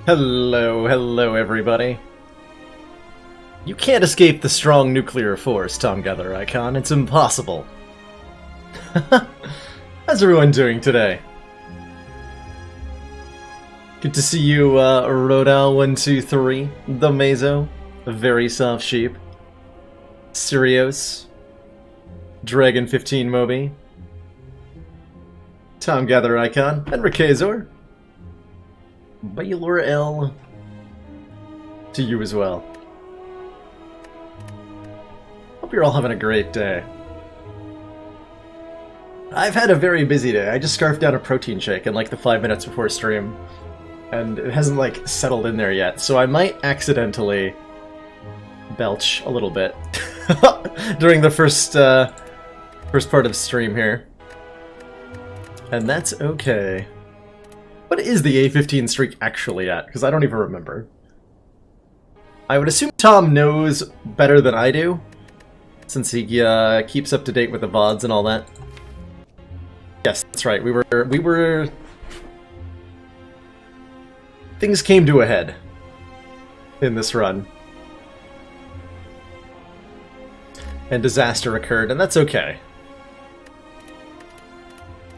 Hello everybody. You can't escape the strong nuclear force, Tom Gather Icon. It's impossible. How's everyone doing today? Good to see you, Rodal123, the Mazo, a very soft sheep, Sirios, Dragon15 Moby, Tom Gather Icon, Enriquezor, Baylor L, to you as well. Hope you're all having a great day. I've had a very busy day. I just scarfed down a protein shake in like the 5 minutes before stream, and it hasn't like settled in there yet, so I might accidentally belch a little bit during the first part of stream here. And that's okay. What is the A15 streak actually at? Because I don't even remember. I would assume Tom knows better than I do, since he keeps up to date with the VODs and all that. Yes, that's right. We were... Things came to a head in this run. And disaster occurred, and that's okay.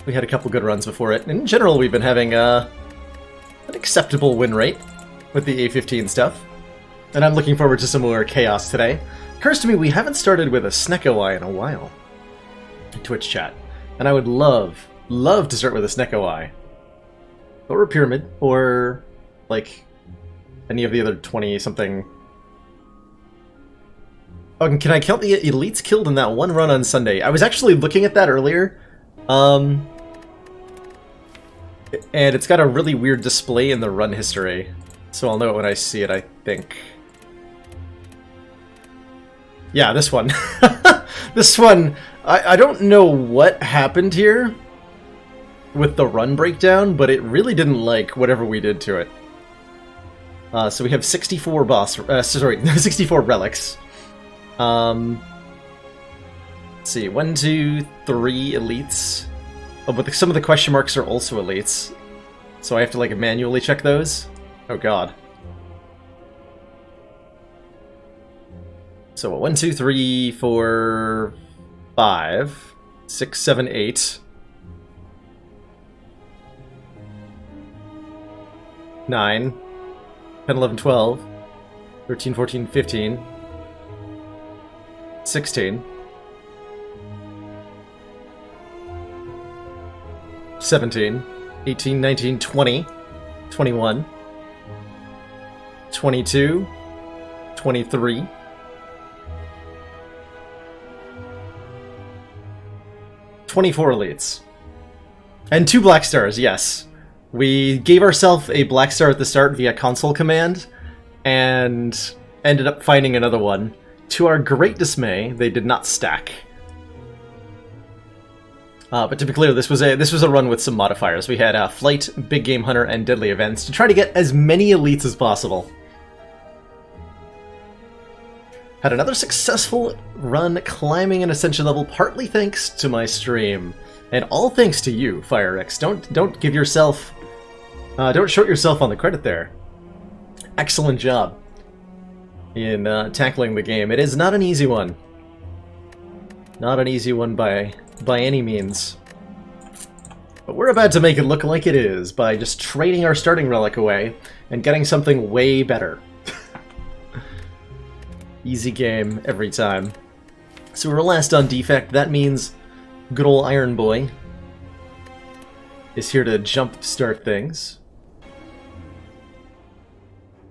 We had a couple good runs before it. In general, we've been having an acceptable win rate with the A15 stuff. And I'm looking forward to some more chaos today. Occurs to me we haven't started with a Snecko-Eye in a while. Twitch chat. And I would love to start with a Snecko-Eye. Or a Pyramid, or like any of the other 20-something... Oh, and can I count the elites killed in that one run on Sunday? I was actually looking at that earlier. And it's got a really weird display in the run history. So I'll know it when I see it, I think. Yeah, this one. This one, I don't know what happened here with the run breakdown, but it really didn't like whatever we did to it. So we have 64 64 relics. Let's see, 1, 2, 3 elites. Oh, but some of the question marks are also elites. So I have to, like, manually check those? Oh, God. So, 1, 2, 3, 4, 5, 6, 7, 8. 9, 10, 11, 12, 13, 14, 15, 16, 17, 18, 19, 20, 21, 22, 23, 24 elites. And 2 black stars, yes. We gave ourselves a black star at the start via console command, and ended up finding another one. To our great dismay, they did not stack. But to be clear, this was a run with some modifiers. We had Flight, Big Game Hunter, and Deadly Events to try to get as many elites as possible. Had another successful run climbing an Ascension level, partly thanks to my stream, and all thanks to you, FireX. Don't give yourself, don't short yourself on the credit there. Excellent job in tackling the game. It is not an easy one. Not an easy one by any means. But we're about to make it look like it is by just trading our starting relic away and getting something way better. Easy game every time. So we're last on defect. That means good old Iron Boy is here to jump start things.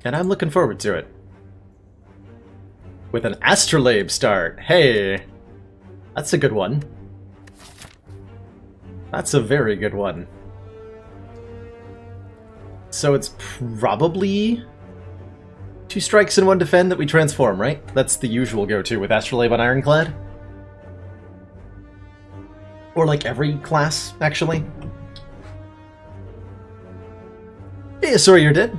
And I'm looking forward to it. With an Astrolabe start. Hey! That's a good one. That's a very good one. So it's probably 2 strikes and 1 defend that we transform, right? That's the usual go-to with Astrolabe on Ironclad. Or like every class, actually. Hey, sorry you're dead.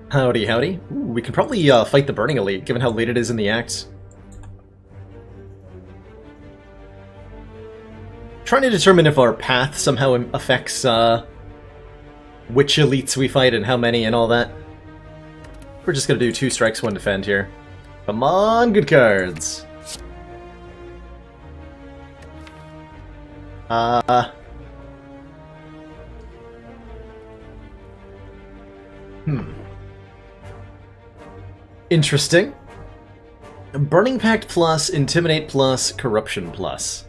Howdy, howdy. Ooh, we can probably fight the Burning Elite, given how late it is in the act. Trying to determine if our path somehow affects which elites we fight and how many and all that. We're just gonna do 2 strikes, 1 defend here. Come on, good cards! Interesting. Burning Pact plus, Intimidate plus, Corruption plus.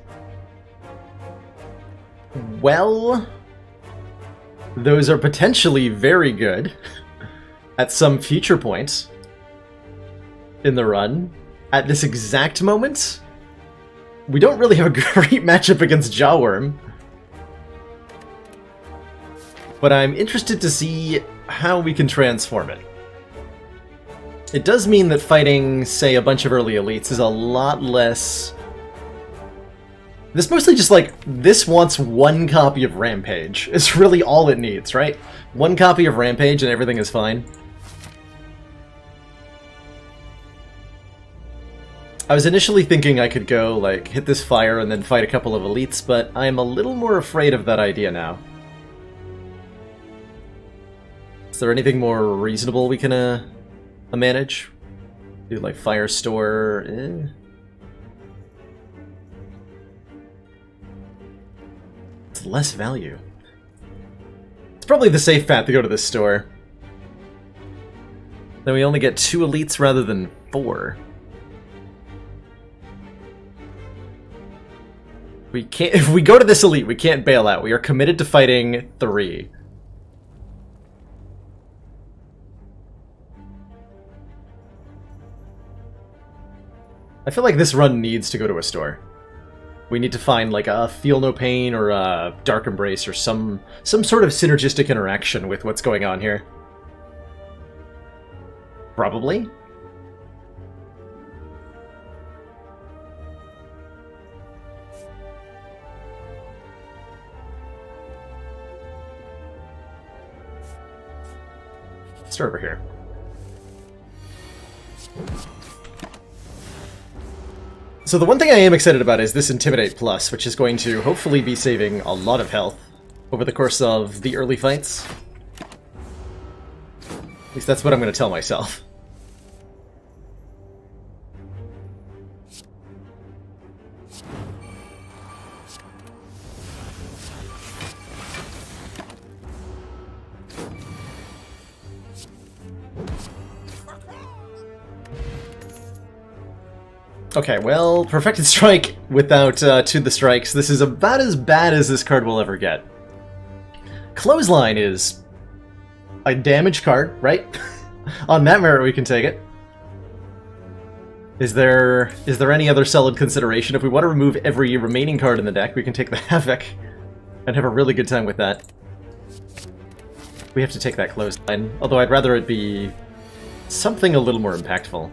Well, those are potentially very good at some future point in the run. At this exact moment, we don't really have a great matchup against Jawworm. But I'm interested to see how we can transform it. It does mean that fighting, say, a bunch of early elites is a lot less... This mostly just, like, this wants 1 copy of Rampage. It's really all it needs, right? 1 copy of Rampage and everything is fine. I was initially thinking I could go, like, hit this fire and then fight a couple of elites, but I'm a little more afraid of that idea now. Is there anything more reasonable we can, manage? Do, like, Firestore, It's less value. It's probably the safe path to go to this store. Then we only get 2 elites rather than 4. We can't. If we go to this elite, we can't bail out. We are committed to fighting 3. I feel like this run needs to go to a store. We need to find like a Feel No Pain or a Dark Embrace or some sort of synergistic interaction with what's going on here. Probably. Let's start over here. So the one thing I am excited about is this Intimidate Plus, which is going to hopefully be saving a lot of health over the course of the early fights. At least that's what I'm going to tell myself. Okay, well, Perfected Strike without To the Strikes. This is about as bad as this card will ever get. Clothesline is a damage card, right? On that merit, we can take it. Is there any other solid consideration? If we want to remove every remaining card in the deck, we can take the Havoc and have a really good time with that. We have to take that Clothesline, although I'd rather it be something a little more impactful.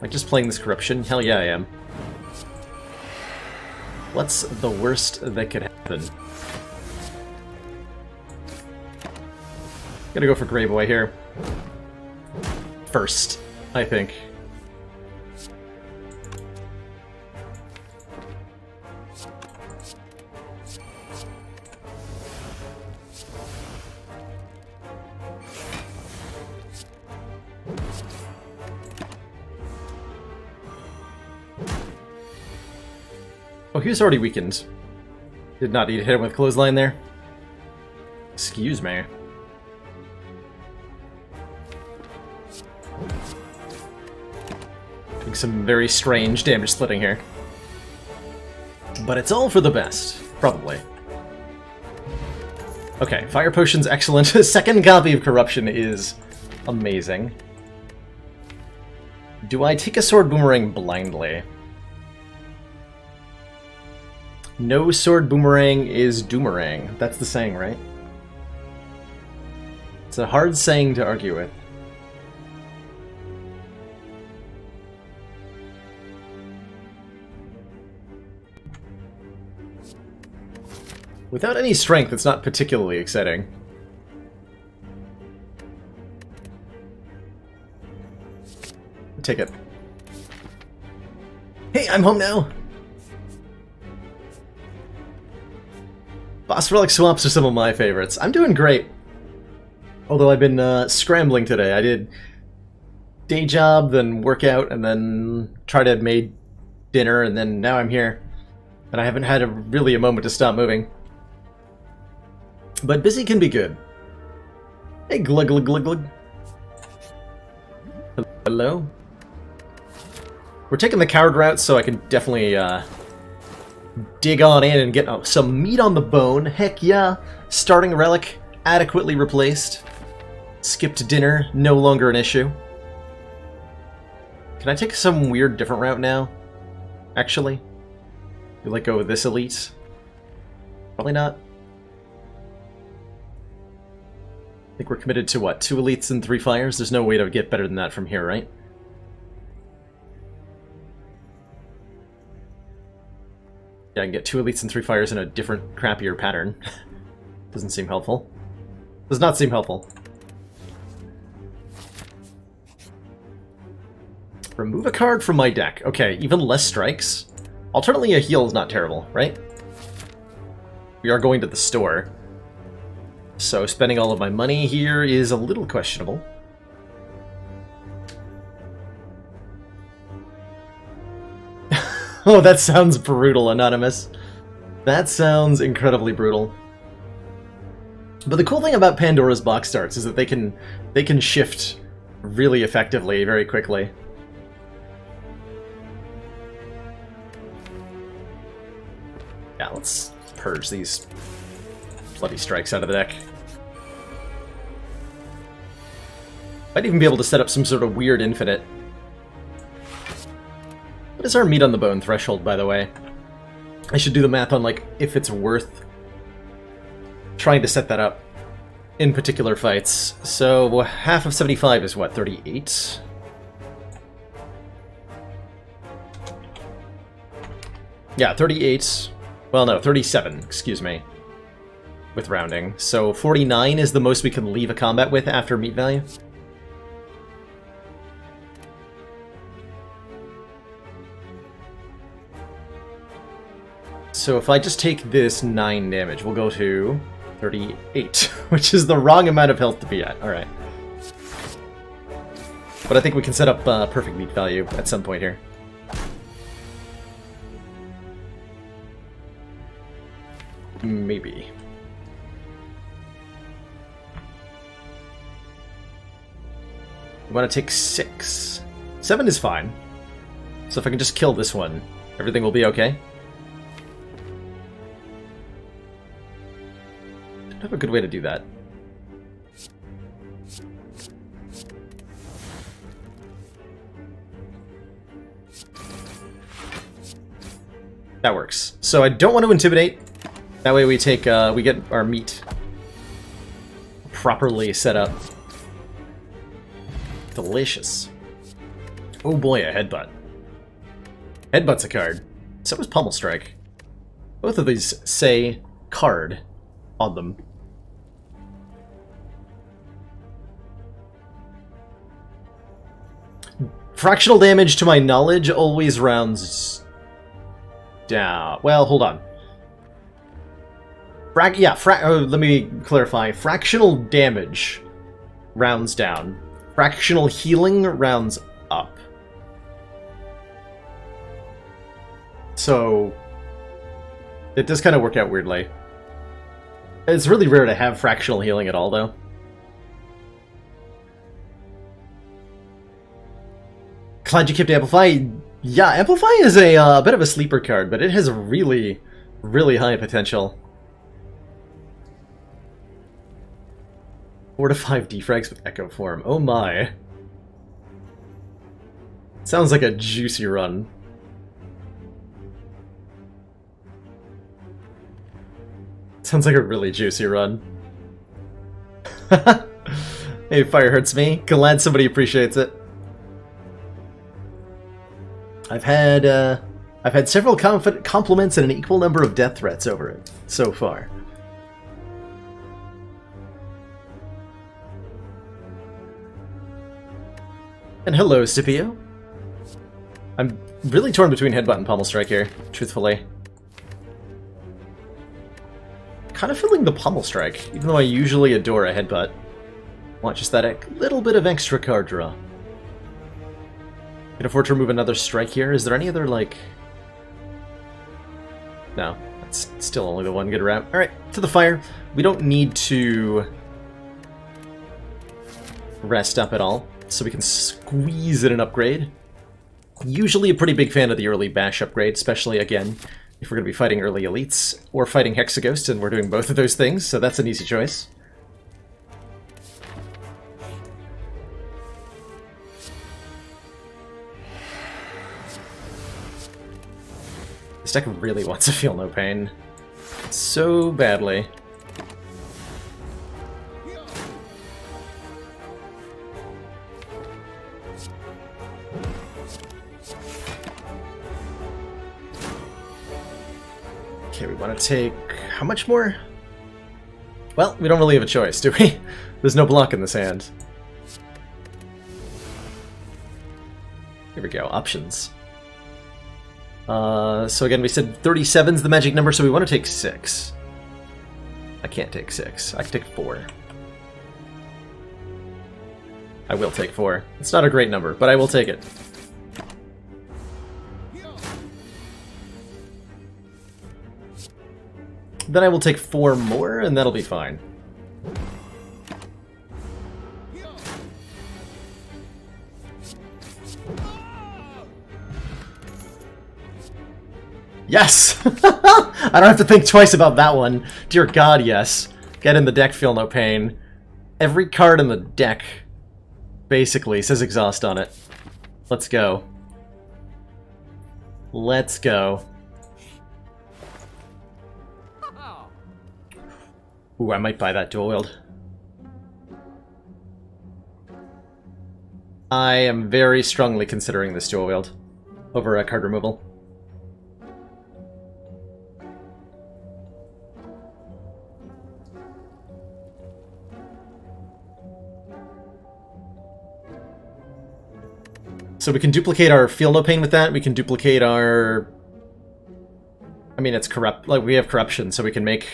Like just playing this Corruption? Hell yeah, I am. What's the worst that could happen? Gonna go for Grey Boy here. First, I think. Oh, he was already weakened. Did not need to hit him with Clothesline there. Excuse me. Doing some very strange damage splitting here. But it's all for the best, probably. Okay, Fire Potion's excellent. Second copy of Corruption is amazing. Do I take a Sword Boomerang blindly? No sword boomerang is doomerang. That's the saying, right? It's a hard saying to argue with. Without any strength, it's not particularly exciting. Take it. Hey, I'm home now! Boss relic swaps are some of my favorites. I'm doing great. Although I've been scrambling today. I did day job, then workout, and then tried to make dinner, and then now I'm here. And I haven't had really a moment to stop moving. But busy can be good. Hey, glug glug glug glug. Hello? We're taking the coward route, so I can definitely dig on in and get some meat on the bone. Heck yeah! Starting relic adequately replaced. Skipped dinner, no longer an issue. Can I take some weird different route now? Actually? You let go of this elite? Probably not. I think we're committed to what? 2 elites and 3 fires? There's no way to get better than that from here, right? Yeah, I can get 2 elites and 3 fires in a different, crappier pattern. Doesn't seem helpful. Does not seem helpful. Remove a card from my deck. Okay, even less strikes. Alternately, a heal is not terrible, right? We are going to the store. So spending all of my money here is a little questionable. Oh, that sounds brutal, Anonymous. That sounds incredibly brutal. But the cool thing about Pandora's box starts is that they can shift really effectively, very quickly. Yeah, let's purge these bloody strikes out of the deck. Might even be able to set up some sort of weird infinite. What is our meat on the bone threshold, by the way? I should do the math on, like, if it's worth trying to set that up in particular fights. So, half of 75 is what, 38? Yeah, 38. Well, no, 37, excuse me. With rounding. So, 49 is the most we can leave a combat with after meat value. So if I just take this 9 damage, we'll go to 38, which is the wrong amount of health to be at. Alright. But I think we can set up perfect meat value at some point here. Maybe. We want to take 6. 7 is fine. So if I can just kill this one, everything will be okay. I have a good way to do that. That works. So I don't want to intimidate. That way we take we get our meat properly set up. Delicious. Oh boy, a headbutt. Headbutt's a card. So is Pummel Strike. Both of these say card on them. Fractional damage, to my knowledge, always rounds down. Well, hold on. Let me clarify. Fractional damage rounds down. Fractional healing rounds up. So it does kind of work out weirdly. It's really rare to have fractional healing at all, though. Glad you kept Amplify. Yeah, Amplify is a bit of a sleeper card, but it has really, really high potential. 4 to 5 defrags with Echo Form. Oh my. Sounds like a juicy run. Sounds like a really juicy run. Hey, fire hurts me. Glad somebody appreciates it. I've had several compliments and an equal number of death threats over it so far. And hello, Scipio. I'm really torn between Headbutt and Pummel Strike here, truthfully. kind of feeling the pommel strike, even though I usually adore a headbutt. Want just that little bit of extra card draw. Can afford to remove another strike here. Is there any other, like... No, that's still only the one good route. Alright, to the fire. We don't need to rest up at all, so we can squeeze in an upgrade. Usually a pretty big fan of the early bash upgrade, especially, again, if we're going to be fighting early elites, or fighting Hexaghost, and we're doing both of those things, so that's an easy choice. This deck really wants to feel no pain. So badly. Okay, we want to take... how much more? Well, we don't really have a choice, do we? There's no block in this hand. Here we go, options. So again, we said 37's the magic number, so we want to take 6. I can't take 6. I can take 4. I will take 4. It's not a great number, but I will take it. Then I will take 4 more, and that'll be fine. Yes! I don't have to think twice about that one. Dear God, yes. Get in the deck, feel no pain. Every card in the deck basically says exhaust on it. Let's go. Let's go. Ooh, I might buy that dual wield. I am very strongly considering this dual wield over a card removal. So we can duplicate our Feel No Pain with that. We can duplicate our... I mean, it's corrupt. Like, we have corruption, so we can make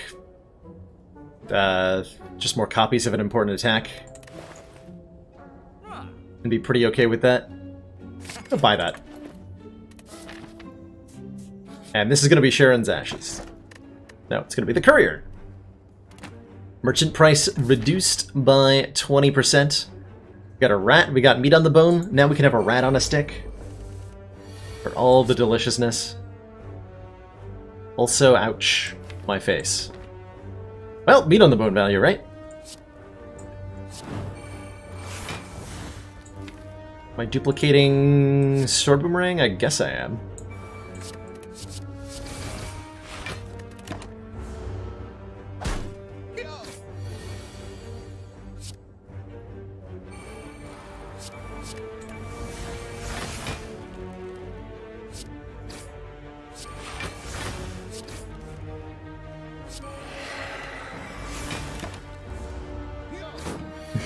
just more copies of an important attack. And be pretty okay with that. I'll buy that. And this is going to be Sharon's Ashes. No, it's going to be the Courier. Merchant price reduced by 20%. We got a rat, we got meat on the bone, now we can have a rat on a stick. For all the deliciousness. Also, ouch, my face. Well, meat on the bone value, right? Am I duplicating Sword Boomerang? I guess I am.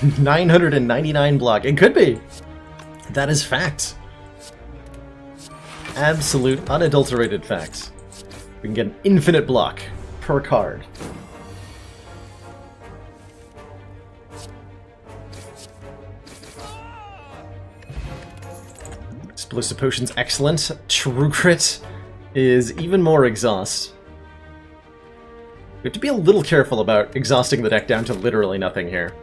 $999 block. It could be. That is fact. Absolute, unadulterated fact. We can get an infinite block per card. Explosive Potion's excellent. True Crit is even more exhaust. We have to be a little careful about exhausting the deck down to literally nothing here.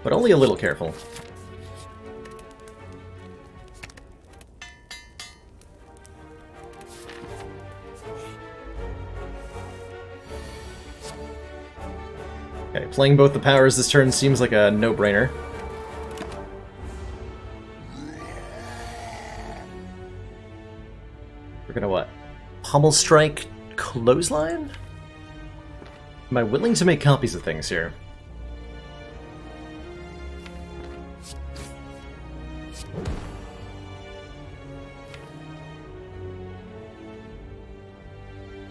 But only a little careful. Okay, playing both the powers this turn seems like a no-brainer. We're gonna what? Pommel Strike Clothesline? Am I willing to make copies of things here?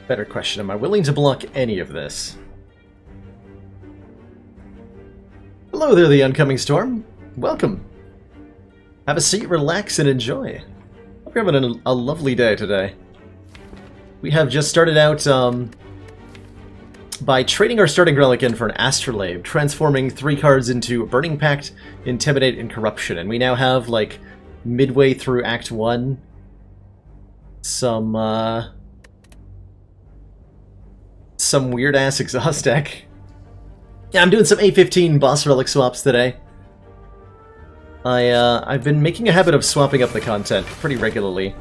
Better question, am I willing to block any of this? Hello there, the oncoming storm. Welcome. Have a seat, relax, and enjoy. Hope you're having a lovely day today. We have just started out by trading our starting relic in for an Astrolabe, transforming 3 cards into Burning Pact, Intimidate, and Corruption. And we now have, like, midway through Act 1, some weird-ass exhaust deck. Yeah, I'm doing some A15 boss relic swaps today. I've been making a habit of swapping up the content pretty regularly.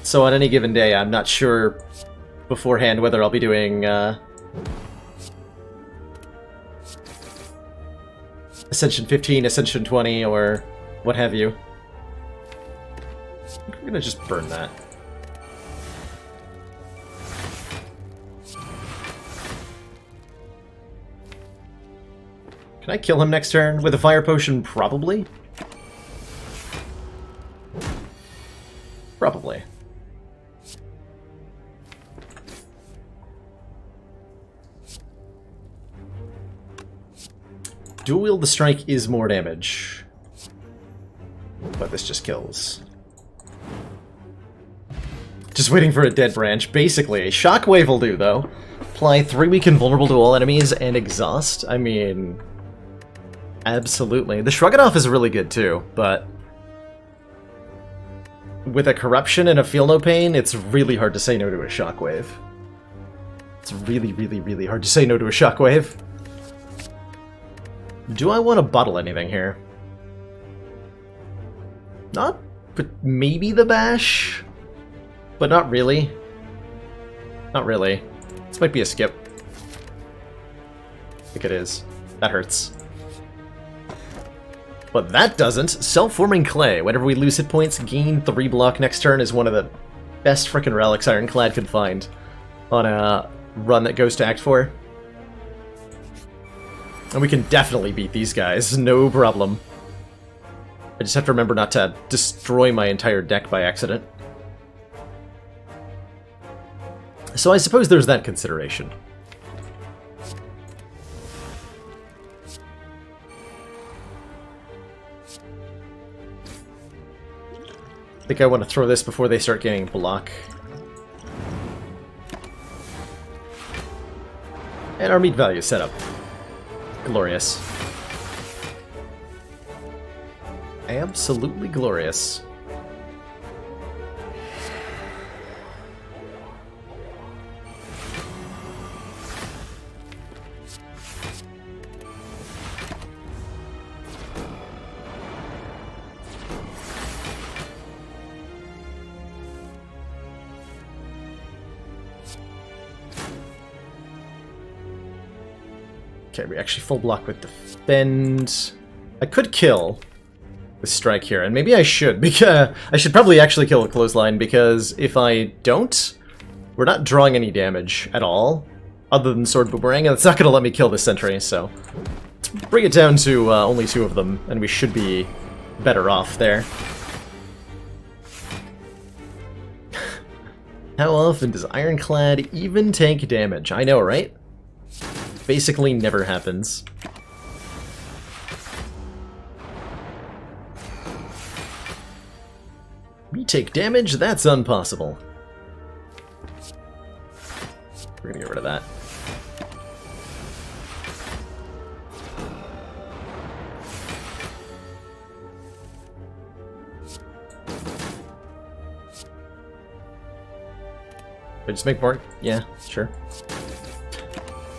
So on any given day, I'm not sure beforehand whether I'll be doing Ascension 15, Ascension 20, or what have you. I'm gonna just burn that. Can I kill him next turn? With a fire potion, probably? Probably. Dual wield the strike is more damage. But this just kills. Just waiting for a dead branch. Basically, Shockwave will do, though. Apply 3 weak and vulnerable to all enemies and exhaust. I mean... absolutely. The Shrug It Off is really good, too, but... with a Corruption and a Feel No Pain, it's really hard to say no to a Shockwave. It's really, really, really hard to say no to a Shockwave. Do I want to bottle anything here? Not... but maybe the Bash? But not really. Not really. This might be a skip. I think it is. That hurts. But that doesn't. Self-forming Clay. Whenever we lose hit points, gain 3 block next turn is one of the best frickin' relics Ironclad could find on a run that goes to Act 4. And we can definitely beat these guys, no problem. I just have to remember not to destroy my entire deck by accident. So I suppose there's that consideration. I think I want to throw this before they start getting block. And our meat value is set up. Glorious. Absolutely glorious. Okay, we actually full block with defend. I could kill with strike here, and maybe I should, because I should probably actually kill a clothesline, because if I don't, we're not drawing any damage at all, other than Sword Boomerang, and it's not going to let me kill this sentry, so let's bring it down to only 2 of them, and we should be better off there. How often does Ironclad even take damage? I know, right? Basically never happens. We take damage? That's impossible. We're gonna get rid of that. I just make more? Yeah, sure.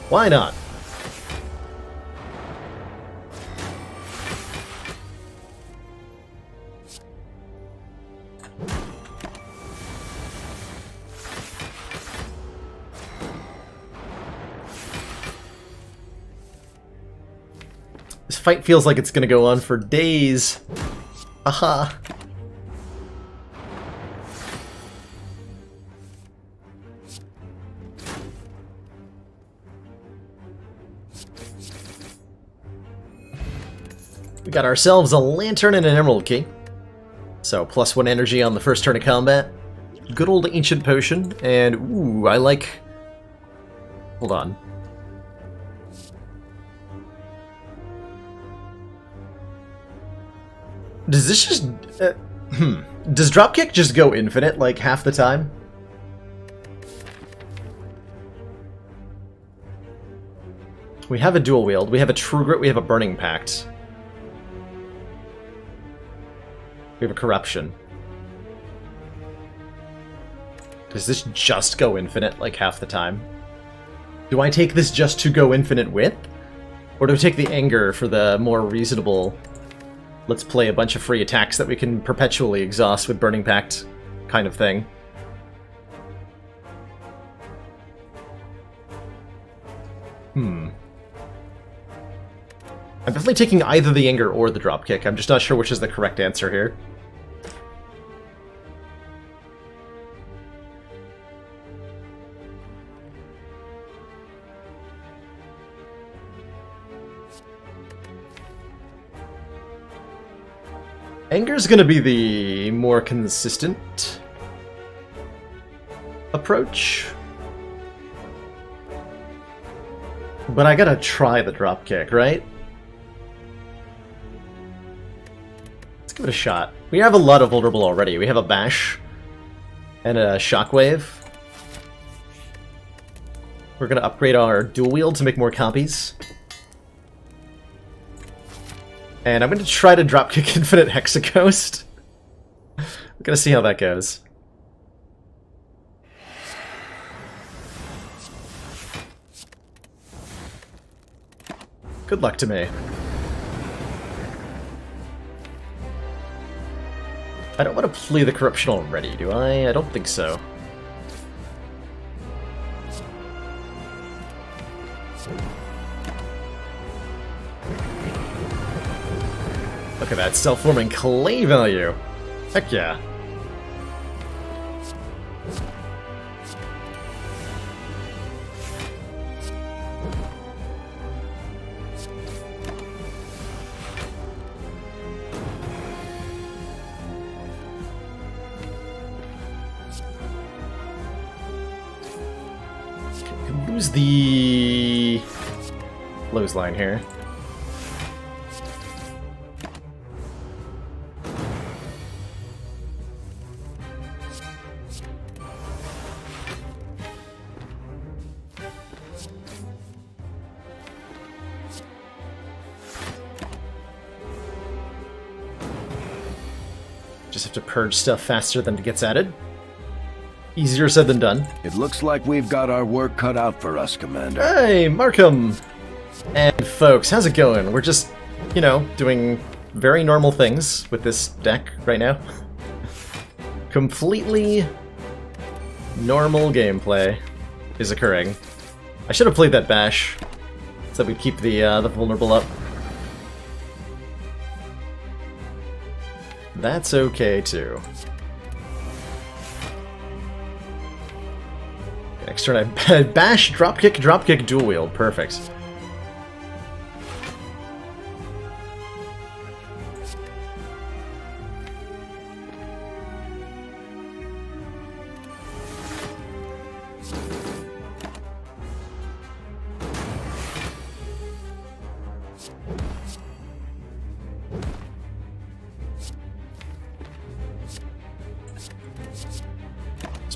Why not? This fight feels like it's gonna go on for days. Aha. We got ourselves a Lantern and an Emerald Key. So, +1 energy on the first turn of combat. Good old Ancient Potion, and ooh, I like... Hold on. Does this just... Does Dropkick just go infinite, like, half the time? We have a dual wield, we have a true grit, we have a burning pact. We have a corruption. Does this just go infinite, like, half the time? Do I take this just to go infinite with? Or do I take the anger for the more reasonable, let's play a bunch of free attacks that we can perpetually exhaust with Burning Pact kind of thing? I'm definitely taking either the anger or the dropkick. I'm just not sure which is the correct answer here. Anger's gonna be the more consistent approach. But I gotta try the dropkick, right? Let's give it a shot. We have a lot of vulnerable already. We have a bash and a shockwave. We're gonna upgrade our dual wield to make more copies. And I'm going to try to dropkick Infinite Hexaghost. We're going to see how that goes. Good luck to me. I don't want to play the Corruption already, do I? I don't think so. Look at that self-forming clay value. Heck yeah. Can lose the Lowe's line here. Just have to purge stuff faster than it gets added. Easier said than done. It looks like we've got our work cut out for us, Commander. Hey, Markham! And folks, how's it going? We're just, you know, doing very normal things with this deck right now. Completely normal gameplay is occurring. I should have played that bash so that we'd keep the vulnerable up. That's okay, too. Next turn I bash, dropkick, dual wield. Perfect.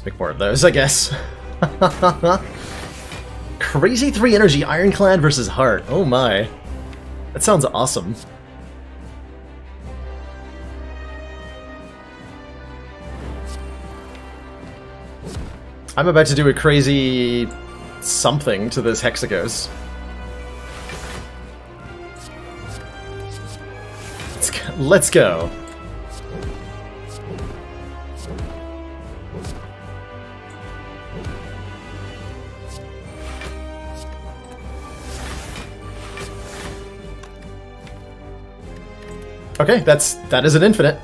Make more of those, I guess. Crazy 3 energy Ironclad versus Heart. Oh my. That sounds awesome. I'm about to do a crazy something to this Hexaghost. Let's go. Okay, that is an infinite.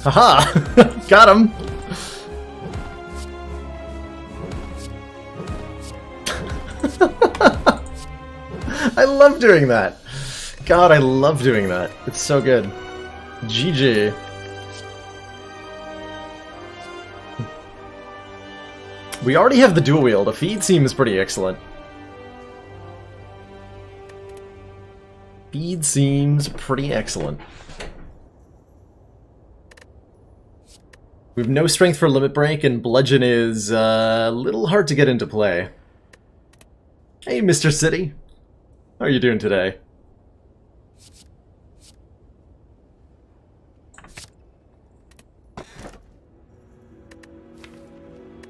Haha! Got him! I love doing that. God, I love doing that. It's so good. GG. We already have the dual wield. A feed seems pretty excellent. Feed seems pretty excellent. We have no strength for Limit Break, and Bludgeon is a little hard to get into play. Hey, Mr. City. How are you doing today?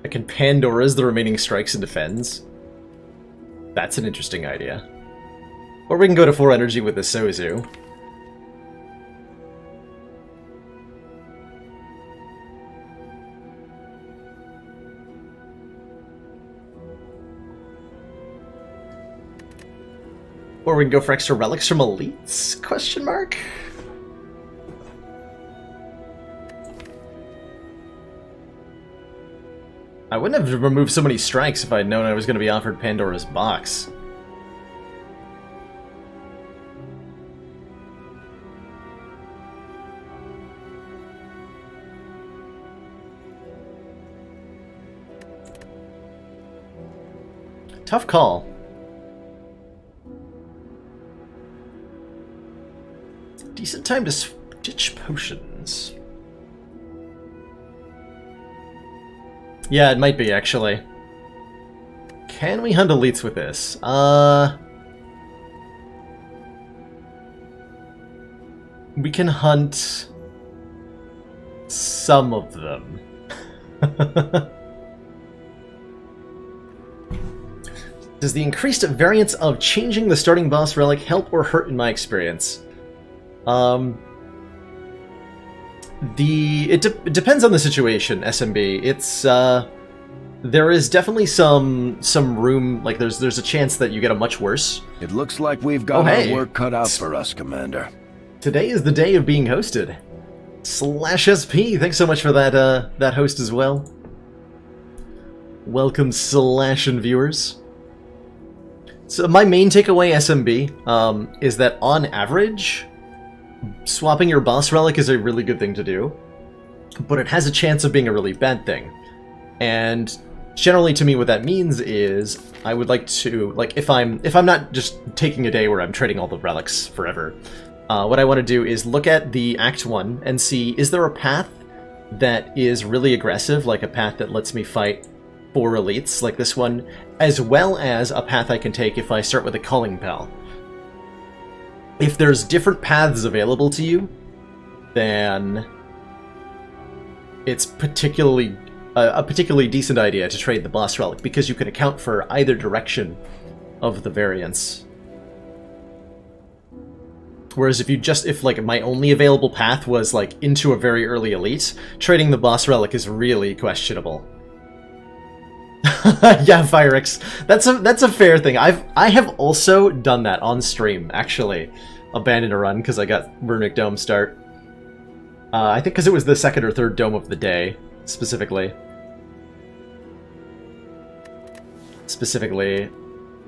I can Pandora's the remaining strikes and defends. That's an interesting idea. Or we can go to 4 energy with the Sozu. Or we can go for extra relics from elites? Question mark? I wouldn't have removed so many strikes if I'd known I was going to be offered Pandora's box. Tough call. Decent time to ditch potions. Yeah, it might be, actually. Can we hunt elites with this? We can hunt some of them. Does the increased variance of changing the starting boss relic help or hurt in my experience? It depends on the situation, SMB. It's there is definitely some room, like there's a chance that you get a much worse. It looks like we've got our work cut out for us, Commander. Today is the day of being hosted. /SP, thanks so much for that host as well. Welcome, Slash and viewers. So my main takeaway, SMB, is that on average, swapping your boss relic is a really good thing to do, but it has a chance of being a really bad thing. And generally, to me, what that means is I would like to, like, if I'm not just taking a day where I'm trading all the relics forever, what I want to do is look at the Act 1 and see, is there a path that is really aggressive, like a path that lets me fight 4 elites, like this one, as well as a path I can take if I start with a Calling Pal. If there's different paths available to you, then it's a particularly decent idea to trade the boss relic, because you can account for either direction of the variance. Whereas if like my only available path was like into a very early elite, trading the boss relic is really questionable. Yeah, Fyrix. That's a fair thing. I have also done that on stream, actually. Abandoned a run because I got Runic Dome start. I think because it was the 2nd or 3rd dome of the day, specifically.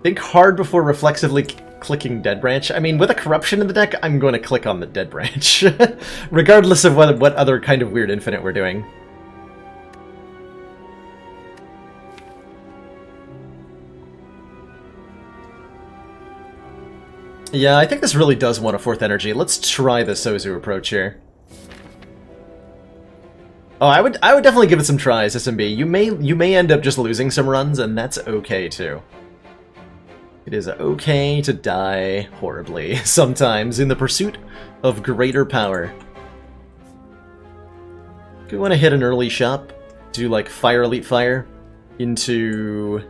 Think hard before reflexively clicking Dead Branch. I mean, with a corruption in the deck, I'm going to click on the Dead Branch. Regardless of what other kind of weird infinite we're doing. Yeah, I think this really does want a 4th energy. Let's try the Sozu approach here. Oh, I would definitely give it some tries, SMB. You may end up just losing some runs, and that's okay too. It is okay to die horribly sometimes in the pursuit of greater power. Do we want to hit an early shop? Do like Fire Elite Fire into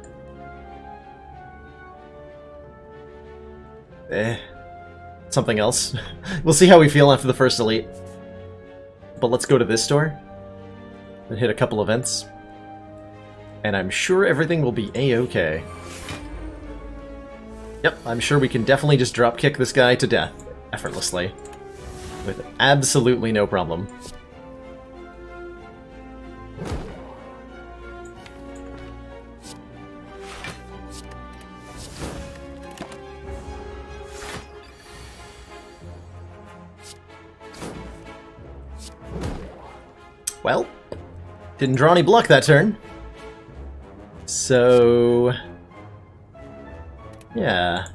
something else. We'll see how we feel after the first elite. But let's go to this store and hit a couple events. And I'm sure everything will be a-okay. Yep, I'm sure we can definitely just drop-kick this guy to death effortlessly. With absolutely no problem. Well, didn't draw any block that turn. So yeah.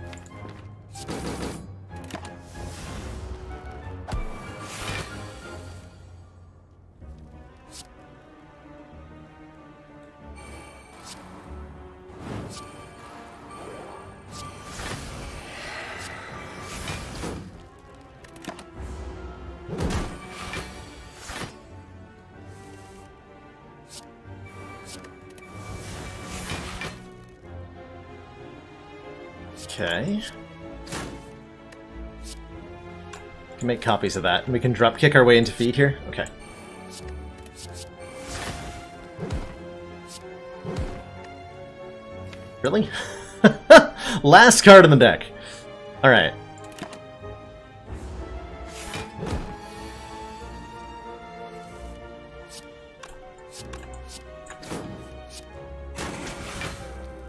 Okay. We can make copies of that, and we can drop kick our way into feed here? Okay. Really? Last card in the deck. Alright.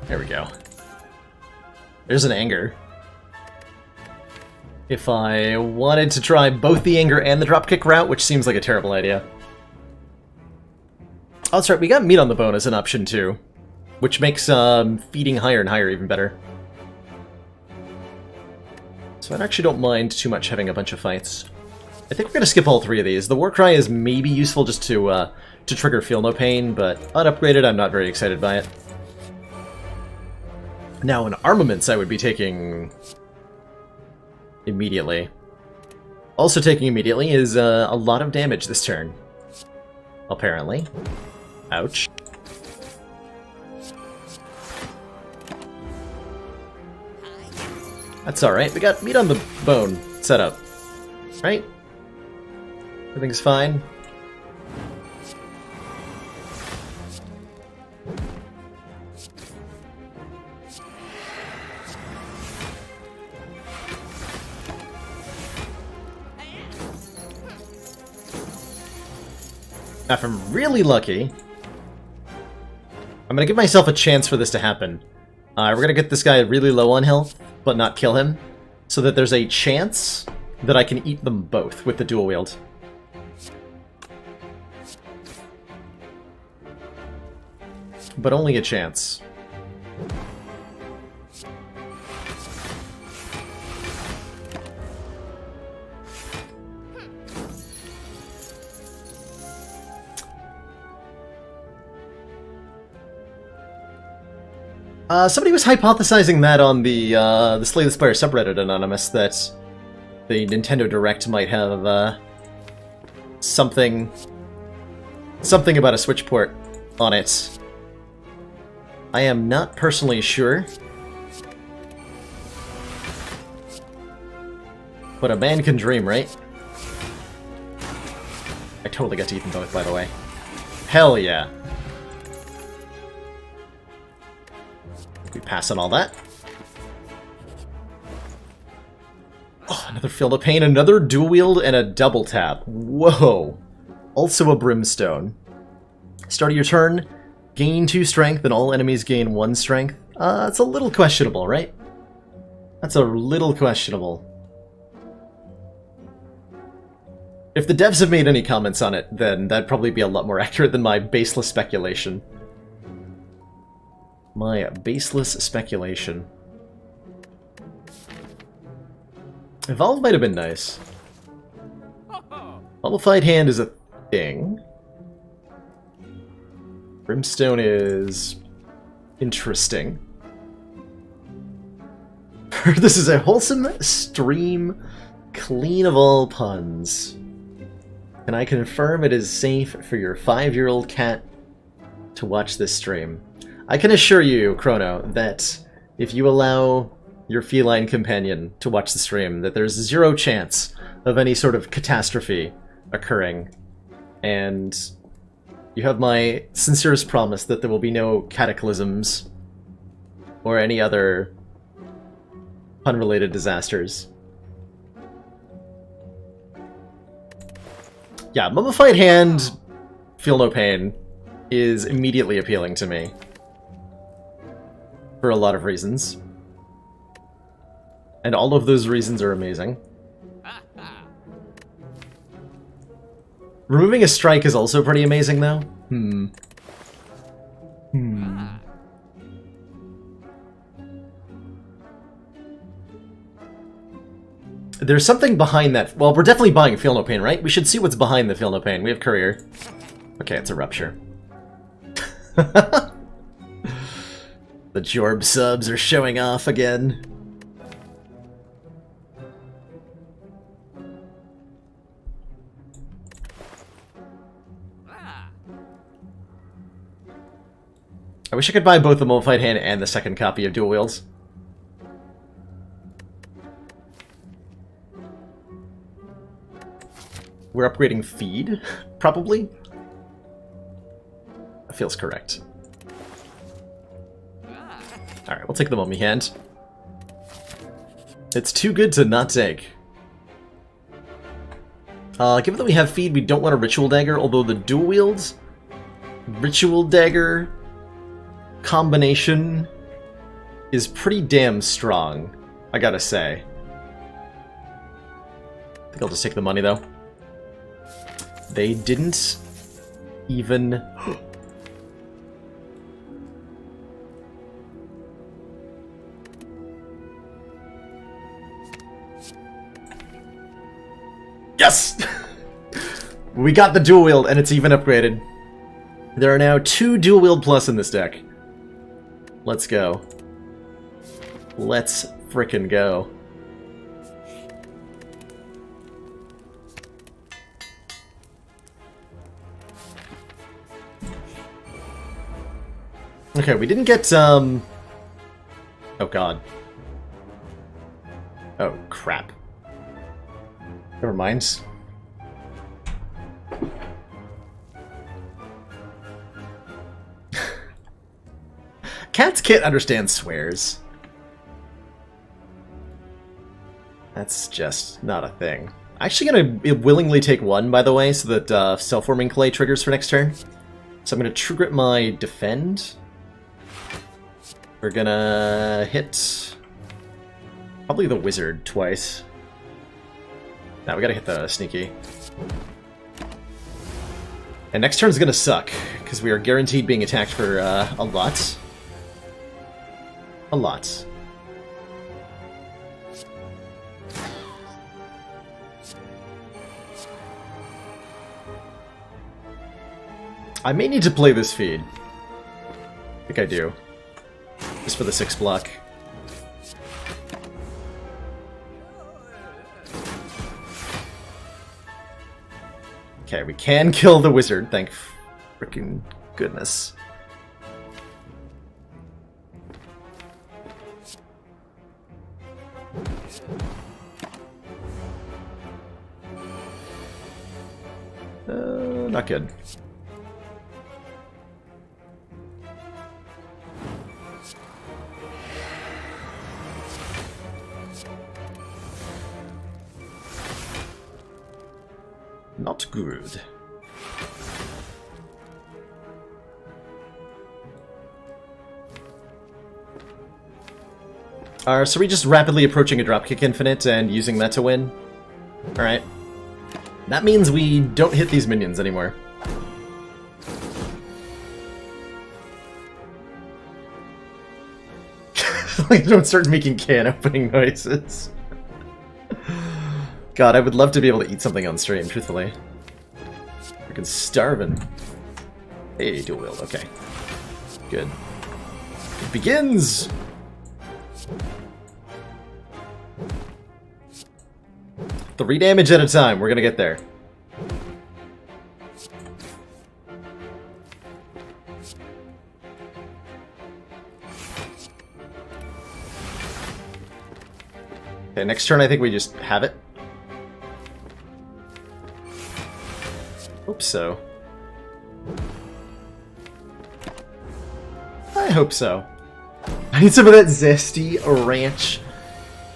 There we go. There's an anger. If I wanted to try both the anger and the dropkick route, which seems like a terrible idea. Oh, that's right, we got meat on the bone as an option too, which makes feeding higher and higher even better. So I actually don't mind too much having a bunch of fights. I think we're gonna skip all three of these. The war cry is maybe useful just to trigger Feel No Pain, but unupgraded, I'm not very excited by it. Now, in armaments, I would be taking immediately. Also taking immediately is a lot of damage this turn. Apparently. Ouch. That's alright, we got meat on the bone set up. Right? Everything's fine. Now, if I'm really lucky, I'm gonna give myself a chance for this to happen. We're gonna get this guy really low on health, but not kill him, so that there's a chance that I can eat them both with the dual wield. But only a chance. Somebody was hypothesizing that on the Slay the Spire subreddit Anonymous, that the Nintendo Direct might have something about a Switch port on it. I am not personally sure, but a man can dream, right? I totally got to eat them both, by the way. Hell yeah. We pass on all that. Oh, another Feel No Pain, another dual wield, and a double tap. Whoa. Also a Brimstone. Start of your turn, gain 2 strength, and all enemies gain 1 strength. That's a little questionable, right? That's a little questionable. If the devs have made any comments on it, then that'd probably be a lot more accurate than my baseless speculation. My baseless speculation. Evolve might have been nice. Mummified Hand is a thing. Brimstone is interesting. This is a wholesome stream, clean of all puns. And I confirm it is safe for your 5-year-old cat to watch this stream. I can assure you, Chrono, that if you allow your feline companion to watch the stream, that there's 0 chance of any sort of catastrophe occurring. And you have my sincerest promise that there will be no cataclysms or any other pun-related disasters. Yeah, Mummified Hand, Feel No Pain, is immediately appealing to me. For a lot of reasons. And all of those reasons are amazing. Removing a strike is also pretty amazing, though. There's something behind that. Well, we're definitely buying Feel No Pain, right? We should see what's behind the Feel No Pain. We have Courier. Okay, it's a Rupture. The Jorb subs are showing off again. I wish I could buy both the Mummified Hand and the second copy of Dual Wields. We're upgrading feed, probably? That feels correct. Alright, we'll take the mummy hand. It's too good to not take. Given that we have feed, we don't want a ritual dagger, although the dual wields ritual dagger combination is pretty damn strong, I gotta say. I think I'll just take the money, though. They didn't even... Yes! We got the dual wield, and it's even upgraded. There are now 2 dual wield plus in this deck. Let's go. Let's frickin' go. Okay, we didn't get, Oh god. Oh, crap. Never mind. Cats can't understand swears. That's just not a thing. I'm actually gonna willingly take 1, by the way, so that self-forming clay triggers for next turn. So I'm gonna True Grit my defend. We're gonna hit probably the wizard twice. Now we gotta hit the sneaky. And next turn's gonna suck, because we are guaranteed being attacked for a lot. A lot. I may need to play this feed. I think I do. Just for the 6 block. Okay, we can kill the wizard, thank freaking goodness. Not good. Not good. So we just rapidly approaching a dropkick infinite and using that to win? Alright. That means we don't hit these minions anymore. Like, don't start making can opening noises. God, I would love to be able to eat something on stream, truthfully. Freaking starving. Hey, dual wield, okay. Good. It begins! 3 damage at a time, we're gonna get there. Okay, next turn I think we just have it. Hope so. I hope so. I need some of that zesty ranch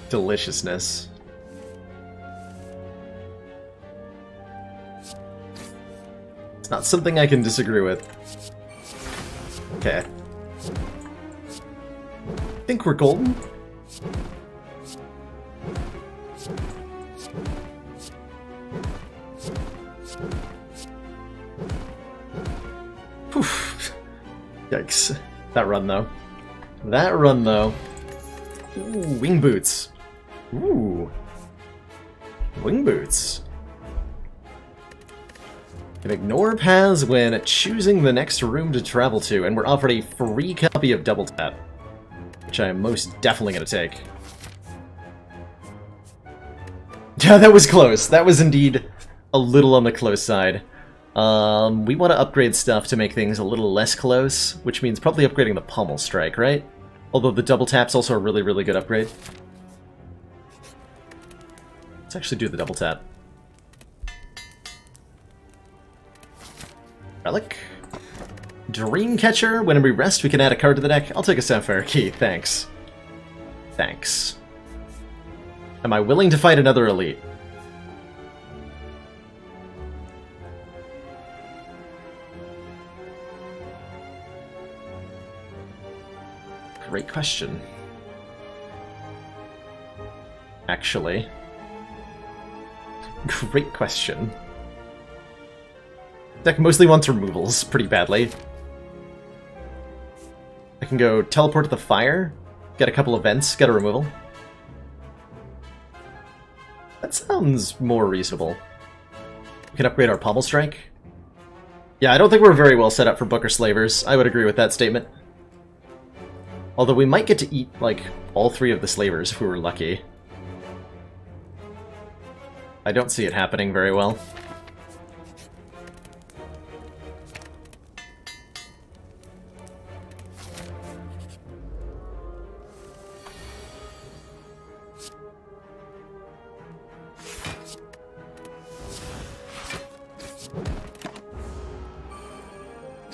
deliciousness. It's not something I can disagree with. Okay. I think we're golden. Oof. Yikes. That run, though. That run, though. Ooh, wing boots. Ooh. Wing boots. Can ignore paths when choosing the next room to travel to, and we're offered a free copy of Double Tap, which I am most definitely going to take. Yeah, that was close. That was indeed a little on the close side. We want to upgrade stuff to make things a little less close, which means probably upgrading the Pommel Strike, right? Although the Double Tap's also a really, really good upgrade. Let's actually do the Double Tap. Relic. Dreamcatcher. When we rest, we can add a card to the deck. I'll take a Sapphire Key. Thanks. Thanks. Am I willing to fight another elite? Great question. Actually. Great question. Deck mostly wants removals pretty badly. I can go teleport to the fire, get a couple events, get a removal. That sounds more reasonable. We can upgrade our Pommel Strike. Yeah, I don't think we're very well set up for Booker Slavers. I would agree with that statement. Although we might get to eat, like, all 3 of the Slavers if we were lucky. I don't see it happening very well.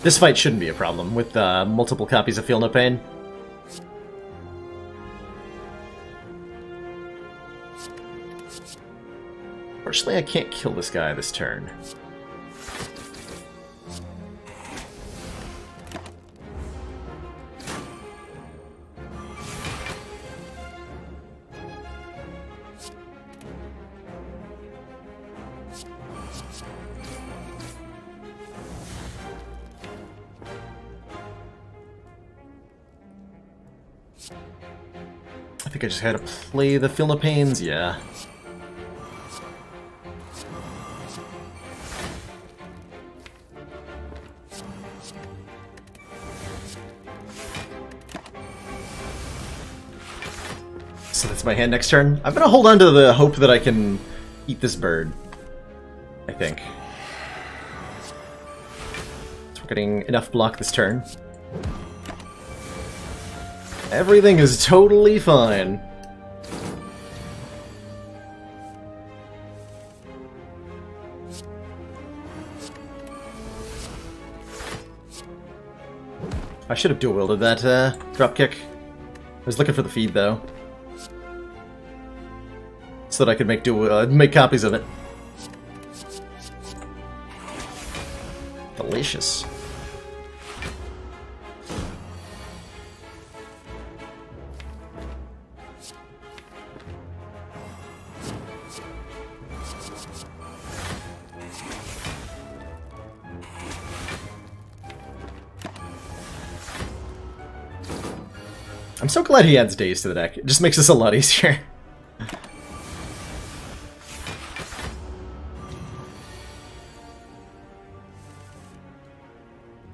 This fight shouldn't be a problem with multiple copies of Feel No Pain. Unfortunately, I can't kill this guy this turn. I think I just had to play the Feel No Pains, yeah. So that's my hand next turn. I'm gonna hold on to the hope that I can eat this bird, I think. So we're getting enough block this turn. Everything is totally fine. I should have dual-wielded that dropkick. I was looking for the feed, though. So that I could make copies of it. Delicious. I'm so glad he adds days to the deck. It just makes this a lot easier.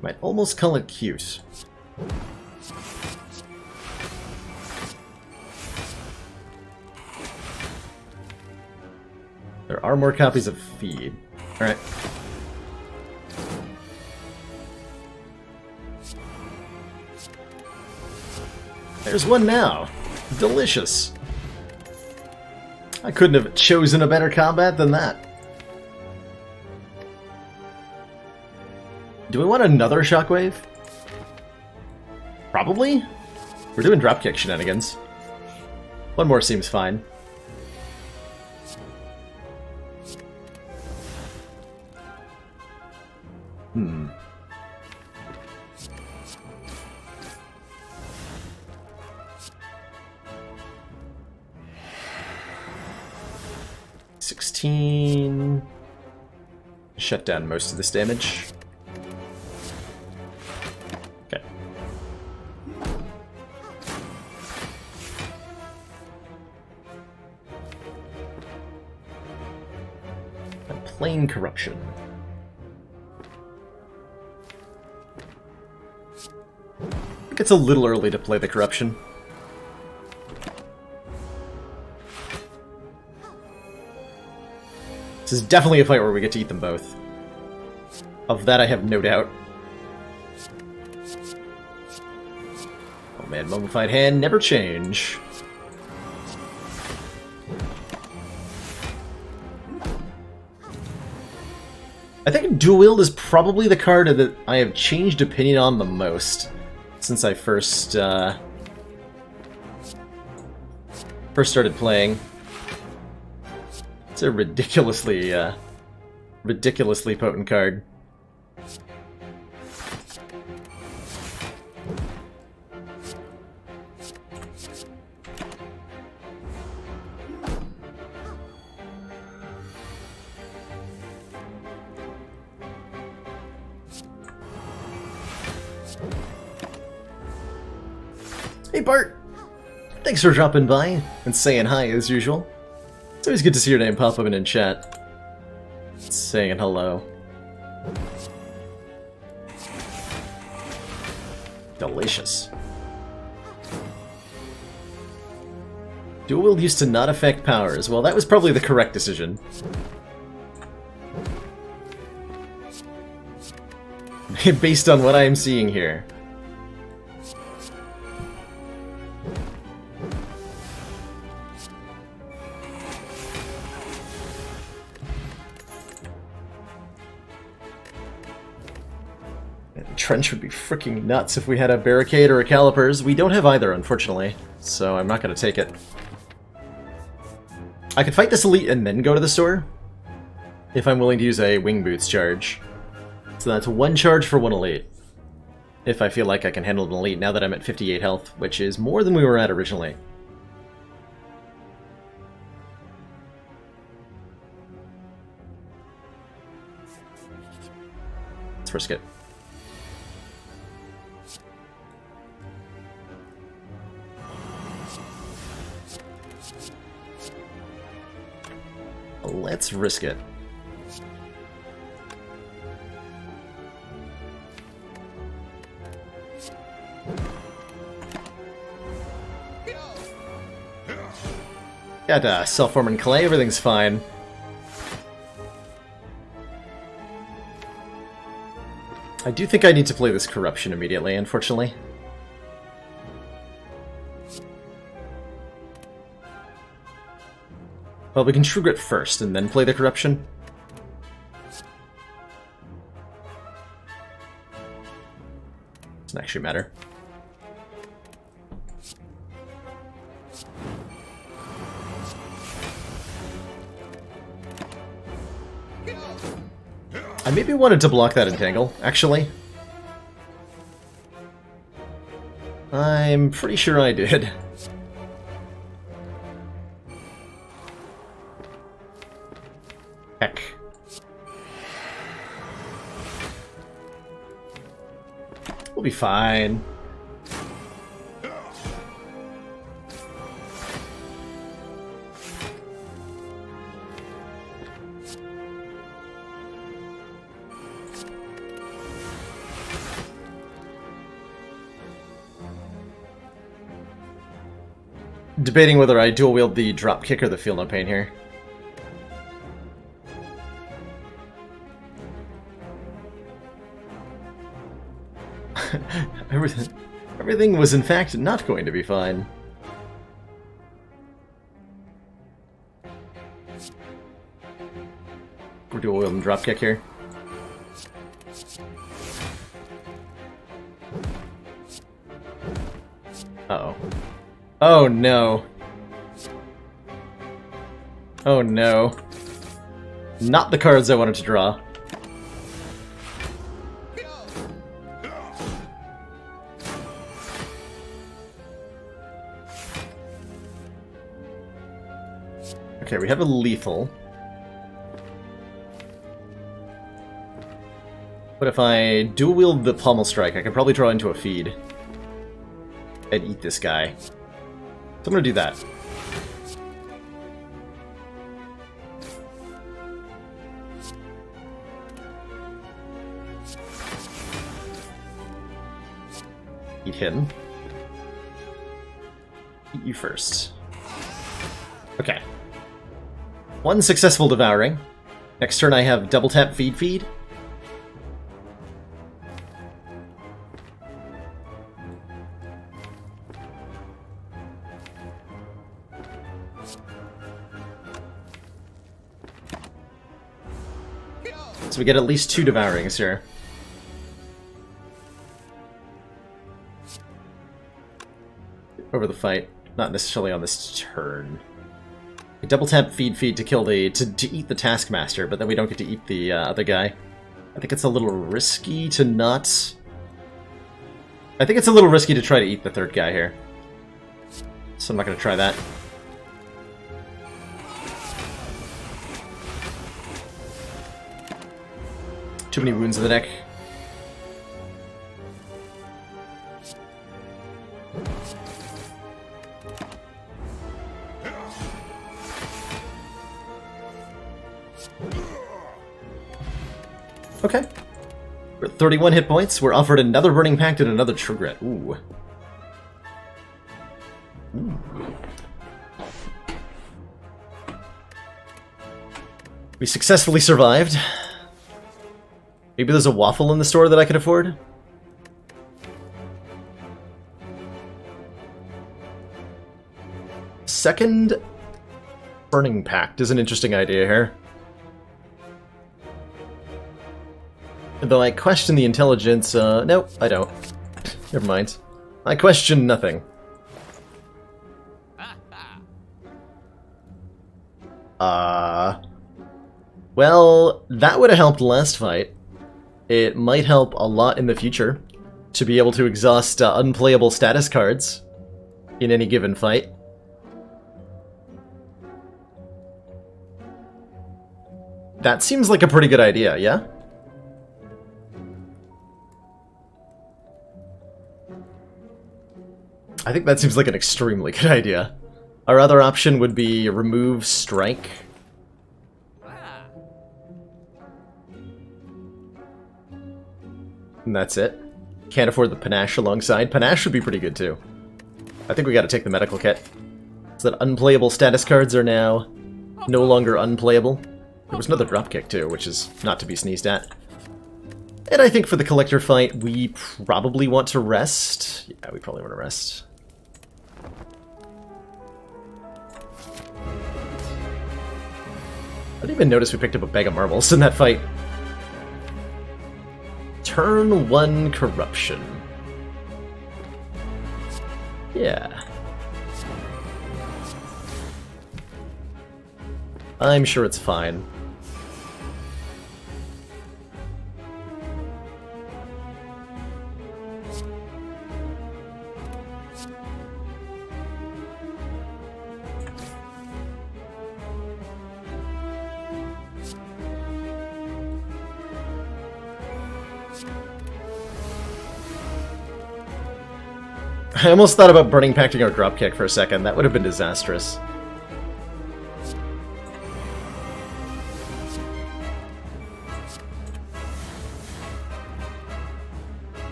Might almost call it cute. There are more copies of Feed. Alright. There's one now. Delicious. I couldn't have chosen a better combat than that. Do we want another Shockwave? Probably? We're doing dropkick shenanigans. One more seems fine. Hmm. Shut down most of this damage. Okay. And plain corruption. I think it's a little early to play the corruption. This is definitely a fight where we get to eat them both. Of that I have no doubt. Oh man, Mummified Hand never change. I think Dual Wield is probably the card that I have changed opinion on the most since I first started playing. It's a ridiculously potent card. Hey Bart! Thanks for dropping by and saying hi as usual. It's always good to see your name pop up in chat. Saying hello. Delicious. Dual Wield used to not affect powers. Well, that was probably the correct decision. Based on what I am seeing here. Trench would be freaking nuts if we had a barricade or a calipers. We don't have either, unfortunately, so I'm not going to take it. I could fight this elite and then go to the store, if I'm willing to use a wing boots charge. So that's one charge for one elite, if I feel like I can handle an elite now that I'm at 58 health, which is more than we were at originally. Let's risk it. Let's risk it. Got self-forming clay, everything's fine. I do think I need to play this corruption immediately, unfortunately. Well, we can True Grit first, and then play the Corruption. Doesn't actually matter. I maybe wanted to block that Entangle, actually. I'm pretty sure I did. Heck. We'll be fine. Debating whether I dual wield the drop kick or the feel no pain here. Everything was in fact not going to be fine. We're dual wielding drop kick here. Uh-oh. Oh no. Oh no. Not the cards I wanted to draw. Okay, we have a lethal. But if I dual wield the pommel strike, I can probably draw into a feed and eat this guy. So I'm gonna do that. Eat him. Eat you first. Okay. One successful devouring. Next turn I have double tap feed feed. So we get at least 2 devourings here. Over the fight. Not necessarily on this turn. We double tap feed to kill the to eat the Taskmaster, but then we don't get to eat the other guy. I think it's a little risky to not. I think it's a little risky to try to eat the 3rd guy here, so I'm not going to try that. Too many wounds in the neck. Okay. We're at 31 hit points. We're offered another Burning Pact and another Trigret. Ooh. Ooh. We successfully survived. Maybe there's a waffle in the store that I can afford? Second Burning Pact is an interesting idea here. Though I question the intelligence, no, I don't. Never mind. I question nothing. Well, that would have helped last fight. It might help a lot in the future to be able to exhaust unplayable status cards in any given fight. That seems like a pretty good idea, yeah? I think that seems like an extremely good idea. Our other option would be remove Strike. And that's it. Can't afford the Panache alongside. Panache would be pretty good too. I think we gotta take the medical kit. So that unplayable status cards are now no longer unplayable. There was another dropkick too, which is not to be sneezed at. And I think for the collector fight, we probably want to rest. Yeah, we probably want to rest. I didn't even notice we picked up a bag of marbles in that fight. Turn 1 Corruption. Yeah. I'm sure it's fine. I almost thought about burning pacting our dropkick for a second. That would have been disastrous.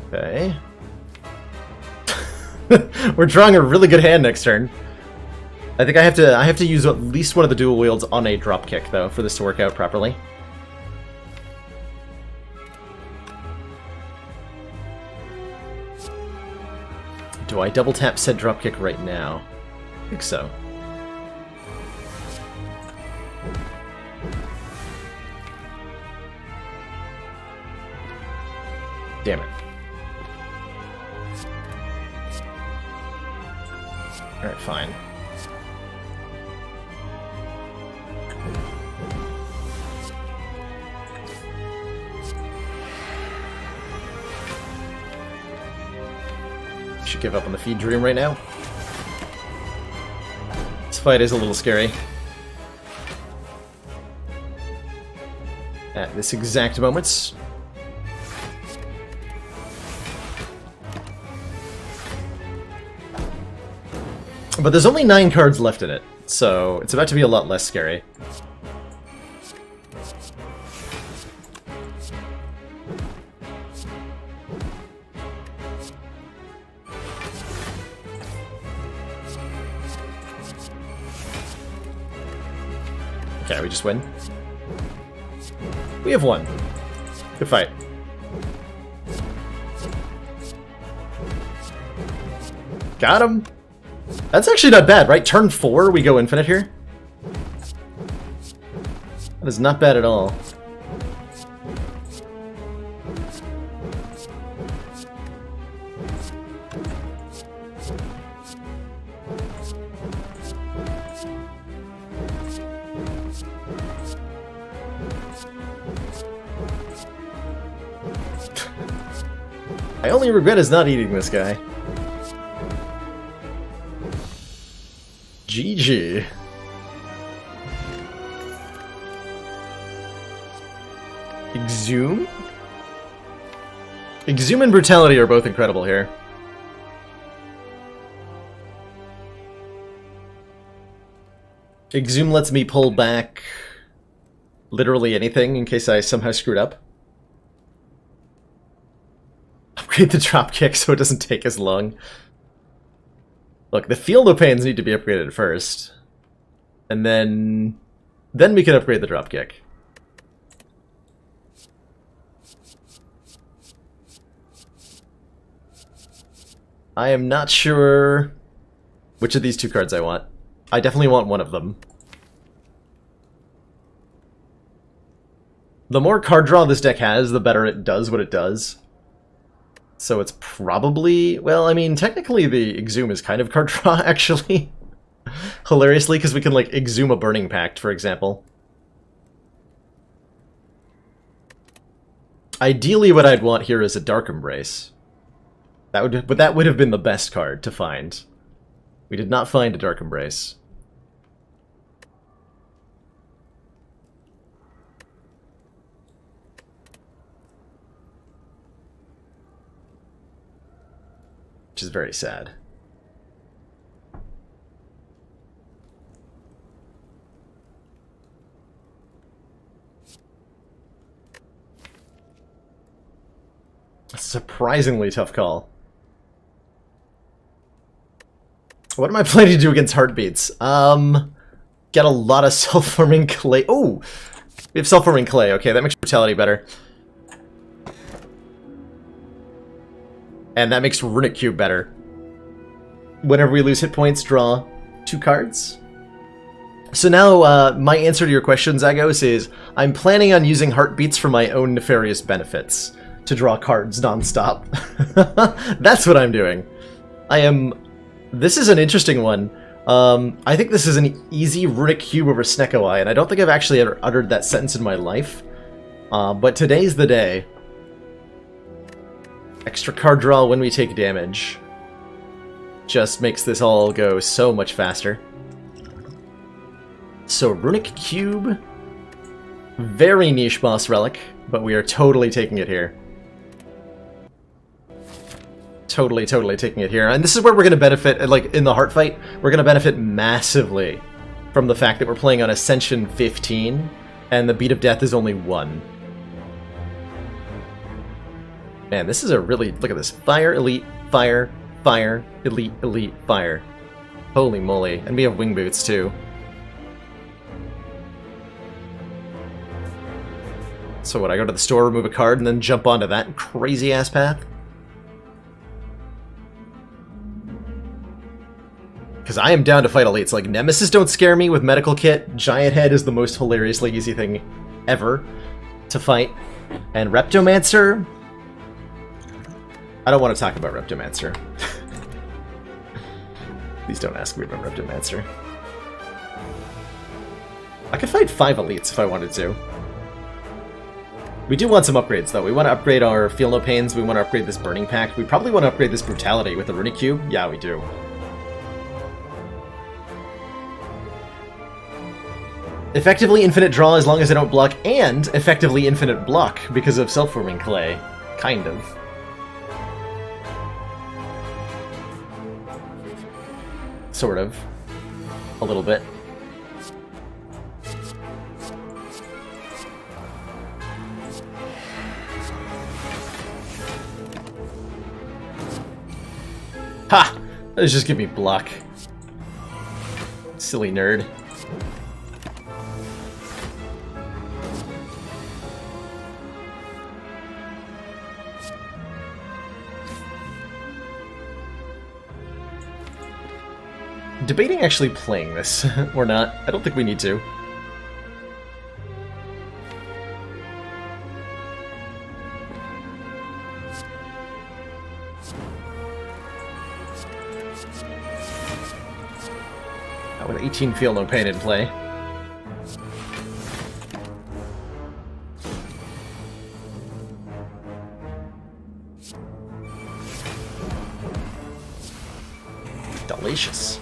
Okay. We're drawing a really good hand next turn. I think I have to use at least one of the dual wields on a dropkick though for this to work out properly. Do I double tap said dropkick right now? I think so. Damn it. Alright, fine. Should give up on the feed dream right now. This fight is a little scary. At this exact moment. But there's only 9 cards left in it, so it's about to be a lot less scary. Okay, we just win. We have won. Good fight. Got him! That's actually not bad, right? Turn 4, we go infinite here? That is not bad at all. My only regret is not eating this guy. GG. Exhume? Exhume and Brutality are both incredible here. Exhume lets me pull back literally anything in case I somehow screwed up. Upgrade the dropkick so it doesn't take as long. Look, the Field of Pains need to be upgraded first. And then we can upgrade the dropkick. I am not sure which of these two cards I want. I definitely want one of them. The more card draw this deck has, the better it does what it does. So it's probably... well, I mean, technically the Exhume is kind of card draw, actually. Hilariously, because we can, like, Exhume a Burning Pact, for example. Ideally, what I'd want here is a Dark Embrace. But that would have been the best card to find. We did not find a Dark Embrace. Which is very sad. A surprisingly tough call. What am I planning to do against Heartbeats? Get a lot of self-forming clay. Oh! We have self-forming clay. Okay, that makes Brutality better. And that makes Runic Cube better. Whenever we lose hit points, draw 2 cards. So now, my answer to your question, Zagos, is I'm planning on using Heartbeats for my own nefarious benefits. To draw cards non-stop. That's what I'm doing. This is an interesting one. I think this is an easy Runic Cube over Snecko Eye, and I don't think I've actually ever uttered that sentence in my life. But today's the day. Extra card draw when we take damage. Just makes this all go so much faster. So, Runic Cube. Very niche boss relic, but we are totally taking it here. Totally taking it here. And this is where we're going to benefit, like, in the heart fight, we're going to benefit massively from the fact that we're playing on Ascension 15, and the Beat of Death is only 1. Man, this is a really... look at this. Fire, Elite, Fire, Fire, Elite, Elite, Fire. Holy moly. And we have Wing Boots, too. So what, I go to the store, remove a card, and then jump onto that crazy-ass path? Because I am down to fight elites. Like, Nemesis don't scare me with Medical Kit. Giant Head is the most hilariously easy thing ever to fight. And Reptomancer... I don't want to talk about Reptomancer. Please don't ask me about Reptomancer. I could fight 5 elites if I wanted to. We do want some upgrades, though. We want to upgrade our Feel No Pains. We want to upgrade this Burning Pact. We probably want to upgrade this Brutality with the Runic Cube. Yeah, we do. Effectively infinite draw as long as I don't block, and effectively infinite block because of self-forming clay. Kind of. Sort of. A little bit. Ha! Let's just give me block. Silly nerd. Debating actually playing this, or not. I don't think we need to. With 18 feel no pain in play. Delicious.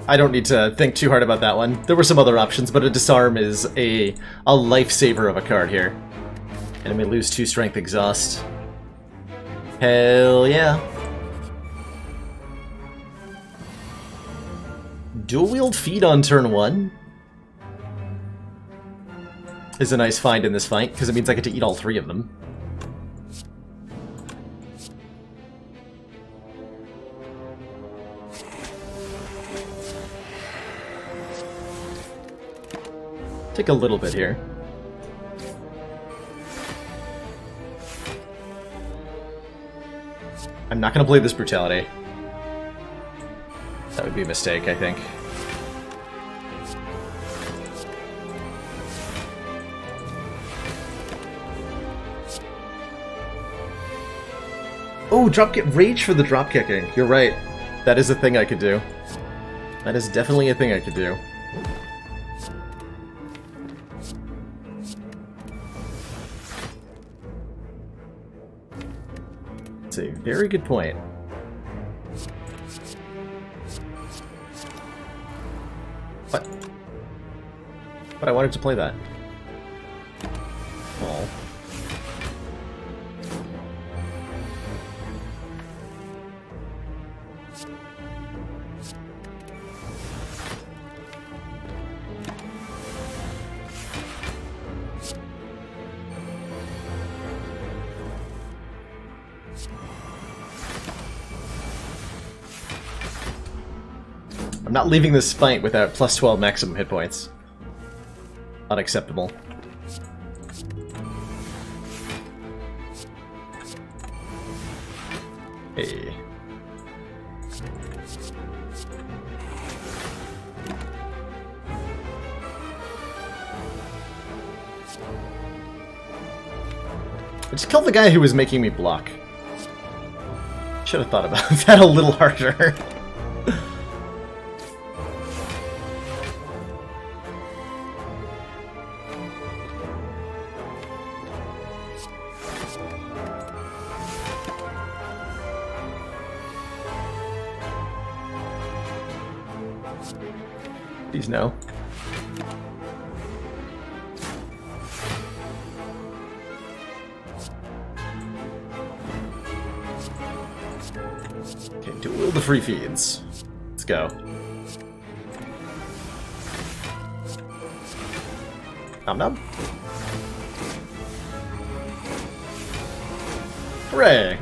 I don't need to think too hard about that one. There were some other options, but a disarm is a lifesaver of a card here. Enemy lose 2 strength exhaust. Hell yeah. Dual wield feed on turn 1 is a nice find in this fight, because it means I get to eat all 3 of them. Take a little bit here. I'm not going to play this brutality. That would be a mistake, I think. Oh, rage for the drop kicking. You're right. That is a thing I could do. That is definitely a thing I could do. That's a very good point. What? But I wanted to play that. Oh. I'm not leaving this fight without plus 12 maximum hit points. Unacceptable. Hey. I just killed the guy who was making me block. Should have thought about that a little harder. Please no. Okay, duel the free feeds. Let's go. Nom nom. Hooray!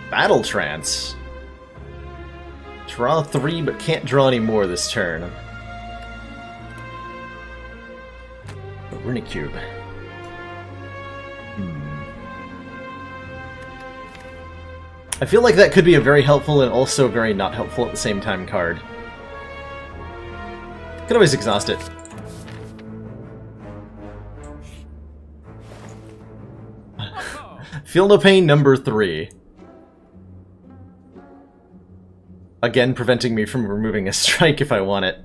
Battle trance. Draw 3, but can't draw any more this turn. A Runic Cube. I feel like that could be a very helpful and also very not helpful at the same time card. Could always exhaust it. Feel no pain number 3. Again, preventing me from removing a strike if I want it.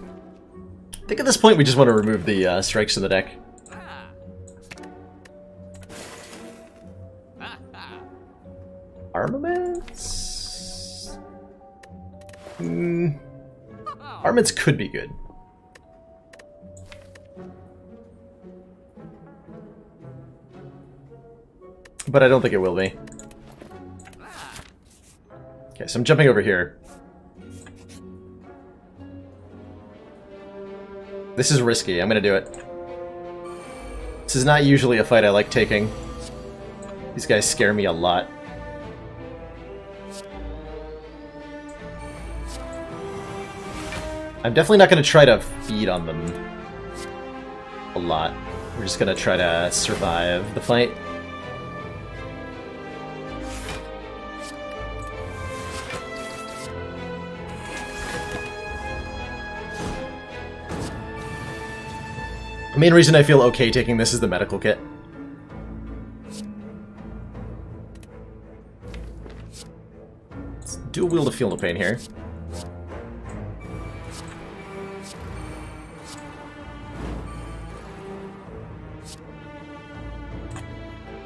I think at this point we just want to remove the strikes from the deck. Armaments? Armaments could be good. But I don't think it will be. Okay, so I'm jumping over here. This is risky. I'm gonna do it. This is not usually a fight I like taking. These guys scare me a lot. I'm definitely not gonna try to feed on them a lot. We're just gonna try to survive the fight. The main reason I feel okay taking this is the medical kit. Dual wield to feel no pain here.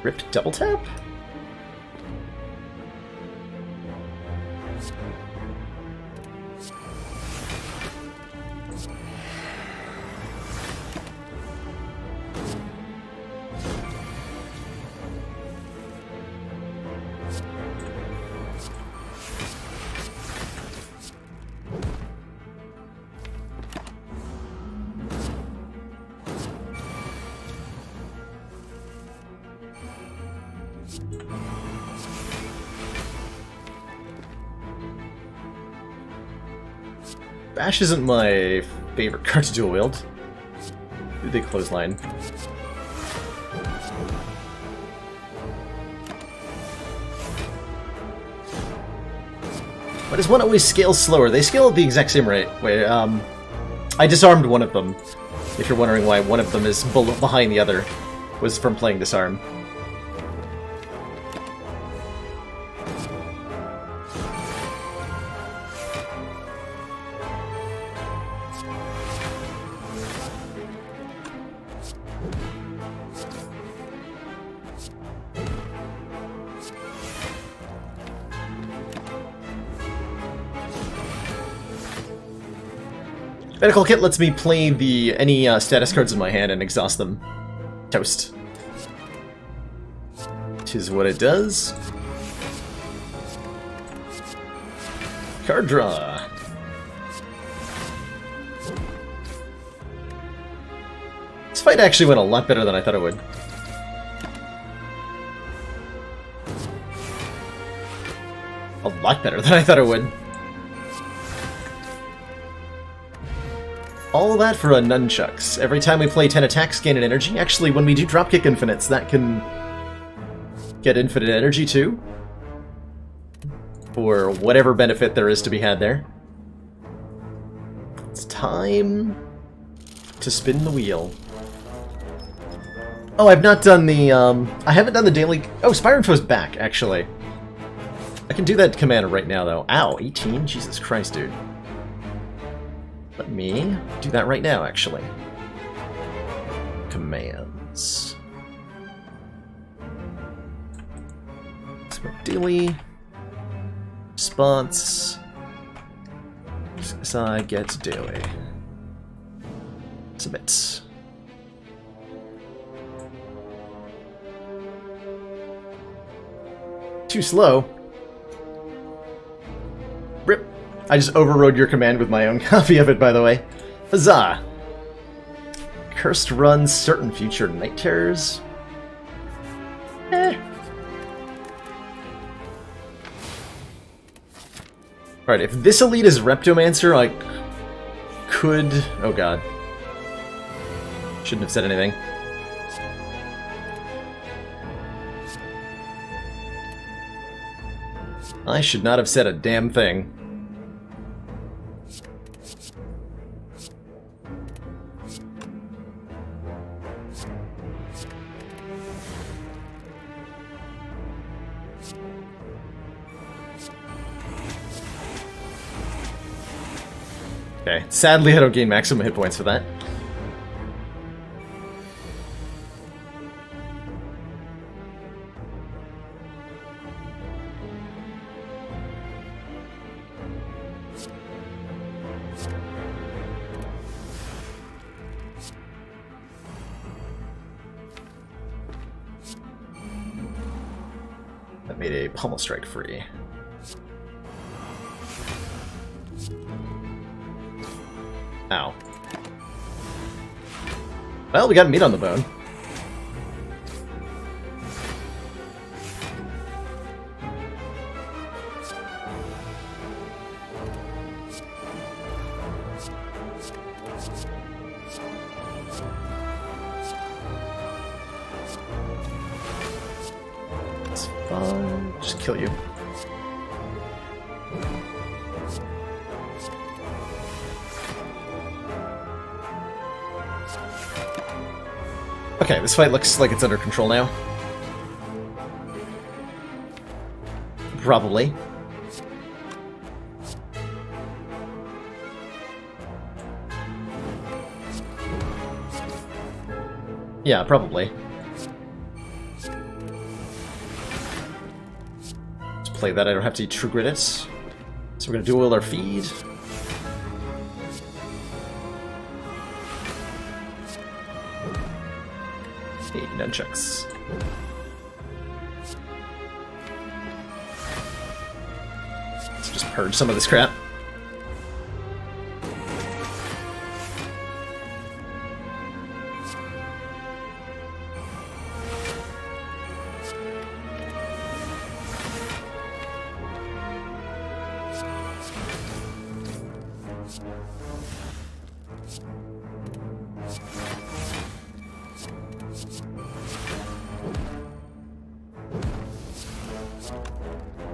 Ripped double tap? Bash isn't my favorite card to dual wield. Big clothesline. Why does one always scale slower? They scale at the exact same rate. Wait, I disarmed one of them. If you're wondering why one of them is behind the other, was from playing disarm. Medical Kit lets me play any status cards in my hand and exhaust them. Toast. Tis what it does. Card draw. This fight actually went a lot better than I thought it would. A lot better than I thought it would. All that for a nunchucks. Every time we play 10 attacks, gain an energy. Actually, when we do dropkick infinites, that can get infinite energy too. For whatever benefit there is to be had there. It's time to spin the wheel. Oh, I've not done the, I haven't done the daily... Oh, Spyro is back, actually. I can do that command right now, though. Ow, 18? Jesus Christ, dude. Let me do that right now, actually. Commands. Daily. Response. I get daily. Submit. Too slow. Rip. I just overrode your command with my own copy of it, by the way. Huzzah! Cursed runs certain future night terrors. Alright, if this elite is Reptomancer, I could... Oh god. Shouldn't have said anything. I should not have said a damn thing. Okay, sadly I don't gain maximum hit points for that. That made a pummel strike free. Ow. Well, we got meat on the bone. It's fine. Just kill you. Okay, this fight looks like it's under control now. Probably. Yeah, probably. Let's play that. I don't have to true grit it. So we're gonna dual our feed. Hey, nunchucks. Let's just purge some of this crap.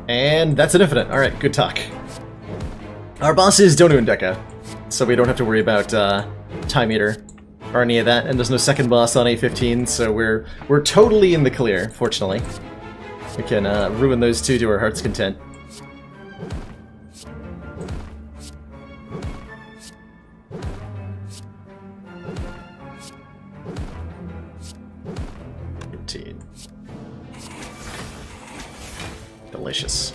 And that's an infinite. Alright, good talk. Our boss is Donu and Deka, so we don't have to worry about Time Eater or any of that, and there's no second boss on A15, so we're totally in the clear, fortunately. We can ruin those two to our heart's content. Delicious.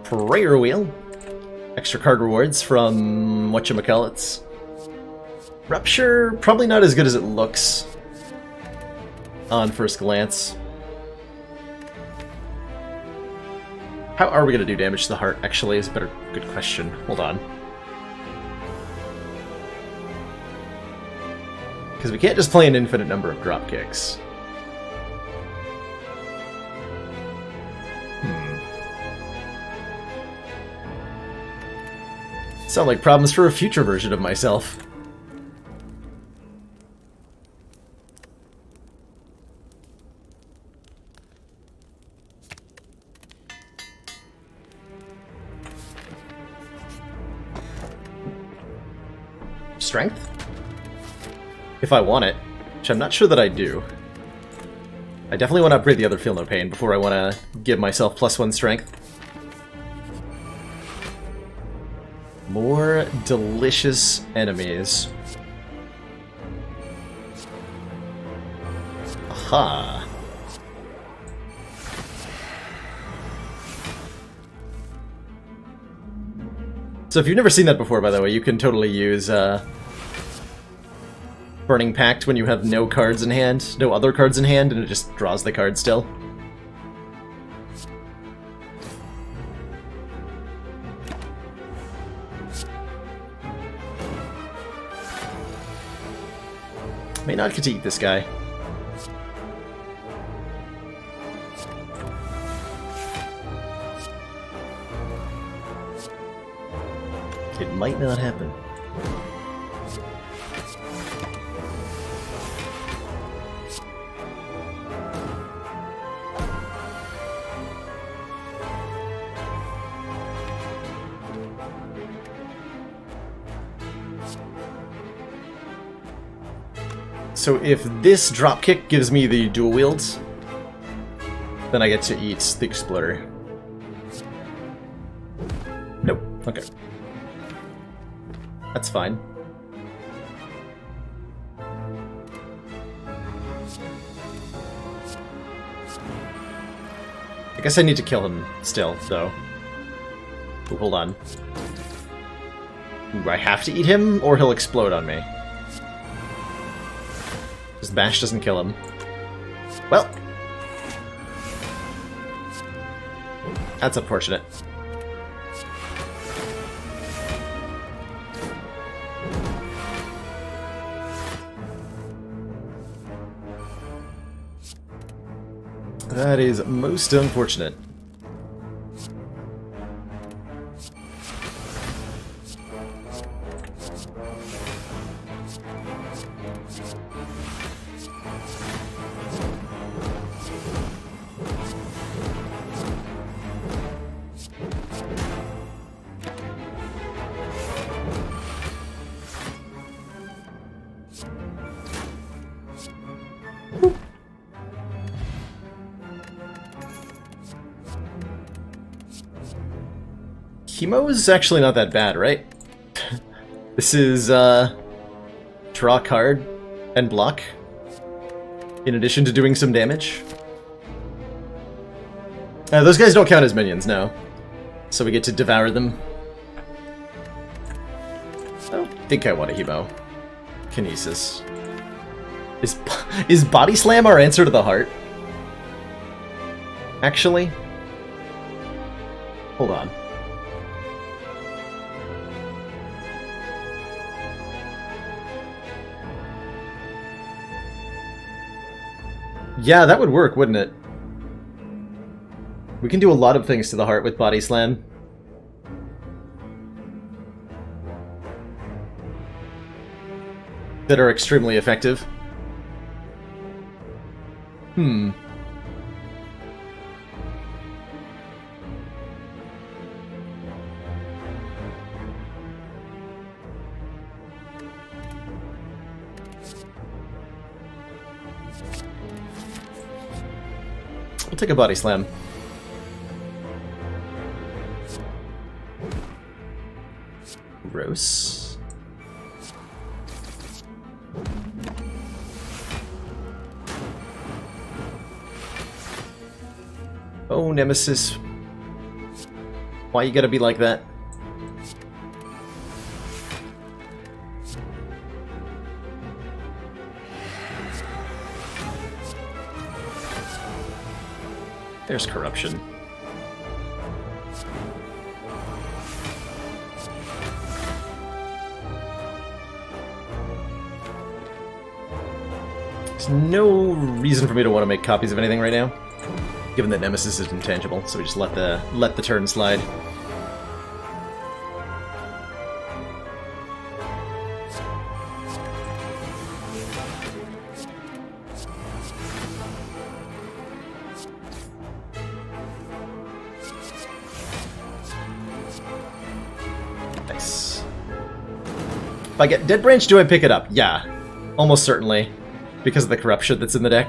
Prayer Wheel. Extra card rewards from whatchamacallits. Rupture, probably not as good as it looks on first glance. How are we going to do damage to the heart, actually, is a good question. Hold on. Because we can't just play an infinite number of drop kicks. Sound like problems for a future version of myself. Strength? If I want it, which I'm not sure that I do. I definitely want to upgrade the other Feel No Pain before I want to give myself +1 strength. More delicious enemies. Aha. So if you've never seen that before, by the way, you can totally use Burning Pact when you have no cards in hand, no other cards in hand, and it just draws the card still. May not get to eat this guy. It might not happen. So if this dropkick gives me the dual wields, then I get to eat the exploder. Nope. Okay. That's fine. I guess I need to kill him still, though. Ooh, hold on. Ooh, I have to eat him, or he'll explode on me. Just bash doesn't kill him. Well. That's unfortunate. That is most unfortunate. Chemo is actually not that bad, right? This is, draw card and block. in addition to doing some damage. Those guys don't count as minions, no. So we get to devour them. I don't think I want a Hemo. Kinesis. Is Body Slam our answer to the heart? Actually? Hold on. Yeah, that would work, wouldn't it? We can do a lot of things to the heart with Body Slam. That are extremely effective. We'll take a Body Slam. Gross. Oh, Nemesis. Why you gotta be like that? There's corruption. There's no reason for me to want to make copies of anything right now, given that Nemesis is intangible, so we just let the turn slide. Nice. If I get Dead Branch, do I pick it up? Yeah, almost certainly, because of the corruption that's in the deck.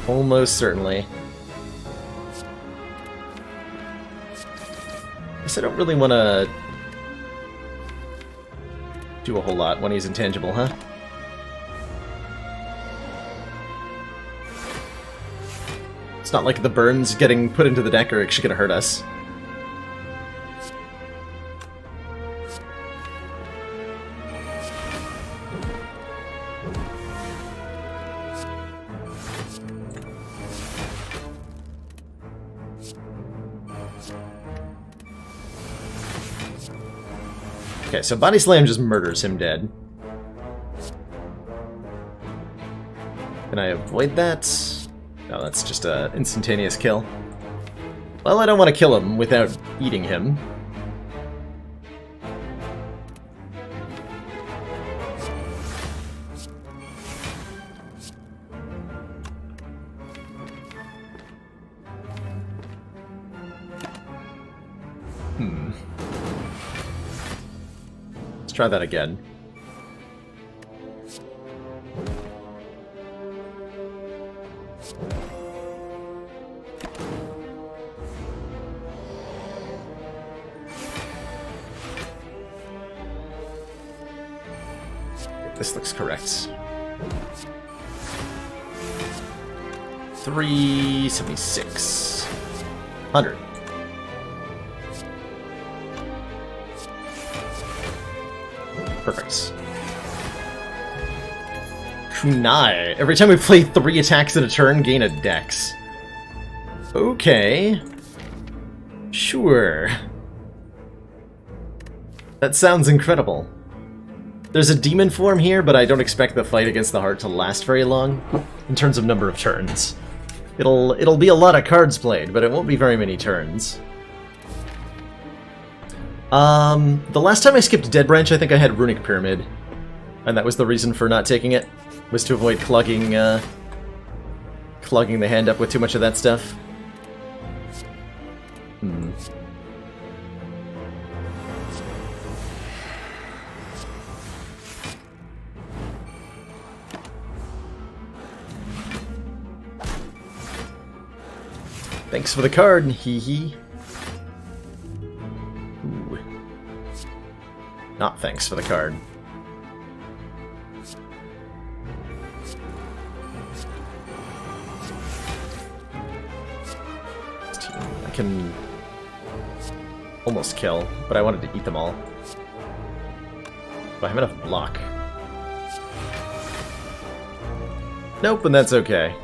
Almost certainly. I guess I don't really want to do a whole lot when he's intangible, huh? It's not like the burns getting put into the deck are actually going to hurt us. Okay, so Body Slam just murders him dead. Can I avoid that? No, that's just an instantaneous kill. Well, I don't want to kill him without eating him. Let's try that again. This looks correct. 376. 100. Perfect. Kunai. Every time we play 3 attacks in a turn, gain a dex. Okay. Sure. That sounds incredible. There's a demon form here, but I don't expect the fight against the heart to last very long, in terms of number of turns. It'll be a lot of cards played, but it won't be very many turns. The last time I skipped Dead Branch, I think I had Runic Pyramid. And that was the reason for not taking it, was to avoid clogging the hand up with too much of that stuff. Thanks for the card, hee hee. Ooh. Not thanks for the card. I can almost kill, but I wanted to eat them all. Do I have enough block? Nope, and that's okay.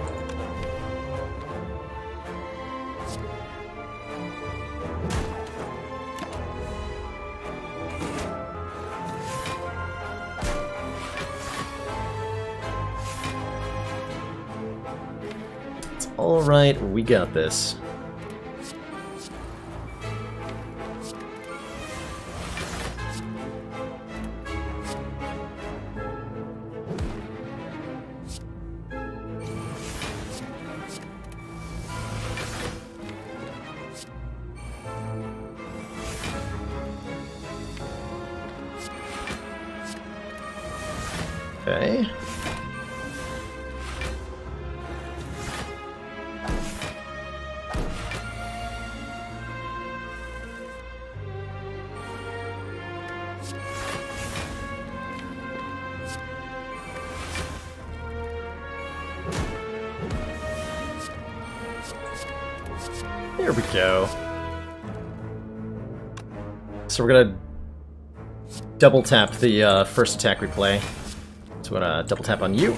It's alright, we got this. Okay. There we go. So we're gonna double tap the first attack we play. So we're gonna double tap on you,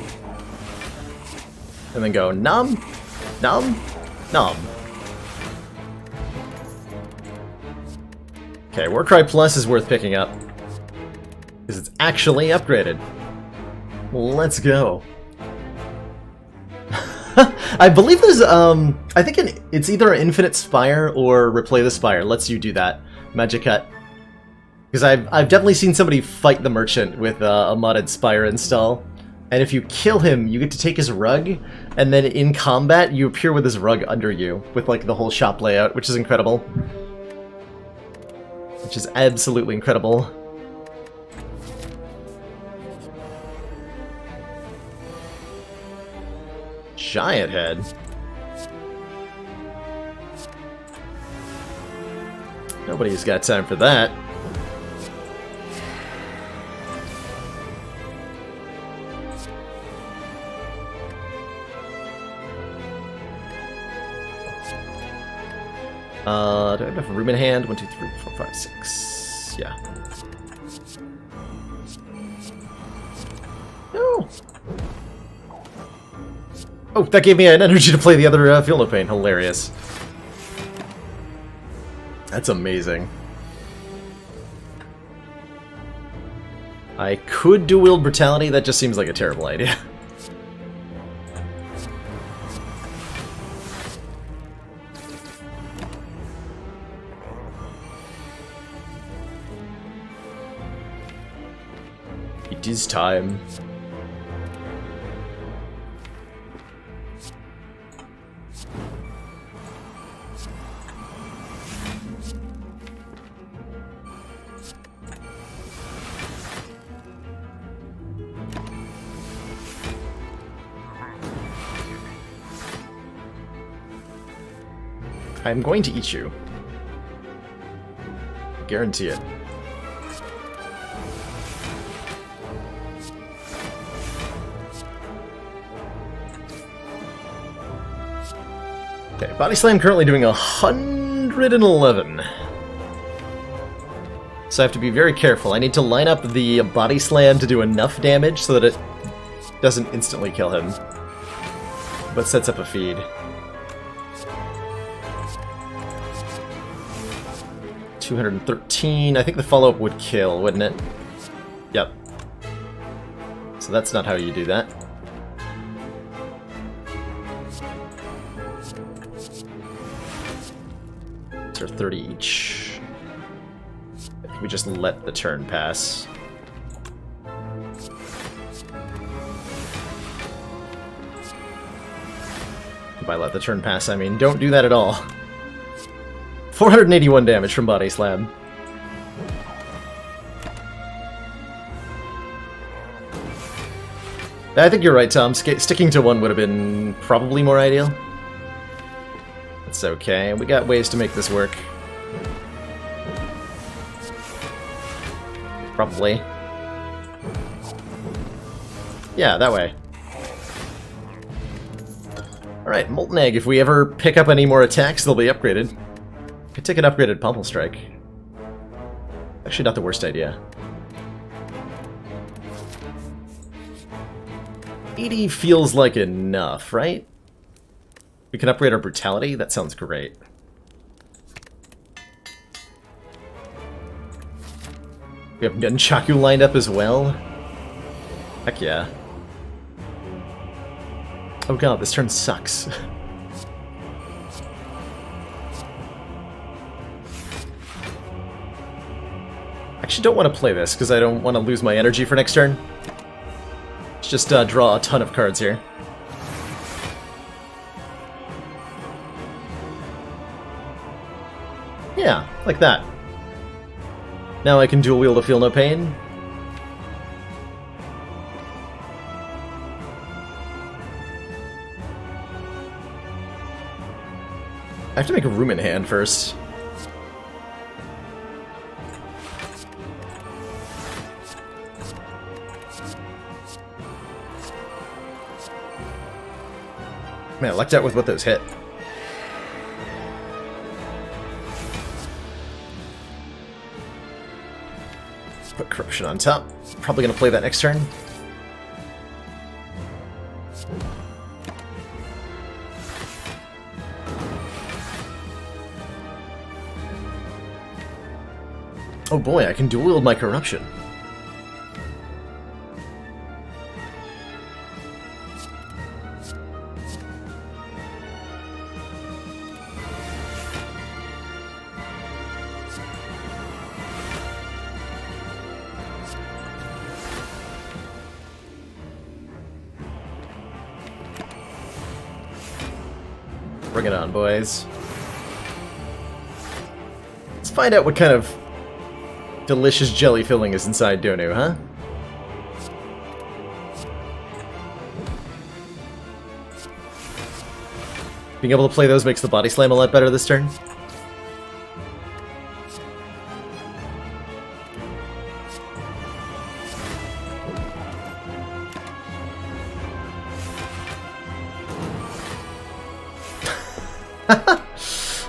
and then go nom, nom, nom. Okay, Warcry Plus is worth picking up because it's actually upgraded. Let's go. I believe there's I think it's either an Infinite Spire or Replay the Spire lets you do that magic cut. Because I've definitely seen somebody fight the merchant with a modded Spire install, and if you kill him, you get to take his rug, and then in combat you appear with his rug under you, with like the whole shop layout, which is incredible. Which is absolutely incredible. Giant head. Nobody's got time for that. Do I have room in hand? 1, 2, 3, 4, 5, 6. Yeah. No! Oh, that gave me an energy to play the other Feel No Pain. Hilarious. That's amazing. I could dual-wield Brutality, that just seems like a terrible idea. It is time. I'm going to eat you. Guarantee it. Okay, Body Slam currently doing 111. So I have to be very careful. I need to line up the Body Slam to do enough damage so that it doesn't instantly kill him, but sets up a feed. 213. I think the follow-up would kill, wouldn't it? Yep. So that's not how you do that. These are 30 each. I think we just let the turn pass. By let the turn pass, I mean don't do that at all. 481 damage from Body Slam. I think you're right, Tom. Sticking to one would have been probably more ideal. It's okay. We got ways to make this work. Yeah, that way. Alright, Molten Egg. If we ever pick up any more attacks, they'll be upgraded. Could take an upgraded Pummel Strike. Actually, not the worst idea. 80 feels like enough, right? We can upgrade our Brutality? That sounds great. We have Nunchaku lined up as well? Heck yeah. Oh god, this turn sucks. Actually don't want to play this, because I don't want to lose my energy for next turn. Let's just draw a ton of cards here. Yeah, like that. Now I can dual wield a Feel No Pain. I have to make a room in hand first. Man, I lucked out with what those hit. Put Corruption on top. Probably gonna play that next turn. Oh boy, I can dual wield my Corruption. Bring it on, boys. Let's find out what kind of delicious jelly filling is inside Donu, huh? Being able to play those makes the body slam a lot better this turn.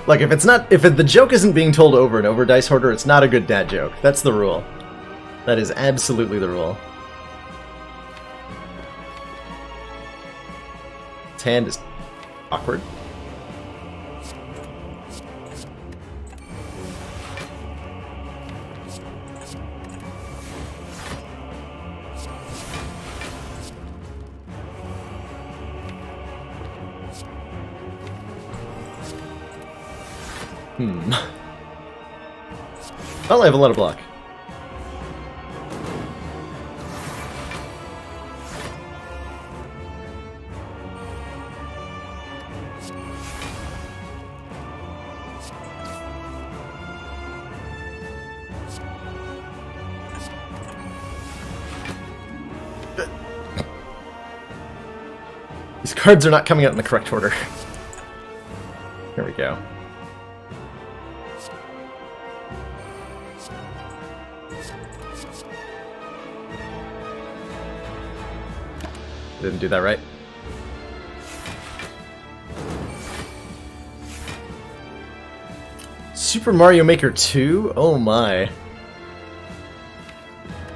Like, if the joke isn't being told over and over, Dice Hoarder, it's not a good dad joke. That's the rule. That is absolutely the rule. His hand is awkward. Well, I have a lot of block. These cards are not coming out in the correct order. Here we go. Didn't do that right. Super Mario Maker 2? Oh my.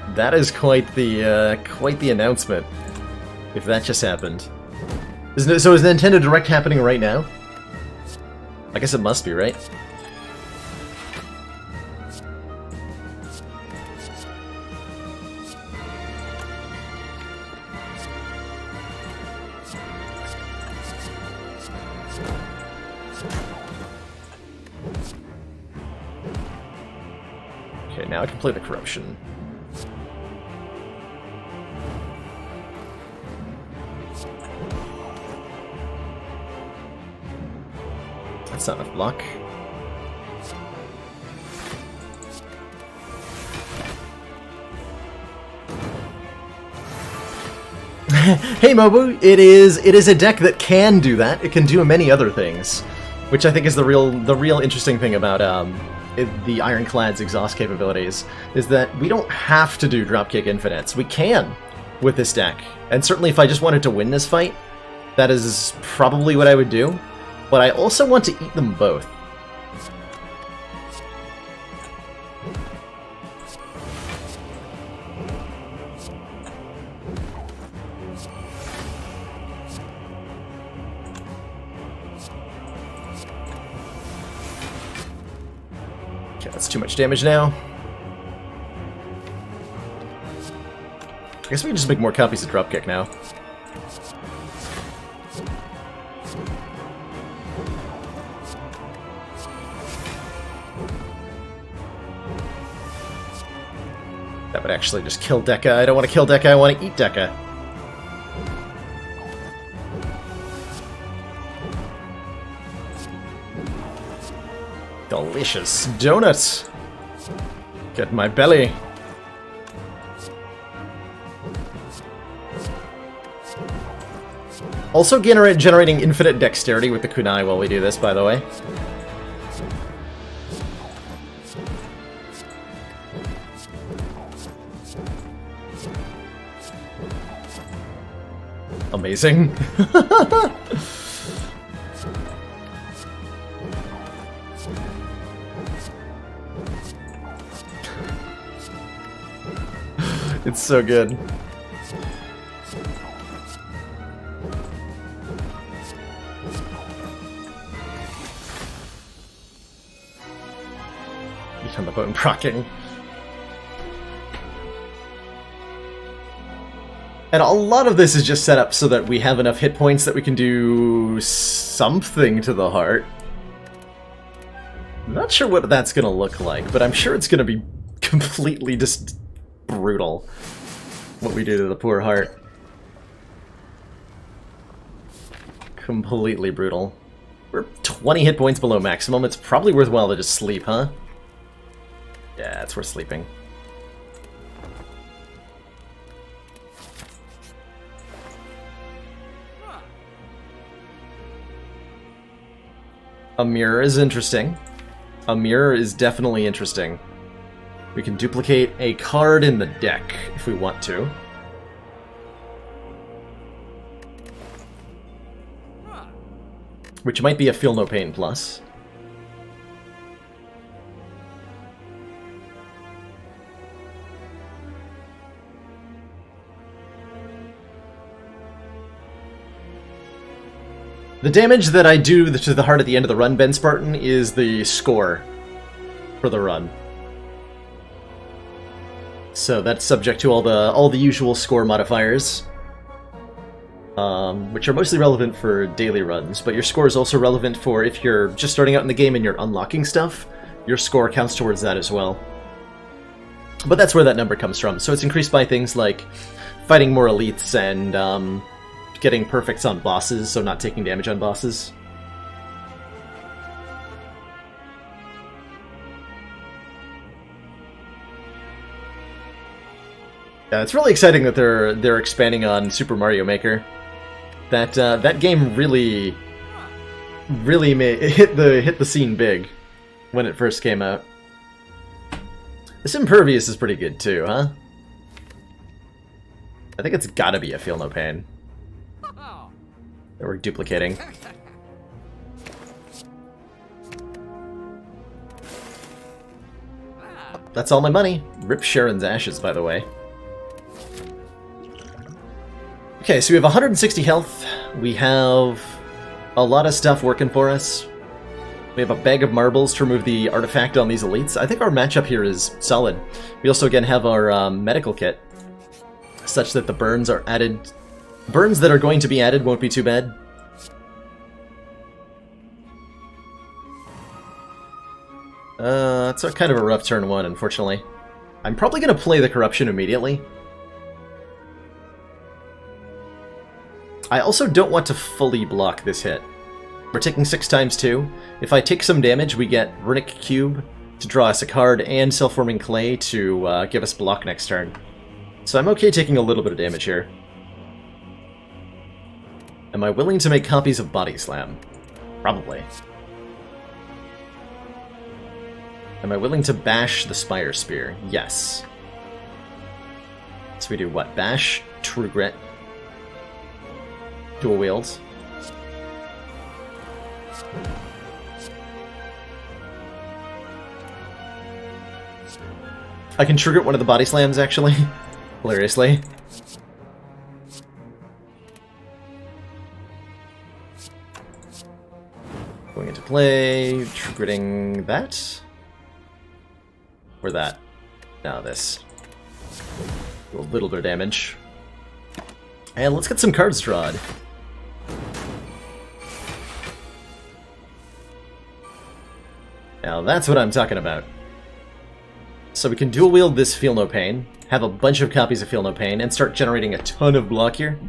That is quite the announcement. If that just happened. So is Nintendo Direct happening right now? I guess it must be, right? Okay, now I can play the Corruption. That's not enough block. Hey Mobu, it is a deck that can do that. It can do many other things, which I think is the real interesting thing about the Ironclad's exhaust capabilities, is that we don't have to do Dropkick Infinites. We can. with this deck. And certainly if I just wanted to win this fight, that is probably what I would do. But I also want to eat them both. Okay, that's too much damage now. I guess we can just make more copies of Dropkick now. That would actually just kill Dekka. I don't want to kill Dekka, I want to eat Dekka. Delicious donuts! Get my belly. Also generating infinite dexterity with the kunai while we do this, by the way. Amazing. It's so good. Eat on the bone procking. And a lot of this is just set up so that we have enough hit points that we can do something to the heart. I'm not sure what that's going to look like, but I'm sure it's going to be completely just brutal what we do to the poor heart. Completely brutal. We're 20 hit points below maximum. It's probably worthwhile to just sleep, huh? Yeah, it's worth sleeping. A mirror is interesting. A mirror is definitely interesting. We can duplicate a card in the deck if we want to. Which might be a Feel No Pain plus. The damage that I do to the heart at the end of the run, Ben Spartan, is the score for the run. So that's subject to all the usual score modifiers, which are mostly relevant for daily runs, but your score is also relevant for if you're just starting out in the game and you're unlocking stuff, your score counts towards that as well. But that's where that number comes from. So it's increased by things like fighting more elites and getting perfects on bosses, so not taking damage on bosses. Yeah, it's really exciting that they're expanding on Super Mario Maker. That game really hit the scene big when it first came out. This Impervious is pretty good too, huh? I think it's gotta be a Feel No Pain that we're duplicating. That's all my money. Rip Sharon's ashes, by the way. Okay, so we have 160 health. We have a lot of stuff working for us. We have a bag of marbles to remove the artifact on these elites. I think our matchup here is solid. We also, again, have our medical kit, such that the burns are added. Burns that are going to be added won't be too bad. It's kind of a rough turn one, unfortunately. I'm probably going to play the Corruption immediately. I also don't want to fully block this hit. We're taking 6 times 2. If I take some damage, we get Runic Cube to draw us a card and Self-Forming Clay to give us block next turn. So I'm okay taking a little bit of damage here. Am I willing to make copies of Body Slam? Probably. Am I willing to bash the Spire Spear? Yes. So we do what? Bash, True Grit. Dual wields. I can trigger one of the body slams, actually. Hilariously. Going into play, triggering that. Or that. Now this. Do a little bit of damage. And let's get some cards drawn. Now that's what I'm talking about. So we can dual wield this Feel No Pain, have a bunch of copies of Feel No Pain, and start generating a ton of block here.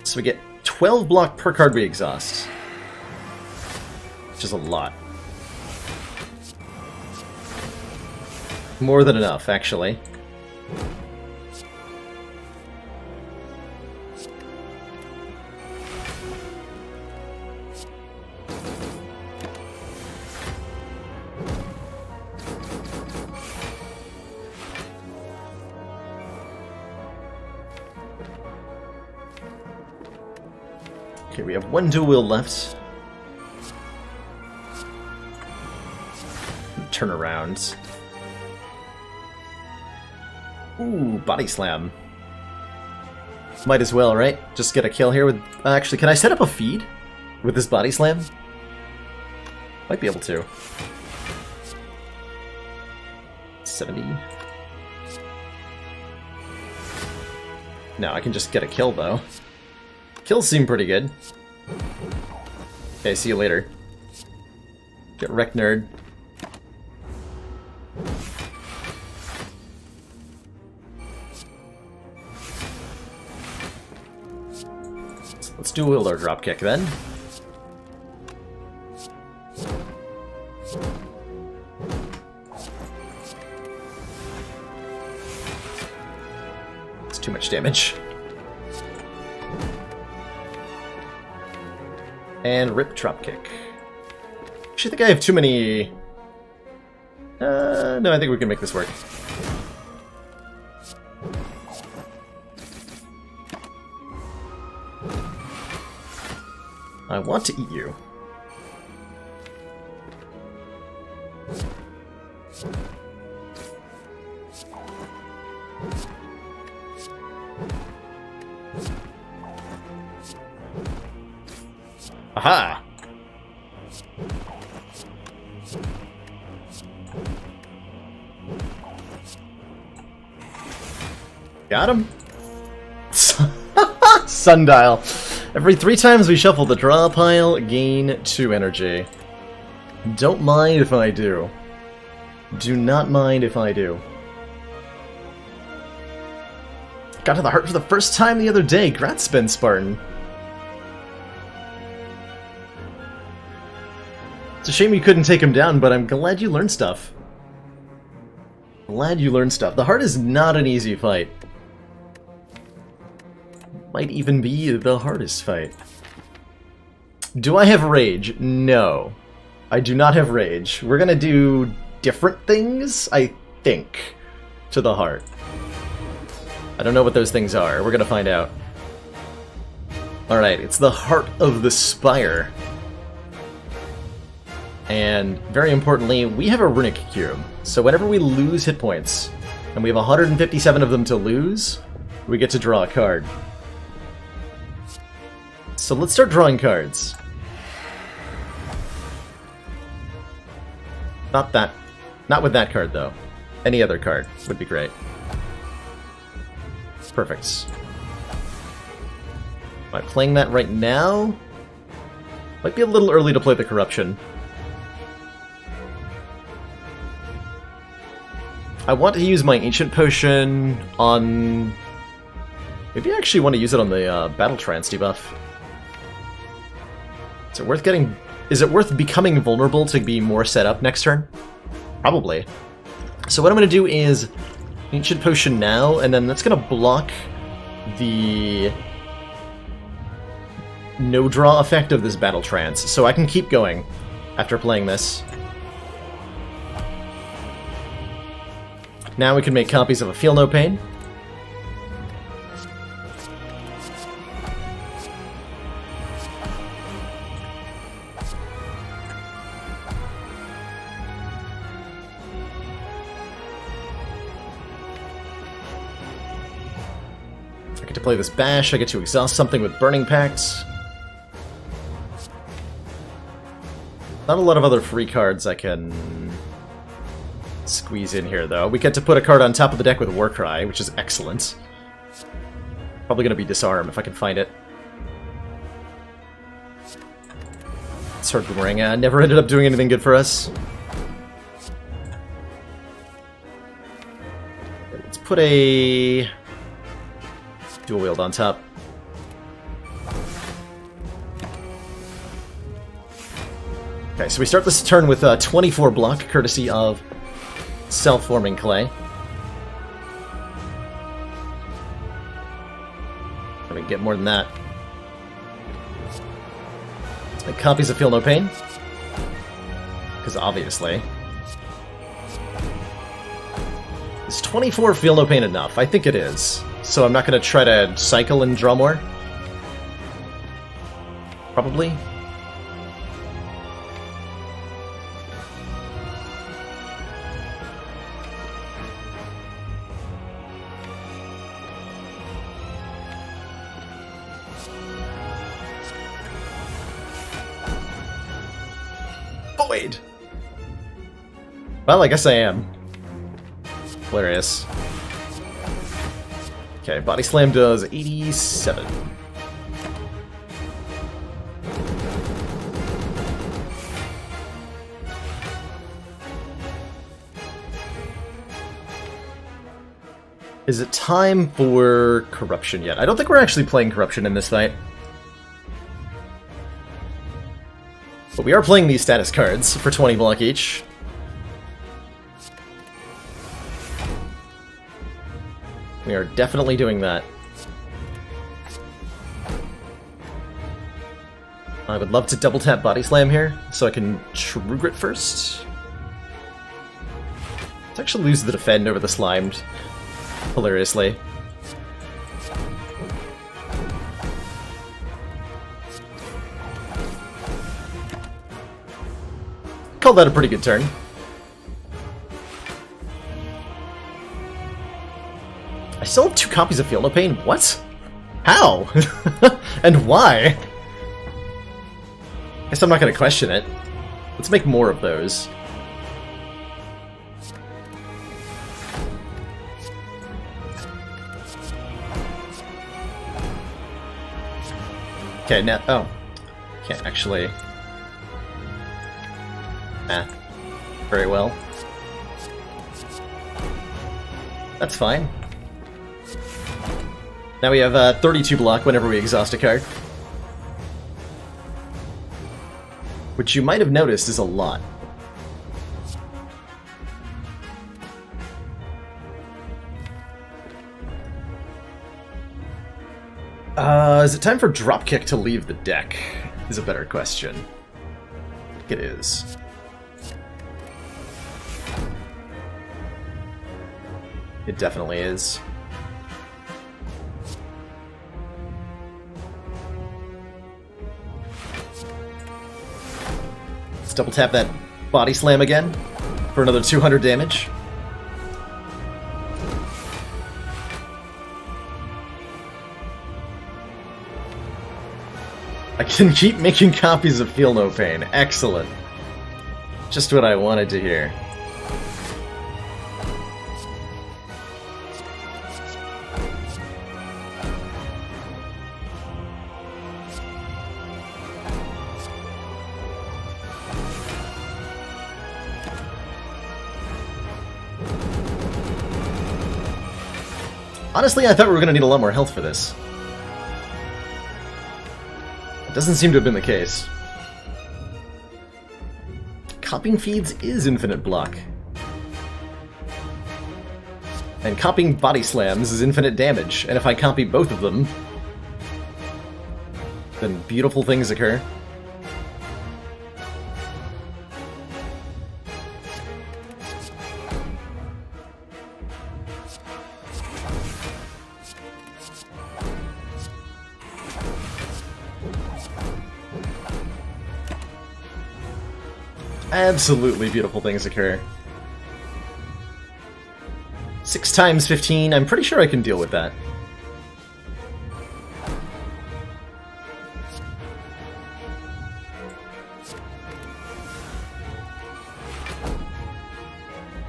So we get 12 block per card we exhaust, which is a lot. More than enough, actually. Okay, we have one dual wield left. Turn around. Ooh, body slam. Might as well, right? Just get a kill here with... actually, can I set up a feed with this body slam? Might be able to. 70. No, I can just get a kill, though. Kills seem pretty good. Okay, see you later. Get wrecked, nerd. Let's do a wield our dropkick then. It's too much damage. And rip dropkick. Actually, I think I have too many... no, I think we can make this work. I want to eat you. Aha! Got him? Sundial. Every 3 times we shuffle the draw pile, gain 2 energy. Don't mind if I do. Do not mind if I do. Got to the heart for the first time the other day. Grats, Ben Spartan. It's a shame you couldn't take him down, but I'm glad you learned stuff. Glad you learned stuff. The heart is not an easy fight. Might even be the hardest fight. Do I have rage? No. I do not have rage. We're gonna do different things, I think, to the heart. I don't know what those things are. We're gonna find out. Alright, it's the Heart of the Spire. And, very importantly, we have a Runic Cube. So whenever we lose hit points, and we have 157 of them to lose, we get to draw a card. So let's start drawing cards. Not that. Not with that card, though. Any other card would be great. Perfect. Am I playing that right now? Might be a little early to play the Corruption. I want to use my Ancient Potion on... Maybe I actually want to use it on the Battle Trance debuff. Is it worth getting... Is it worth becoming vulnerable to be more set up next turn? Probably. So what I'm going to do is Ancient Potion now, and then that's going to block the no-draw effect of this Battle Trance, so I can keep going after playing this. Now we can make copies of a Feel No Pain. I get to play this Bash, I get to exhaust something with Burning Pacts. Not a lot of other free cards I can squeeze in here, though. We get to put a card on top of the deck with Warcry, which is excellent. Probably going to be Disarm if I can find it. Sword Boomerang never ended up doing anything good for us. Let's put a Dual Wield on top. Okay, so we start this turn with 24 block, courtesy of Self-Forming Clay. Let me get more than that. Let's make copies of Feel No Pain. Because obviously. Is 24 Feel No Pain enough? I think it is. So I'm not going to try to cycle and draw more. Probably. Void! Well, I guess I am. Hilarious. Okay, Body Slam does 87. Is it time for Corruption yet? I don't think we're actually playing Corruption in this fight. But we are playing these status cards for 20 block each. We are definitely doing that. I would love to double tap Body Slam here, so I can True Grit first. Let's actually lose the Defend over the Slimed, hilariously. Call that a pretty good turn. I still have 2 copies of Feel No Pain? What? How? And why? Guess I'm not going to question it. Let's make more of those. Okay, now... Oh. Can't actually... Very well. That's fine. Now we have 32 block whenever we exhaust a card. Which you might have noticed is a lot. Is it time for Dropkick to leave the deck? Is a better question. I think it is. It definitely is. Let's double tap that Body Slam again for another 200 damage. I can keep making copies of Feel No Pain. Excellent. Just what I wanted to hear. Honestly, I thought we were going to need a lot more health for this. It doesn't seem to have been the case. Copying Feeds is infinite block. And copying Body Slams is infinite damage, and if I copy both of them... then beautiful things occur. Absolutely beautiful things occur. 6 times 15, I'm pretty sure I can deal with that.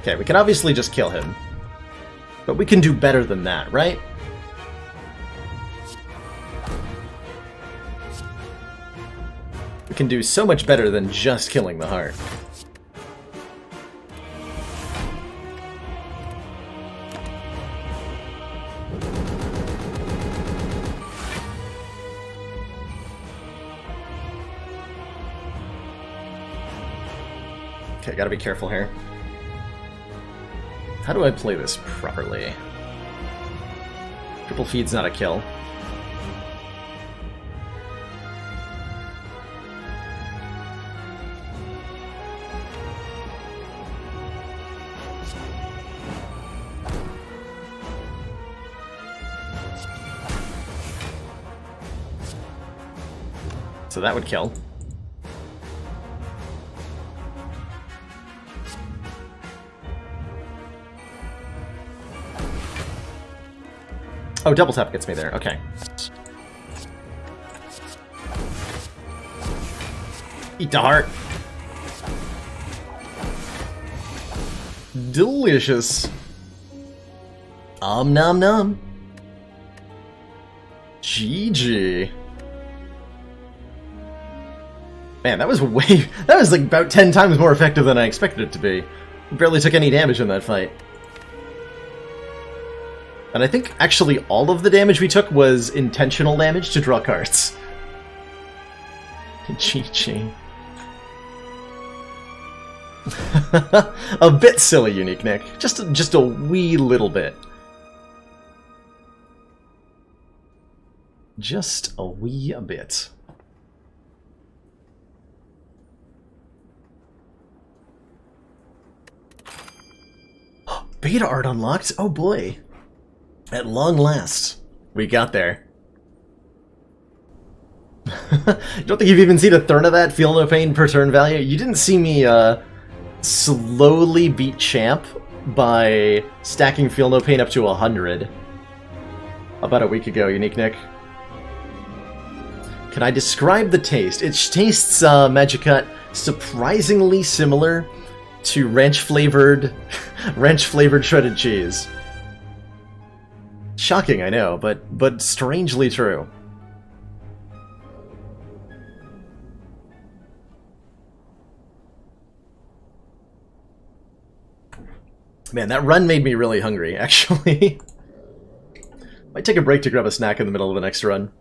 Okay, we can obviously just kill him. But we can do better than that, right? We can do so much better than just killing the heart. Okay, gotta be careful here. How do I play this properly? Triple feed's not a kill. So that would kill. Oh, double tap gets me there. Okay. Eat the heart. Delicious. Nom nom. GG. Man, that was that was like about 10 times more effective than I expected it to be. Barely took any damage in that fight. And I think actually all of the damage we took was intentional damage to draw cards. GG. A bit silly, Unique Nick. Just a wee little bit. Just a wee bit. Beta art unlocked? Oh boy. At long last, we got there. You don't think you've even seen a third of that Feel No Pain per turn value? You didn't see me slowly beat Champ by stacking Feel No Pain up to 100 about a week ago, Unique Nick. Can I describe the taste? It tastes, Magicut, surprisingly similar to ranch-flavored shredded cheese. Shocking, I know, but strangely true. Man, that run made me really hungry, actually. Might take a break to grab a snack in the middle of the next run.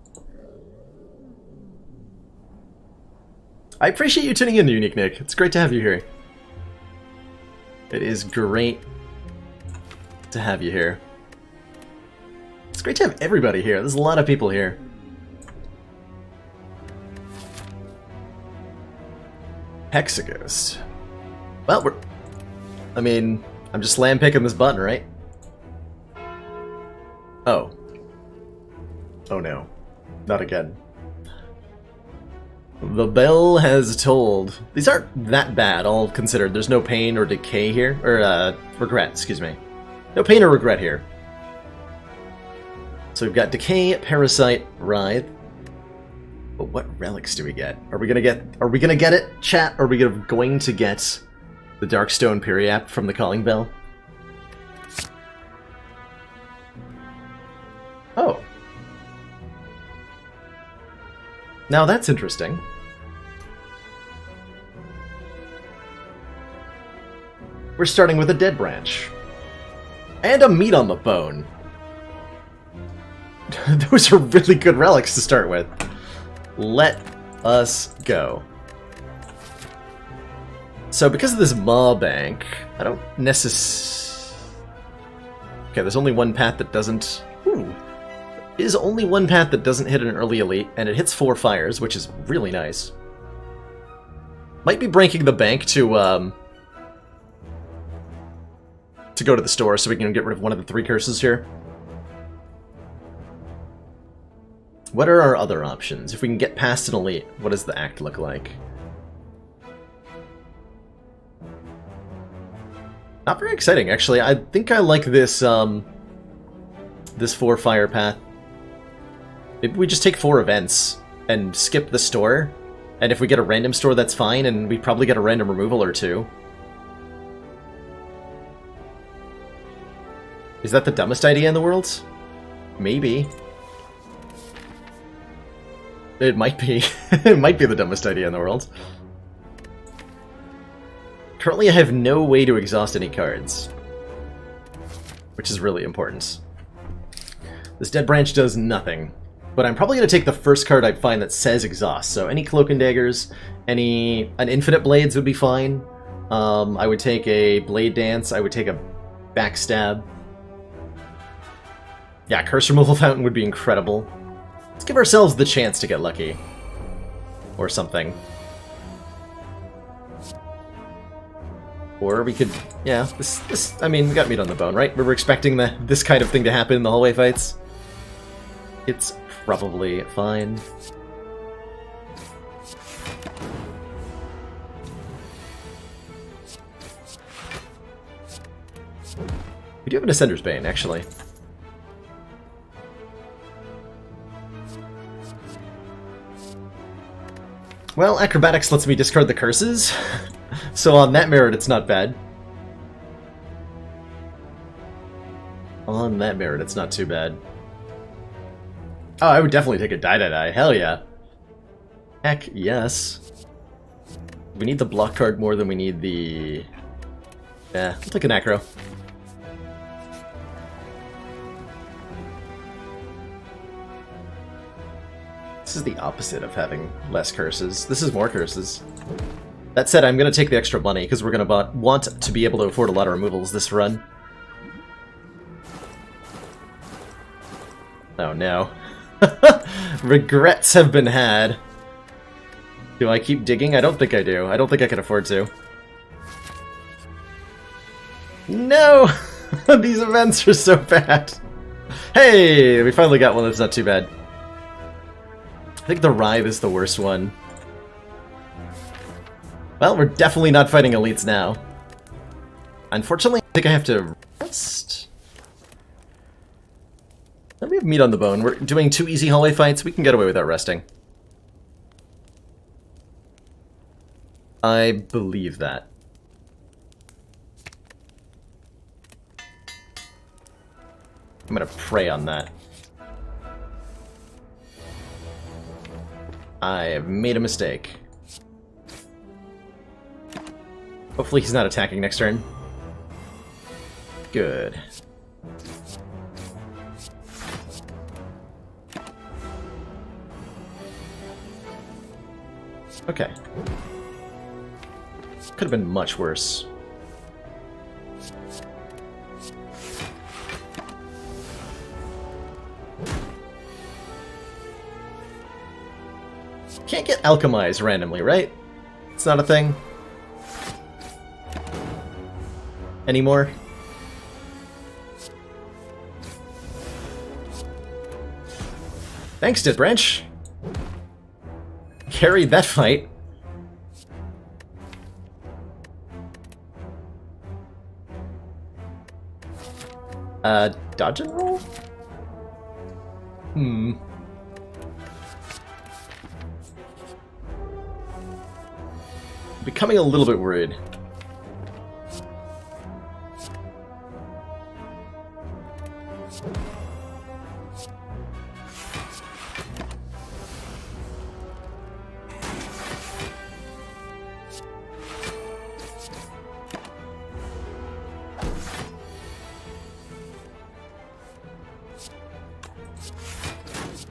I appreciate you tuning in, Unique Nick. It's great to have you here. It is great to have you here. It's great to have everybody here. There's a lot of people here. Hexaghost. Well, I mean, I'm just slam picking this button, right? Oh. Oh no. Not again. The bell has tolled. These aren't that bad, all considered. There's no pain or decay here. Or, regret, excuse me. No pain or regret here. So we've got Decay, Parasite, Writhe. But what relics do we get? Are we gonna get it, chat? Or are we going to get the Darkstone Periapt from the Calling Bell? Oh. Now that's interesting. We're starting with a Dead Branch. And a Meat on the Bone. Those are really good relics to start with. Let us go. So because of this Maw Bank, I don't necessarily... Okay, there's only one path that doesn't... Ooh. is only one path that doesn't hit an early elite, and it hits 4 fires, which is really nice. Might be breaking the bank to go to the store so we can get rid of one of the 3 curses here. What are our other options? If we can get past an elite, what does the act look like? Not very exciting, actually. I think I like this, this 4 fire path. Maybe we just take 4 events and skip the store, and if we get a random store, that's fine, and we probably get a random removal or 2. Is that the dumbest idea in the world? Maybe. It might be. It might be the dumbest idea in the world. Currently I have no way to exhaust any cards, which is really important. This Dead Branch does nothing, but I'm probably going to take the first card I find that says exhaust, so any Cloak and Daggers, an Infinite Blades would be fine. I would take a Blade Dance, I would take a Backstab. Yeah, Curse Removal Fountain would be incredible. Let's give ourselves the chance to get lucky. Or something. Or we could... yeah, this I mean, we got meat on the bone, right? We were expecting this kind of thing to happen in the hallway fights. It's probably fine. We do have an Ascender's Bane, actually. Well, Acrobatics lets me discard the curses, so on that merit it's not bad. On that merit it's not too bad. Oh, I would definitely take a Die, hell yeah. Heck yes. We need the block card more than we need the... yeah, I'll take an Acro. This is the opposite of having less curses. This is more curses. That said, I'm going to take the extra money, because we're going to want to be able to afford a lot of removals this run. Oh no. Regrets have been had. Do I keep digging? I don't think I do. I don't think I can afford to. No! These events are so bad. Hey! We finally got one that's not too bad. I think the Writhe is the worst one. Well, we're definitely not fighting elites now. Unfortunately, I think I have to rest. Let me have meat on the bone. We're doing 2 easy hallway fights. We can get away without resting. I believe that. I'm gonna pray on that. I have made a mistake. Hopefully he's not attacking next turn. Good. Okay. Could have been much worse. Can't get alchemized randomly, right? It's not a thing. Anymore? Thanks, Dead Branch. Carried that fight. Dodge and roll? Becoming a little bit worried.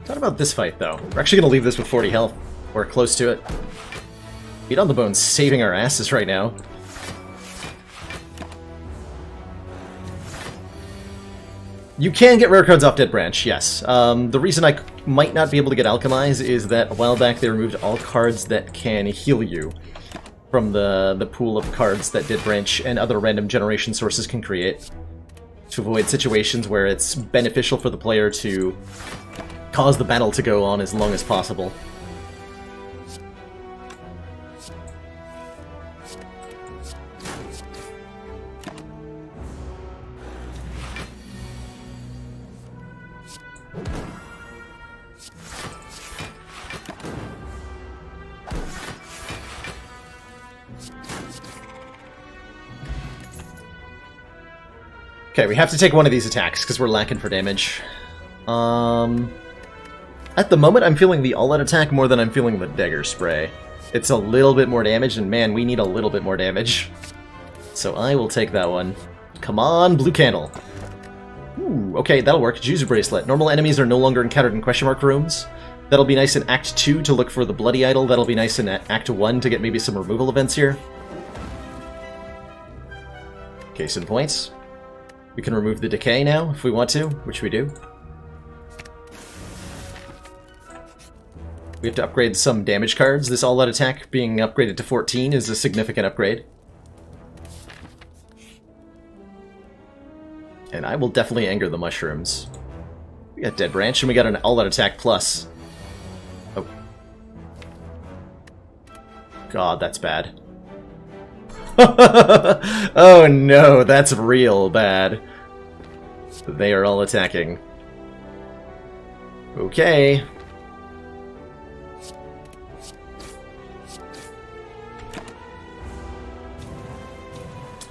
What about this fight, though? We're actually going to leave this with 40 health, or close to it. Beat on the Bone's saving our asses right now. You can get rare cards off Dead Branch, yes. The reason I might not be able to get Alchemize is that a while back they removed all cards that can heal you from the pool of cards that Dead Branch and other random generation sources can create, to avoid situations where it's beneficial for the player to cause the battle to go on as long as possible. Okay, we have to take one of these attacks, because we're lacking for damage. At the moment, I'm feeling the all-out attack more than I'm feeling the dagger spray. It's a little bit more damage, and man, we need a little bit more damage. So I will take that one. Come on, blue candle. Ooh, okay, that'll work. Juicer Bracelet. Normal enemies are no longer encountered in question mark rooms. That'll be nice in Act 2 to look for the Bloody Idol. That'll be nice in Act 1 to get maybe some removal events here. Case in points. We can remove the decay now, if we want to, which we do. We have to upgrade some damage cards. This all-out attack being upgraded to 14 is a significant upgrade. And I will definitely anger the mushrooms. We got Dead Branch, and we got an all-out attack plus. Oh. God, that's bad. Oh no, that's real bad. They are all attacking. Okay.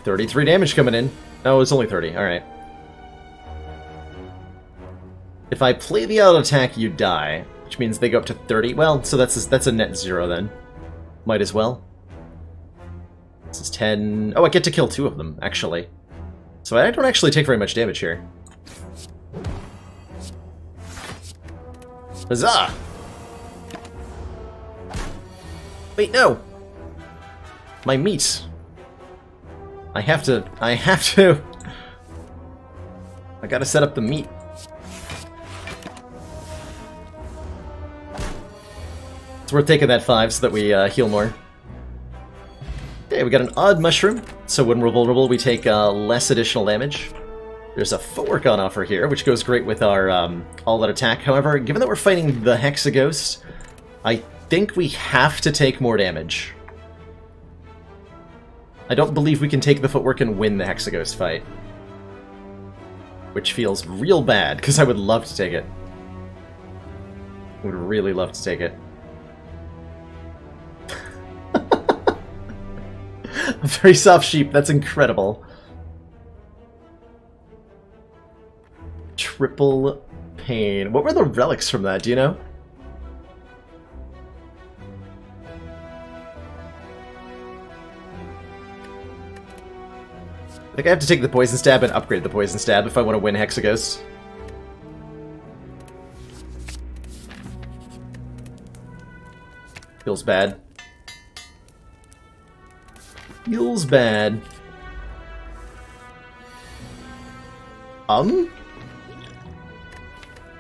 $33 damage coming in. Oh, it's only 30. Alright. If I play the auto attack, you die, which means they go up to 30. Well, so that's a net 0 then. Might as well. This is 10... Oh, I get to kill 2 of them, actually. So I don't actually take very much damage here. Huzzah! Wait, no! My meat! I have to... I gotta set up the meat. It's worth taking that 5 so that we heal more. Okay, we got an odd mushroom, so when we're vulnerable we take less additional damage. There's a footwork on offer here, which goes great with our all-out attack. However, given that we're fighting the Hexaghost, I think we have to take more damage. I don't believe we can take the footwork and win the Hexaghost fight. Which feels real bad, because I would love to take it. I would really love to take it. A very soft sheep, that's incredible. Triple pain. What were the relics from that, do you know? I think I have to take the poison stab and upgrade the poison stab if I want to win Hexaghost. Feels bad. Feels bad.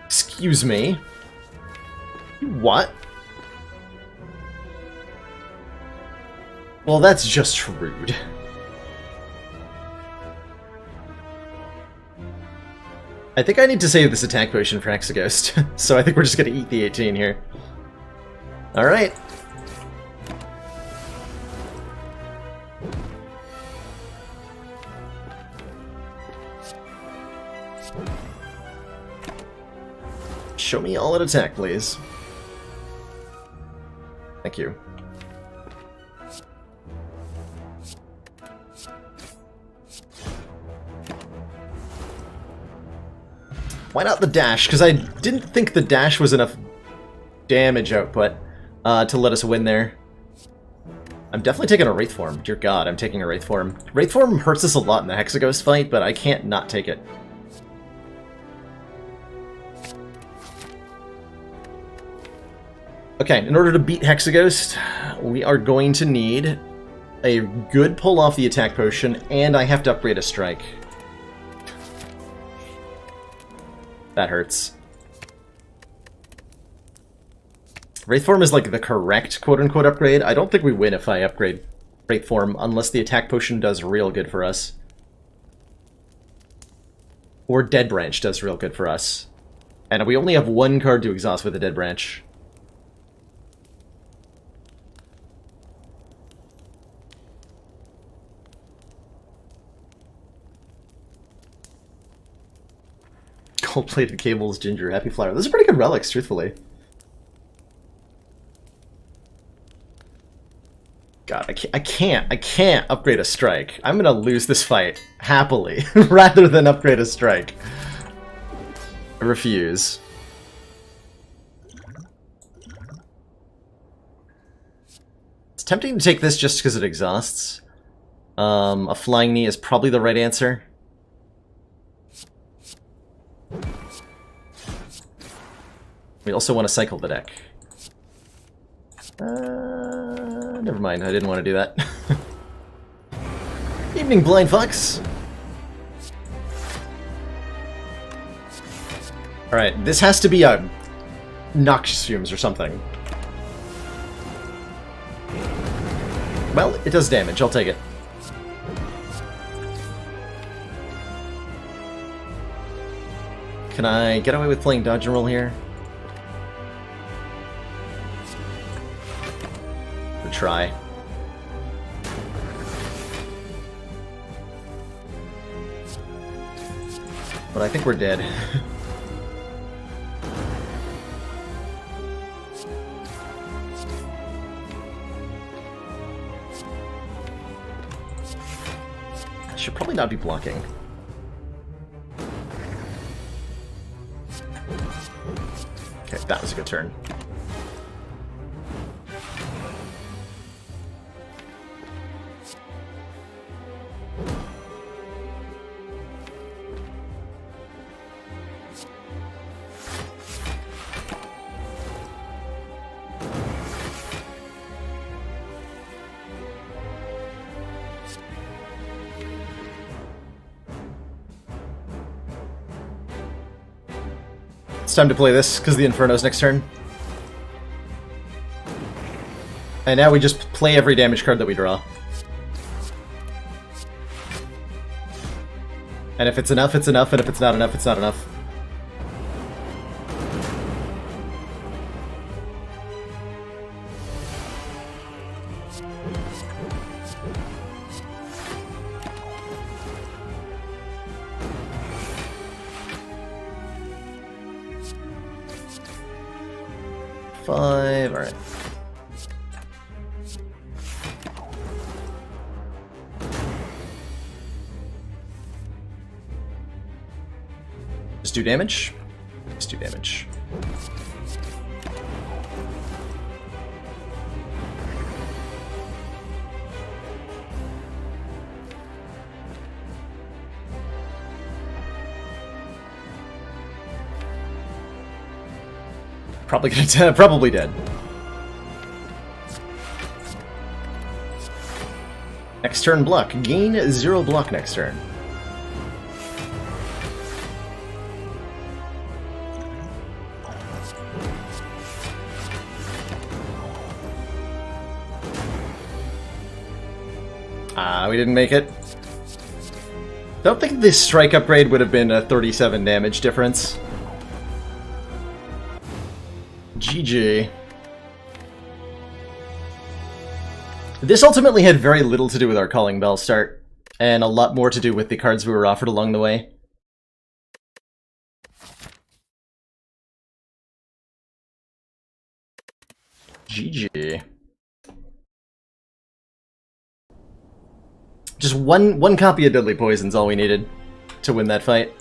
Excuse me. What? Well, that's just rude. I think I need to save this attack potion for Hexaghost, so I think we're just gonna eat the 18 here. Alright. Show me all at attack, please. Thank you. Why not the dash? Because I didn't think the dash was enough damage output to let us win there. I'm definitely taking a Wraith Form. Dear God, I'm taking a Wraith Form. Wraith Form hurts us a lot in the Hexaghost fight, but I can't not take it. Okay, in order to beat Hexaghost, we are going to need a good pull off the attack potion, and I have to upgrade a strike. That hurts. Wraith Form is like the correct quote-unquote upgrade. I don't think we win if I upgrade Wraith Form unless the attack potion does real good for us. Or Dead Branch does real good for us. And we only have one card to exhaust with a Dead Branch. Gold-plated cables, ginger, happy flower. Those are pretty good relics, truthfully. God, I can't upgrade a strike. I'm gonna lose this fight, happily, rather than upgrade a strike. I refuse. It's tempting to take this just because it exhausts. A Flying Knee is probably the right answer. We also want to cycle the deck. Never mind, I didn't want to do that. Evening, Blind Fox! Alright, this has to be a Noxious Fumes or something. Well, it does damage, I'll take it. Can I get away with playing Dodge and Roll here? Try. But I think we're dead. I should probably not be blocking. Okay, that was a good turn. It's time to play this, because the Inferno's next turn. And now we just play every damage card that we draw. And if it's enough, it's enough, and if it's not enough, it's not enough. Five, alright. Just do damage? Just do damage. Probably dead. Next turn block. Gain 0 block next turn. We didn't make it. Don't think this strike upgrade would have been a 37 damage difference. GG. This ultimately had very little to do with our Calling Bell start, and a lot more to do with the cards we were offered along the way. GG. Just one copy of Deadly Poison's all we needed to win that fight.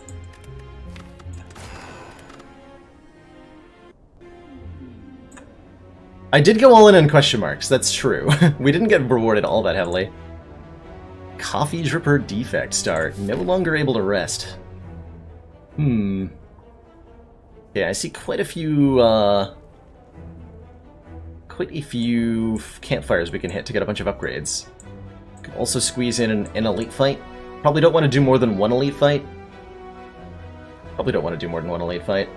I did go all in on question marks, that's true. We didn't get rewarded all that heavily. Coffee Dripper Defect Star, no longer able to rest. Yeah, I see quite a few campfires we can hit to get a bunch of upgrades. Could also squeeze in an elite fight. Probably don't want to do more than one elite fight. Probably don't want to do more than one elite fight.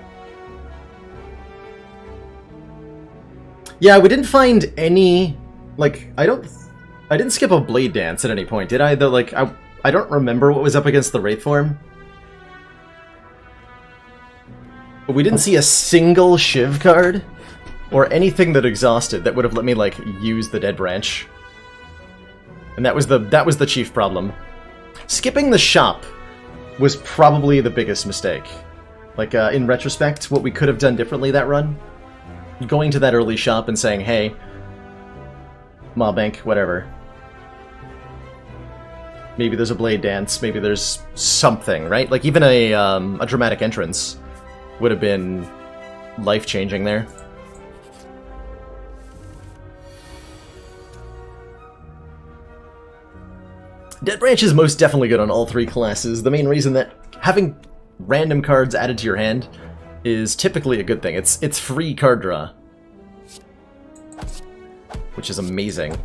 Yeah, we didn't find any... Like, I didn't skip a blade dance at any point, did I? Though, like, I don't remember what was up against the Wraith form. But we didn't see a single Shiv card, or anything that exhausted that would have let me, like, use the Dead Branch. And that was the chief problem. Skipping the shop was probably the biggest mistake. Like, in retrospect, what we could have done differently that run? Going to that early shop and saying, hey, Mob Bank, whatever. Maybe there's a blade dance, maybe there's something, right? Like, even a dramatic entrance would have been life-changing there. Dead Branch is most definitely good on all three classes. The main reason that having random cards added to your hand is typically a good thing. It's free card draw, which is amazing.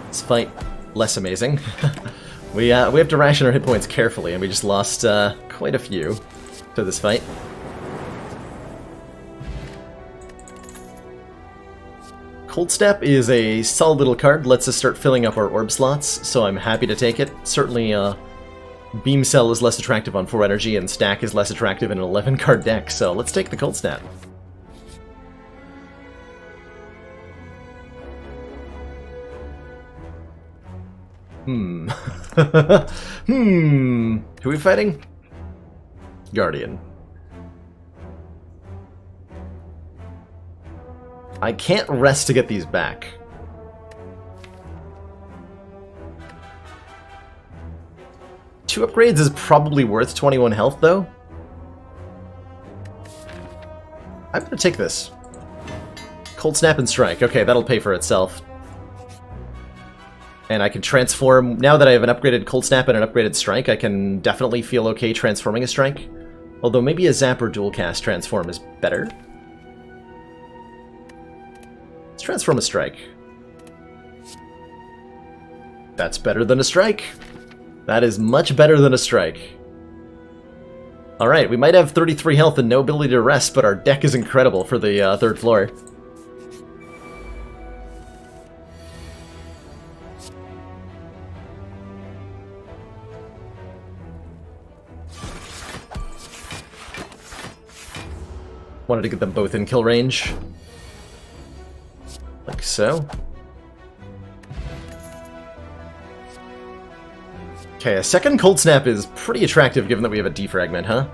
This fight, less amazing. we have to ration our hit points carefully, and we just lost quite a few to this fight. Cold Snap is a solid little card, lets us start filling up our orb slots, so I'm happy to take it. Certainly, Beam Cell is less attractive on 4 energy, and Stack is less attractive in an 11-card deck, so let's take the Cold Snap. Who are we fighting? Guardian. I can't rest to get these back. Two upgrades is probably worth 21 health, though. I'm gonna take this. Cold Snap and Strike. Okay, that'll pay for itself. And I can transform... Now that I have an upgraded Cold Snap and an upgraded Strike, I can definitely feel okay transforming a Strike. Although maybe a Zap or Dual Cast transform is better. Let's transform a Strike. That's better than a Strike. That is much better than a Strike. Alright, we might have 33 health and no ability to rest, but our deck is incredible for the third floor. Wanted to get them both in kill range. Like so. Okay, a second Cold Snap is pretty attractive given that we have a defragment, huh?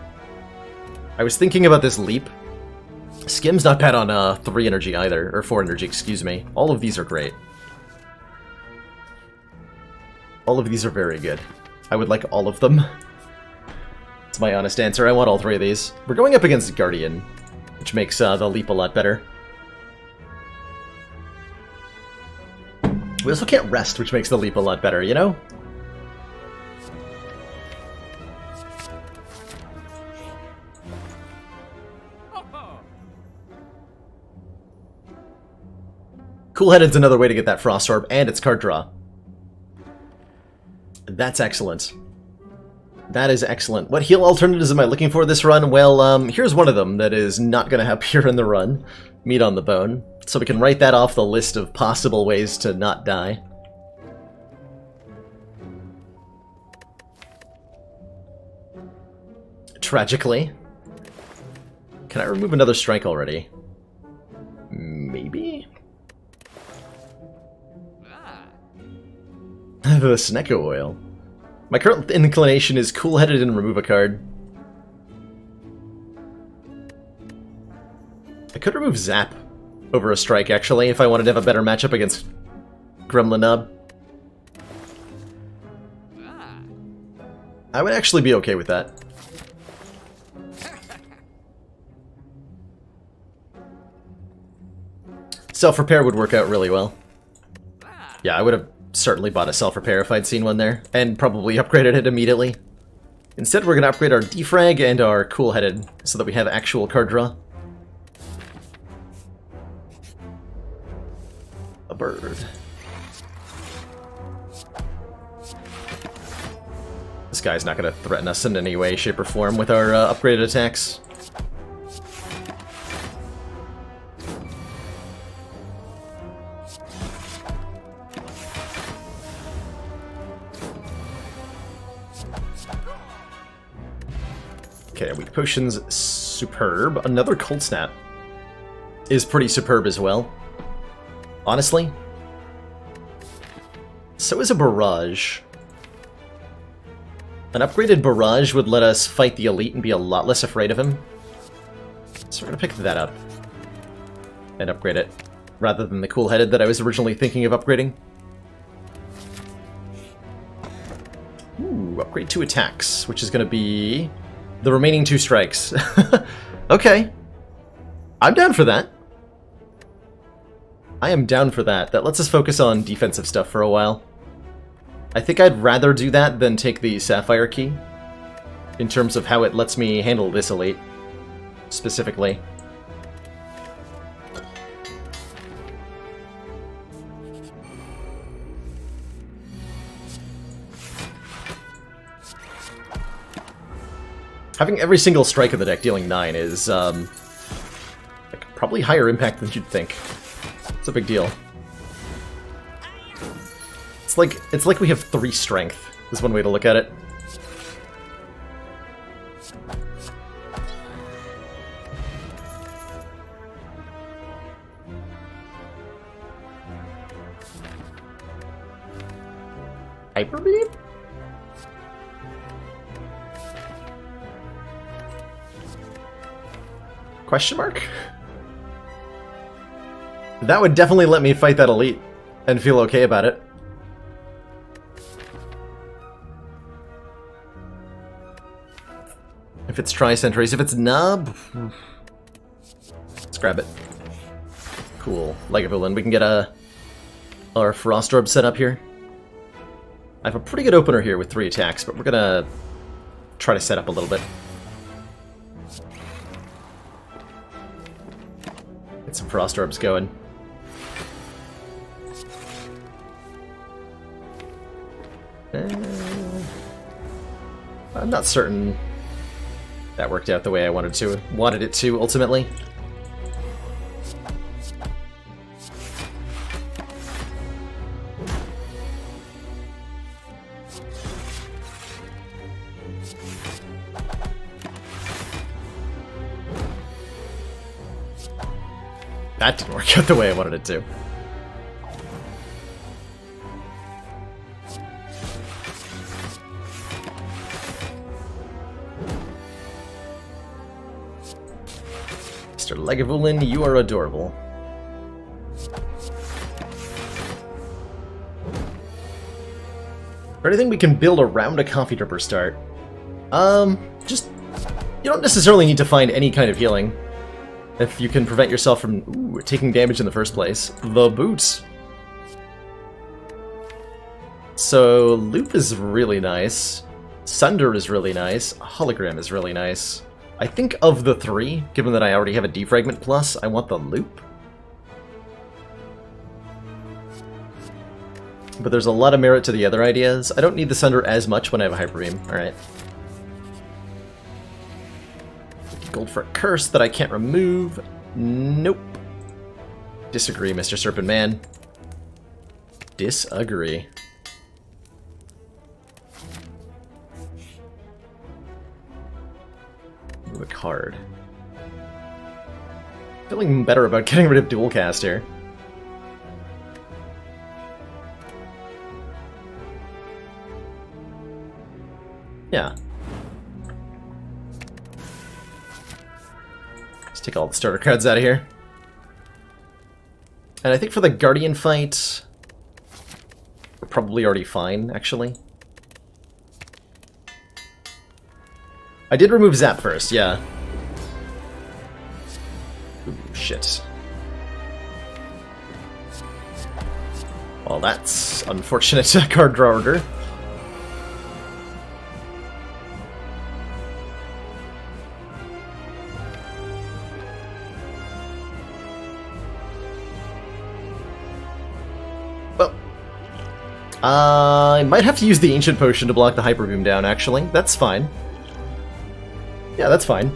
I was thinking about this leap. Skim's not bad on 3 energy either, or 4 energy, excuse me. All of these are great. All of these are very good. I would like all of them. That's my honest answer. I want all 3 of these. We're going up against Guardian, which makes the leap a lot better. We also can't rest, which makes the leap a lot better, you know? Cool-Headed's another way to get that Frost Orb, and it's card draw. That's excellent. That is excellent. What heal alternatives am I looking for this run? Well, here's one of them that is not going to appear in the run. Meat on the Bone. So we can write that off the list of possible ways to not die. Tragically. Can I remove another Strike already? Maybe? The Snecko Oil. My current inclination is Cool-Headed and remove a card. I could remove Zap over a Strike, actually, if I wanted to have a better matchup against Gremlin Nub. I would actually be okay with that. Self-repair would work out really well. Yeah, I would have certainly bought a self-repair if I'd seen one there, and probably upgraded it immediately. Instead, we're going to upgrade our defrag and our Cool-Headed, so that we have actual card draw. A bird. This guy's not going to threaten us in any way, shape, or form with our upgraded attacks. Okay, weak potions, superb. Another cold snap is pretty superb as well. Honestly. So is a barrage. An upgraded barrage would let us fight the elite and be a lot less afraid of him. So we're gonna pick that up. And upgrade it. Rather than the cool-headed that I was originally thinking of upgrading. Ooh, upgrade 2 attacks, which is gonna be the remaining 2 strikes. Okay. I'm down for that. I am down for that. That lets us focus on defensive stuff for a while. I think I'd rather do that than take the Sapphire Key, in terms of how it lets me handle this elite, specifically. Having every single strike of the deck dealing 9 is, like, probably higher impact than you'd think. It's a big deal. It's like we have 3 strength, is one way to look at it. Hyper Beam? Question mark? That would definitely let me fight that elite and feel okay about it. If it's Tri-Sentries, if it's Nub, let's grab it. Cool. Lagavulin, we can get our Frost Orb set up here. I have a pretty good opener here with 3 attacks, but we're gonna try to set up a little bit. Get some Frost Orbs going. I'm not certain that worked out the way I wanted it to ultimately. That didn't work out the way I wanted it to. Mr. Lagavulin, you are adorable. Or anything we can build around a coffee dripper start? Just... You don't necessarily need to find any kind of healing. If you can prevent yourself from taking damage in the first place. The boots. So, Loop is really nice. Sunder is really nice. Hologram is really nice. I think of the 3, given that I already have a Defragment Plus, I want the Loop. But there's a lot of merit to the other ideas. I don't need the Sunder as much when I have a Hyper Beam. Alright. Gold for a curse that I can't remove. Nope. Disagree, Mr. Serpent Man. Disagree. Move a card. Feeling better about getting rid of Dual Cast here. Yeah. Let's take all the starter cards out of here. And I think for the Guardian fight, we're probably already fine, actually. I did remove Zap first, yeah. Ooh, shit. Well, that's unfortunate card draw order. I might have to use the Ancient Potion to block the Hyper Beam down, actually. That's fine. Yeah, that's fine.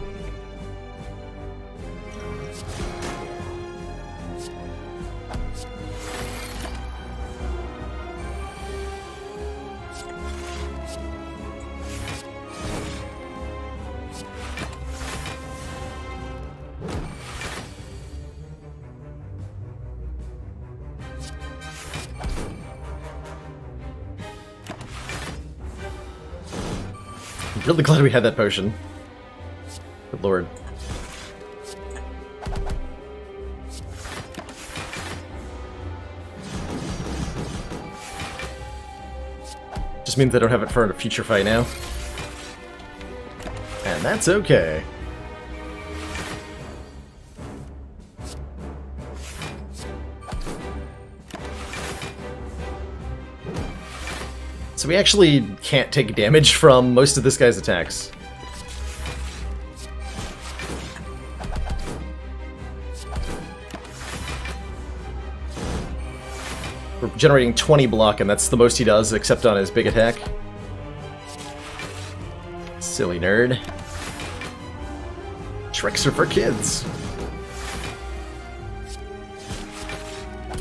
I'm really glad we had that potion. Good lord. Just means I don't have it for a future fight now. And that's okay. So we actually can't take damage from most of this guy's attacks. We're generating 20 block, and that's the most he does, except on his big attack. Silly nerd. Tricks are for kids.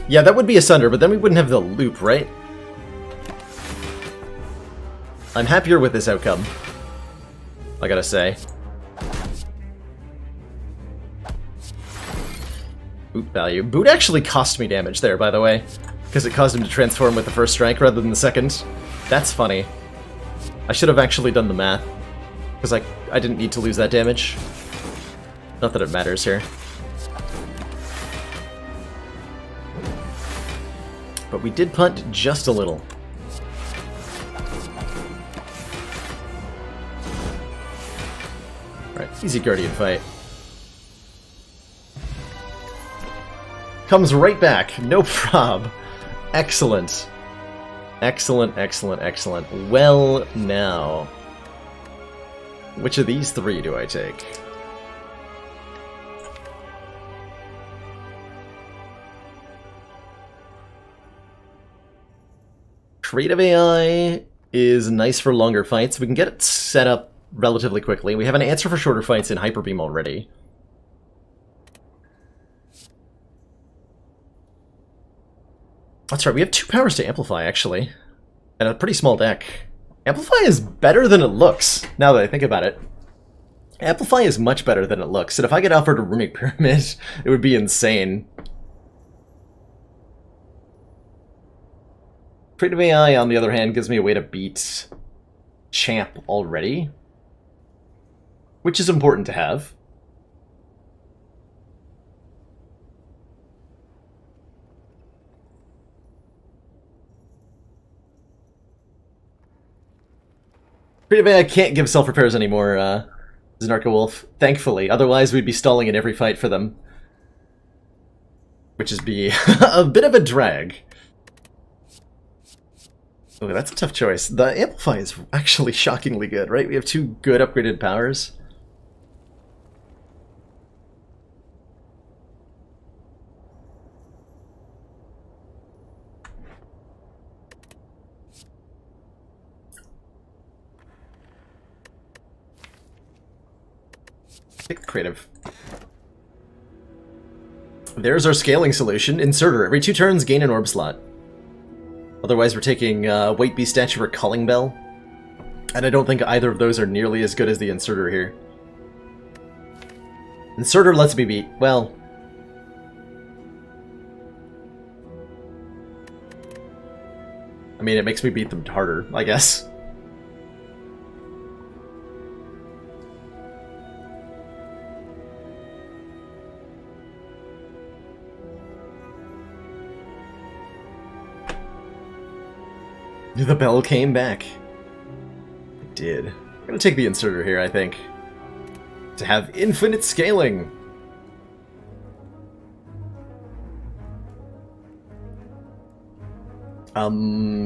Yeah, that would be a Sunder, but then we wouldn't have the loop, right? I'm happier with this outcome, I gotta say. Boot value. Boot actually cost me damage there, by the way, because it caused him to transform with the first strike rather than the second. That's funny. I should have actually done the math, because I didn't need to lose that damage. Not that it matters here. But we did punt just a little. Alright, easy Guardian fight. Comes right back, no prob. Excellent. Excellent, excellent, excellent. Well, now. Which of these three do I take? Creative AI is nice for longer fights. We can get it set up relatively quickly. We have an answer for shorter fights in Hyper Beam already. That's right, we have 2 powers to Amplify, actually. And a pretty small deck. Amplify is better than it looks, now that I think about it. Amplify is much better than it looks, and if I get offered a Runic Pyramid, it would be insane. Creative AI, on the other hand, gives me a way to beat Champ already, which is important to have. Creative AI can't give self-repairs anymore, Zanarka Wolf, thankfully. Otherwise, we'd be stalling in every fight for them. Which is be a bit of a drag. Oh, that's a tough choice. The Amplify is actually shockingly good, right? We have 2 good upgraded powers. Take the creative. There's our scaling solution. Inserter. Every 2 turns, gain an orb slot. Otherwise, we're taking White Beast Statue or Calling Bell. And I don't think either of those are nearly as good as the Inserter here. Inserter lets me beat, well... I mean, it makes me beat them harder, I guess. The bell came back. It did. I'm gonna take the Inserter here, I think. To have infinite scaling!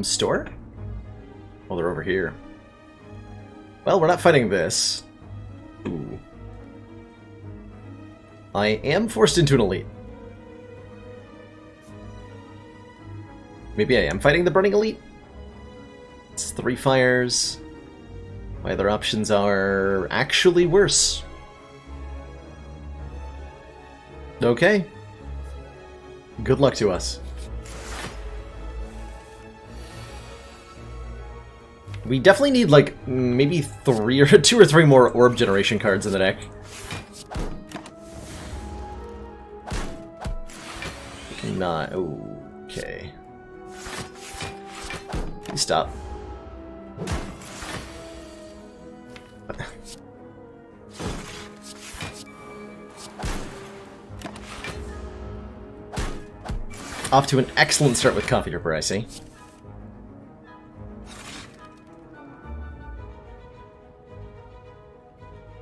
Store? Well, they're over here. Well, we're not fighting this. Ooh. I am forced into an elite. Maybe I am fighting the Burning Elite? It's 3 fires. My other options are actually worse. Okay. Good luck to us. We definitely need, like, maybe 3 or 2 or 3 more orb generation cards in the deck. Not okay. Stop. Off to an excellent start with Coffee Dripper, I see.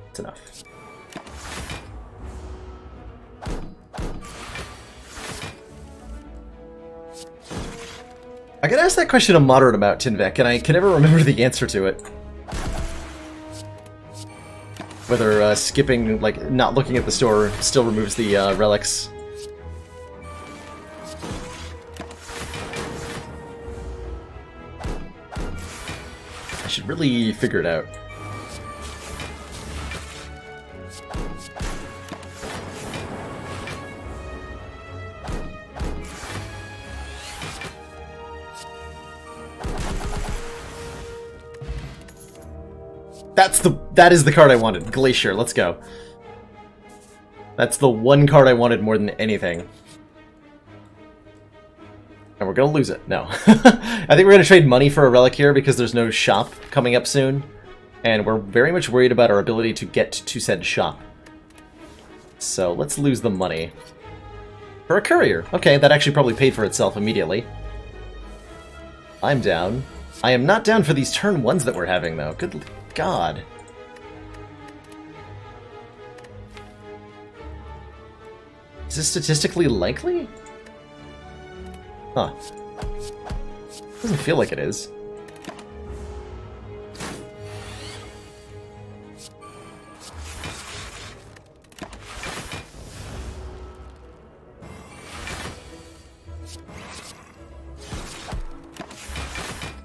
That's enough. I got asked that question a moderate amount, Tinvek, and I can never remember the answer to it. Whether skipping, like, not looking at the store still removes the relics. I should really figure it out. That is the card I wanted. Glacier, let's go. That's the one card I wanted more than anything. And we're gonna lose it. No. I think we're gonna trade money for a relic here because there's no shop coming up soon. And we're very much worried about our ability to get to said shop. So let's lose the money. For a courier. Okay, that actually probably paid for itself immediately. I'm down. I am not down for these turn 1s that we're having, though. Good God. Is this statistically likely? Huh. Doesn't feel like it is.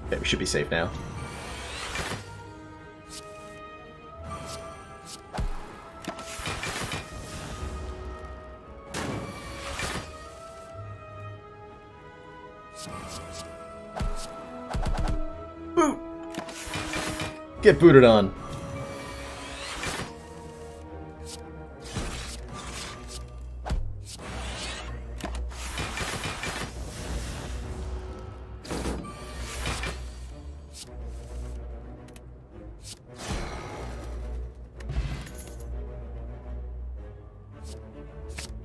Okay, we should be safe now. Boot! Get booted on.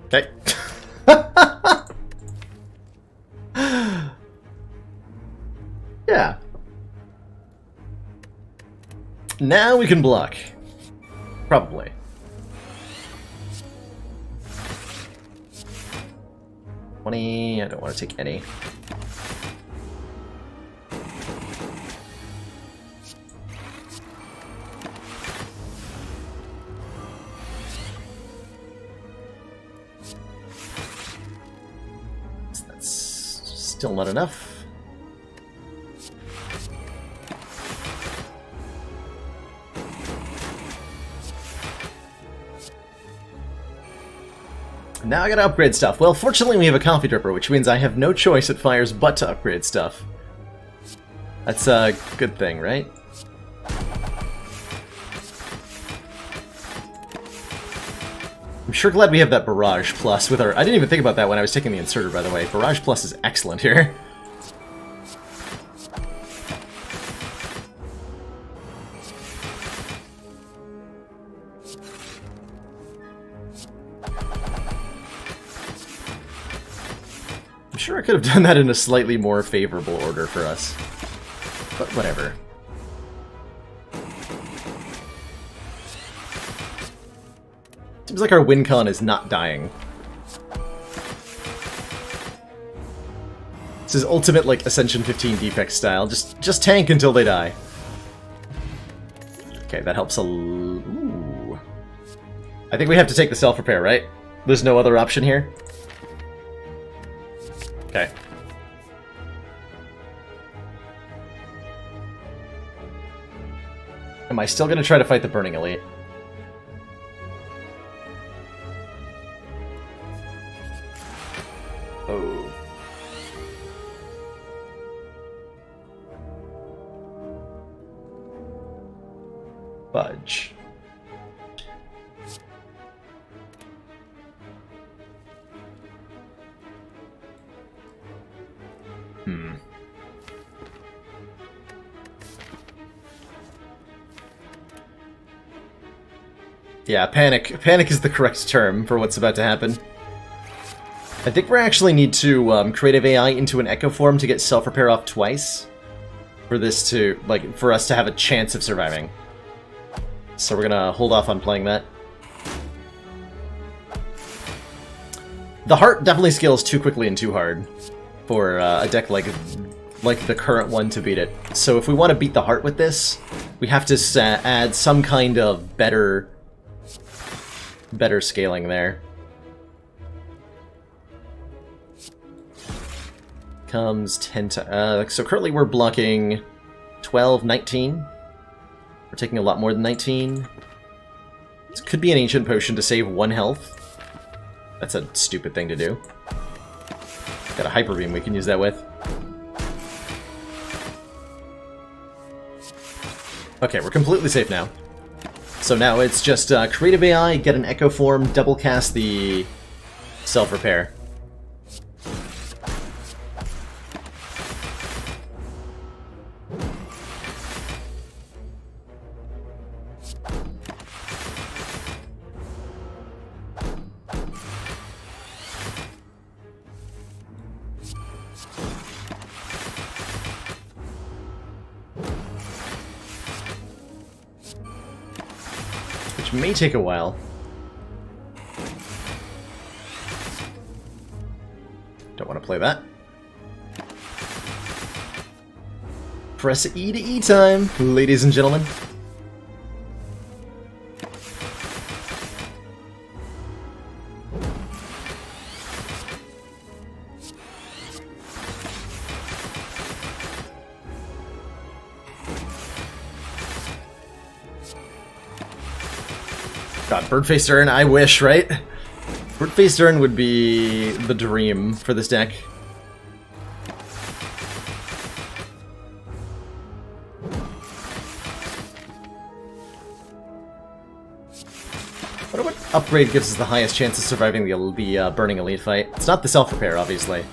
Okay. Yeah. Now we can block. Probably. $20. I don't want to take any. That's still not enough. Now I gotta upgrade stuff. Well, fortunately we have a Coffee Dripper, which means I have no choice at Fires but to upgrade stuff. That's a good thing, right? I'm sure glad we have that Barrage Plus with our... I didn't even think about that when I was taking the inserter, by the way. Barrage Plus is excellent here. I'm sure I could have done that in a slightly more favorable order for us. But whatever. Seems like our win con is not dying. This is ultimate, like, Ascension 15 defect style. Just tank until they die. Okay, that helps a ooh. I think we have to take the self-repair, right? There's no other option here? Okay. Am I still going to try to fight the Burning Elite? Oh. Fudge. Yeah, panic. Panic is the correct term for what's about to happen. I think we actually need to create AI into an echo form to get self-repair off twice. For this to, like, for us to have a chance of surviving. So we're gonna hold off on playing that. The heart definitely scales too quickly and too hard for a deck like the current one to beat it. So if we want to beat the heart with this, we have to add some kind of better scaling there. Comes 10 to... so currently we're blocking 12, 19. We're taking a lot more than 19. This could be an ancient potion to save 1 health. That's a stupid thing to do. Got a hyper beam we can use that with. Okay, we're completely safe now. So now it's just creative AI, get an echo form, double cast the self-repair. May take a while. Don't want to play that. Press E to E time, ladies and gentlemen. God, Birdface Urn, I wish, right? Birdface Urn would be the dream for this deck. I wonder what upgrade gives us the highest chance of surviving the Burning Elite fight. It's not the self-repair, obviously.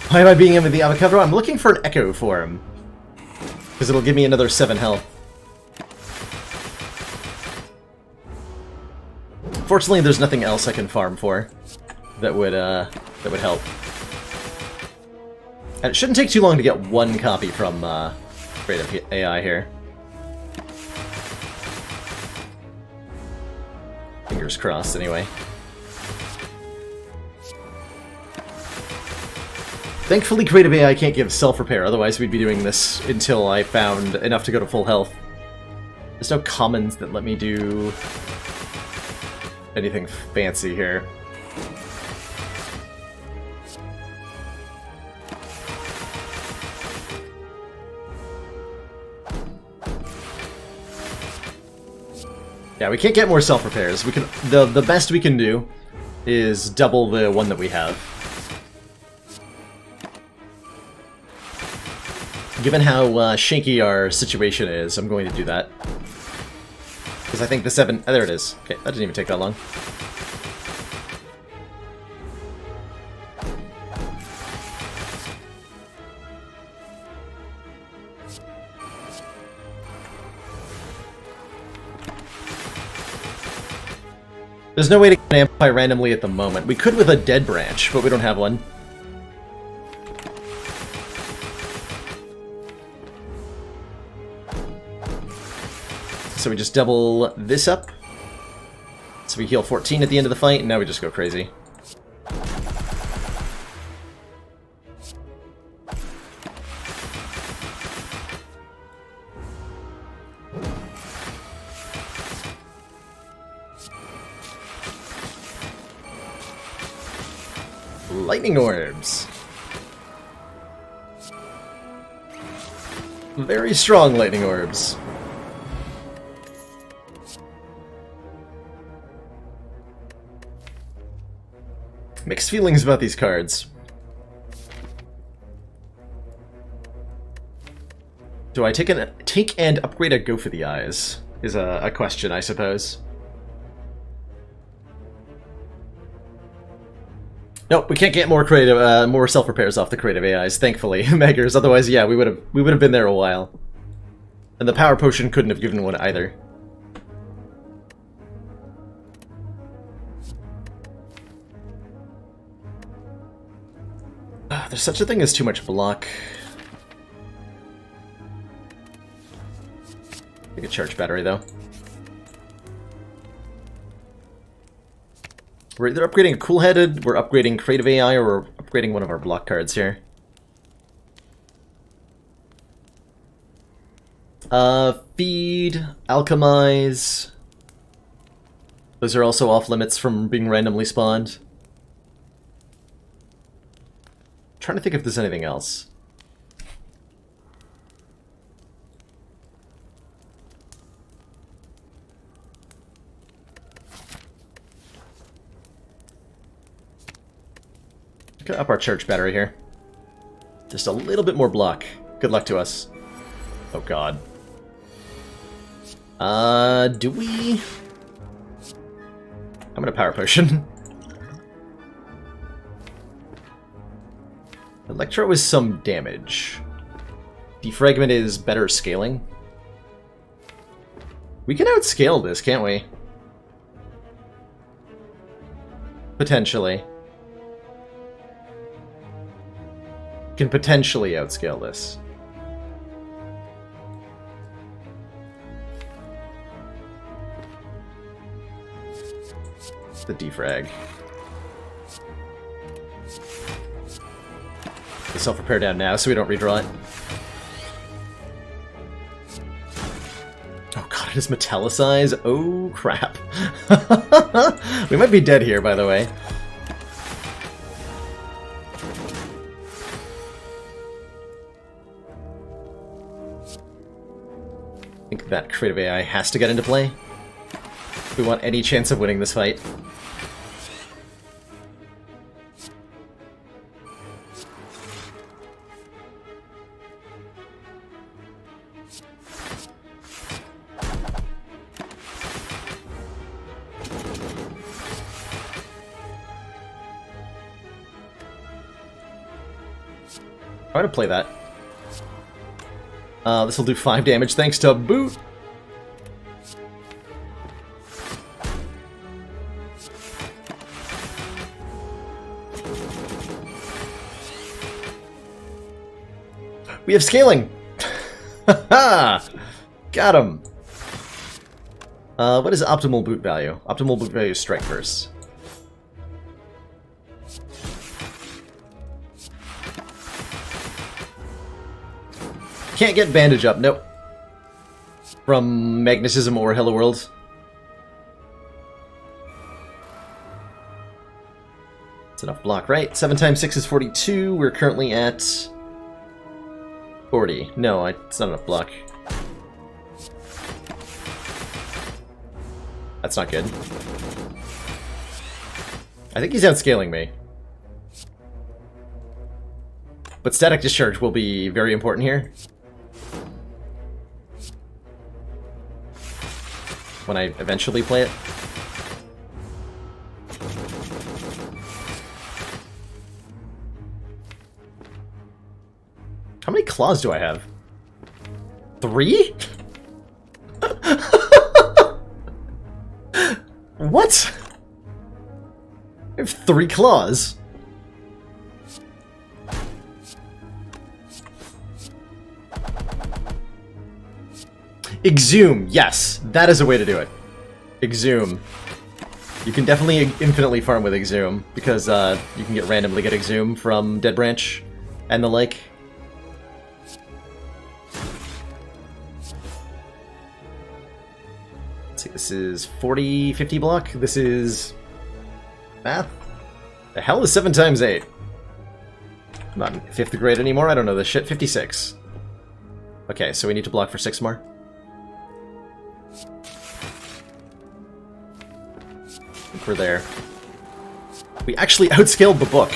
Why am I being in with the avocado? I'm looking for an echo form. Because it'll give me another 7 health. Fortunately, there's nothing else I can farm for that would help. And it shouldn't take too long to get 1 copy from Creative AI here. Fingers crossed, anyway. Thankfully, Creative AI can't give self-repair, otherwise we'd be doing this until I found enough to go to full health. There's no commons that let me do anything fancy here. Yeah, we can't get more self-repairs. We can the best we can do is double the one that we have. Given how shaky our situation is, I'm going to do that. Because I think the 7... Oh, there it is. Okay, that didn't even take that long. There's no way to amplify randomly at the moment. We could with a dead branch, but we don't have one. So we just double this up. So we heal 14 at the end of the fight, and now we just go crazy. lightning orbs. Very strong lightning orbs. Mixed feelings about these cards. Do I take and upgrade a Go for the Eyes? Is a question, I suppose. Nope, we can't get more creative, more self repairs off the creative AIs, thankfully, Meggers. Otherwise, yeah, we would have been there a while. And the power potion couldn't have given one either. There's such a thing as too much block. Take a charge battery, though. We're either upgrading a cool-headed, we're upgrading creative AI, or we're upgrading one of our block cards here. Feed, alchemize. Those are also off limits from being randomly spawned. Trying to think if there's anything else. Gonna up our church battery here. Just a little bit more block. Good luck to us. Oh god. Do we? I'm gonna power potion. Electro is some damage. Defragment is better scaling. We can outscale this, can't we? Potentially. Can potentially outscale this. The defrag. The self-repair down now so we don't redraw it. Oh god, it is metallicize? Oh crap. We might be dead here, by the way. I think that creative AI has to get into play if we want any chance of winning this fight. I'm gonna play that. This will do 5 damage thanks to Boot. We have scaling! Haha! Got him! What is optimal boot value? Optimal boot value is strike verse. Can't get bandage up, nope. From Magnetism or Hello World. That's enough block, right? 7 times 6 is 42. We're currently at 40. No, it's not enough block. That's not good. I think he's outscaling me. But static discharge will be very important here. When I eventually play it. How many claws do I have? 3? What? I have 3 claws. Exhume, yes, that is a way to do it. Exhume. You can definitely infinitely farm with Exhume, because you can randomly get Exhume from Dead Branch and the like. Let's see, this is 40, 50 block. This is... math? The hell is 7 times 8? I'm not in 5th grade anymore, I don't know this shit. 56. Okay, so we need to block for 6 more. I think we're there. We actually outscaled the book.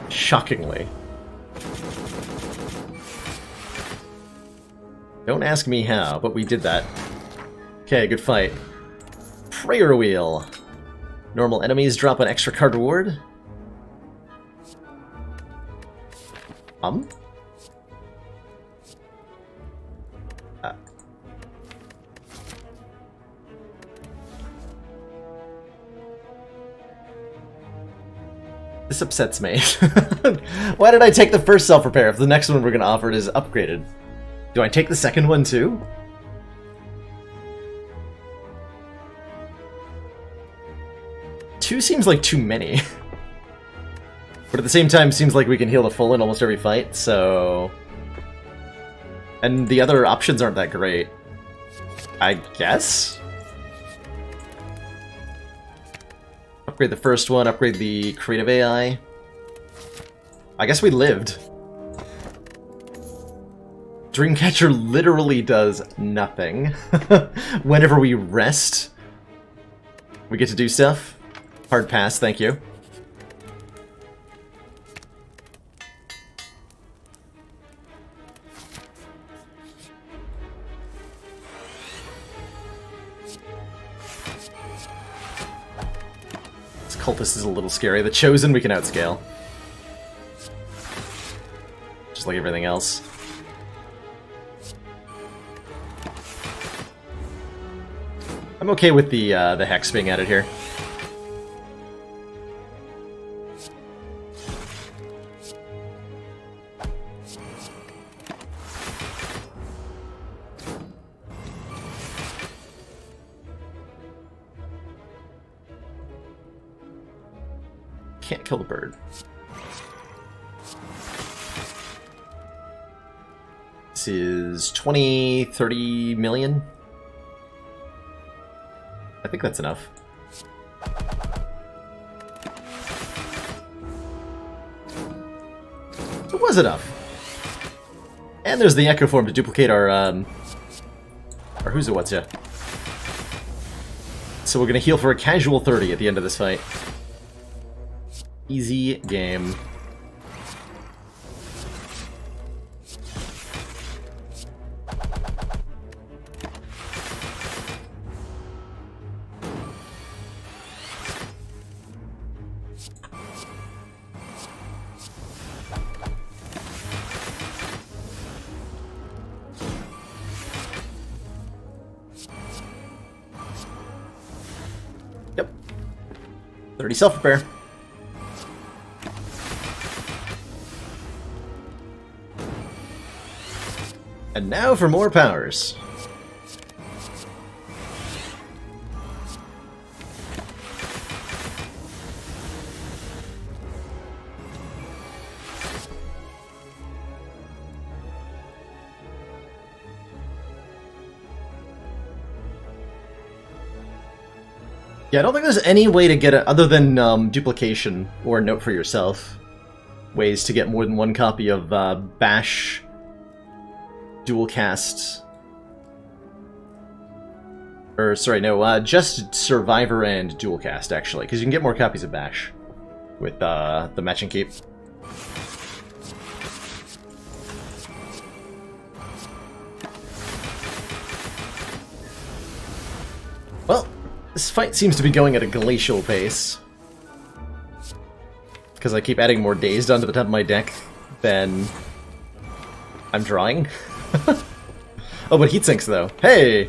Shockingly. Don't ask me how, but we did that. Okay, good fight. Prayer Wheel. Normal enemies drop an extra card reward. This upsets me. Why did I take the first self-repair if the next one we're going to offer is upgraded? Do I take the second one too? Two seems like too many. But at the same time, seems like we can heal the full in almost every fight, so... And the other options aren't that great. I guess? Upgrade the first one, upgrade the creative AI. I guess we lived. Dreamcatcher literally does nothing. Whenever we rest, we get to do stuff. Hard pass, thank you. This cultist is a little scary. The Chosen we can outscale. Just like everything else. I'm okay with the Hex being added here. Can't kill the bird. This is 20, 30 million. I think that's enough. It was enough. And there's the Echo Form to duplicate our Who's It What's Ya. So we're gonna heal for a casual 30 at the end of this fight. Easy game. Yep. 30 self-repair. And now for more powers. Yeah, I don't think there's any way to get it other than duplication or note for yourself. Ways to get more than one copy of Bash dual cast. Or, sorry, no, just Survivor and dual cast, actually, because you can get more copies of Bash with the matching keep. Well, this fight seems to be going at a glacial pace. Because I keep adding more Dazed onto the top of my deck than I'm drawing. Oh, but heat sinks though. Hey!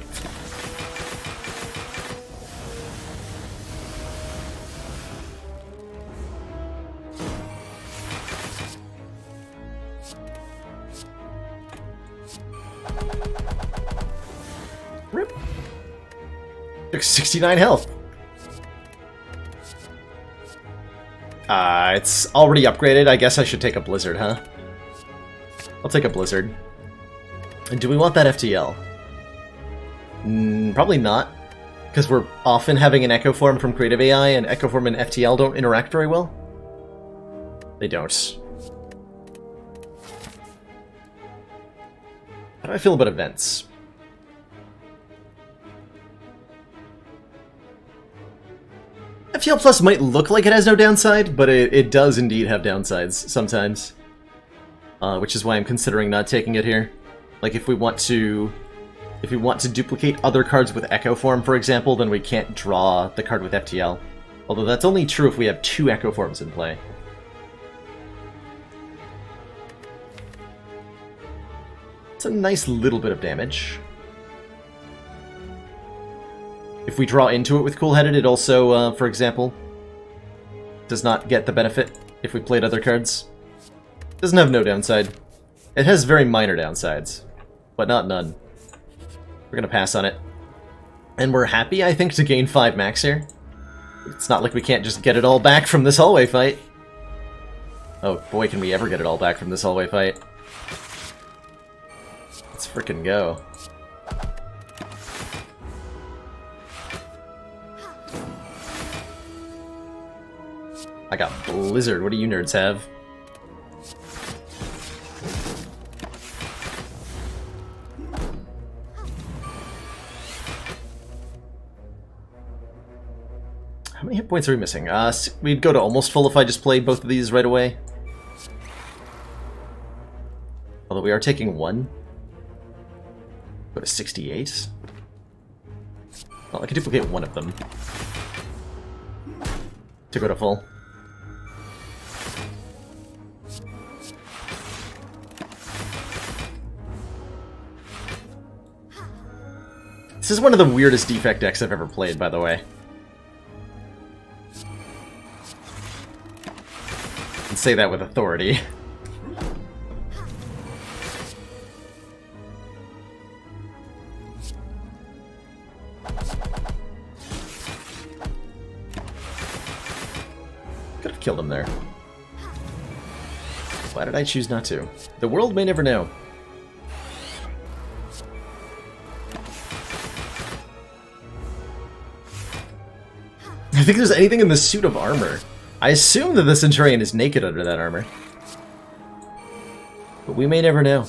Rip. Took 69 health. It's already upgraded. I guess I should take a Blizzard, huh? I'll take a Blizzard. And do we want that FTL? Probably not. Because we're often having an Echo Form from Creative AI, and Echo Form and FTL don't interact very well. They don't. How do I feel about events? FTL Plus might look like it has no downside, but it does indeed have downsides sometimes. Which is why I'm considering not taking it here. Like, if we want to duplicate other cards with Echo Form, for example, then we can't draw the card with FTL. Although that's only true if we have 2 Echo Forms in play. It's a nice little bit of damage. If we draw into it with Cool-Headed, it also, for example, does not get the benefit if we played other cards. Doesn't have no downside. It has very minor downsides, but not none. We're gonna pass on it. And we're happy, I think, to gain 5 max here. It's not like we can't just get it all back from this hallway fight. Oh boy, can we ever get it all back from this hallway fight. Let's frickin' go. I got Blizzard. What do you nerds have? How many hit points are we missing? We'd go to almost full if I just played both of these right away. Although we are taking 1. Go to 68. Well, I could duplicate 1 of them to go to full. This is one of the weirdest defect decks I've ever played, by the way. I can say that with authority. Could have killed him there. Why did I choose not to? The world may never know. I think there's anything in the suit of armor. I assume that the Centurion is naked under that armor. But we may never know.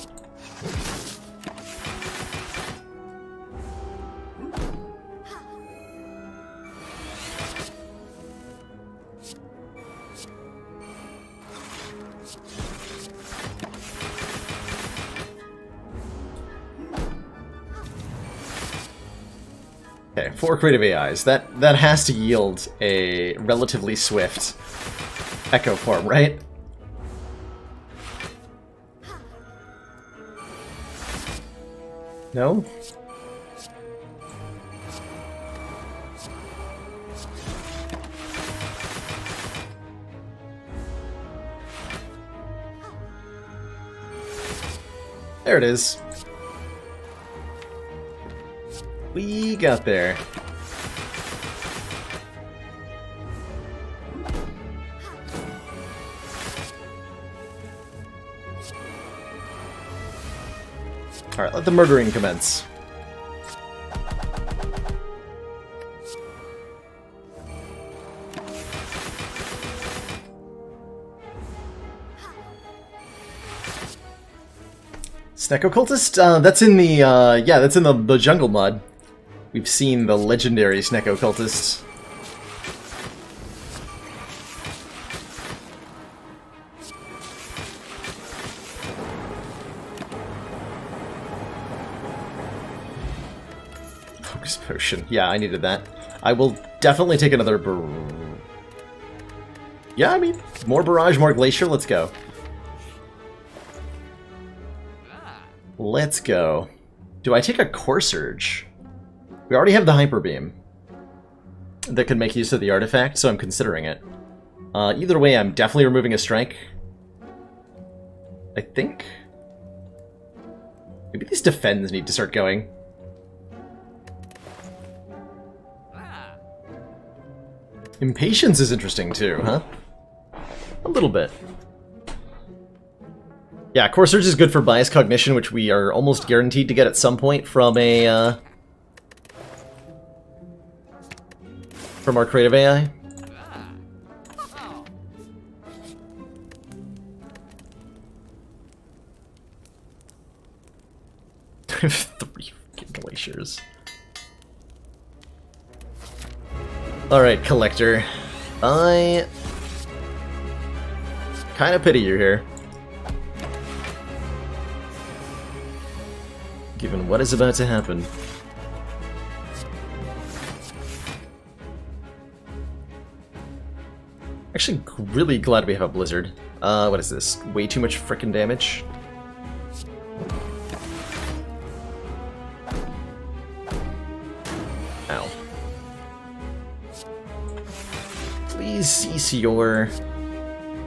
Okay, 4 creative AIs. That has to yield a relatively swift Echo Form, right? No? There it is. We got there. Alright, let the murdering commence. Snecko Cultist? That's in the, yeah, that's in the jungle mod. We've seen the legendary Snecko Cultist. Focus Potion. Yeah, I needed that. I will definitely take another yeah, I mean, more Barrage, more Glacier, let's go. Let's go. Do I take a Core Surge? We already have the Hyper Beam that can make use of the artifact, so I'm considering it. Either way, I'm definitely removing a strike. I think. Maybe these defends need to start going. Impatience is interesting too, huh? A little bit. Yeah, Core Surge is good for Bias Cognition, which we are almost guaranteed to get at some point from a, from our creative AI. 3 fucking glaciers. Alright, Collector. I kind of pity you here. Given what is about to happen. Actually, really glad we have a blizzard. What is this? Way too much frickin' damage? Ow. Please cease your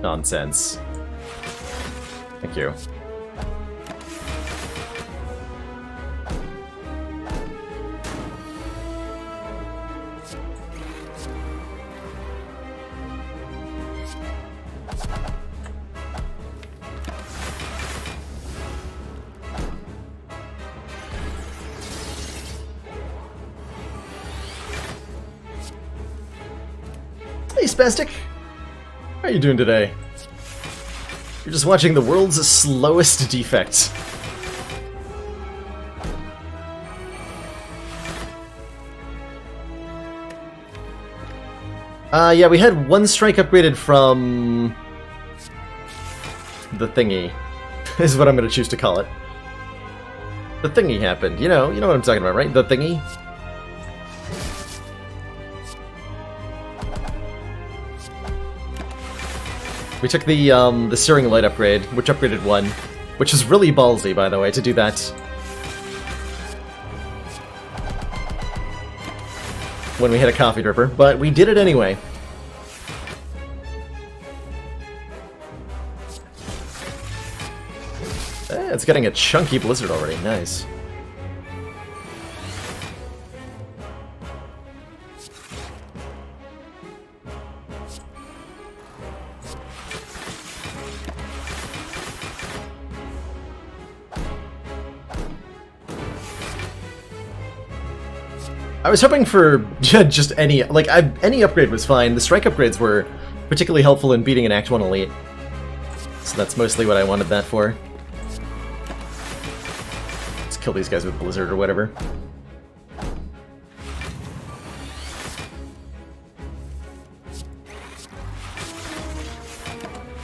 nonsense. Thank you. Hey, Spastic! How are you doing today? You're just watching the world's slowest defect. Yeah, we had one strike upgraded from the thingy, is what I'm gonna choose to call it. The thingy happened. You know what I'm talking about, right? The thingy? We took the Searing Light upgrade, which upgraded one, which is really ballsy, by the way, to do that. When we hit a coffee dripper, but we did it anyway. It's getting a chunky blizzard already, nice. I was hoping for just any, like, any upgrade was fine. The strike upgrades were particularly helpful in beating an Act 1 Elite. So that's mostly what I wanted that for. Let's kill these guys with Blizzard or whatever.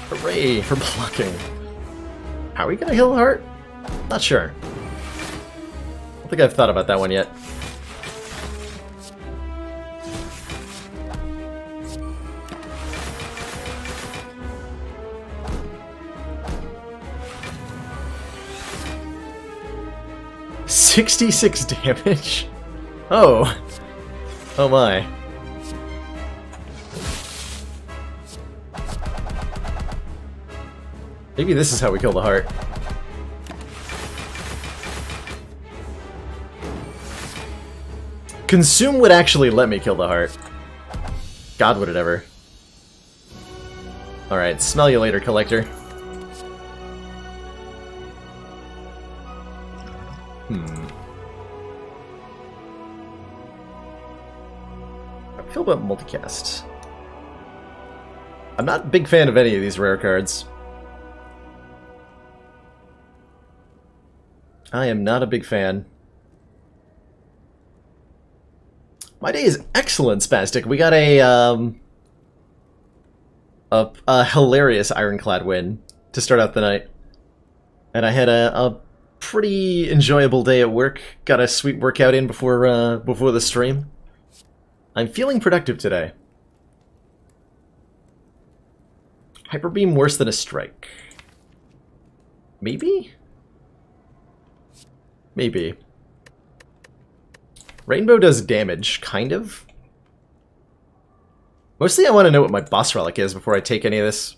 Hooray for blocking. How are we gonna heal the heart? Not sure. I don't think I've thought about that one yet. $66 damage? Oh. Oh my. Maybe this is how we kill the heart. Consume would actually let me kill the heart. God, would it ever. Alright, smell you later, Collector. I feel about multicast. I'm not a big fan of any of these rare cards. I am not a big fan. My day is excellent, Spastic. We got a hilarious Ironclad win to start out the night. And I had a pretty enjoyable day at work. Got a sweet workout in before the stream. I'm feeling productive today. Hyper Beam worse than a strike. Maybe? Maybe. Rainbow does damage, kind of. Mostly I want to know what my boss relic is before I take any of this.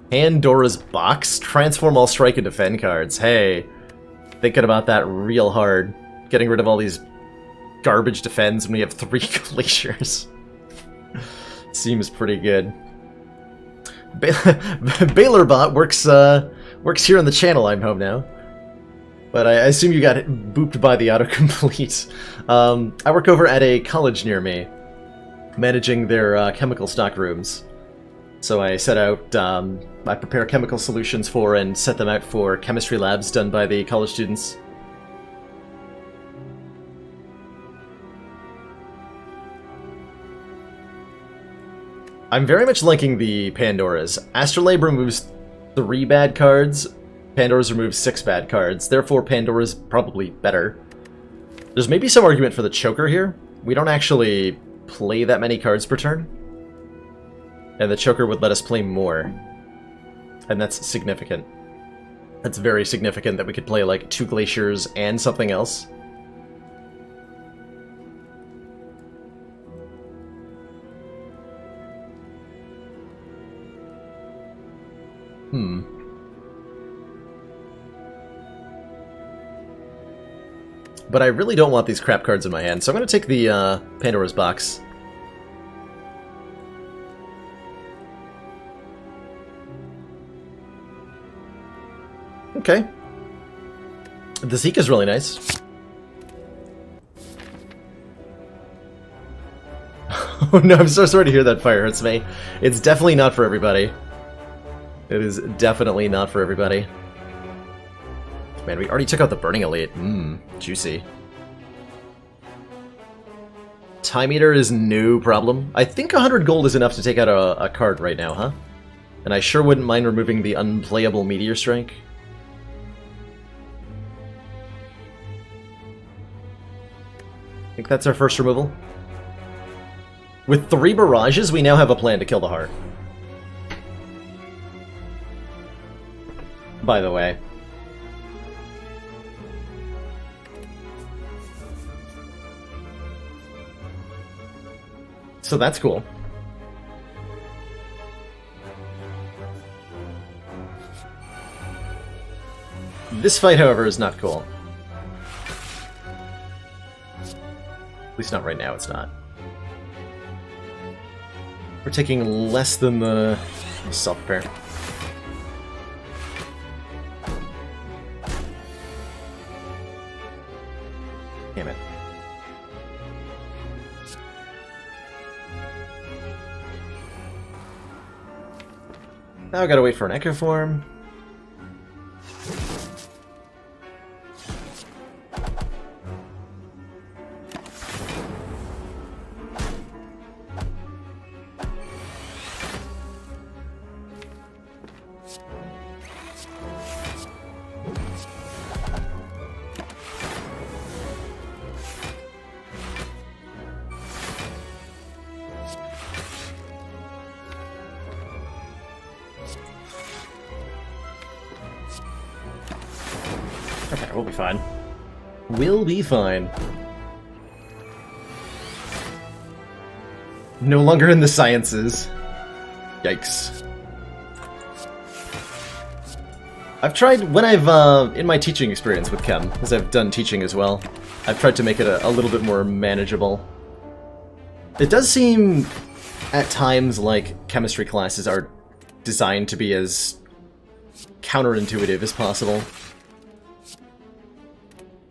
Pandora's Box? Transform all strike and defend cards. Hey, thinking about that real hard. Getting rid of all these garbage defends when we have 3 glaciers. Seems pretty good. Bailorbot works here on the channel. I'm home now. But I assume you got booped by the autocomplete. I work over at a college near me, managing their chemical stock rooms. So I set out, I prepare chemical solutions for and set them out for chemistry labs done by the college students. I'm very much liking the Pandoras. Astrolabe removes 3 bad cards, Pandora's removes 6 bad cards, therefore Pandora's probably better. There's maybe some argument for the Choker here. We don't actually play that many cards per turn, and the Choker would let us play more. And that's significant. That's very significant that we could play like 2 Glaciers and something else. But I really don't want these crap cards in my hand, so I'm going to take the Pandora's box. Okay. The Zeke is really nice. Oh no, I'm so sorry to hear that. Fire hurts me. It's definitely not for everybody. It is definitely not for everybody. Man, we already took out the Burning Elite. Juicy. Time Eater is no problem. I think 100 gold is enough to take out a card right now, huh? And I sure wouldn't mind removing the unplayable Meteor Strike. I think that's our first removal. With 3 barrages, we now have a plan to kill the heart. By the way. So that's cool. This fight, however, is not cool. At least not right now, it's not. We're taking less than the self-repair. Damn it. Now I gotta wait for an Echo Form. Okay, we'll be fine. We'll be fine. No longer in the sciences. Yikes. I've tried, when I've, in my teaching experience with chem, as I've done teaching as well, I've tried to make it a little bit more manageable. It does seem, at times, like chemistry classes are designed to be as counterintuitive as possible.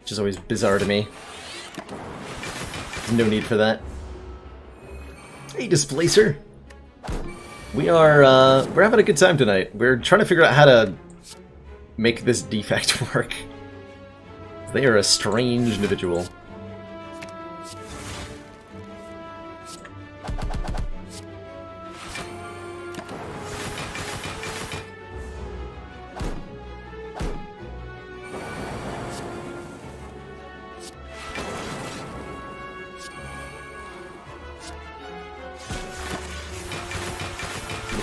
Which is always bizarre to me. There's no need for that. Hey, Displacer! We're having a good time tonight. We're trying to figure out how to make this defect work. They are a strange individual.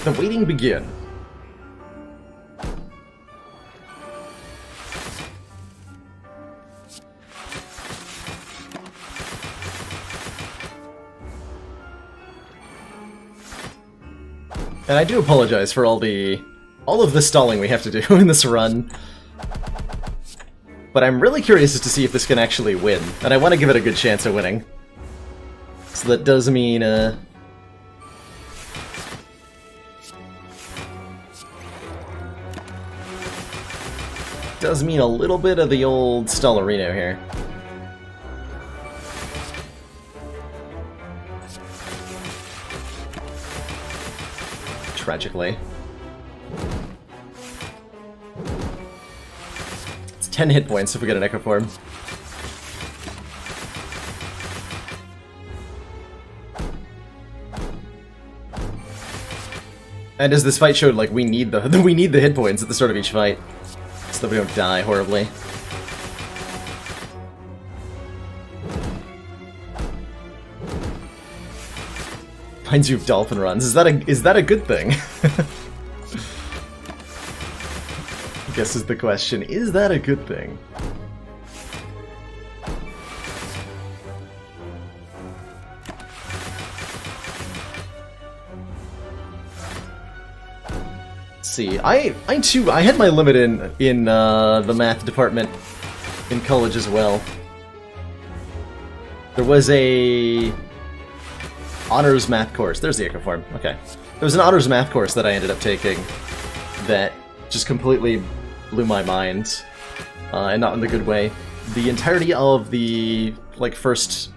Let the waiting begin. And I do apologize for all of the stalling we have to do in this run. But I'm really curious as to see if this can actually win, and I want to give it a good chance of winning. So that does mean, does mean a little bit of the old Stallerino here. tragically. It's 10 hit points if we get an Echo Form. And as this fight showed, like, we need the hit points at the start of each fight, so that we don't die horribly. Finds you have dolphin runs. Is that a good thing? I guess is the question. Is that a good thing? See, I too, I had my limit in the math department in college as well. There was a honors math course. There's the Echo Form. Okay. There was an honors math course that I ended up taking that just completely blew my mind, and not in the good way. The entirety of the first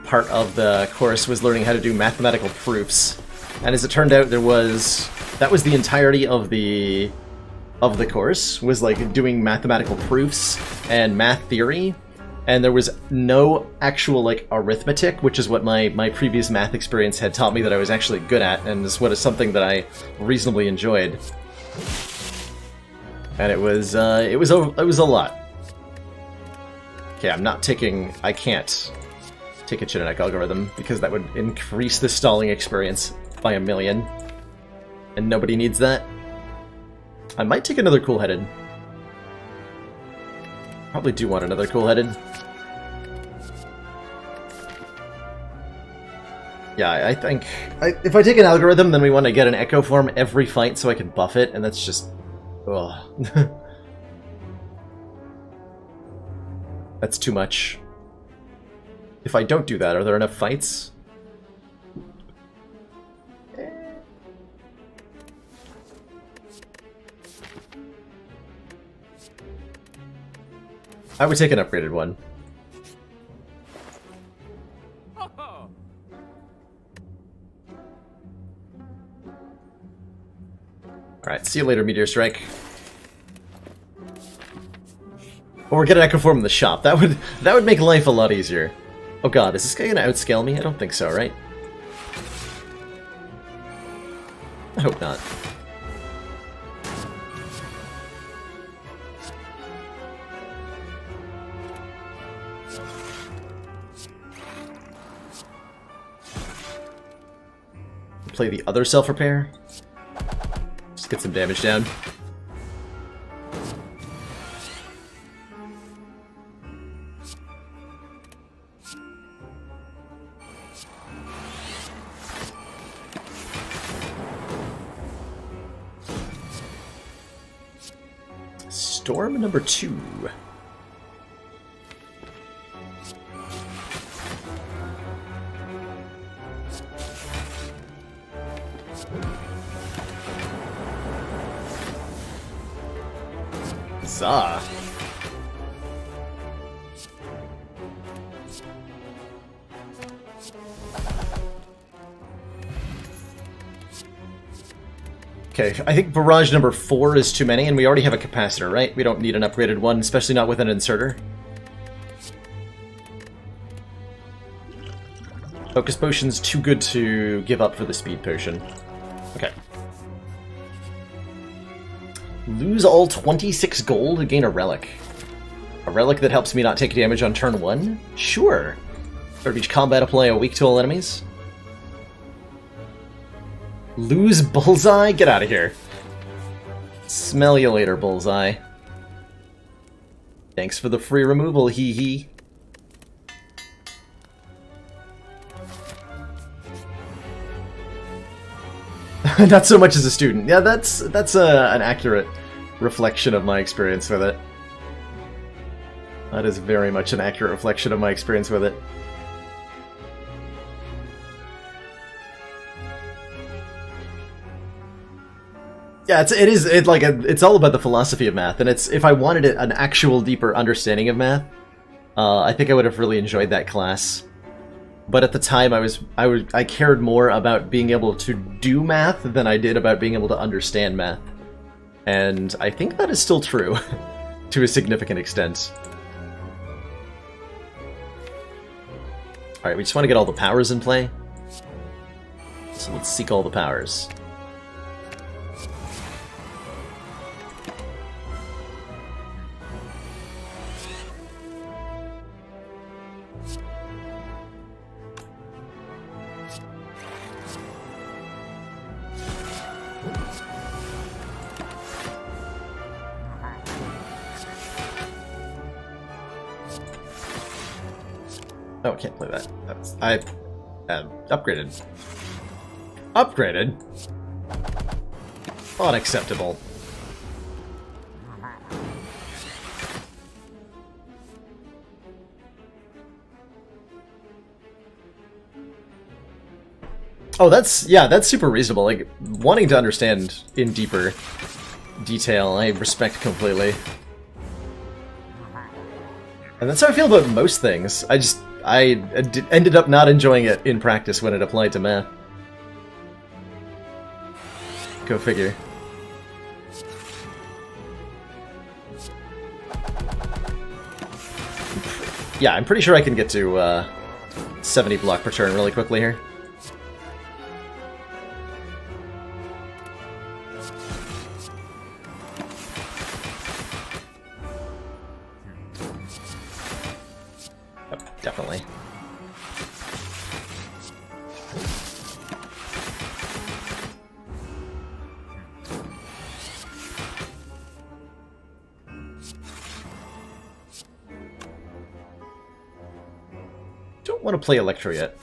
part of the course was learning how to do mathematical proofs, and as it turned out, that was the entirety of the course, was like doing mathematical proofs and math theory, and there was no actual arithmetic, which is what my previous math experience had taught me that I was actually good at, and is something that I reasonably enjoyed. And it was a lot. Okay, I can't take a genetic algorithm because that would increase the stalling experience by 1,000,000. And nobody needs that. I might take another cool-headed. Probably do want another cool-headed. Yeah, I think... if I take an algorithm, then we want to get an Echo Form every fight so I can buff it, and that's just... ugh. That's too much. If I don't do that, are there enough fights? I would take an upgraded one. Alright, see you later, Meteor Strike. Or get an Echo Form in the shop. That would make life a lot easier. Oh god, is this guy gonna outscale me? I don't think so, right? I hope not. Play the other self-repair. Just get some damage down. Storm number 2. Huzzah. Okay, I think barrage number 4 is too many, and we already have a capacitor, right? We don't need an upgraded one, especially not with an inserter. Focus potion's too good to give up for the speed potion. Okay. Lose all 26 gold to gain a relic. A relic that helps me not take damage on turn 1? Sure. Start of each combat, apply a weak to all enemies. Lose Bullseye? Get out of here. Smell you later, Bullseye. Thanks for the free removal, hee hee. Not so much as a student. Yeah, that's an accurate reflection of my experience with it. That is very much an accurate reflection of my experience with it. Yeah, it's all about the philosophy of math, and if I wanted an actual deeper understanding of math, I think I would have really enjoyed that class. But at the time, I cared more about being able to do math than I did about being able to understand math. And I think that is still true, to a significant extent. Alright, we just want to get all the powers in play. So let's seek all the powers. Oh, I can't play that. I upgraded. Upgraded? Unacceptable. Oh, that's super reasonable. Like, wanting to understand in deeper detail, I respect completely. And that's how I feel about most things. I ended up not enjoying it in practice when it applied to math. Go figure. Yeah, I'm pretty sure I can get to 70 block per turn really quickly here. Definitely. Don't want to play Electro yet.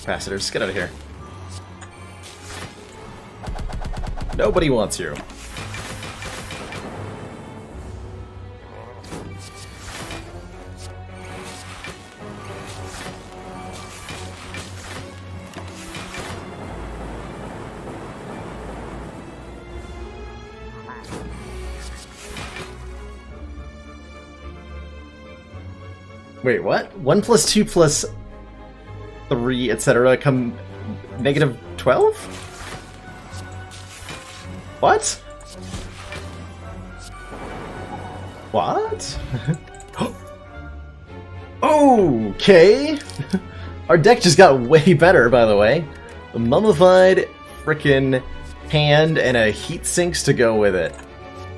Capacitors, get out of here. Nobody wants you. Wait, what? 1 plus 2 plus 3, etc. come negative 12? What? What? Okay! Our deck just got way better, by the way. A mummified frickin' hand and a heat sinks to go with it.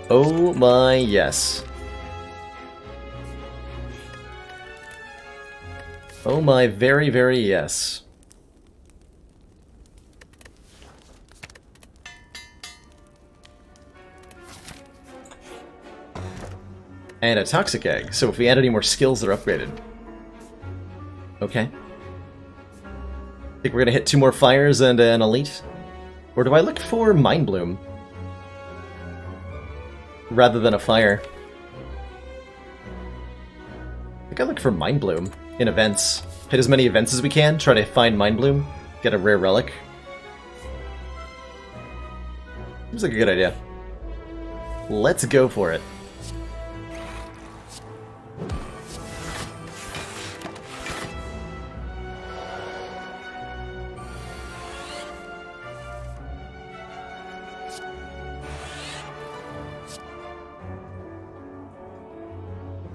Oh my yes. Oh my very, very yes. And a toxic egg, so if we add any more skills, they're upgraded. Okay. Think we're gonna hit 2 more fires and an elite? Or do I look for Mind Bloom? Rather than a fire. I think I look for Mind Bloom. In events. Hit as many events as we can, try to find Mind Bloom, get a rare relic. Seems like a good idea. Let's go for it.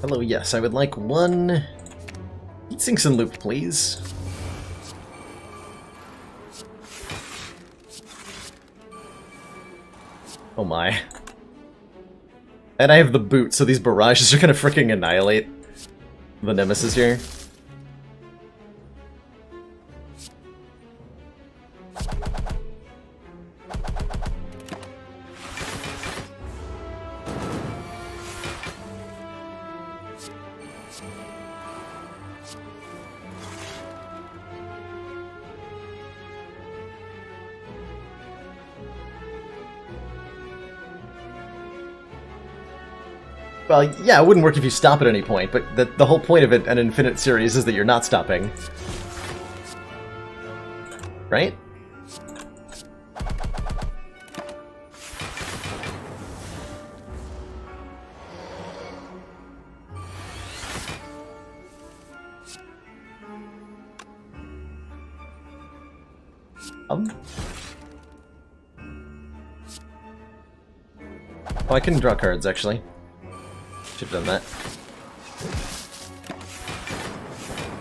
Hello, yes, I would like 1... Heatsinks and loop, please. Oh my. And I have the boot, so these barrages are gonna fricking annihilate the nemesis here. Well, yeah, it wouldn't work if you stop at any point, but the whole point of an infinite series is that you're not stopping. Right? Oh, I can draw cards, actually. Should have done that.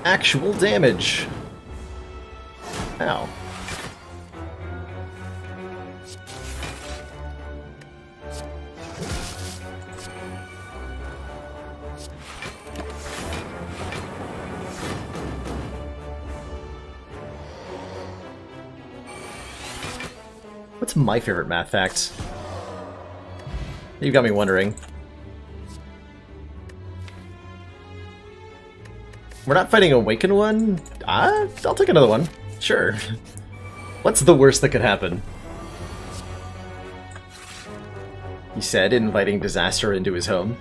Actual damage! Ow. What's my favorite math fact? You got me wondering. We're not fighting Awakened one? I'll take another one. Sure. What's the worst that could happen? He said, inviting disaster into his home.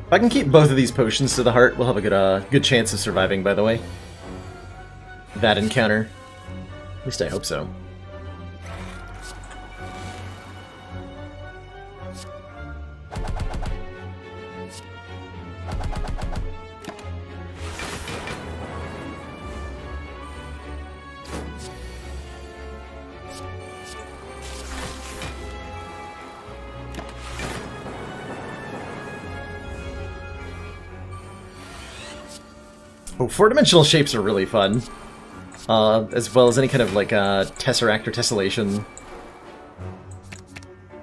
If I can keep both of these potions to the heart, we'll have a good chance of surviving, by the way. That encounter. At least I hope so. Oh, four-dimensional shapes are really fun. As well as any kind of, like, tesseract or tessellation.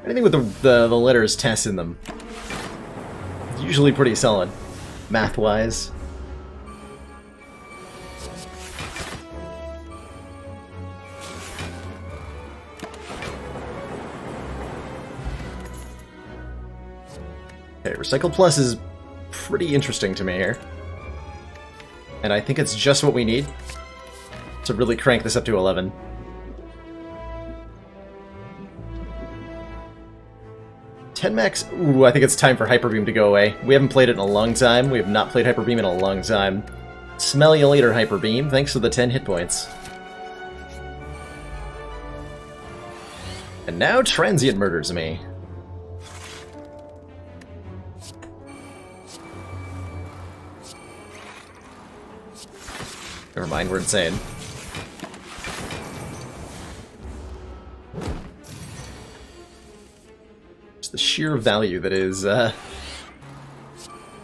Anything with the letters tess in them. It's usually pretty solid, math-wise. Okay, Recycle Plus is pretty interesting to me here. And I think it's just what we need to really crank this up to 11. Max. Ooh, I think it's time for Hyper Beam to go away. We haven't played it in a long time. We have not played Hyper Beam in a long time. Smell you later, Hyper Beam. Thanks for the 10 hit points. And now Transient murders me. Never mind, we're insane. Just the sheer value that is,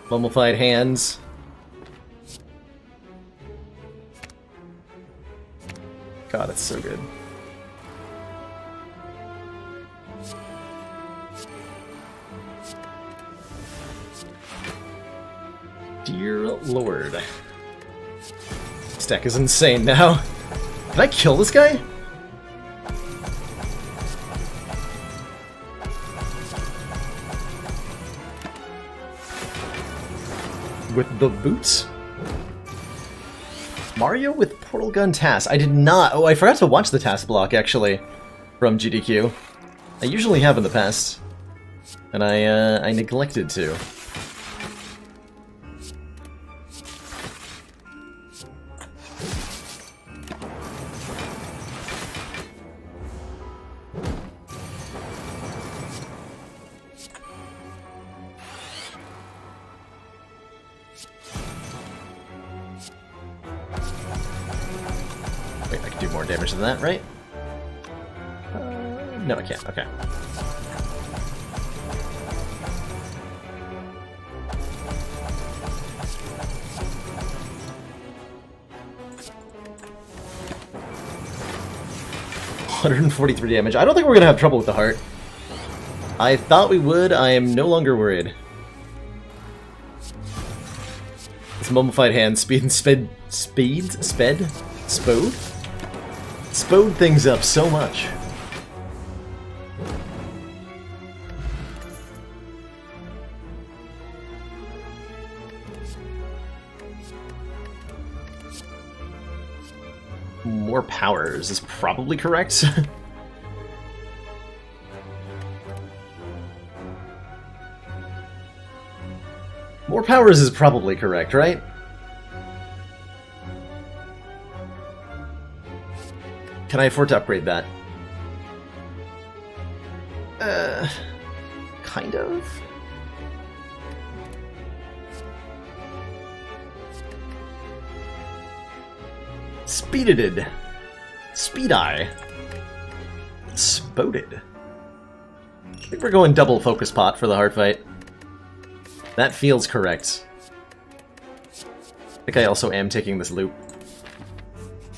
mummified hands. God, it's so good. Dear Lord. This deck is insane now. Can I kill this guy? With the boots? Mario with Portal Gun Task. I did not. Oh, I forgot to watch the task block, actually, from GDQ. I usually have in the past. And I neglected to. Wait, I can do more damage than that, right? No, I can't. Okay. $143 damage. I don't think we're gonna have trouble with the heart. I thought we would. I am no longer worried. This mummified hand spode things up so much. More powers is probably correct. More powers is probably correct, right? Can I afford to upgrade that? Kind of? Speeded. Speed-eye. Spoted. I think we're going double focus pot for the hard fight. That feels correct. I think I also am taking this loop.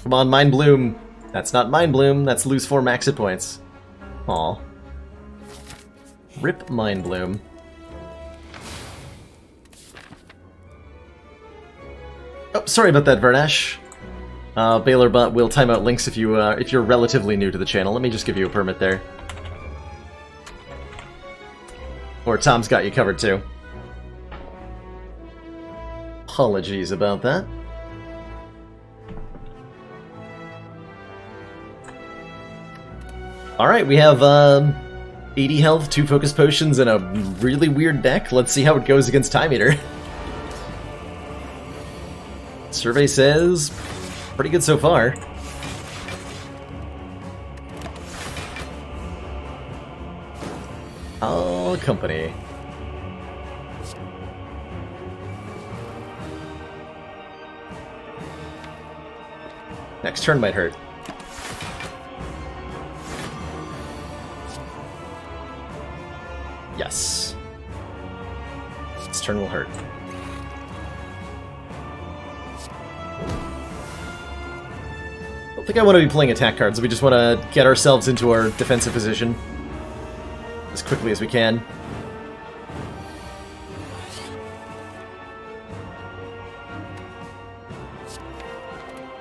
Come on, Mind Bloom! That's not Mind Bloom, that's lose 4 max hit points. Aw. Rip Mind Bloom. Oh, sorry about that, Vernash. BaylorBot will time out links if you're relatively new to the channel. Let me just give you a permit there. Or Tom's got you covered too. Apologies about that. Alright, we have 80 health, 2 focus potions, and a really weird deck. Let's see how it goes against Time Eater. Survey says pretty good so far. All company. Next turn might hurt. Yes. This turn will hurt. I don't think I want to be playing attack cards. We just want to get ourselves into our defensive position as quickly as we can.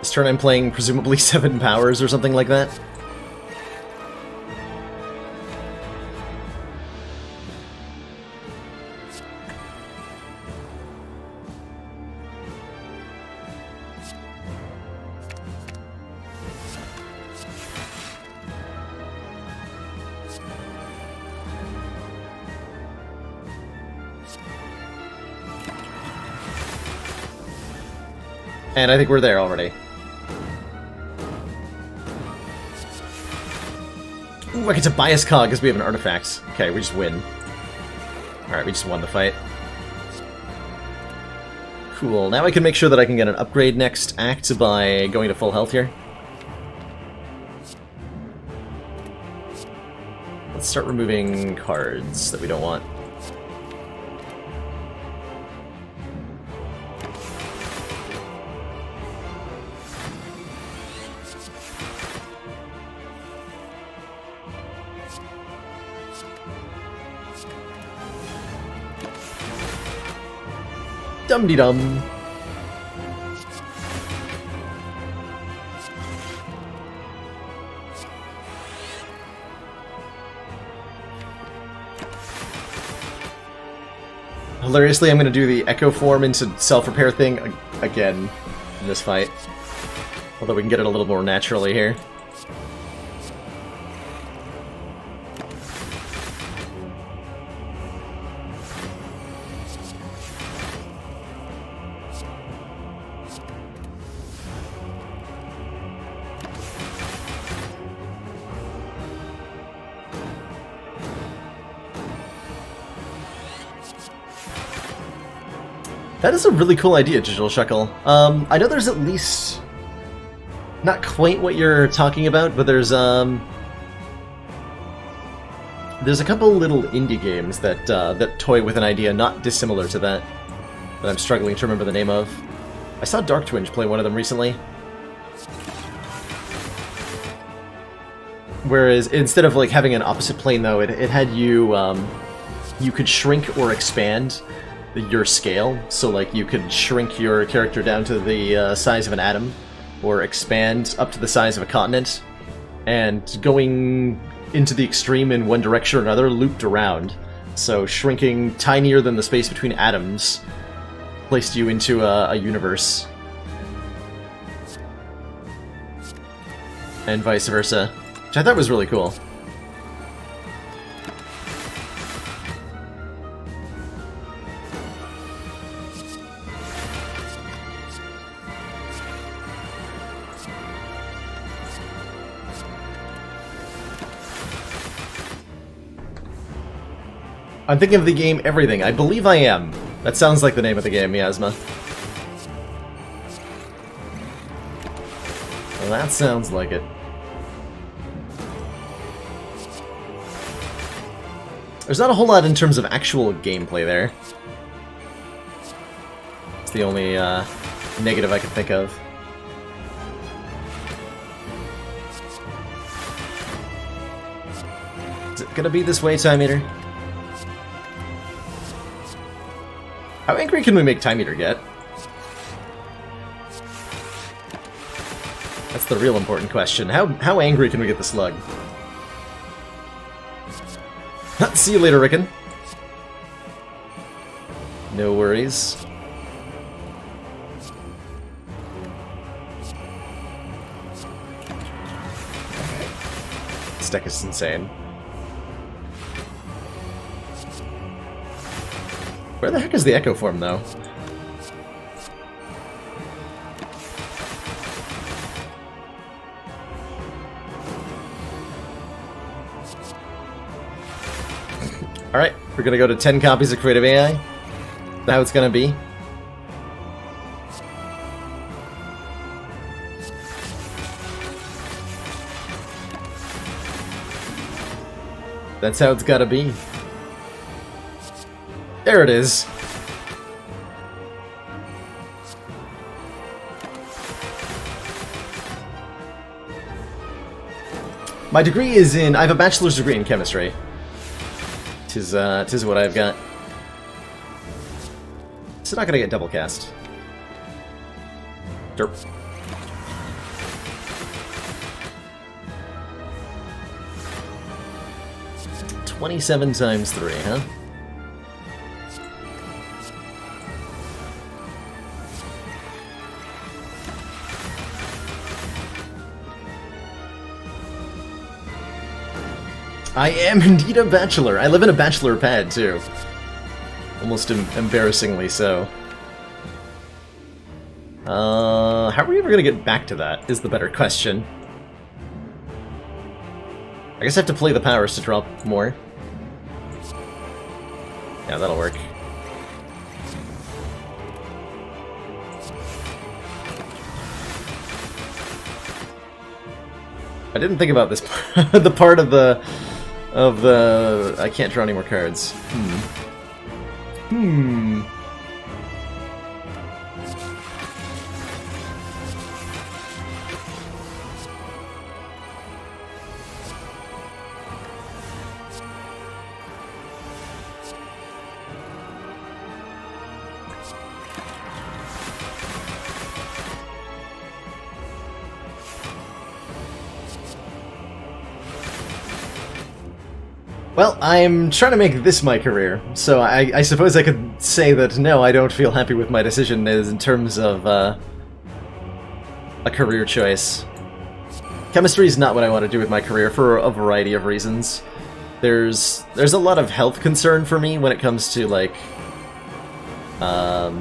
This turn I'm playing presumably 7 powers or something like that. And I think we're there already. Ooh, I get to bias cog because we have an artifact. Okay, we just win. Alright, we just won the fight. Cool, now I can make sure that I can get an upgrade next act by going to full health here. Let's start removing cards that we don't want. Dum-de-dum. Hilariously, I'm going to do the Echo form into self-repair thing again in this fight. Although we can get it a little more naturally here. That is a really cool idea, Digital Shuckle. I know there's at least... not quite what you're talking about, but there's a couple little indie games that that toy with an idea not dissimilar to that I'm struggling to remember the name of. I saw Dark Twinge play one of them recently. Whereas instead of like having an opposite plane, though, it had you you could shrink or expand your scale. So like you could shrink your character down to the size of an atom, or expand up to the size of a continent, and going into the extreme in one direction or another looped around. So shrinking tinier than the space between atoms placed you into a universe. and vice versa, which I thought was really cool. I'm thinking of the game Everything. I believe I am. That sounds like the name of the game, Miasma. Well, that sounds like it. There's not a whole lot in terms of actual gameplay there. It's the only negative I can think of. Is it gonna be this way, Time Eater? How angry can we make Time Eater get? That's the real important question. How angry can we get the slug? See you later, Rickon. No worries. This deck is insane. Where the heck is the Echo Form, though? Alright, we're gonna go to 10 copies of Creative AI. Is that how it's gonna be? That's how it's gotta be. There it is. My degree is in... I have a bachelor's degree in chemistry. Tis what I've got. It's not gonna get double cast. Derp. $27 times 3, huh? I am indeed a bachelor. I live in a bachelor pad, too. Almost embarrassingly so. How are we ever gonna get back to that, is the better question. I guess I have to play the powers to drop more. Yeah, that'll work. I didn't think about this part, the part of the... I can't draw any more cards. Well, I'm trying to make this my career, so I suppose I could say that no, I don't feel happy with my decision in terms of a career choice. Chemistry is not what I want to do with my career for a variety of reasons. There's a lot of health concern for me when it comes to like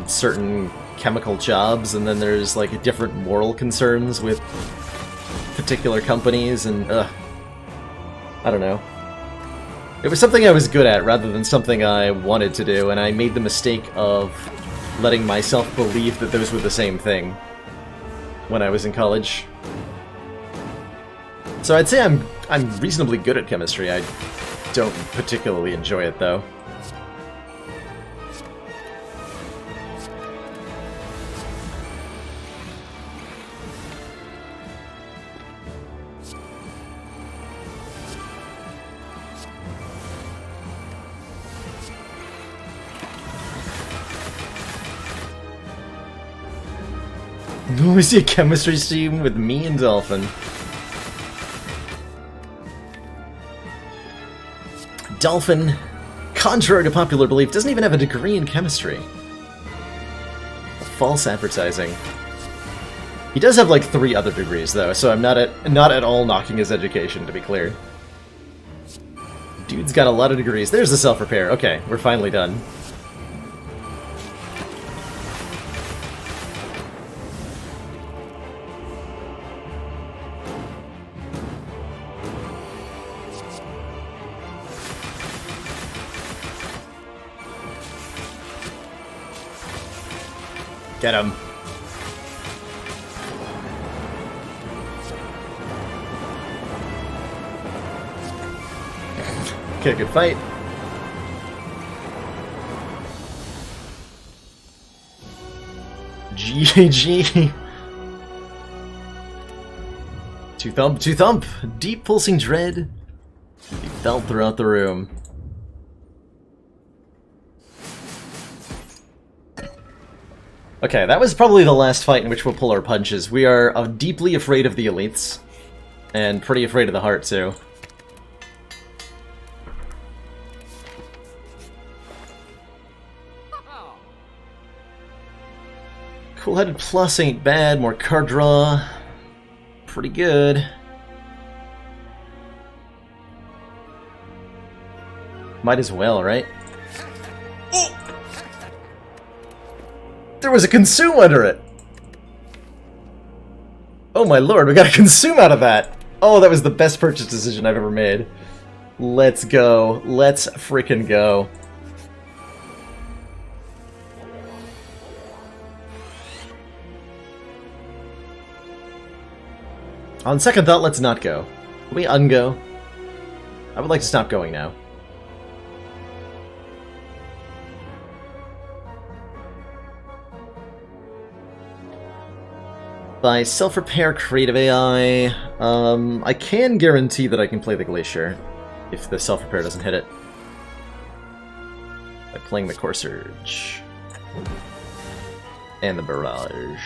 certain chemical jobs, and then there's like different moral concerns with particular companies, and I don't know. It was something I was good at rather than something I wanted to do, and I made the mistake of letting myself believe that those were the same thing when I was in college. So I'd say I'm reasonably good at chemistry. I don't particularly enjoy it, though. Oh, we see a chemistry stream with me and Dolphin. Dolphin, contrary to popular belief, doesn't even have a degree in chemistry. False advertising. He does have like 3 other degrees though, so I'm not at all knocking his education, to be clear. Dude's got a lot of degrees. There's the self-repair. Okay, we're finally done. Get him. Okay, good fight. GG. Two thump, two thump. Deep pulsing dread. He felt throughout the room. Okay, that was probably the last fight in which we'll pull our punches. We are deeply afraid of the elites. And pretty afraid of the heart, too. Cool-headed plus ain't bad. More card draw. Pretty good. Might as well, right? Oh! There was a consume under it! Oh my lord, we got a consume out of that! Oh, that was the best purchase decision I've ever made. Let's go. Let's freaking go. On second thought, let's not go. Can we ungo? I would like to stop going now. By self-repair creative AI, I can guarantee that I can play the Glacier if the self-repair doesn't hit it. By playing the Core Surge. And the Barrage.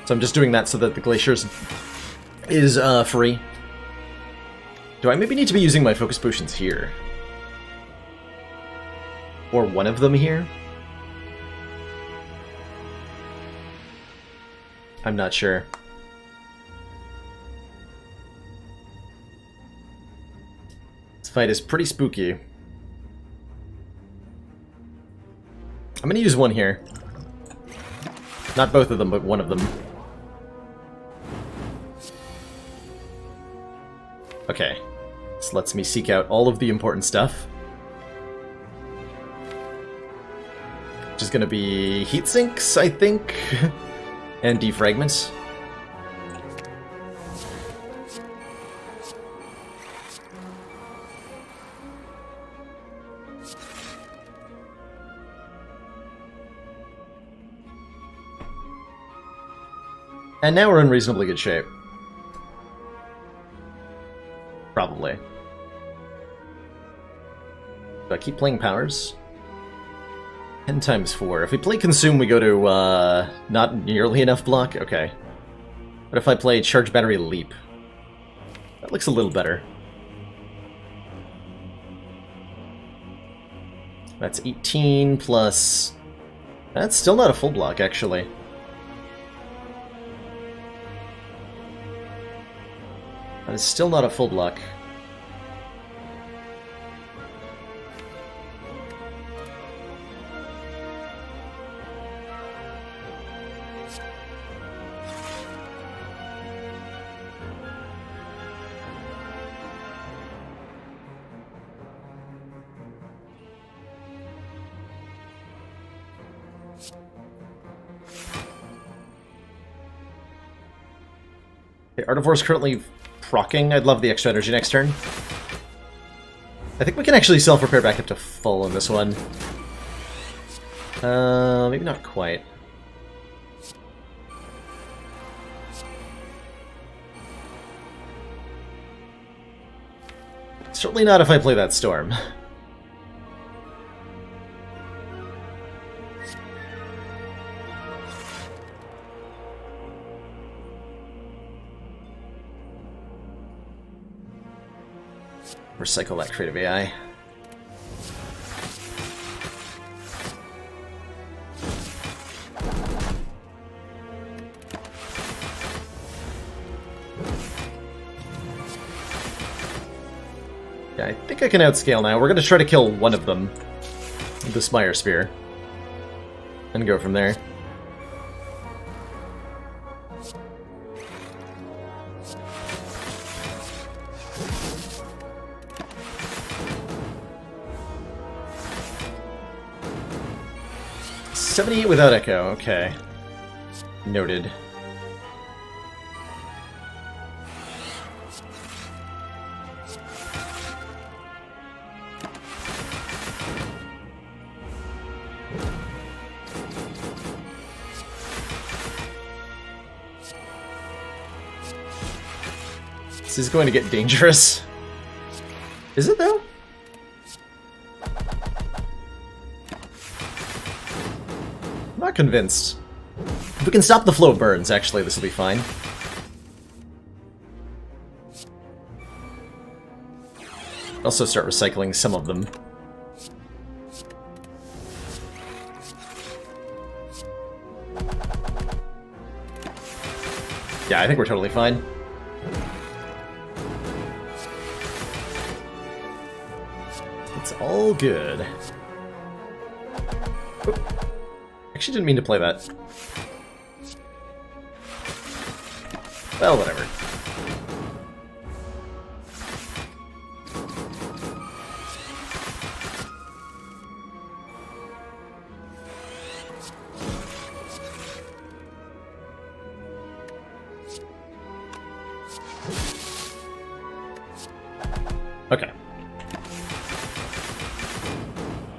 So I'm just doing that so that the Glacier is free. Do I maybe need to be using my Focus Potions here? Or one of them here? I'm not sure. This fight is pretty spooky. I'm gonna use one here. Not both of them, but one of them. Okay. This lets me seek out all of the important stuff. Which is gonna be heat sinks, I think. And defragments. And now we're in reasonably good shape. Probably. Do I keep playing powers? 10 times 4. If we play Consume, we go to, not nearly enough block? Okay. But if I play Charge Battery Leap? That looks a little better. That's 18 plus... That's still not a full block, actually. That is still not a full block. Okay, Artivore's currently proccing. I'd love the extra energy next turn. I think we can actually self-repair back up to full in this one. Maybe not quite. Certainly not if I play that Storm. Recycle that creative AI. Yeah, I think I can outscale now. We're going to try to kill one of them. The Spire Spear. And go from there. $78 without Echo, okay. Noted. This is going to get dangerous. Is it though? I'm not convinced. If we can stop the flow of burns, actually, this will be fine. Also start recycling some of them. Yeah, I think we're totally fine. It's all good. Oop. Actually didn't mean to play that. Well, whatever. Okay.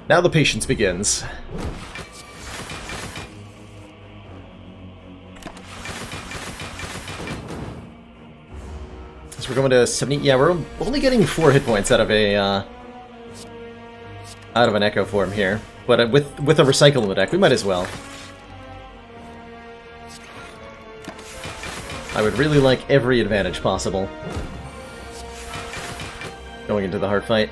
Now the patience begins. So we're going to 70. Yeah, we're only getting 4 hit points out of an Echo form here, but with a recycle in the deck, we might as well. I would really like every advantage possible going into the hard fight.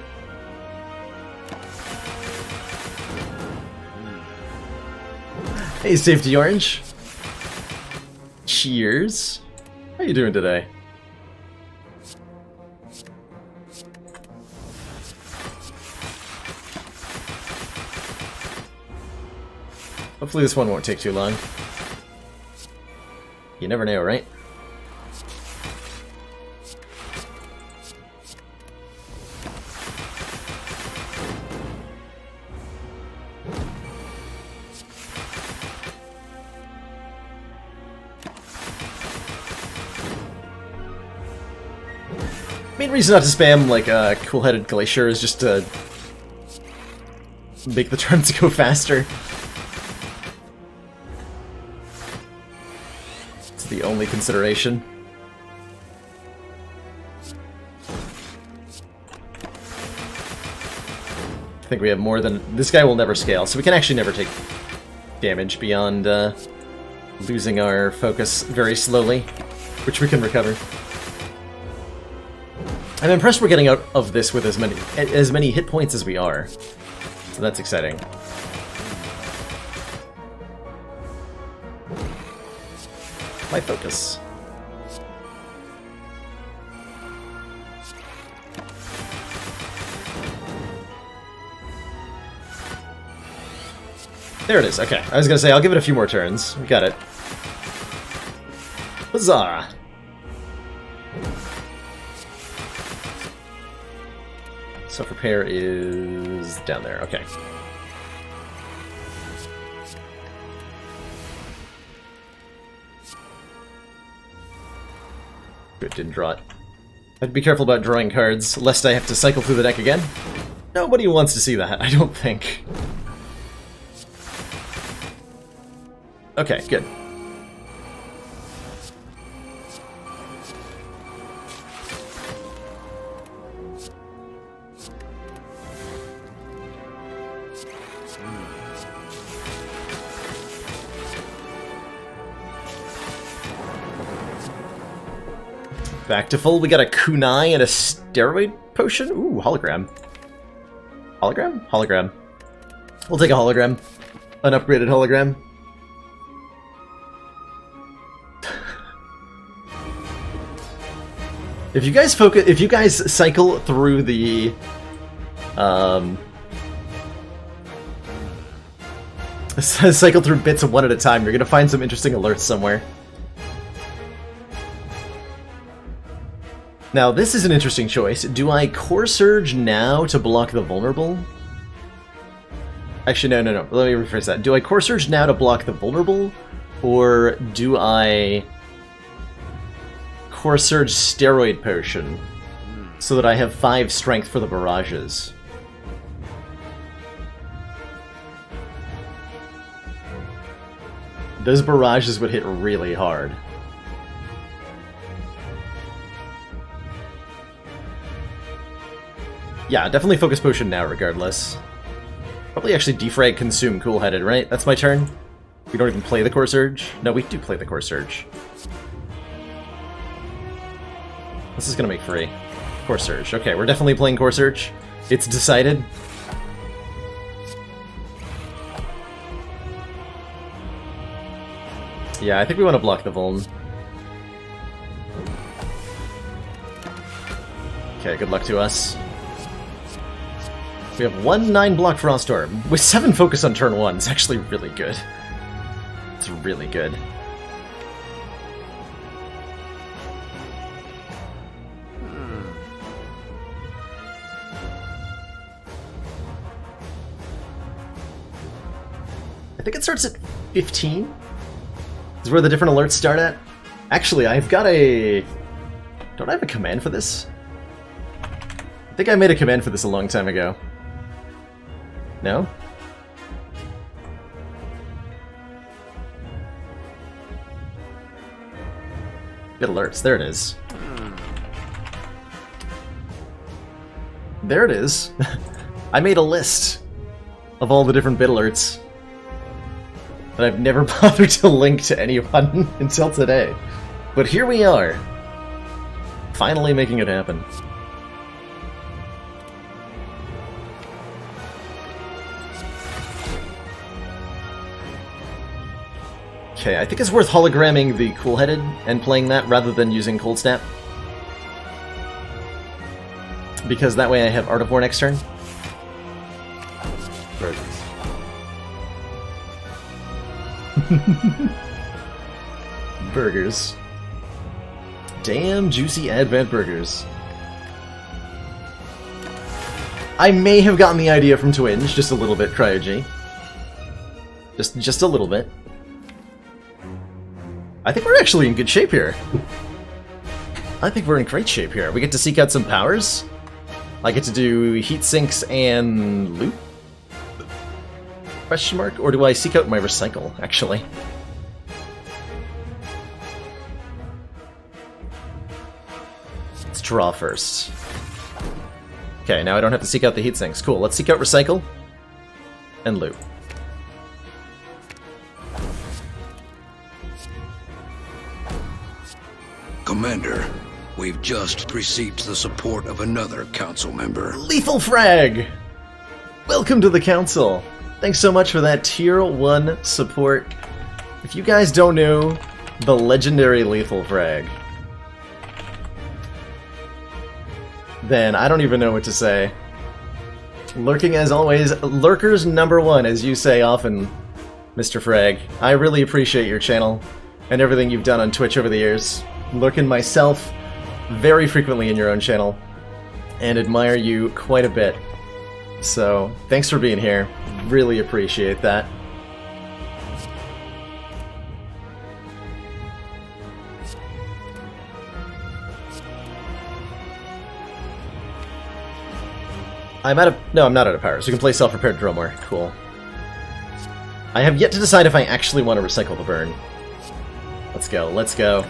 Hey, Safety Orange. Cheers. How you doing today? Hopefully this one won't take too long. You never know, right? Main reason not to spam like a cool-headed Glacier is just to make the turns go faster. It's the only consideration. I think we have more than... This guy will never scale, so we can actually never take damage beyond losing our focus very slowly, which we can recover. I'm impressed we're getting out of this with as many hit points as we are. So that's exciting. My focus. There it is, okay. I was gonna say, I'll give it a few more turns. We got it. Huzzah! Self-repair is down there, okay. Good, didn't draw it. I have to be careful about drawing cards, lest I have to cycle through the deck again. Nobody wants to see that, I don't think. Okay, good. Back to full. We got a kunai and a steroid potion. Ooh, hologram. Hologram? Hologram. We'll take a hologram. An upgraded hologram. If you guys focus, if you guys cycle through the, cycle through bits one at a time, you're gonna find some interesting alerts somewhere. Now, this is an interesting choice. Do I Core Surge now to block the vulnerable? Actually, no. Let me rephrase that. Do I Core Surge now to block the vulnerable? Or do I Core Surge Steroid Potion so that I have 5 strength for the barrages? Those barrages would hit really hard. Yeah, definitely Focus Potion now, regardless. Probably actually Defrag, Consume, Cool-Headed, right? That's my turn? We don't even play the Core Surge? No, we do play the Core Surge. This is gonna make free. Core Surge. Okay, we're definitely playing Core Surge. It's decided. Yeah, I think we want to block the Vuln. Okay, good luck to us. We have 1 9 block Froststorm. With 7 focus on turn 1, it's actually really good. It's really good. I think it starts at 15? Is where the different alerts start at? Actually, I've got a... Don't I have a command for this? I think I made a command for this a long time ago. No? Bit alerts. There it is. There it is. I made a list of all the different bit alerts. But I've never bothered to link to anyone until today. But here we are. Finally making it happen. Okay, I think it's worth hologramming the Cool-Headed and playing that rather than using Cold Snap. Because that way I have Art of War next turn. Burgers. Damn juicy Advent burgers. I may have gotten the idea from Twinge, just a little bit, Cryo-G. Just a little bit. I think we're actually in good shape here. I think we're in great shape here. We get to seek out some powers. I get to do heat sinks and loot? Question mark? Or do I seek out my recycle, actually? Let's draw first. Okay, now I don't have to seek out the heat sinks. Cool, let's seek out recycle and loot. Commander, we've just received the support of another council member. Lethal Frag! Welcome to the council. Thanks so much for that tier 1 support. If you guys don't know, the legendary Lethal Frag, then I don't even know what to say. Lurking as always, lurkers #1, as you say often, Mr. Frag. I really appreciate your channel and everything you've done on Twitch over the years. Lurking myself very frequently in your own channel and admire you quite a bit. So, thanks for being here. Really appreciate that. I'm out of... No, I'm not out of power, so we can play self-repaired Dromore. Cool. I have yet to decide if I actually want to recycle the burn. Let's go, let's go.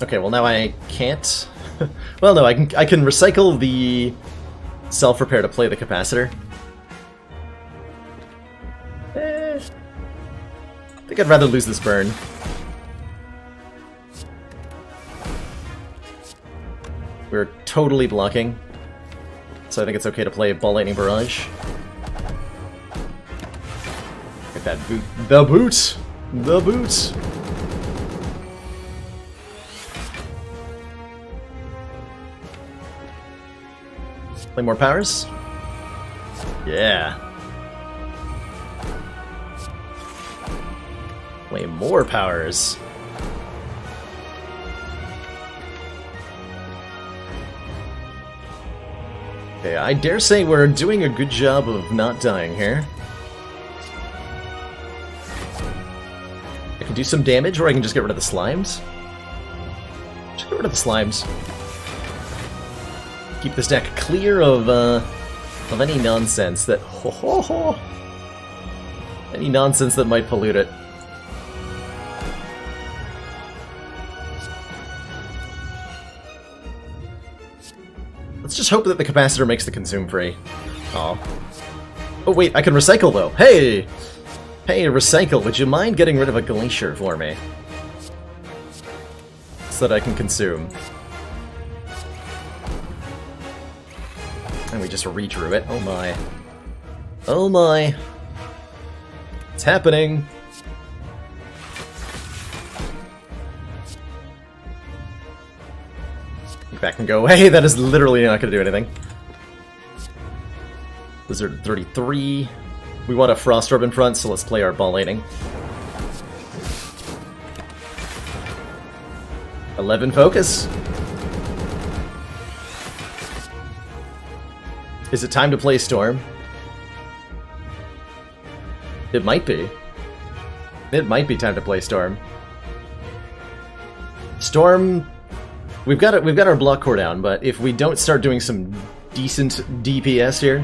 Okay, well now I can't. Well, no, I can recycle the self-repair to play the capacitor. I think I'd rather lose this burn. We're totally blocking, so I think it's okay to play Ball Lightning Barrage. Like That boot. The boot! The boot! Play more powers? Yeah. Play more powers. Okay, I dare say we're doing a good job of not dying here. I can do some damage, or I can just get rid of the slimes. Just get rid of the slimes. Keep this deck clear of any nonsense that any nonsense that might pollute it. Let's just hope that the capacitor makes the consume free. Aw. Oh wait, I can recycle though. Hey! Hey, recycle, would you mind getting rid of a glacier for me? So that I can consume. And we just redrew it. Oh my. Oh my. It's happening. Back and go away. That is literally not going to do anything. Blizzard 33. We want a Frost Orb in front, so let's play our Ball Lightning. 11 focus. Is it time to play Storm? It might be. It might be time to play Storm. Storm... We've got our block core down, but if we don't start doing some decent DPS here,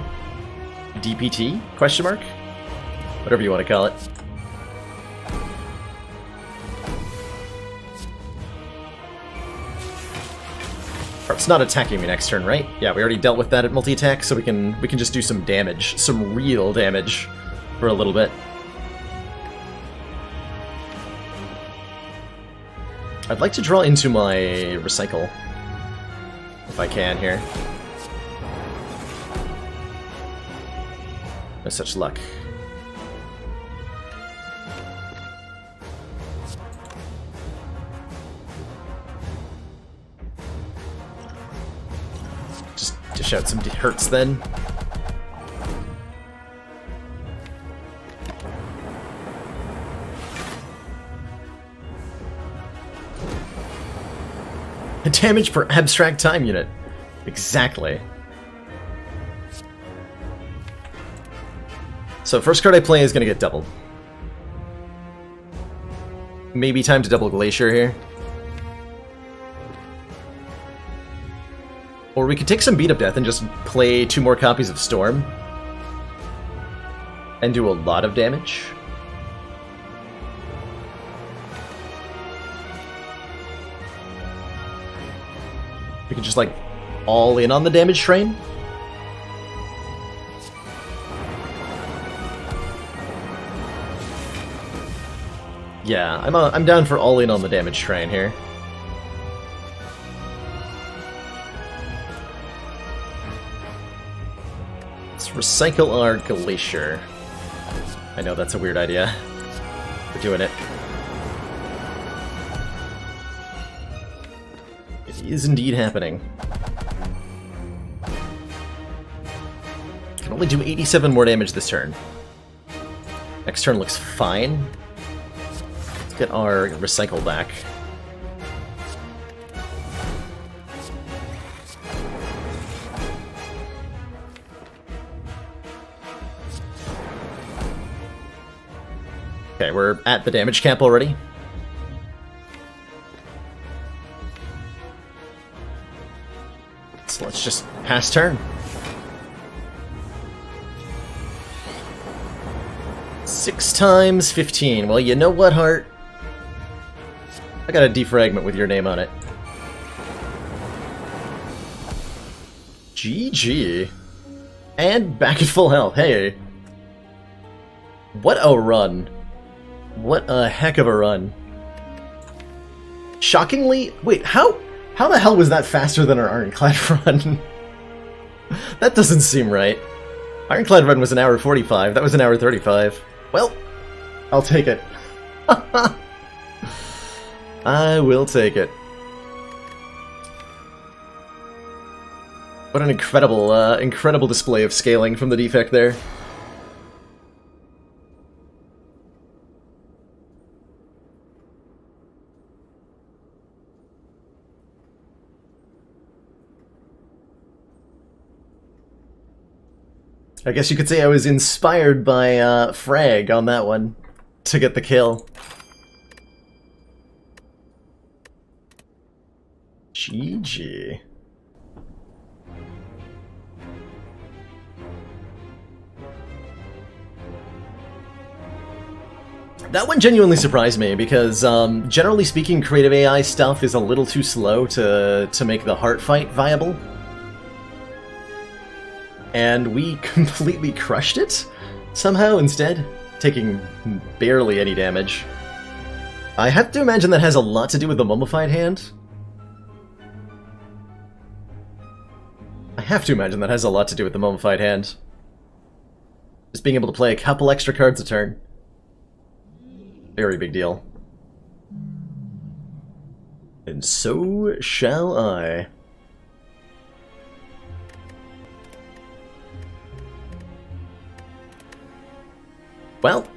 DPT? Question mark? Whatever you want to call it. It's not attacking me next turn, right? Yeah, we already dealt with that at multi-attack, so we can just do some damage, some real damage, for a little bit. I'd like to draw into my recycle, if I can here. No such luck. Just dish out some hurts then. Damage per abstract time unit. Exactly. So first card I play is gonna get doubled. Maybe time to double Glacier here. Or we could take some Beat Up Death and just play 2 more copies of Storm. And do a lot of damage. We could just, like, all in on the damage train. Yeah, I'm down for all in on the damage train here. Let's recycle our Glacier. I know that's a weird idea. We're doing it. Is indeed happening. Can only do 87 more damage this turn. Next turn looks fine. Let's get our recycle back. Okay, we're at the damage cap already. So let's just pass turn. 6 times 15. Well, you know what, Heart? I got a defragment with your name on it. GG. And back at full health. Hey. What a run. What a heck of a run. Shockingly... Wait, how the hell was that faster than our Ironclad run? That doesn't seem right. Ironclad run was an hour 45. That was an hour 35. Well, I'll take it. I will take it. What an incredible display of scaling from the defect there. I guess you could say I was inspired by Frag on that one to get the kill. GG. That one genuinely surprised me because, generally speaking, creative AI stuff is a little too slow to make the heart fight viable. And we completely crushed it somehow instead, taking barely any damage. I have to imagine that has a lot to do with the mummified hand. I have to imagine that has a lot to do with the mummified hand. Just being able to play a couple extra cards a turn. Very big deal. And so shall I. Well,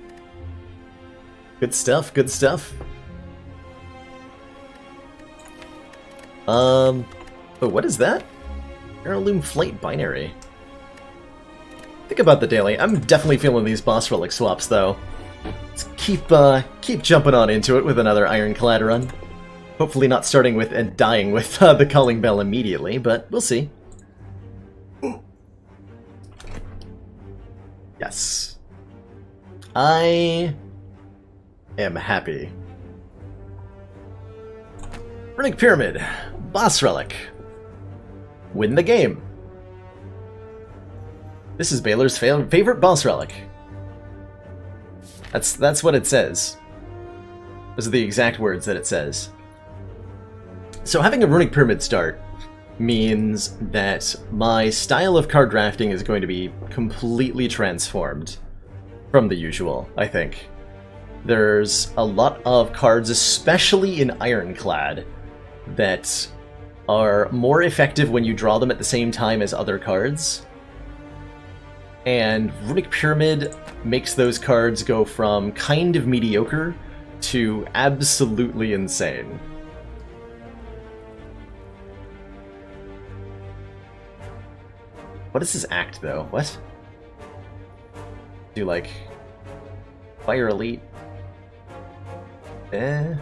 good stuff, good stuff. Oh, what is that? Heirloom Flight Binary. Think about the daily. I'm definitely feeling these boss relic swaps, though. Let's keep jumping on into it with another Ironclad run. Hopefully not starting with and dying with the Calling Bell immediately, but we'll see. Yes. I am happy. Runic Pyramid. Boss Relic. Win the game. This is Baylor's favorite boss relic. That's what it says. Those are the exact words that it says. So having a Runic Pyramid start means that my style of card drafting is going to be completely transformed from the usual, I think. There's a lot of cards, especially in Ironclad, that are more effective when you draw them at the same time as other cards. And Runic Pyramid makes those cards go from kind of mediocre to absolutely insane. What is this act, though? What? Do, like, Fire Elite? There's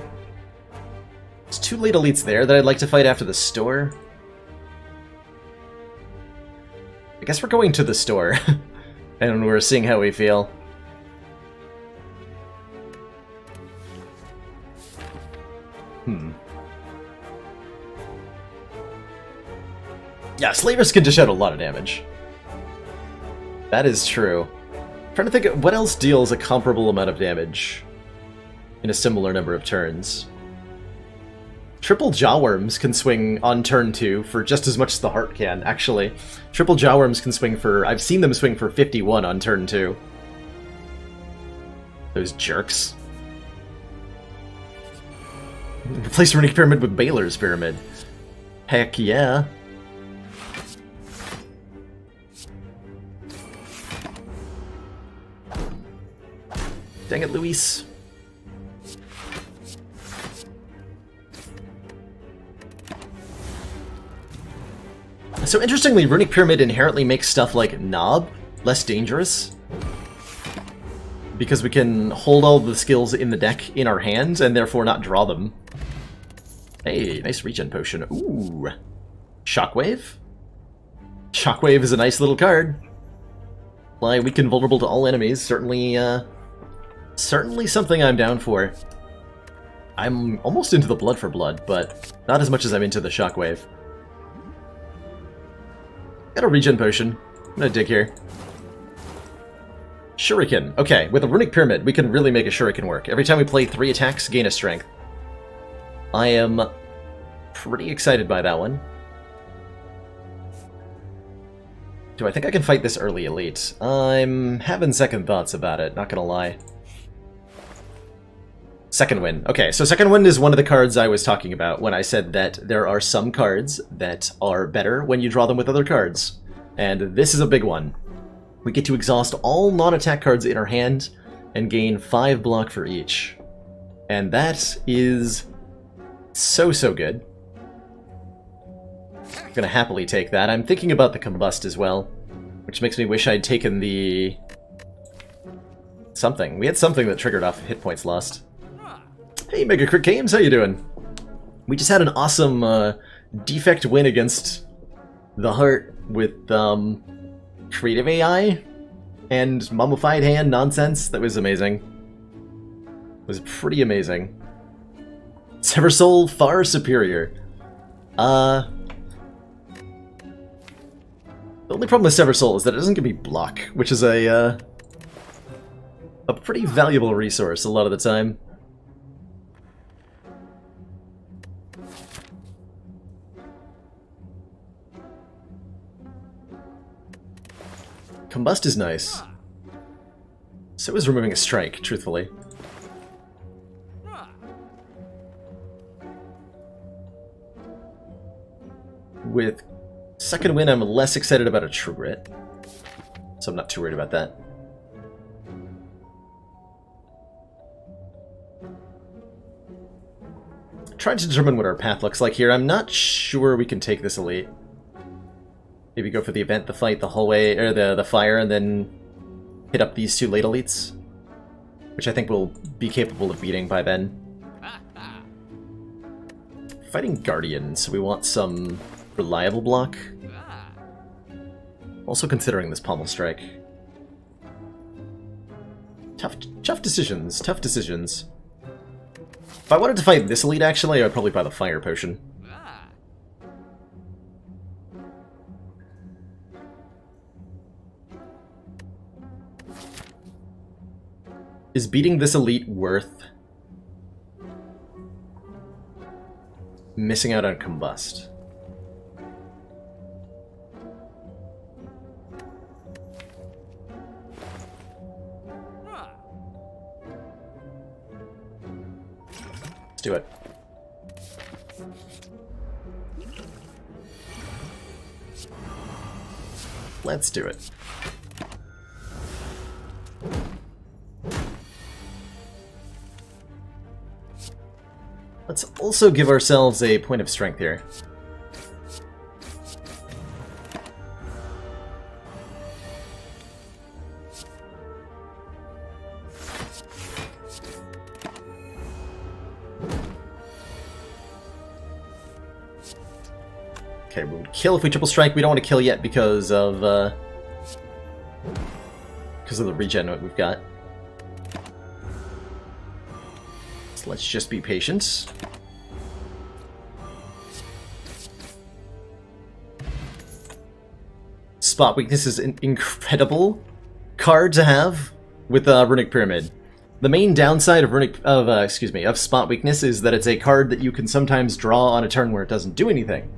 2 late elites there that I'd like to fight after the store. I guess we're going to the store, and we're seeing how we feel. Yeah, Slavers can dish out a lot of damage. That is true. I'm trying to think of what else deals a comparable amount of damage in a similar number of turns. Triple Jawworms can swing on turn 2 for just as much as the Heart can, actually. Triple Jawworms can swing for... I've seen them swing for 51 on turn 2. Those jerks. Replace Runic Pyramid with Baylor's Pyramid. Heck yeah. Dang it, Luis. So interestingly, Runic Pyramid inherently makes stuff like Knob less dangerous. Because we can hold all the skills in the deck in our hands and therefore not draw them. Hey, nice regen potion. Ooh. Shockwave? Shockwave is a nice little card. Fly weak and vulnerable to all enemies. Certainly something I'm down for. I'm almost into the Blood for Blood, but not as much as I'm into the Shockwave. Got a regen potion. I'm gonna dig here. Shuriken. Okay, with a Runic Pyramid, we can really make a Shuriken work. Every time we play 3 attacks, gain a strength. I am pretty excited by that one. Do I think I can fight this early elite? I'm having second thoughts about it, not gonna lie. Second Wind. Okay, so Second Wind is one of the cards I was talking about when I said that there are some cards that are better when you draw them with other cards. And this is a big one. We get to exhaust all non-attack cards in our hand and gain 5 block for each. And that is so good. I'm gonna happily take that. I'm thinking about the Combust as well, which makes me wish I'd taken the... something. We had something that triggered off hit points lost. Hey, Mega Crit Games, how you doing? We just had an awesome defect win against the Heart with creative AI and mummified hand nonsense. That was amazing. It was pretty amazing. Sever Soul far superior. The only problem with Sever Soul is that it doesn't give me block, which is a pretty valuable resource a lot of the time. Combust is nice. So is removing a strike, truthfully. With Second Wind, I'm less excited about a True Grit, so I'm not too worried about that. Trying to determine what our path looks like here. I'm not sure we can take this elite. Maybe go for the event, the fight, the hallway, or the fire, and then hit up these 2 late elites, which I think we'll be capable of beating by then. Fighting Guardian, so we want some reliable block. Also considering this Pommel Strike. Tough decisions, tough decisions. If I wanted to fight this elite, actually, I'd probably buy the Fire Potion. Is beating this elite worth missing out on Combust? Let's do it. Let's do it. Let's also give ourselves a point of strength here. Okay, we would kill if we triple strike. We don't want to kill yet because of the regen that we've got. So let's just be patient. Spot Weakness is an incredible card to have with Runic Pyramid. The main downside of Spot Weakness is that it's a card that you can sometimes draw on a turn where it doesn't do anything.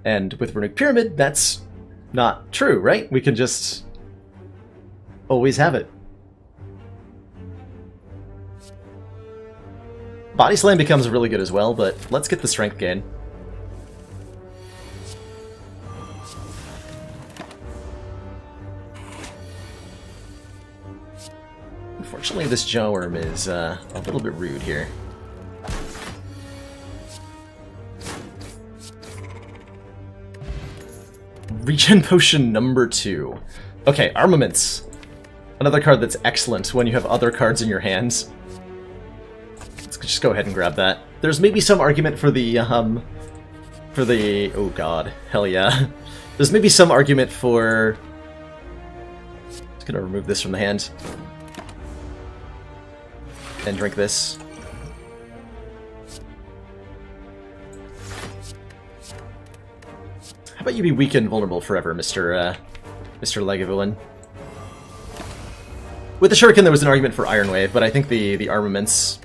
And with Runic Pyramid, that's not true, right? We can just always have it. Body Slam becomes really good as well, but let's get the strength gain. Unfortunately, this Jawworm is a little bit rude here. Regen Potion number 2. Okay, Armaments. Another card that's excellent when you have other cards in your hands. Let's just go ahead and grab that. There's maybe some argument for the, oh god, hell yeah. There's maybe some argument for... Just gonna remove this from the hand. And drink this. How about you be weak and vulnerable forever, Mr. Lagavulin? With the Shuriken, there was an argument for Iron Wave, but I think the Armaments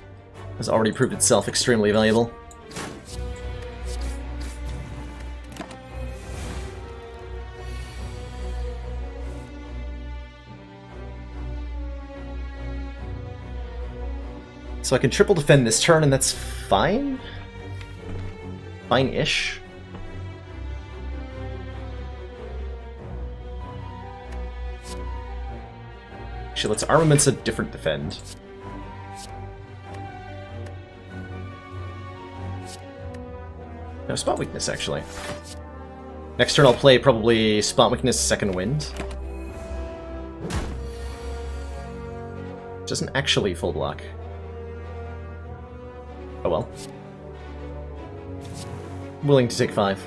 has already proved itself extremely valuable. So I can triple defend this turn, and that's fine? Fine-ish? Actually, let's armaments a different defend. No, spot weakness, actually. Next turn I'll play probably spot weakness, second wind. Doesn't actually full block. Oh well. Willing to take 5.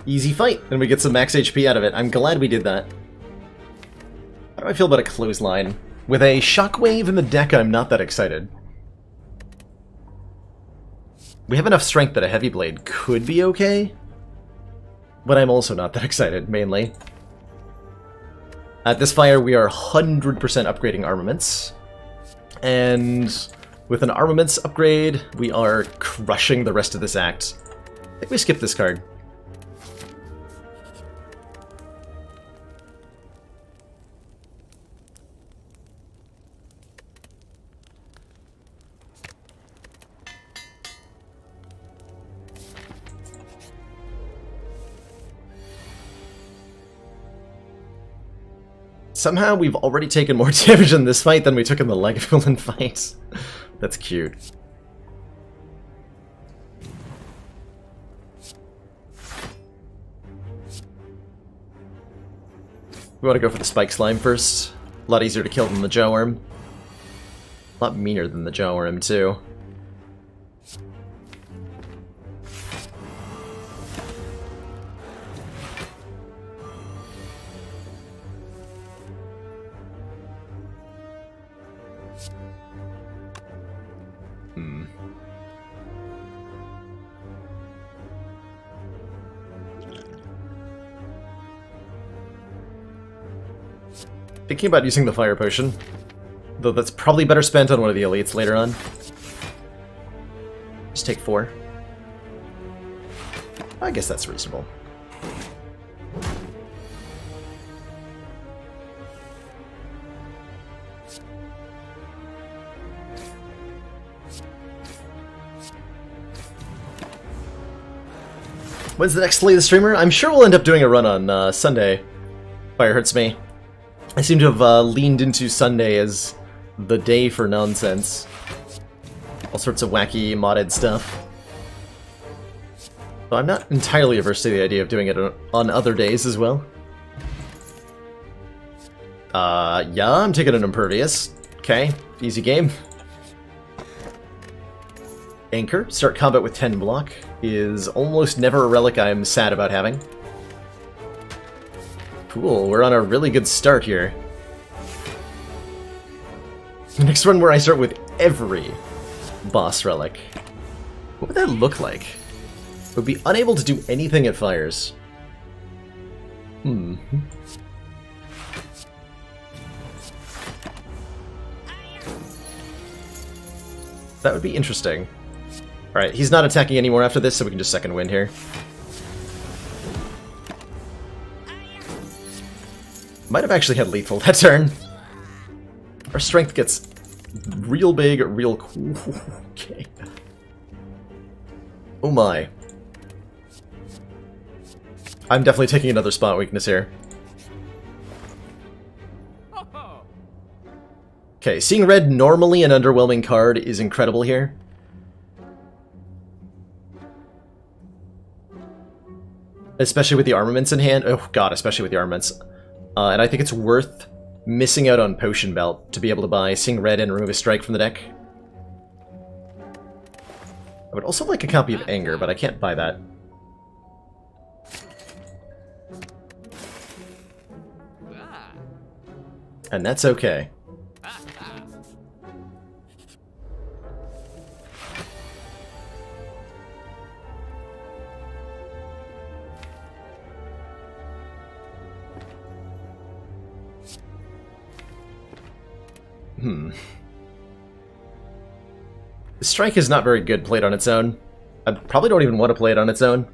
Easy fight, and we get some max HP out of it. I'm glad we did that. How do I feel about a clothesline? With a shockwave in the deck, I'm not that excited. We have enough strength that a heavy blade could be okay, but I'm also not that excited, mainly. At this fire, we are 100% upgrading armaments, and with an armaments upgrade, we are crushing the rest of this act. I think we skip this card. Somehow we've already taken more damage in this fight than we took in the Lagavulin fight. That's cute. We want to go for the Spike Slime first. A lot easier to kill than the Jawworm. A lot meaner than the Jawworm, too. Thinking about using the Fire Potion, though that's probably better spent on one of the elites later on. Just take 4. I guess that's reasonable. When's the next Slay the Streamer? I'm sure we'll end up doing a run on Sunday. Fire hurts me. I seem to have leaned into Sunday as the day for nonsense. All sorts of wacky modded stuff. So I'm not entirely averse to the idea of doing it on other days as well. Yeah, I'm taking an Impervious. Okay, easy game. Anchor, start combat with 10 block, is almost never a relic I'm sad about having. Cool, we're on a really good start here. The next one where I start with every boss relic. What would that look like? It would be unable to do anything it fires. That would be interesting. Alright, he's not attacking anymore after this, so we can just second wind here. Might have actually had lethal that turn. Our strength gets real big, real cool. Okay. Oh my. I'm definitely taking another spot weakness here. Okay, seeing red normally an underwhelming card is incredible here. Especially with the armaments in hand. Oh god, especially with the armaments. And I think it's worth missing out on Potion Belt to be able to buy Seeing Red and remove a strike from the deck. I would also like a copy of Anger, but I can't buy that. And that's okay. Strike is not very good played on its own. I probably don't even want to play it on its own.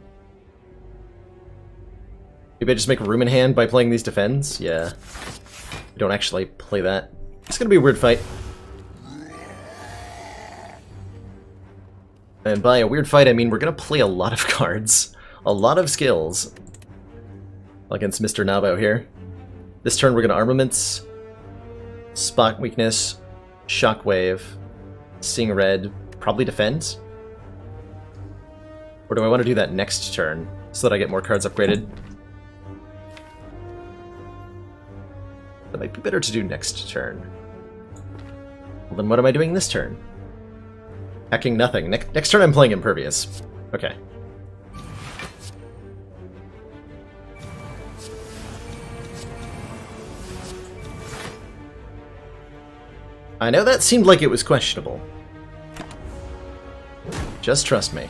Maybe I just make room in hand by playing these defends? Yeah. I don't actually play that. It's gonna be a weird fight. And by a weird fight, I mean we're gonna play a lot of cards. A lot of skills. Against Mr. Nabo here. This turn we're gonna Armaments, Spot Weakness, Shockwave, Seeing Red, probably Defend? Or do I want to do that next turn, so that I get more cards upgraded? That might be better to do next turn. Well, then what am I doing this turn? Hacking nothing. Next turn I'm playing Impervious. Okay. I know that seemed like it was questionable. Just trust me.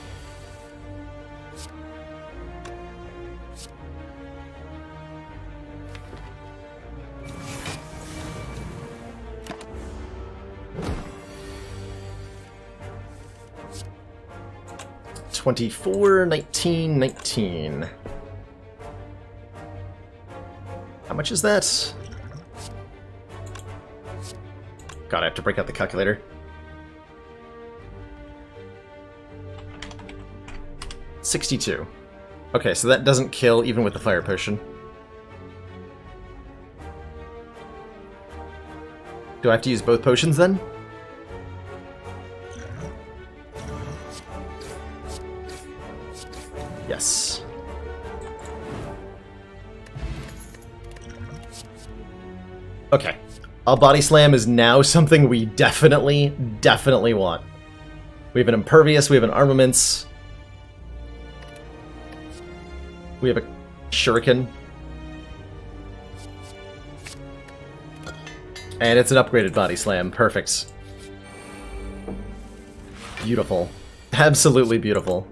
$24, $19, $19. How much is that? God, I have to break out the calculator. 62. Okay, so that doesn't kill even with the fire potion. Do I have to use both potions then? Yes. Okay. A body slam is now something we definitely want. We have an Impervious, we have an Armaments. We have a Shuriken. And it's an upgraded body slam. Perfect. Beautiful. Absolutely beautiful.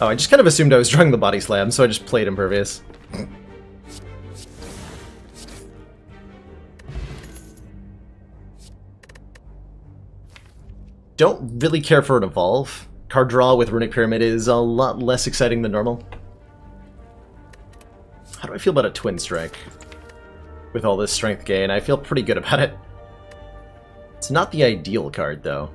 Oh, I just kind of assumed I was drawing the body slam, so I just played Impervious. Don't really care for an Evolve. Card draw with Runic Pyramid is a lot less exciting than normal. How do I feel about a Twin Strike? With all this strength gain, I feel pretty good about it. It's not the ideal card, though.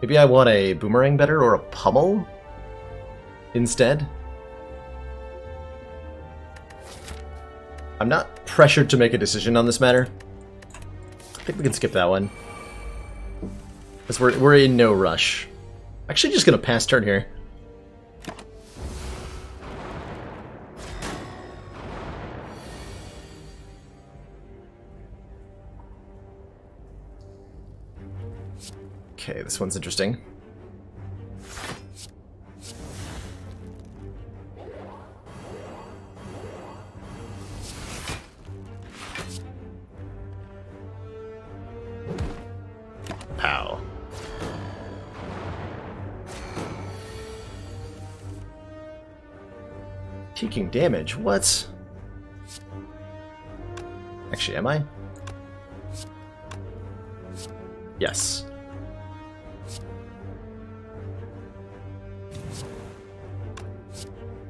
Maybe I want a Boomerang better, or a Pummel instead? I'm not pressured to make a decision on this matter. I think we can skip that one. Because we're in no rush. Actually just gonna pass turn here. Okay, this one's interesting. Pow. Taking damage, what? Actually, am I? Yes.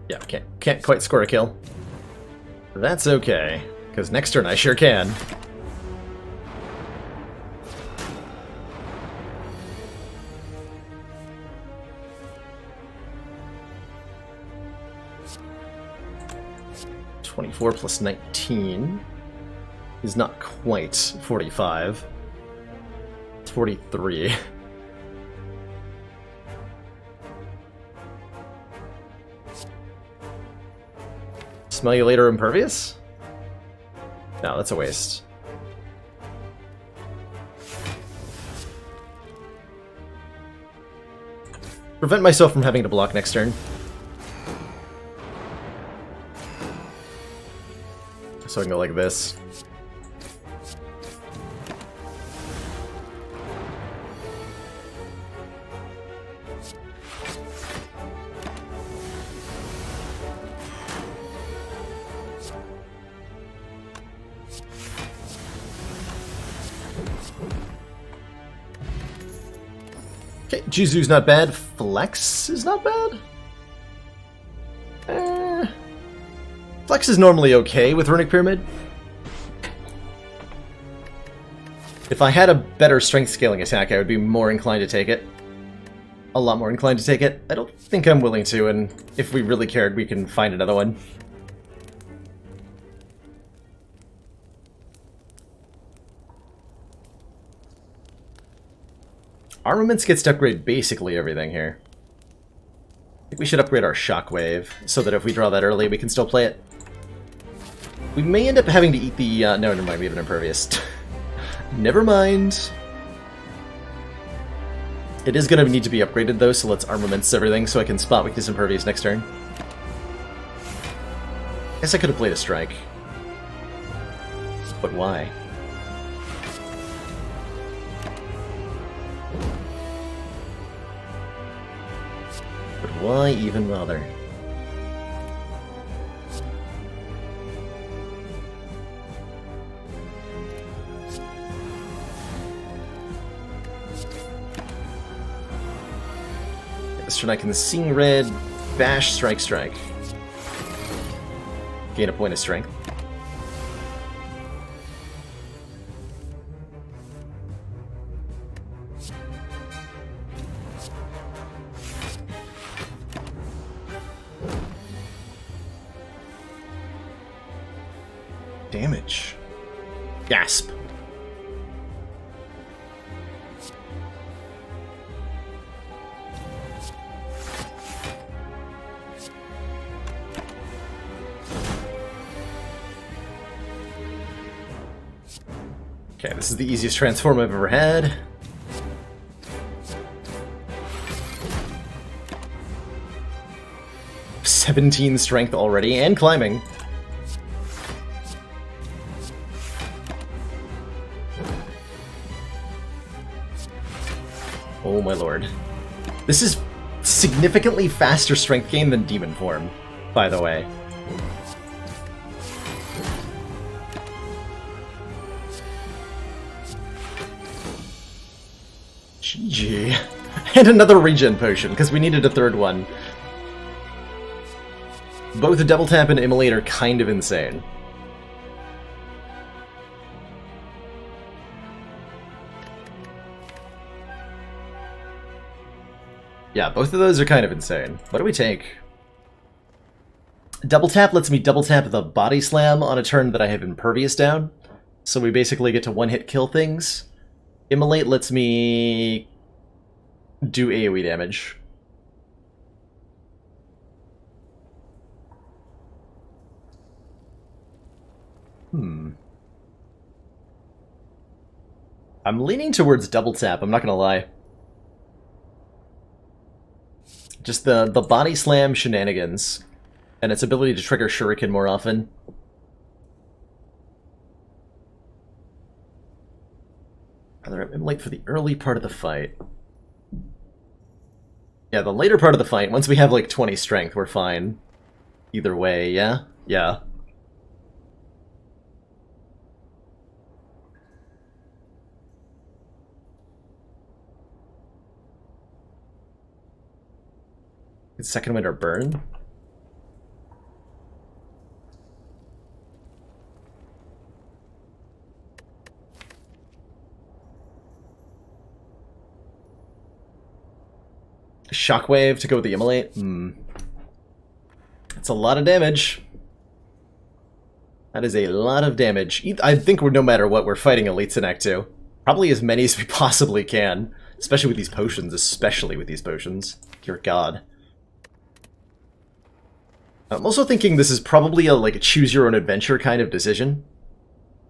Yeah, can't quite score a kill. That's okay, because next turn I sure can. (24 plus 19) is not quite 45. It's 43. Smell you later, Impervious? No, that's a waste. Prevent myself from having to block next turn. So I can go like this. Okay, Jizu's not bad. Flex is not bad. Flex is normally okay with Runic Pyramid. If I had a better strength scaling attack, I would be more inclined to take it. A lot more inclined to take it. I don't think I'm willing to, and if we really cared, we can find another one. Armaments gets to upgrade basically everything here. I think we should upgrade our Shockwave, so that if we draw that early, we can still play it. We may end up having to eat the... no, never mind, we have an Impervious. Never mind. It is going to need to be upgraded, though, so let's Armaments everything, so I can spot Weakness Impervious next turn. Guess I could have played a Strike. But why? But why even bother? This turn I can Sing Red, Bash, Strike, Strike. Gain a point of strength. Damage. Gasp. Okay, this is the easiest transform I've ever had. "17 strength already, and climbing. Oh my lord. This is significantly faster strength gain than Demon Form, by the way. GG. And another regen potion, because we needed a third one. Both a Double Tap and Immolate are kind of insane. Yeah, both of those are kind of insane. What do we take? Double Tap lets me double tap the Body Slam on a turn that I have Impervious down. So we basically get to one-hit kill things. Immolate lets me do AoE damage. I'm leaning towards Double Tap, I'm not gonna lie. Just the Body Slam shenanigans, and its ability to trigger Shuriken more often. I'm late for the early part of the fight. Yeah, the later part of the fight, once we have like 20 strength, we're fine. Either way, yeah? Yeah. It's Second Wind or Burn? Shockwave to go with the Immolate? It's a lot of damage. That is a lot of damage. I think no matter what, we're fighting elites in Act 2. Probably as many as we possibly can. Especially with these potions. Dear God. I'm also thinking this is probably a choose-your-own-adventure kind of decision.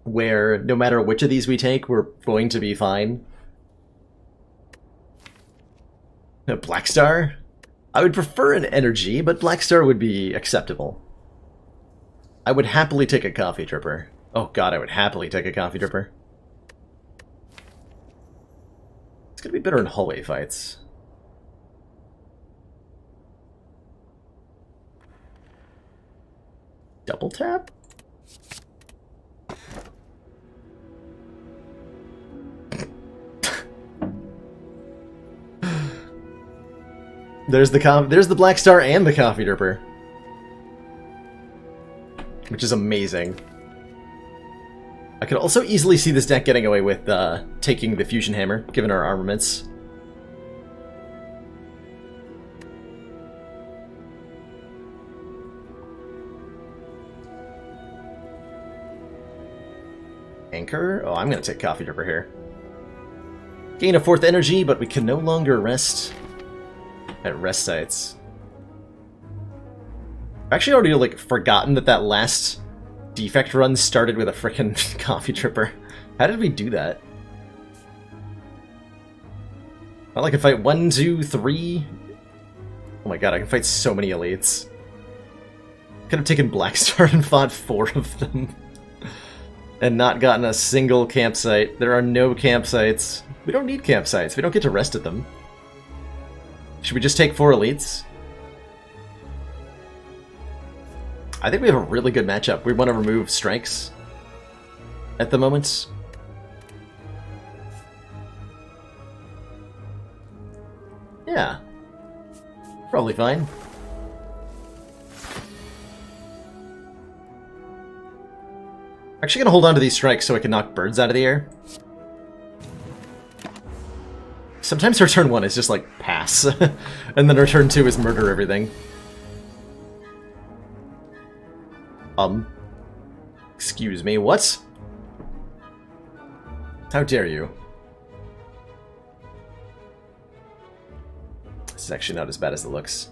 Where no matter which of these we take, we're going to be fine. Black Star? I would prefer an energy, but Black Star would be acceptable. I would happily take a Coffee Dripper. Oh god, I would happily take a Coffee Dripper. It's gonna be better in hallway fights. Double tap? There's the Black Star and the Coffee Dripper. Which is amazing. I could also easily see this deck getting away with taking the Fusion Hammer, given our armaments. Anchor? Oh, I'm going to take Coffee Dripper here. Gain a 4th energy, but we can no longer rest at rest sites. I've actually already like forgotten that last defect run started with a frickin' Coffee Dripper. How did we do that? Well, I can fight 1, 2, 3. Oh my god, I can fight so many elites. Could have taken Black Star and fought 4 of them. And not gotten a single campsite. There are no campsites. We don't need campsites. We don't get to rest at them. Should we just take 4 elites? I think we have a really good matchup. We want to remove strikes at the moment. Yeah. Probably fine. I'm actually going to hold on to these strikes so I can knock birds out of the air. Sometimes our turn 1 is just like, pass. And then our turn 2 is murder everything. Excuse me, what? How dare you? This is actually not as bad as it looks.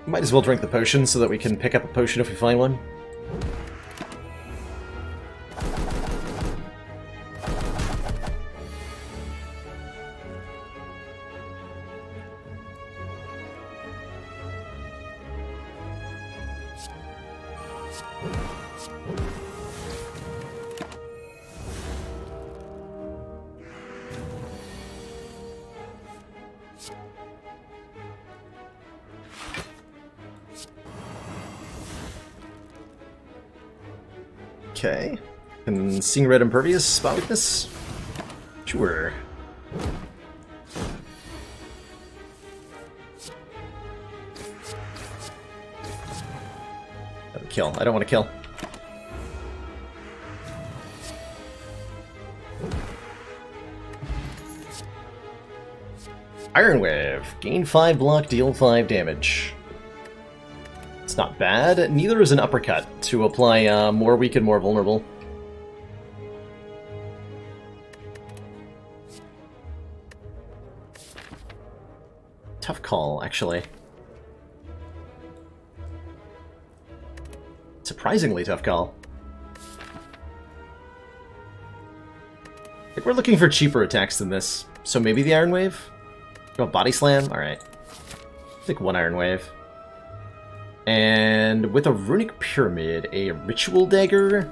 Might as well drink the potion so that we can pick up a potion if we find one. Okay. Can Seeing Red Impervious spot weakness? Sure. Kill. I don't want to kill. Iron Wave. Gain 5 block, deal 5 damage. It's not bad. Neither is an uppercut to apply more weak and more vulnerable. Tough call, actually. Surprisingly tough call. I think we're looking for cheaper attacks than this, so maybe the Iron Wave? Oh, Body Slam? Alright. I think 1 Iron Wave. And with a Runic Pyramid, a Ritual Dagger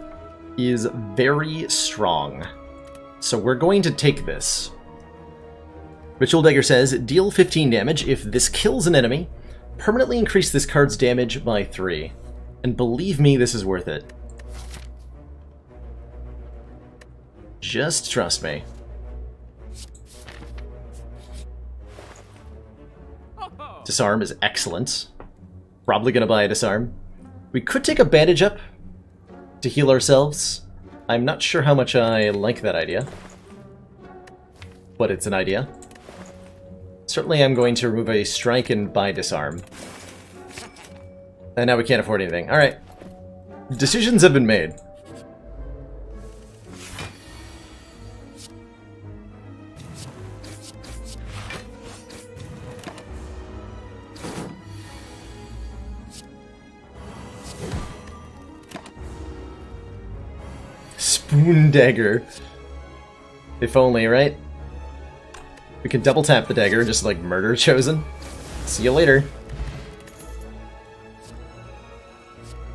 is very strong. So we're going to take this. Ritual Dagger says, deal 15 damage. If this kills an enemy, permanently increase this card's damage by 3. And believe me, this is worth it. Just trust me. Disarm is excellent. Probably gonna buy a disarm. We could take a bandage up to heal ourselves. I'm not sure how much I like that idea, but it's an idea. Certainly I'm going to remove a strike and buy disarm. And now we can't afford anything. Alright. Decisions have been made. Spoon Dagger. If only, right? We can double tap the dagger, just like murder Chosen. See you later.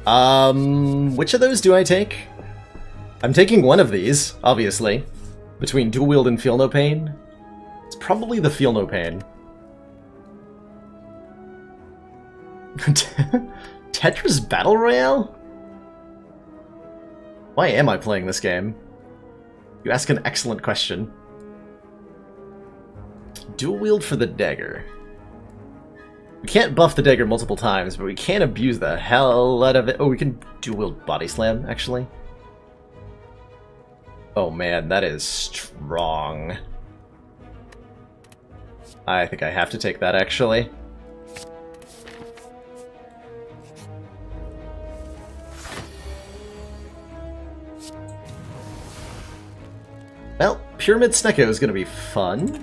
Which of those do I take? I'm taking one of these, obviously. Between dual wield and feel no pain. It's probably the feel no pain. Tetris Battle Royale? Why am I playing this game? You ask an excellent question. Dual wield for the dagger. We can't buff the dagger multiple times, but we can abuse the hell out of it. Oh, we can dual wield body slam, actually. Oh man, that is strong. I think I have to take that, actually. Well, Pyramid Snecko is going to be fun.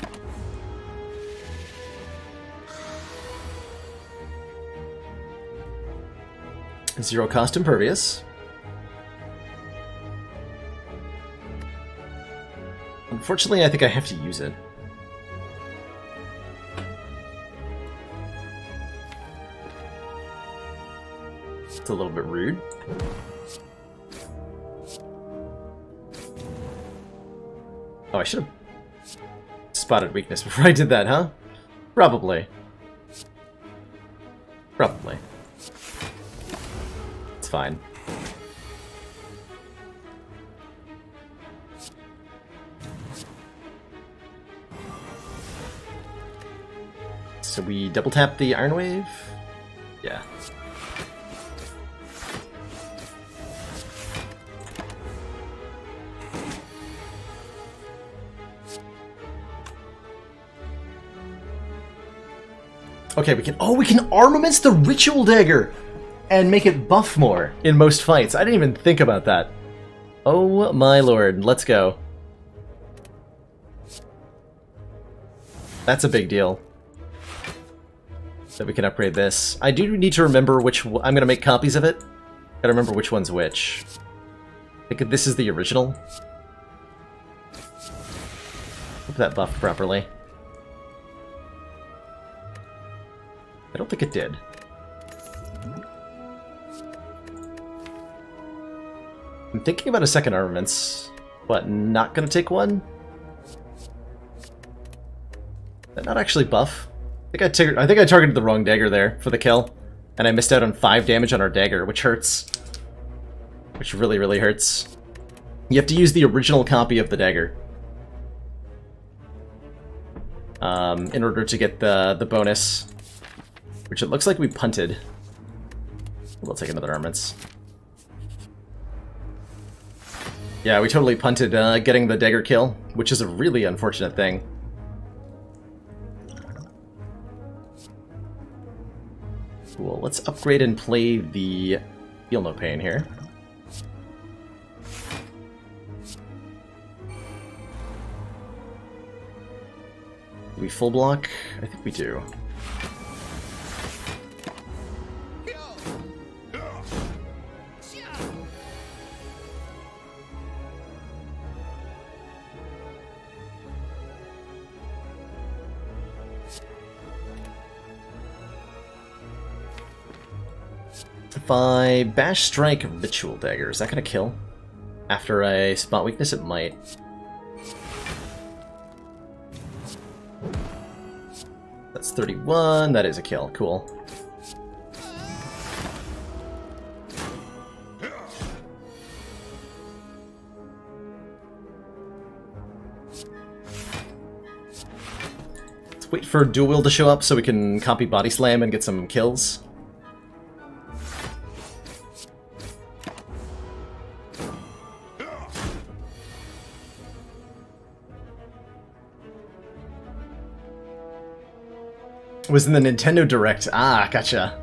Zero cost impervious. Unfortunately, I think I have to use it. It's a little bit rude. Oh, I should have spotted weakness before I did that, huh? Probably. Probably. It's fine. So we double tap the Iron Wave? Yeah. Okay, we can armaments the Ritual Dagger and make it buff more in most fights. I didn't even think about that. Oh my lord, let's go. That's a big deal. That we can upgrade this. I do need to remember which... I'm gonna make copies of it. Gotta remember which one's which. I think this is the original. Hope that buffed properly. I don't think it did. I'm thinking about a second armaments, but not gonna take one. That not actually buff. I think I targeted the wrong dagger there for the kill, and I missed out on 5 damage on our dagger, which hurts. Which really, really hurts. You have to use the original copy of the dagger in order to get the bonus. Which it looks like we punted. We'll take another armaments. Yeah, we totally punted getting the dagger kill, which is a really unfortunate thing. Cool, let's upgrade and play the Feel No Pain here. Do we full block? I think we do. If I Bash Strike Ritual Dagger, is that gonna kill? After I spot weakness, it might. That's 31, that is a kill, cool. Let's wait for Dual Wield to show up so we can copy Body Slam and get some kills. Was in the Nintendo Direct. Ah, gotcha.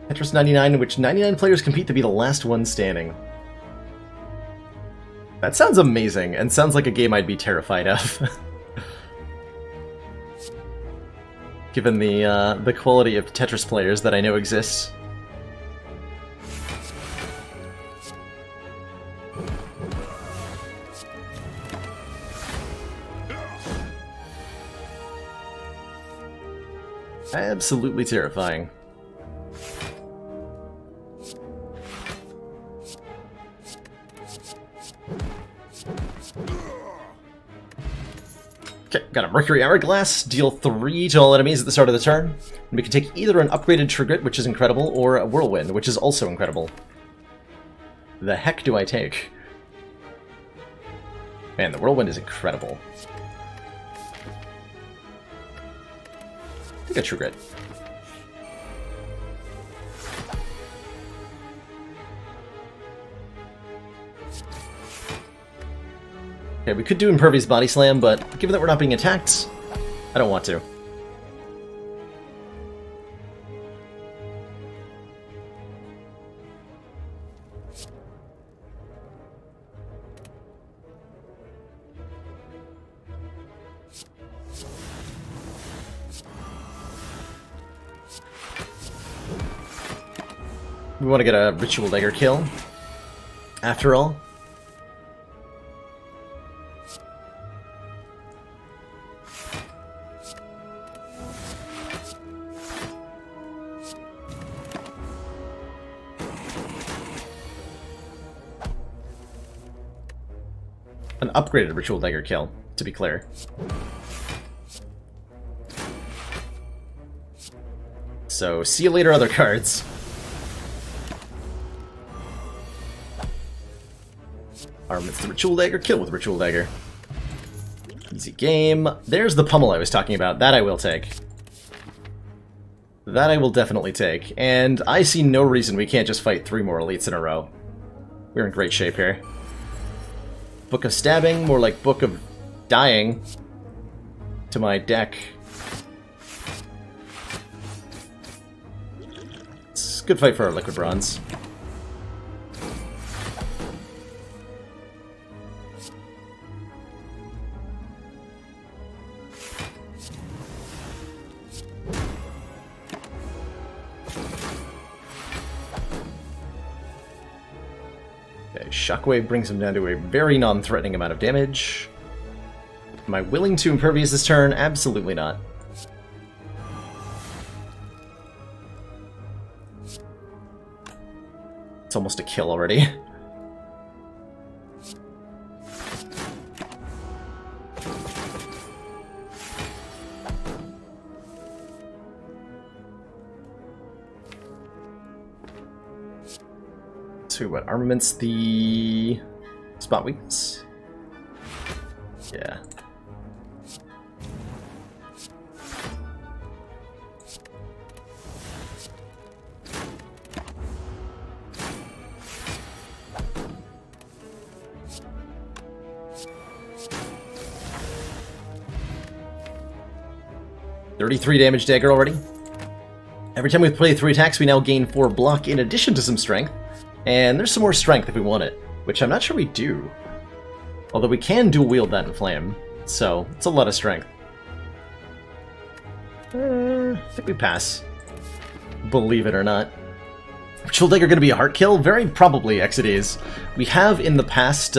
Tetris 99, in which 99 players compete to be the last one standing. That sounds amazing, and sounds like a game I'd be terrified of. Given the quality of Tetris players that I know exists. Absolutely terrifying. Got a Mercury Hourglass, deal 3 to all enemies at the start of the turn. And we can take either an upgraded Trigrit, which is incredible, or a Whirlwind, which is also incredible. The heck do I take? Man, the Whirlwind is incredible. Take a Trigrit. Okay, we could do Impervious Body Slam, but given that we're not being attacked, I don't want to. We want to get a Ritual Dagger kill, after all. An upgraded Ritual Dagger kill, to be clear. So, see you later, other cards. Armaments the Ritual Dagger, kill with Ritual Dagger. Easy game. There's the pummel I was talking about. That I will take. That I will definitely take. And I see no reason we can't just fight 3 more elites in a row. We're in great shape here. Book of Stabbing, more like Book of Dying to my deck. It's a good fight for our Liquid Bronze. Shockwave brings him down to a very non-threatening amount of damage. Am I willing to Impervious this turn? Absolutely not. It's almost a kill already. What armaments? The spot weakness? Yeah. $33 damage dagger already. Every time we play 3 attacks, we now gain 4 block in addition to some strength. And there's some more strength if we want it, which I'm not sure we do. Although we can dual wield that in Flame, so it's a lot of strength. I think we pass. Believe it or not. Ritual Dagger gonna be a heart kill? Very probably, Exides. We have in the past,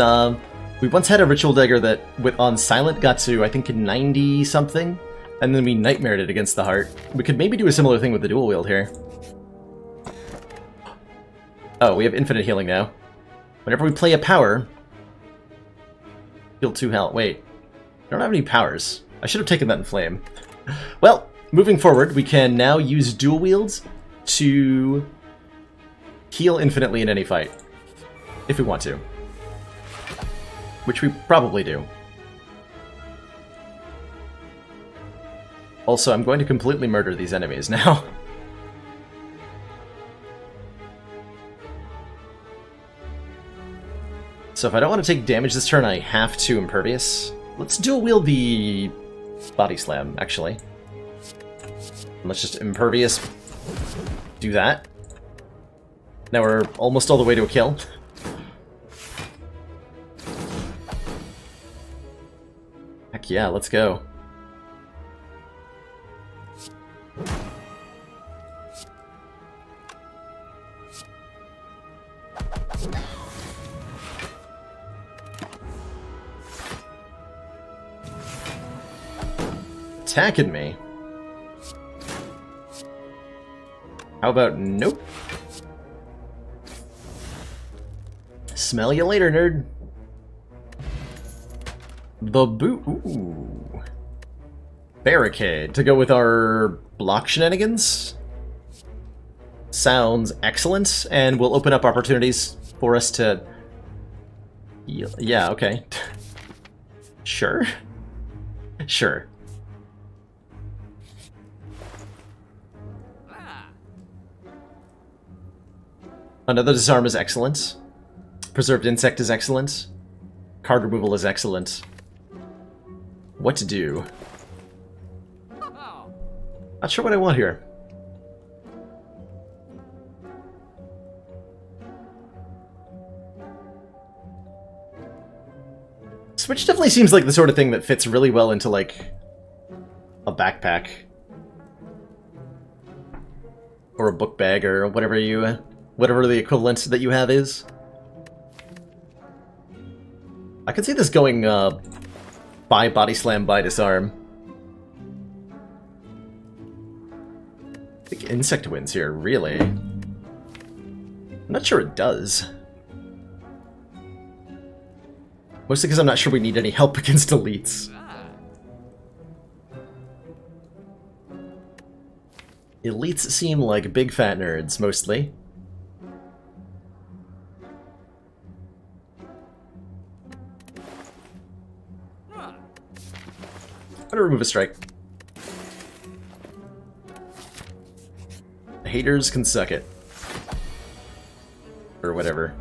we once had a Ritual Dagger that on Silent got to, I think, 90 something, and then we nightmared it against the heart. We could maybe do a similar thing with the dual wield here. Oh, we have infinite healing now. Whenever we play a power... Heal 2 health. Wait. I don't have any powers. I should have taken that in Flame. Well, moving forward, we can now use dual wields to heal infinitely in any fight. If we want to. Which we probably do. Also, I'm going to completely murder these enemies now. So if I don't want to take damage this turn, I have to Impervious. Let's dual wield the Body Slam, actually. And let's just Impervious do that. Now we're almost all the way to a kill. Heck yeah, let's go. Attacking me. How about nope? Smell you later, nerd. The boot. Ooh. Barricade, to go with our block shenanigans. Sounds excellent, and will open up opportunities for us to... Yeah, okay. Sure. Sure. Another disarm is excellent. Preserved insect is excellent. Card removal is excellent. What to do? Not sure what I want here. Switch definitely seems like the sort of thing that fits really well into, like, a backpack. Or a book bag, or whatever the equivalent that you have is. I could see this going, by body slam, by disarm. I think insect wins here, really. I'm not sure it does. Mostly because I'm not sure we need any help against elites. Elites seem like big fat nerds, mostly. I'm gonna remove a strike. The haters can suck it. Or whatever.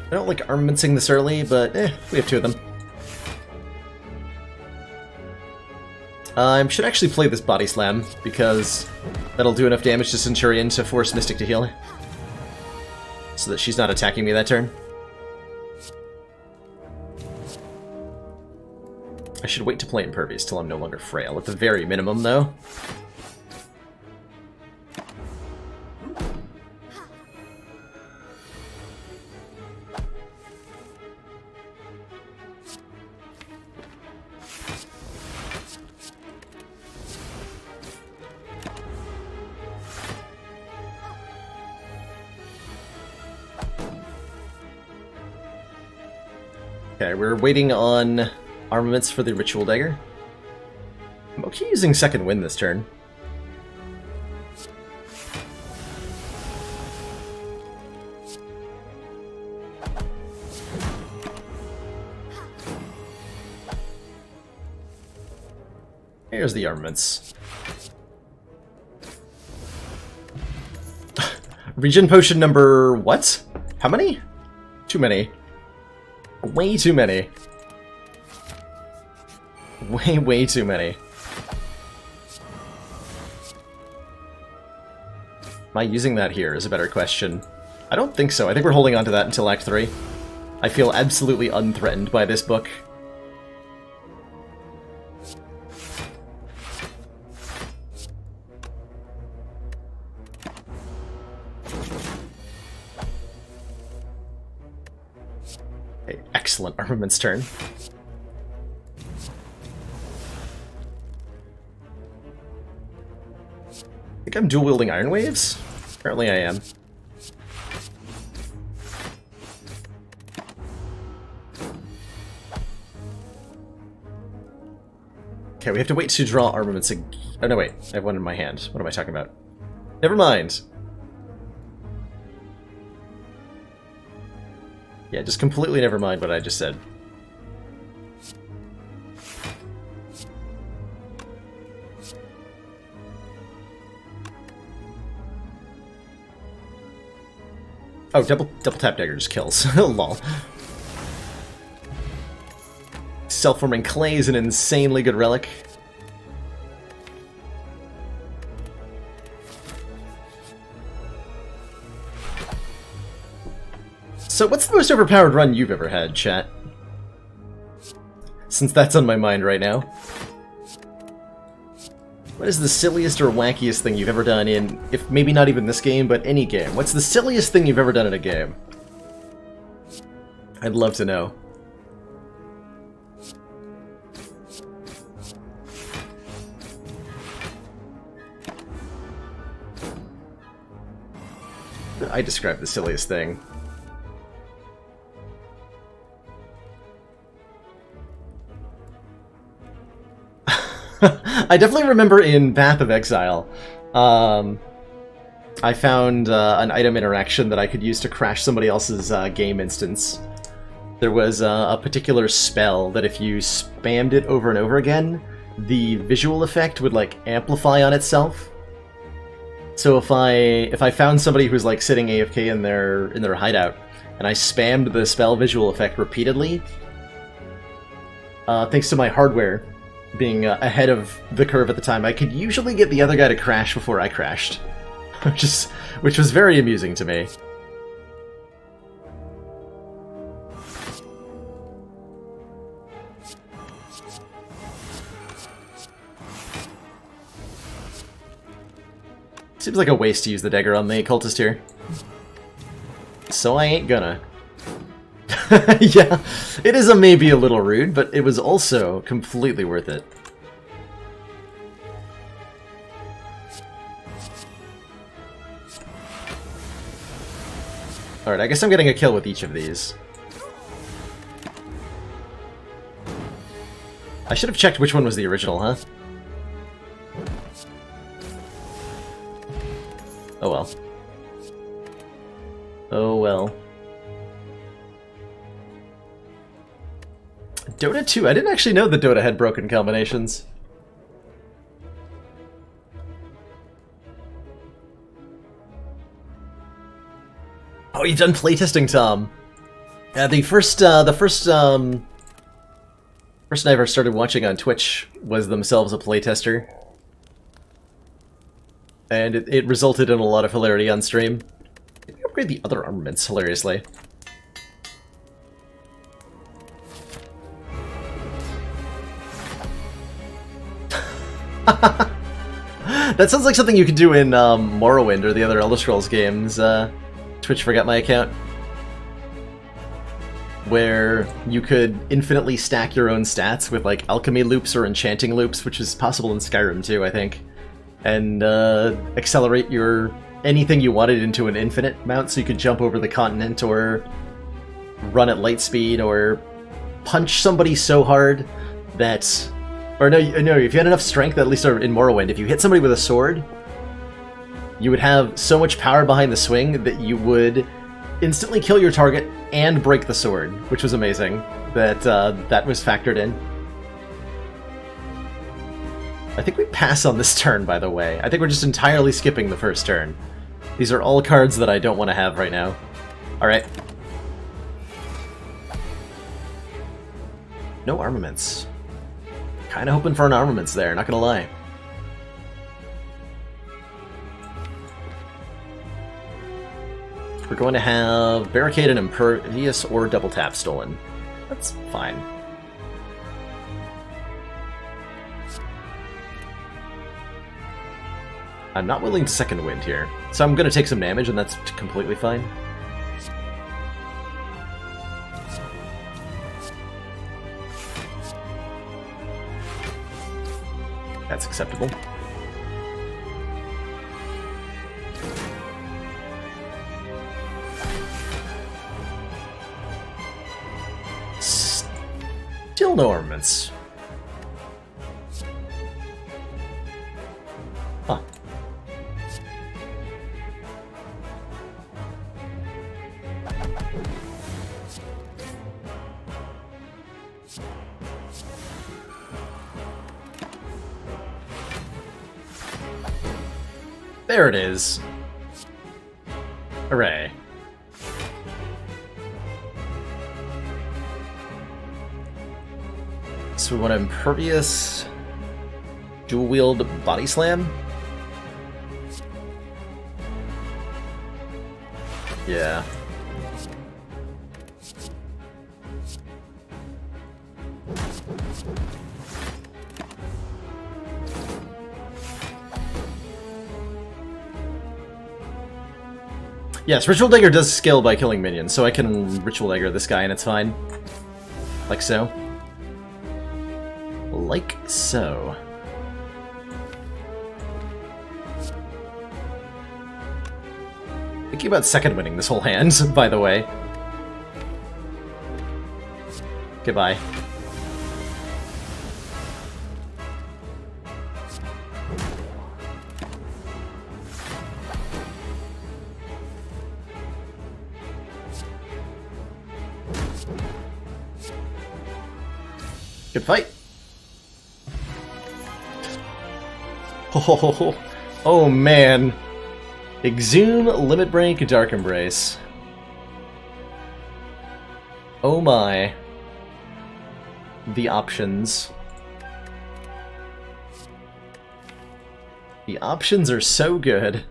I don't like armamentsing this early, but we have two of them. I should actually play this body slam, because that'll do enough damage to Centurion to force Mystic to heal. So that she's not attacking me that turn. I should wait to play Impervious till I'm no longer frail, at the very minimum, though. Okay, we're waiting on armaments for the Ritual Dagger. I'm okay using Second Wind this turn. Here's the armaments. Regen potion number what? How many? Too many. Way too many. Way too many. Am I using that here is a better question. I don't think so. I think we're holding on to that until Act 3. I feel absolutely unthreatened by this book. Okay, excellent armaments turn. I think I'm dual-wielding Iron Waves? Apparently I am. Okay, we have to wait to draw armaments again. Oh, no, wait. I have one in my hand. What am I talking about? Never mind. Yeah, just completely never mind what I just said. Oh, double tap dagger just kills. Lol. Self-forming clay is an insanely good relic. So what's the most overpowered run you've ever had, chat? Since that's on my mind right now. What is the silliest or wackiest thing you've ever done in, if maybe not even this game, but any game? What's the silliest thing you've ever done in a game? I'd love to know. I described the silliest thing. I definitely remember in Path of Exile, I found an item interaction that I could use to crash somebody else's game instance. There was a particular spell that if you spammed it over and over again, the visual effect would like amplify on itself. So if I found somebody who's like sitting AFK in their hideout, and I spammed the spell visual effect repeatedly, thanks to my hardware being ahead of the curve at the time, I could usually get the other guy to crash before I crashed, which was very amusing to me. Seems like a waste to use the dagger on the cultist here. So I ain't gonna. Yeah, it is maybe a little rude, but it was also completely worth it. Alright, I guess I'm getting a kill with each of these. I should have checked which one was the original, huh? Oh well. Oh well. Dota 2? I didn't actually know that Dota had broken combinations. Oh, you've done playtesting, Tom. The first person I ever started watching on Twitch was themselves a playtester. And it resulted in a lot of hilarity on stream. Did we upgrade the other armaments, hilariously? That sounds like something you could do in Morrowind or the other Elder Scrolls games. Twitch forgot my account. Where you could infinitely stack your own stats with like alchemy loops or enchanting loops, which is possible in Skyrim too, I think. And accelerate your anything you wanted into an infinite amount, so you could jump over the continent or run at light speed or punch somebody so hard that... Or no, if you had enough strength, at least in Morrowind, if you hit somebody with a sword, you would have so much power behind the swing that you would instantly kill your target and break the sword, which was amazing that that was factored in. I think we pass on this turn, by the way. I think we're just entirely skipping the first turn. These are all cards that I don't want to have right now. Alright. No armaments. Kinda hoping for an armaments there, not gonna lie. We're going to have Barricade and Impervious or Double Tap stolen. That's fine. I'm not willing to second wind here, so I'm going to take some damage, and that's completely fine. That's acceptable. Still no armaments. Huh. There it is. Hooray. So we want an Impervious dual-wield Body Slam? Yeah. Yes, Ritual Dagger does skill by killing minions, so I can Ritual Dagger this guy and it's fine. Like so. Like so. Thinking about second winning this whole hand, by the way. Goodbye. Good fight. Oh man. Exhume, Limit Break, Dark Embrace. Oh my. The options. The options are so good.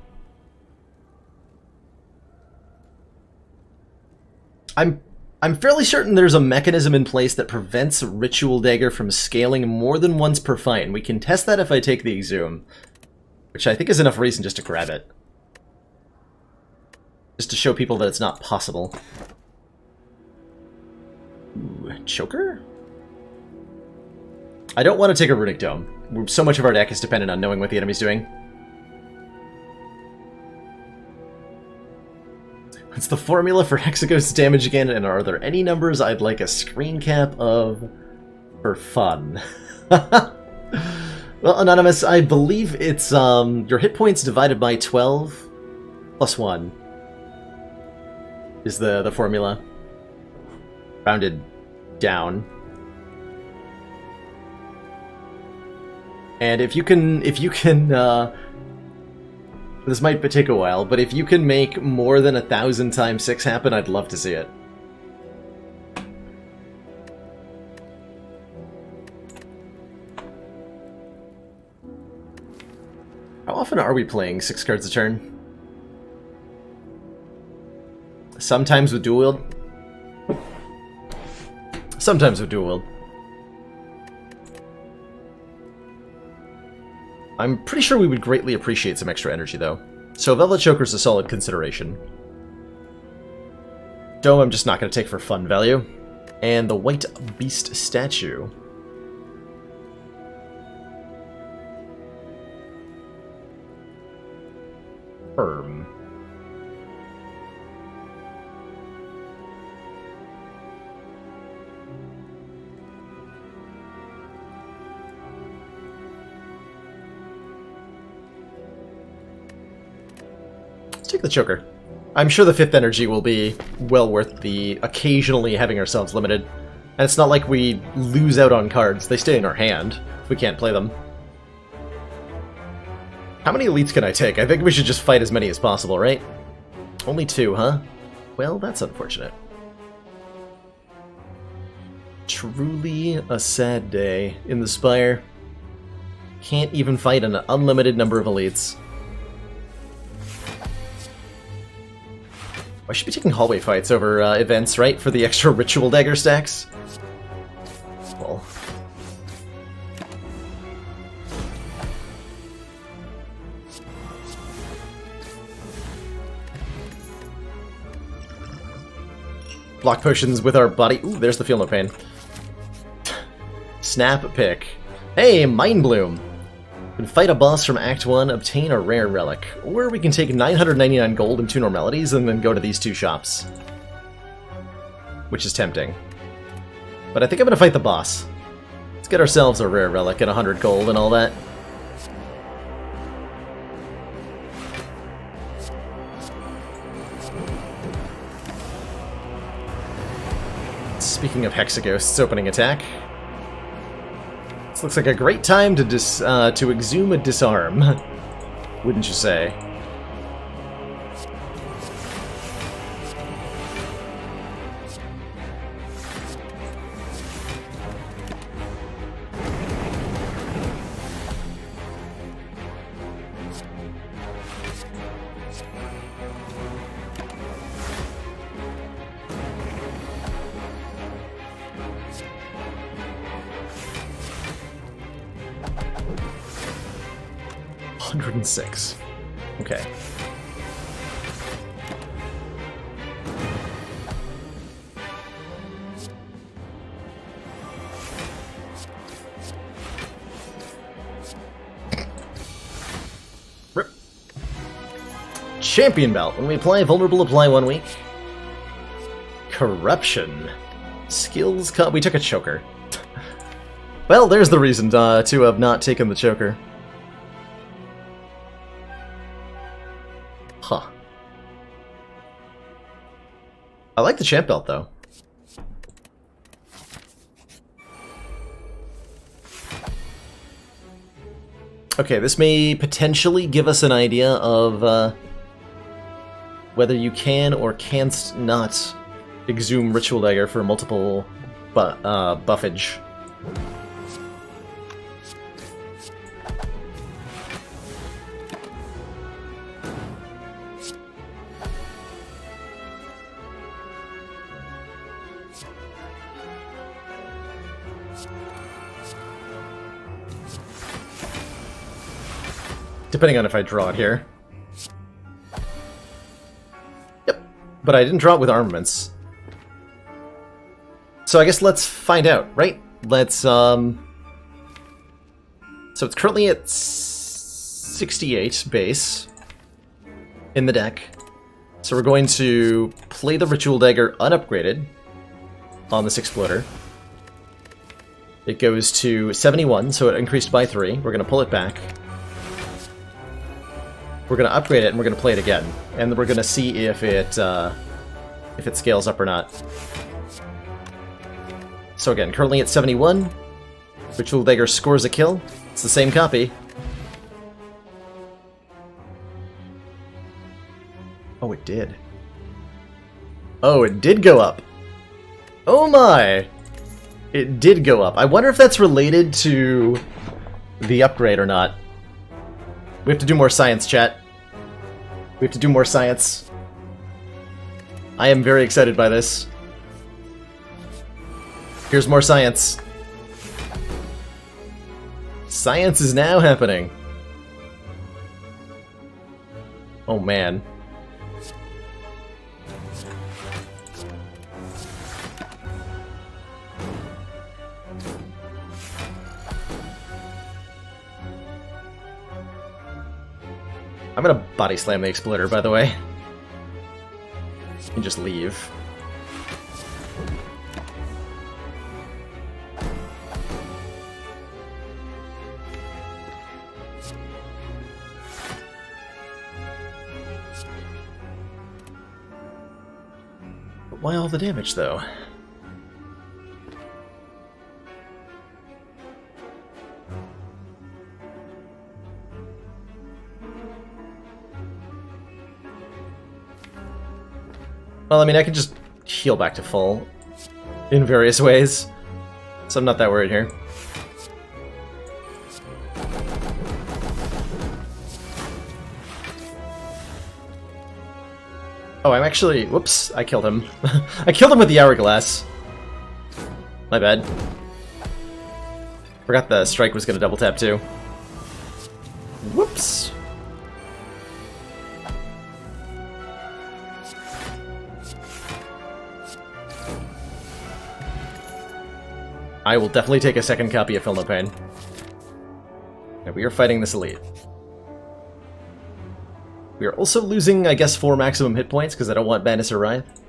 I'm fairly certain there's a mechanism in place that prevents Ritual Dagger from scaling more than once per fight, and we can test that if I take the Exhume. Which I think is enough reason just to grab it. Just to show people that it's not possible. Ooh, Choker? I don't want to take a Runic Dome. So much of our deck is dependent on knowing what the enemy's doing. What's the formula for Hexaghost damage again, and are there any numbers I'd like a screen cap of for fun? Well, Anonymous, I believe it's your hit points divided by 12 plus 1 is the formula. Rounded down. And if you can this might take a while, but if you can make more than 1,000 times 6 happen, I'd love to see it. How often are we playing 6 cards a turn? Sometimes with dual wield. Sometimes with dual wield. I'm pretty sure we would greatly appreciate some extra energy, though. So Velvet Choker's a solid consideration. Dome I'm just not going to take for fun value. And the White Beast Statue. Firm. Let's take the Choker. I'm sure the 5th energy will be well worth the occasionally having ourselves limited. And it's not like we lose out on cards. They stay in our hand if we can't play them. How many elites can I take? I think we should just fight as many as possible, right? Only 2, huh? Well, that's unfortunate. Truly a sad day in the Spire. Can't even fight an unlimited number of elites. I should be taking hallway fights over events, right? For the extra Ritual Dagger stacks? Well. Block potions with our body. Ooh, there's the Feel No Pain. Snap Pick. Hey, Mind Bloom! We can fight a boss from Act 1, obtain a rare relic. Or we can take 999 gold and 2 normalities and then go to these 2 shops. Which is tempting. But I think I'm going to fight the boss. Let's get ourselves a rare relic and 100 gold and all that. Speaking of Hexaghosts opening attack. This looks like a great time to exhume a disarm, wouldn't you say? $106. Okay. Champion belt. When we apply vulnerable, apply 1 week. Corruption. Skills cut. We took a choker. Well, there's the reason to have not taken the choker. Huh. I like the champ belt, though. Okay, this may potentially give us an idea of whether you can or can't not exhume Ritual Dagger for multiple buffage. Depending on if I draw it here. Yep, but I didn't draw it with armaments. So I guess let's find out, right? Let's, so it's currently at 68 base in the deck. So we're going to play the Ritual Dagger unupgraded on this Exploder. It goes to 71, so it increased by 3. We're going to pull it back. We're going to upgrade it, and we're going to play it again. And then we're going to see if it scales up or not. So again, currently at 71. Ritual Dagger scores a kill. It's the same copy. Oh, it did. Oh, it did go up. Oh my! It did go up. I wonder if that's related to the upgrade or not. We have to do more science, chat. We have to do more science. I am very excited by this. Here's more science. Science is now happening. Oh man. I'm gonna body slam the Exploder, by the way. And just leave. But why all the damage, though? Well, I mean, I can just heal back to full in various ways, so I'm not that worried here. Oh, I'm actually... Whoops, I killed him. I killed him with the hourglass. My bad. Forgot the strike was gonna double tap too. Whoops. I will definitely take a second copy of Feel No Pain. Yeah, we are fighting this elite. We are also losing, I guess, 4 maximum hit points because I don't want Madness or Wrath.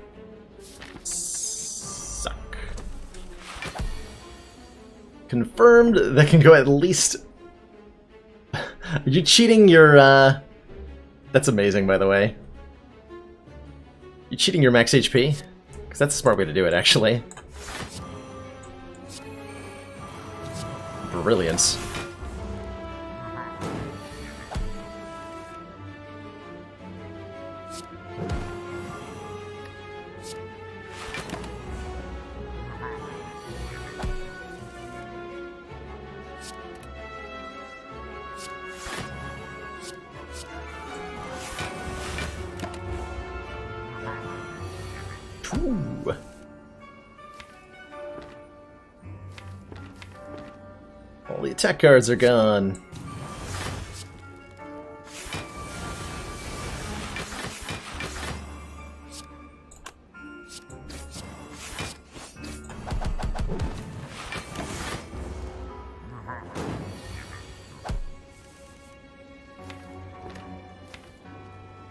Suck. Confirmed. That can go at least... Are you cheating your, That's amazing, by the way. You cheating your max HP? Because that's a smart way to do it, actually. Brilliance. Ooh. All the attack cards are gone.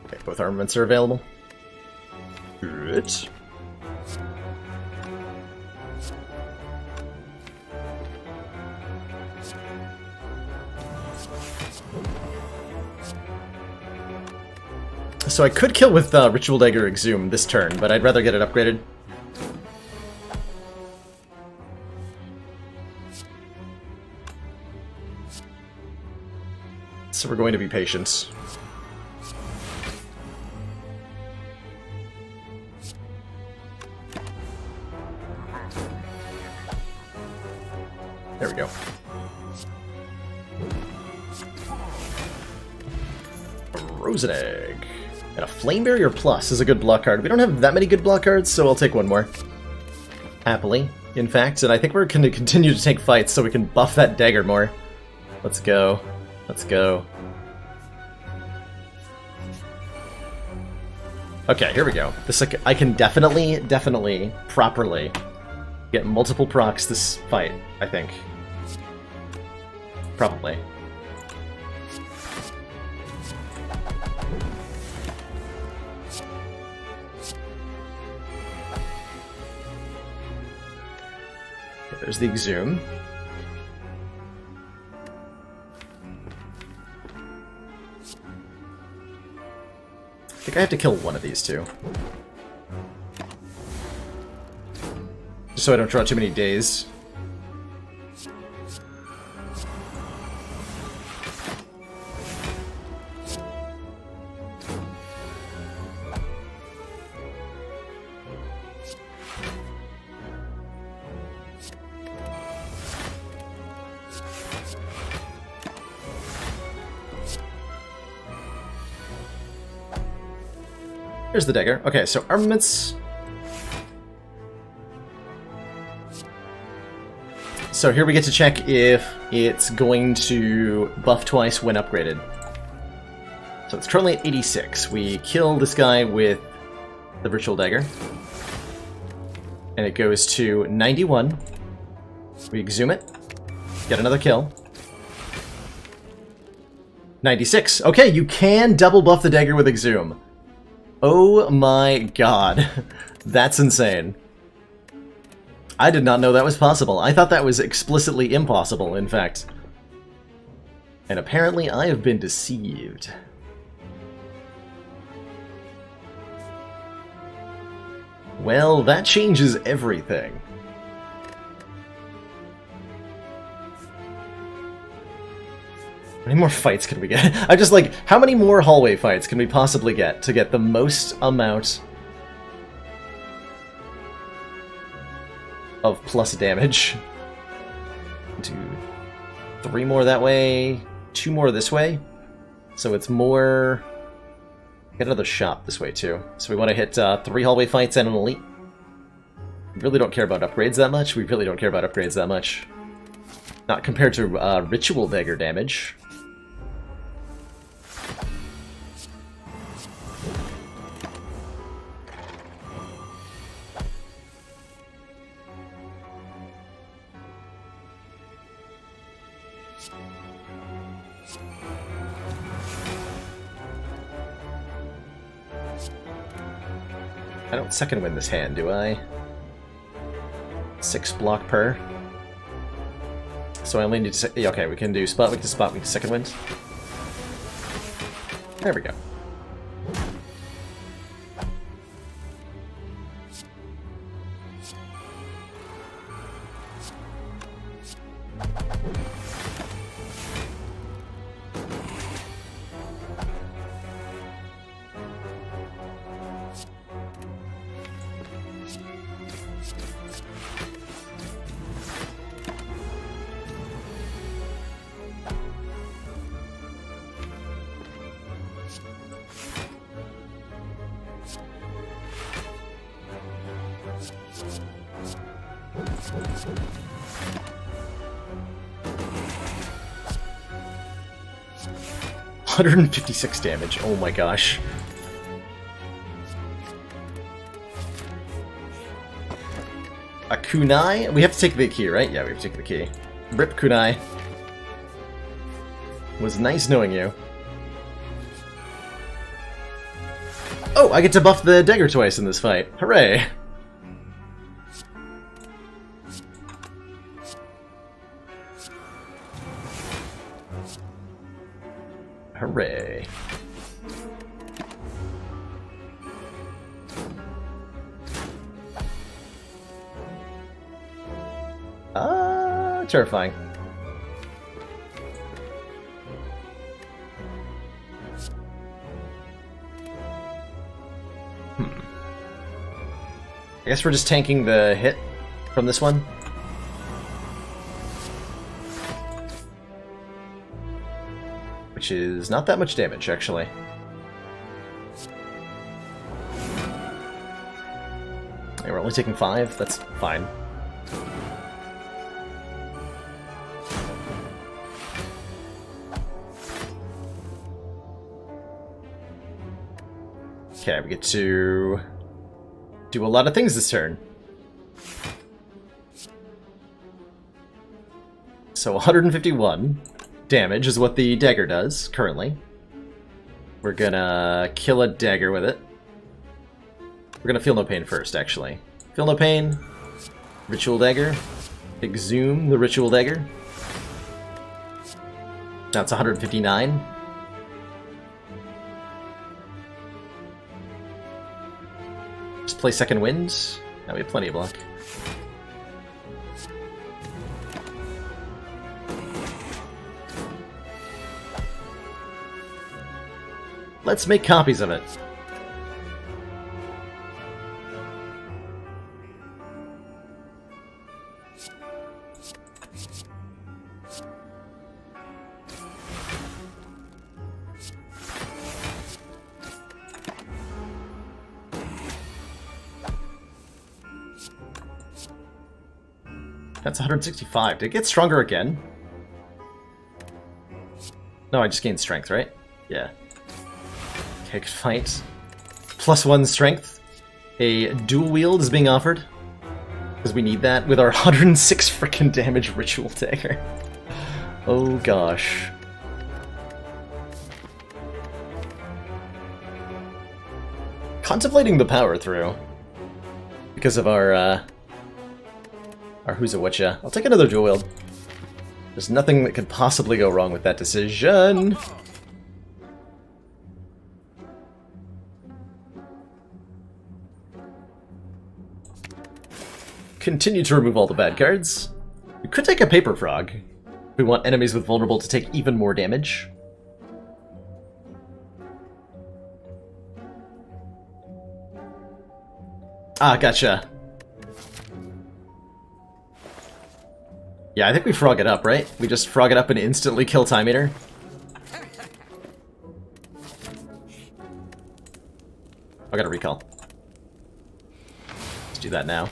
Okay, Both armaments are available. Good. So I could kill with Ritual Dagger Exhume this turn, but I'd rather get it upgraded. So we're going to be patient. There we go. Frozen Egg. And a Flame Barrier Plus is a good block card. We don't have that many good block cards, so I'll take one more. Happily, in fact. And I think we're going to continue to take fights so we can buff that dagger more. Let's go. Let's go. Okay, here we go. This I can definitely, properly get multiple procs this fight, I think. Probably. Okay, there's the Exhume. I think I have to kill one of these two. Just so I don't draw too many days. Here's the dagger. Okay, so armaments. So here we get to check if it's going to buff twice when upgraded. So it's currently at 86. We kill this guy with the Ritual Dagger. And it goes to 91. We exhume it. Get another kill. 96. Okay, you can double buff the dagger with exhume. Oh my god. That's insane. I did not know that was possible. I thought that was explicitly impossible, in fact. And apparently I have been deceived. Well, that changes everything. How many more fights can we get? I'm just like, how many more hallway fights can we possibly get to get the most amount of plus damage? 2, 3 more that way, 2 more this way. So it's more... Get another shop this way too. So we want to hit 3 hallway fights and an elite. We really don't care about upgrades that much. We really don't care about upgrades that much. Not compared to Ritual Dagger damage. I don't second win this hand, do I? 6 block per. So I only need to... Okay, we can do spot week to spot week to second wind. There we go. $156 damage. Oh my gosh. A kunai? We have to take the key, right? Yeah, we have to take the key. Rip kunai. Was nice knowing you. Oh, I get to buff the dagger twice in this fight. Hooray! Hooray. Terrifying. I guess we're just tanking the hit from this one. Which is not that much damage, actually. Okay, we're only taking 5, that's fine. Okay, we get to do a lot of things this turn. So 151 damage is what the dagger does, currently. We're gonna kill a dagger with it. We're gonna feel no pain first, actually. Feel no pain. Ritual dagger. Exhume the ritual dagger. Now it's 159. Just play second wind. Now we have plenty of block. Let's make copies of it. That's 165. Did it get stronger again? No, I just gained strength, right? Yeah. Okay, good fight. +1 strength. A dual wield is being offered. Because we need that with our 106 frickin' damage ritual dagger. Oh gosh. Contemplating the power through. Because of our who's a witcha. I'll take another dual wield. There's nothing that could possibly go wrong with that decision. Continue to remove all the bad cards. We could take a paper frog. We want enemies with vulnerable to take even more damage. Ah, gotcha. Yeah, I think we frog it up, right? We just frog it up and instantly kill Time Eater. I gotta recall. Let's do that now.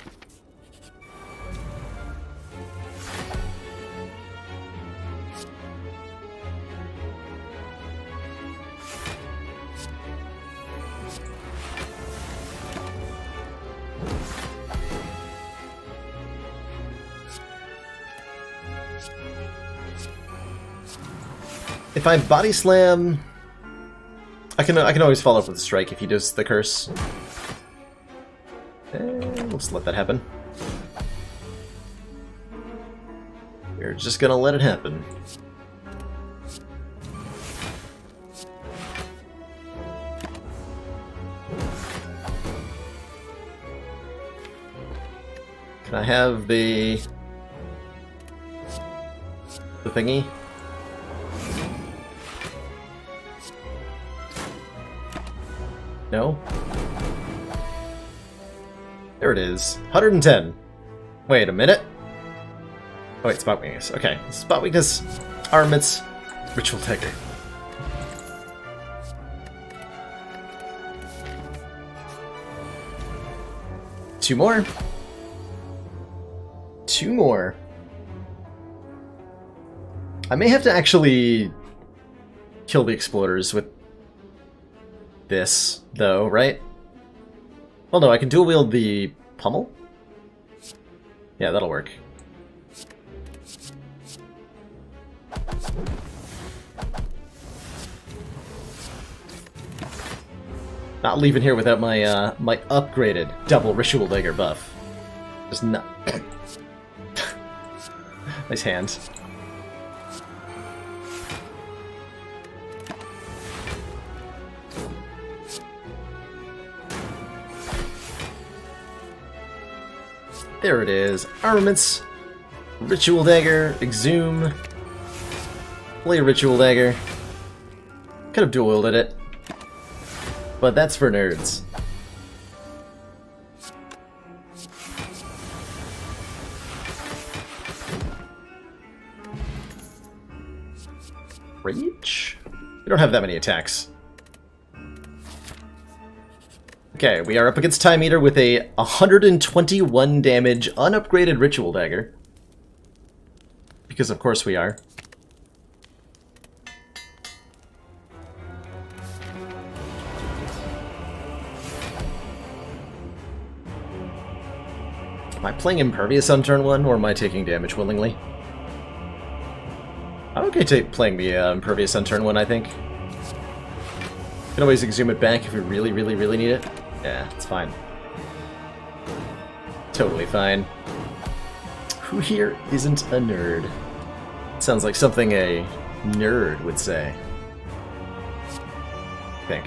If I body slam, I can always follow up with a strike if he does the curse. And let's let that happen. We're just gonna let it happen. Can I have the thingy? No? There it is. 110. Wait a minute. Oh wait, spot weakness. Okay. Spot weakness, armaments, ritual dagger. Two more. Two more. I may have to actually kill the exploders with this, though, right? Well, no, I can dual wield the pummel? Yeah, that'll work. Not leaving here without my my upgraded double ritual dagger buff. Just not. Nice hands. There it is. Armaments. Ritual dagger. Exhume. Play ritual dagger. Could have dual wielded it. But that's for nerds. Rage? We don't have that many attacks. Okay, we are up against Time Eater with a 121 damage unupgraded ritual dagger. Because of course we are. Am I playing Impervious on turn 1, or am I taking damage willingly? I'm okay playing the Impervious on turn 1, I think. You can always exhume it back if you really, really, really need it. Yeah, it's fine. Totally fine. Who here isn't a nerd? Sounds like something a nerd would say. I think.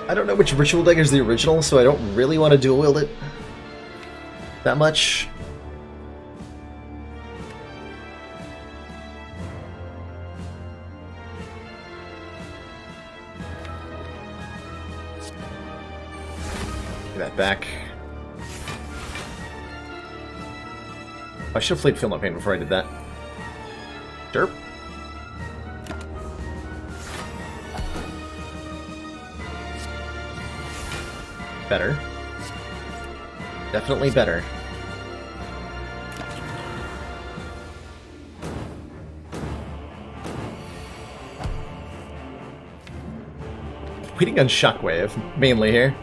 I don't know which ritual dagger is the original, so I don't really want to dual wield it that much. Get that back. I should have played Feel No Pain before I did that. Derp. Better. Definitely better. Waiting on Shockwave, mainly here.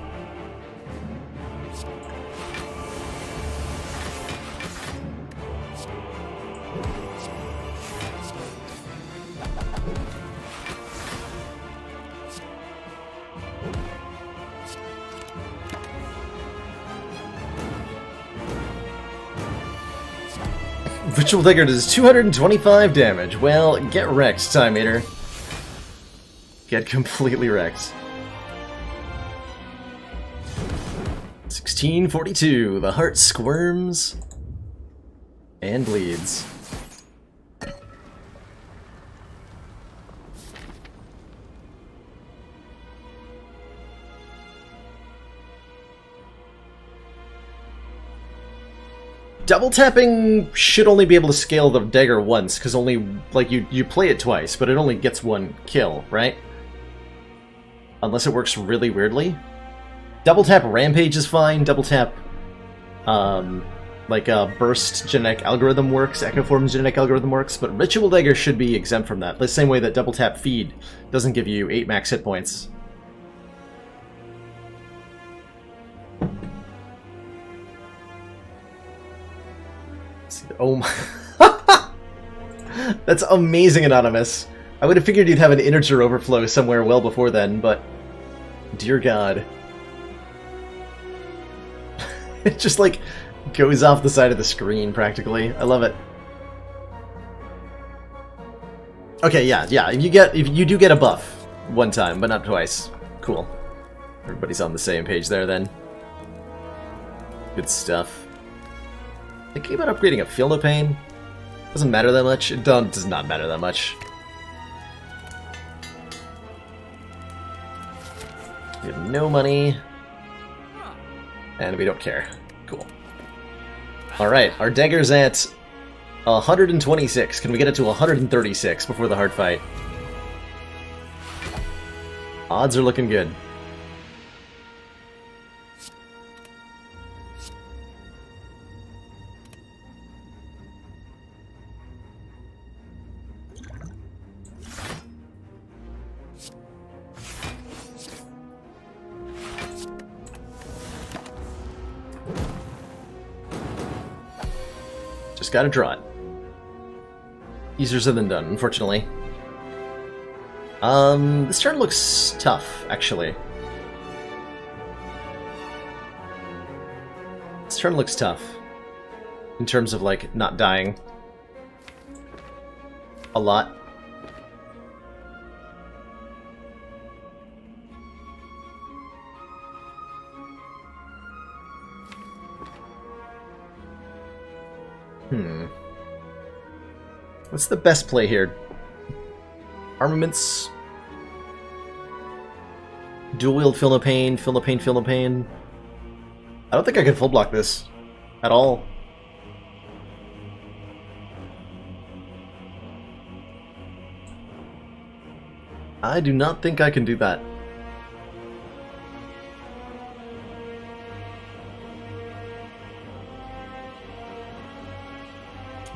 Ritual Dagger does 225 damage. Well, get wrecked, Time Eater. Get completely wrecked. 1642. The heart squirms and bleeds. Double tapping should only be able to scale the dagger once, because only, like, you play it twice, but it only gets one kill, right? Unless it works really weirdly. Double tap Rampage is fine, double tap, like, Burst genetic algorithm works, Echoform's genetic algorithm works, but Ritual Dagger should be exempt from that, the same way that double tap Feed doesn't give you 8 max hit points. Oh my... That's amazing, Anonymous. I would have figured you'd have an integer overflow somewhere well before then, but... Dear God. It just, like, goes off the side of the screen, practically. I love it. Okay, yeah. If you do get a buff one time, but not twice. Cool. Everybody's on the same page there, then. Good stuff. Thinking about upgrading a Feel No Pain doesn't matter that much. It does not matter that much. We have no money, and we don't care. Cool. All right, our dagger's at 126. Can we get it to 136 before the hard fight? Odds are looking good. Just gotta draw it. Easier said than done, unfortunately. This turn looks tough, actually. This turn looks tough. In terms of, like, not dying. A lot. What's the best play here? Armaments. Dual wield, feel no pain, feel no pain, feel no pain. I don't think I can full block this at all. I do not think I can do that.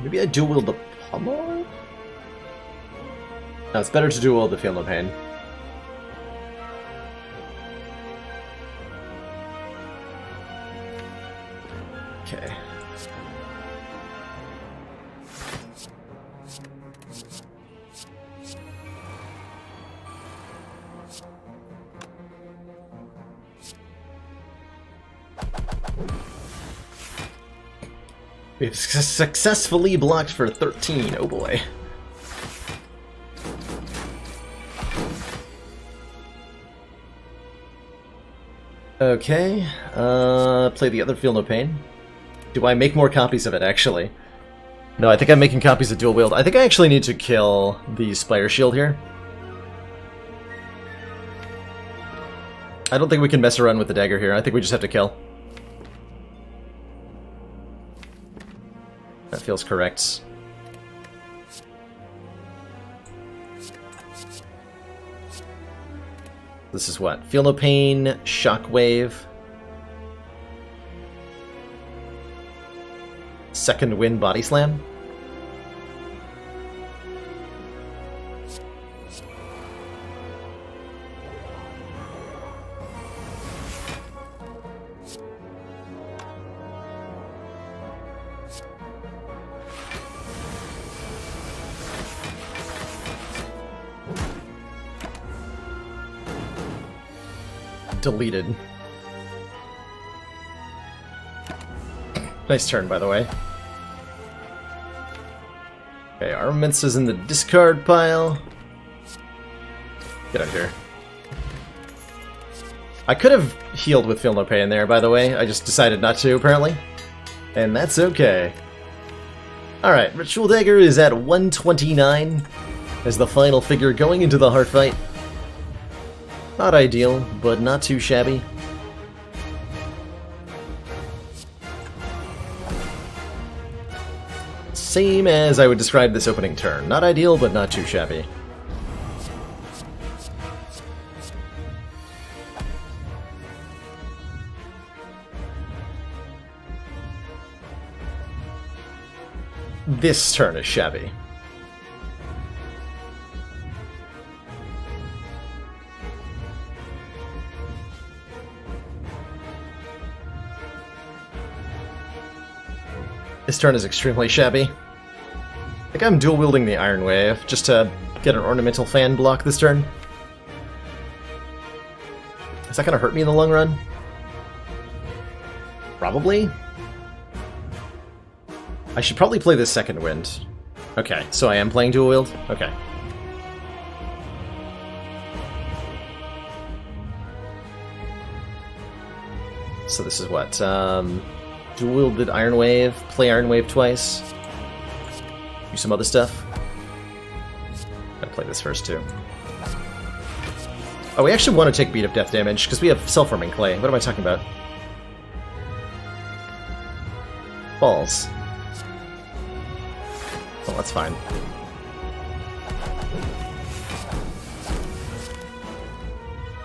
Maybe I dual wield the pummel? No, it's better to dual wield the feel no pain. Okay. We've successfully blocked for 13. Oh boy. Okay. Play the other Feel No Pain. Do I make more copies of it, actually? No, I think I'm making copies of Dual Wield. I think I actually need to kill the Spire Shield here. I don't think we can mess around with the dagger here. I think we just have to kill. That feels correct. This is what? Feel No Pain, Shockwave. Second Wind Body Slam. Deleted. Nice turn, by the way. Okay, Armaments is in the discard pile. Get out of here. I could have healed with Feel No Pain there, by the way. I just decided not to, apparently. And that's okay. Alright, Ritual Dagger is at 129 as the final figure going into the heart fight. Not ideal, but not too shabby. Same as I would describe this opening turn. Not ideal, but not too shabby. This turn is shabby. This turn is extremely shabby. I think I'm dual-wielding the Iron Wave, just to get an Ornamental Fan block this turn. Is that gonna hurt me in the long run? Probably. I should probably play this Second Wind. Okay, so I am playing dual-wield? Okay. So this is what, dual-wielded Iron Wave, play Iron Wave twice, do some other stuff. Gotta play this first, too. Oh, we actually want to take Beat of Death damage, because we have Self-Forming Clay. What am I talking about? Balls. Well, that's fine.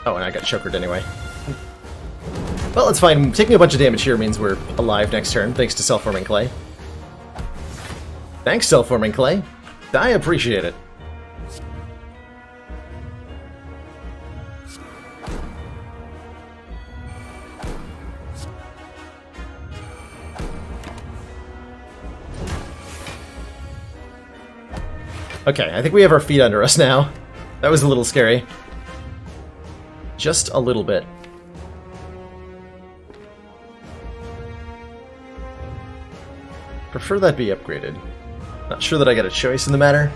Oh, and I got chokered anyway. Well, it's fine. Taking a bunch of damage here means we're alive next turn, thanks to Self-Forming Clay. Thanks, Self-Forming Clay. I appreciate it. Okay, I think we have our feet under us now. That was a little scary. Just a little bit. Prefer that be upgraded. Not sure that I got a choice in the matter.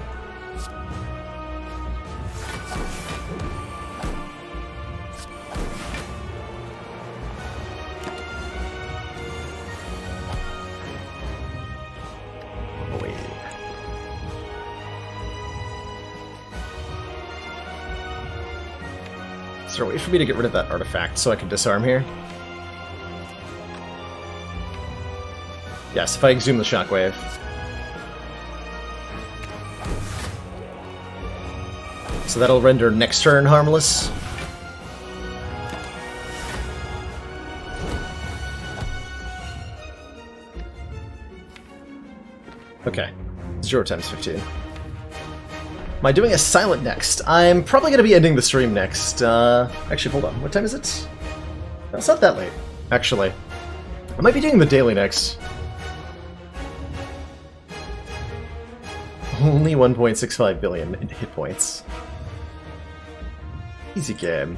Is there a way for me to get rid of that artifact so I can disarm here? Yes, if I exhume the shockwave. So that'll render next turn harmless. Okay, 0 times 15. Am I doing a silent next? I'm probably going to be ending the stream next. Actually, hold on. What time is it? No, it's not that late, actually. I might be doing the daily next. Only 1.65 billion in hit points. Easy game.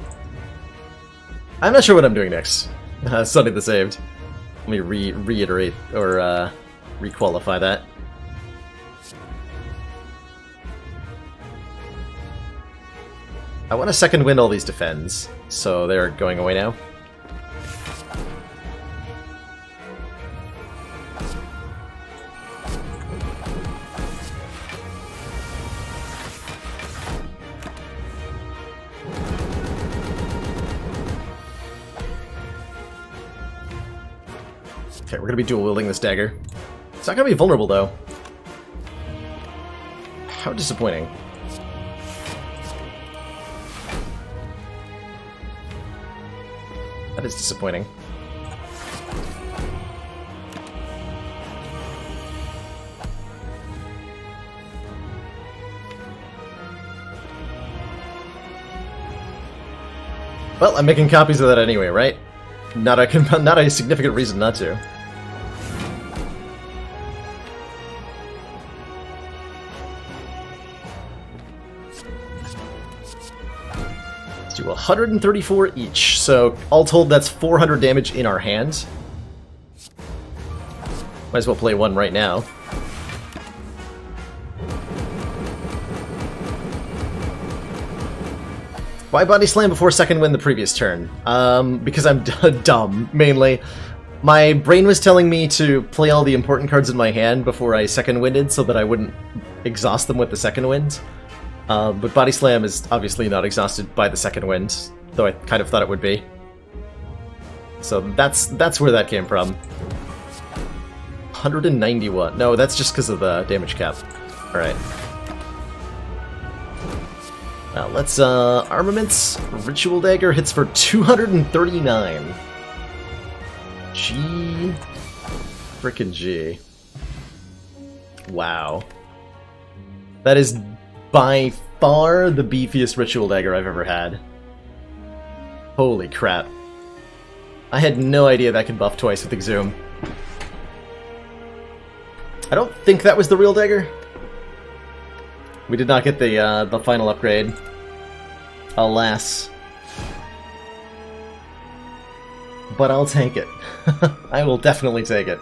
I'm not sure what I'm doing next. Something that saved. Let me reiterate or requalify that. I want to second wind all these defends, so they're going away now. Okay, we're going to be dual wielding this dagger. It's not going to be vulnerable, though. How disappointing. That is disappointing. Well, I'm making copies of that anyway, right? Not a significant reason not to. Let's do 134 each, so all told that's 400 damage in our hands. Might as well play one right now. Why body slam before second win the previous turn? Because I'm dumb, mainly. My brain was telling me to play all the important cards in my hand before I second winded so that I wouldn't exhaust them with the second wind. But body slam is obviously not exhausted by the second wind, though I kind of thought it would be. So that's where that came from. 191. No, that's just because of the damage cap. Alright. Now let's, armaments, ritual dagger hits for 239. G. Frickin' G. Wow. That is by far the beefiest ritual dagger I've ever had. Holy crap. I had no idea that could buff twice with Exhume. I don't think that was the real dagger. We did not get the final upgrade. Alas. But I'll take it. I will definitely take it.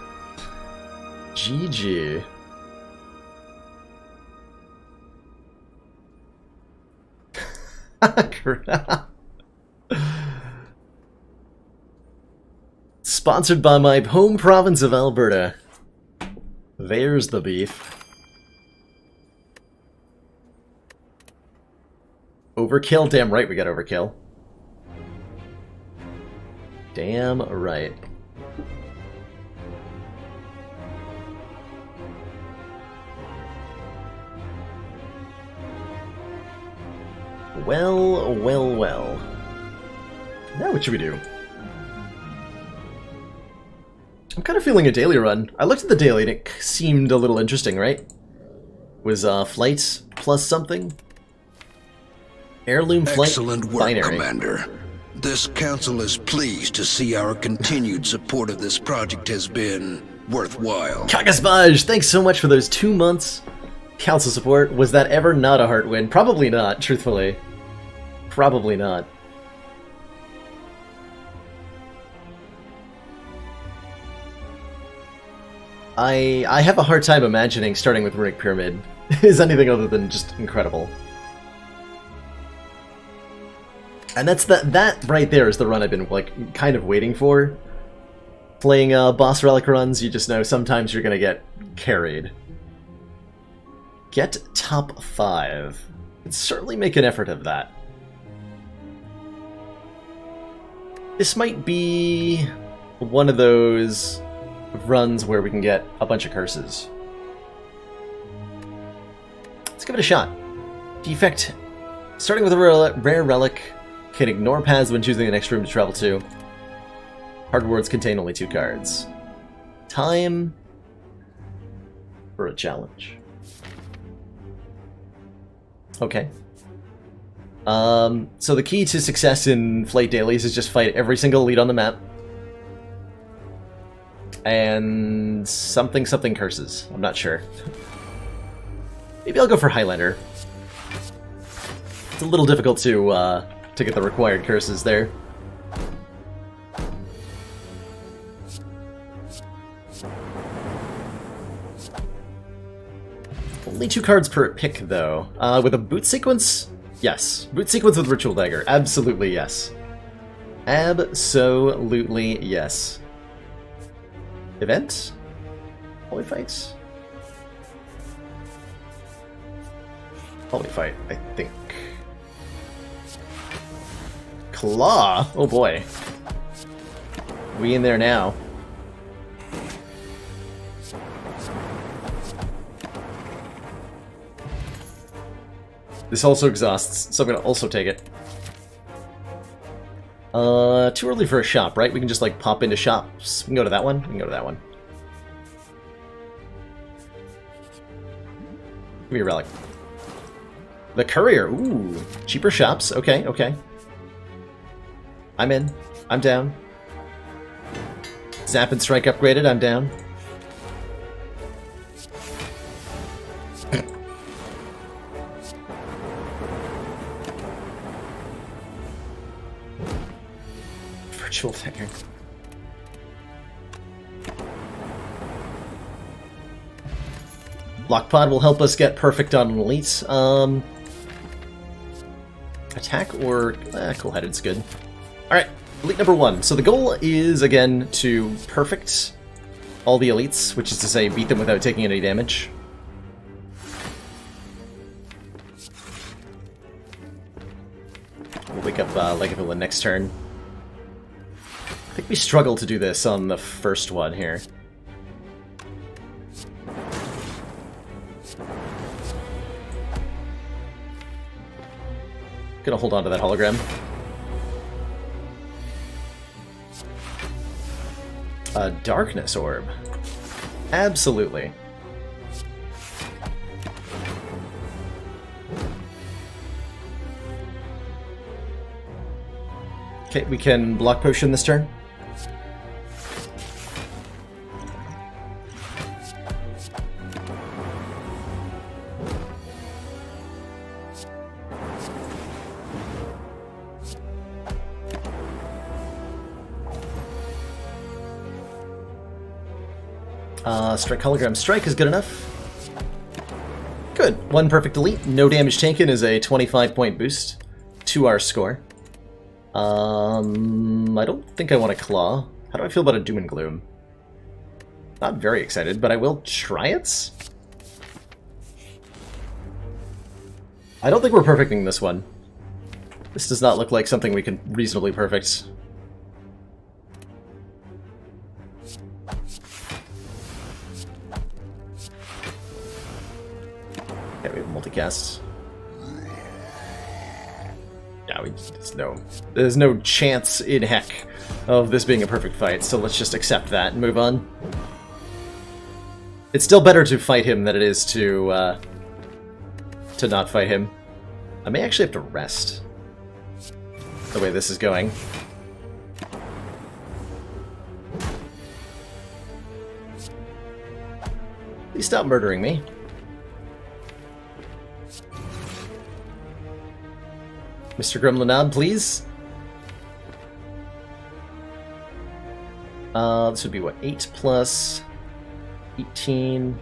GG. Crap. Sponsored by my home province of Alberta. There's the beef. Overkill? Damn right we got overkill. Damn right. Well, well, well. Now what should we do? I'm kind of feeling a daily run. I looked at the daily and it seemed a little interesting, right? Was flight plus something? Heirloom flight. Excellent work, binary. Commander. This council is pleased to see our continued support of this project has been worthwhile. Kakaspaj, thanks so much for those 2 months. Council support. Was that ever not a heart win? Probably not, truthfully. Probably not. I have a hard time imagining starting with Runic Pyramid is anything other than just incredible. And that right there is the run I've been, like, kind of waiting for. Playing boss relic runs, you just know sometimes you're gonna get carried. Get top 5. Could certainly make an effort of that. This might be one of those runs where we can get a bunch of curses. Let's give it a shot. Defect. Starting with a rare relic, can ignore paths when choosing the next room to travel to. Hard words contain only 2 cards. Time for a challenge. Okay. So the key to success in Flight Dailies is just fight every single elite on the map. And something curses. I'm not sure. Maybe I'll go for Highlander. It's a little difficult to get the required curses there. Only 2 cards per pick, though. With a boot sequence? Yes. Boot sequence with Ritual Dagger. Absolutely yes. Absolutely yes. Event? Holy Fight? Holy Fight, I think. Claw? Oh boy. We in there now. This also exhausts, so I'm gonna also take it. Too early for a shop, right? We can just, like, pop into shops. We can go to that one? We can go to that one. Give me a relic. The Courier! Ooh! Cheaper shops. Okay, okay. I'm in. I'm down. Zap and Strike upgraded. I'm down. Virtual Dagger. Lockpod will help us get perfect on an elite. Attack or... Cool-headed's good. Alright, elite number 1. So the goal is, again, to perfect all the elites, which is to say, beat them without taking any damage. We'll wake up Legavilla next turn. I think we struggle to do this on the first one here. Gonna hold on to that hologram. A Darkness Orb. Absolutely. Okay, we can block potion this turn. Strike hologram strike is good enough. Good. 1 perfect elite. No damage taken is a 25-point boost to our score. I don't think I want to claw. How do I feel about a Doom and Gloom? Not very excited, but I will try it. I don't think we're perfecting this one. This does not look like something we can reasonably perfect. Yeah, we have multicast. Yeah, there's no chance in heck of this being a perfect fight, so let's just accept that and move on. It's still better to fight him than it is to not fight him. I may actually have to rest, the way this is going. Please stop murdering me. Mr. Gremlinad, please. This would be what, 8 plus 18.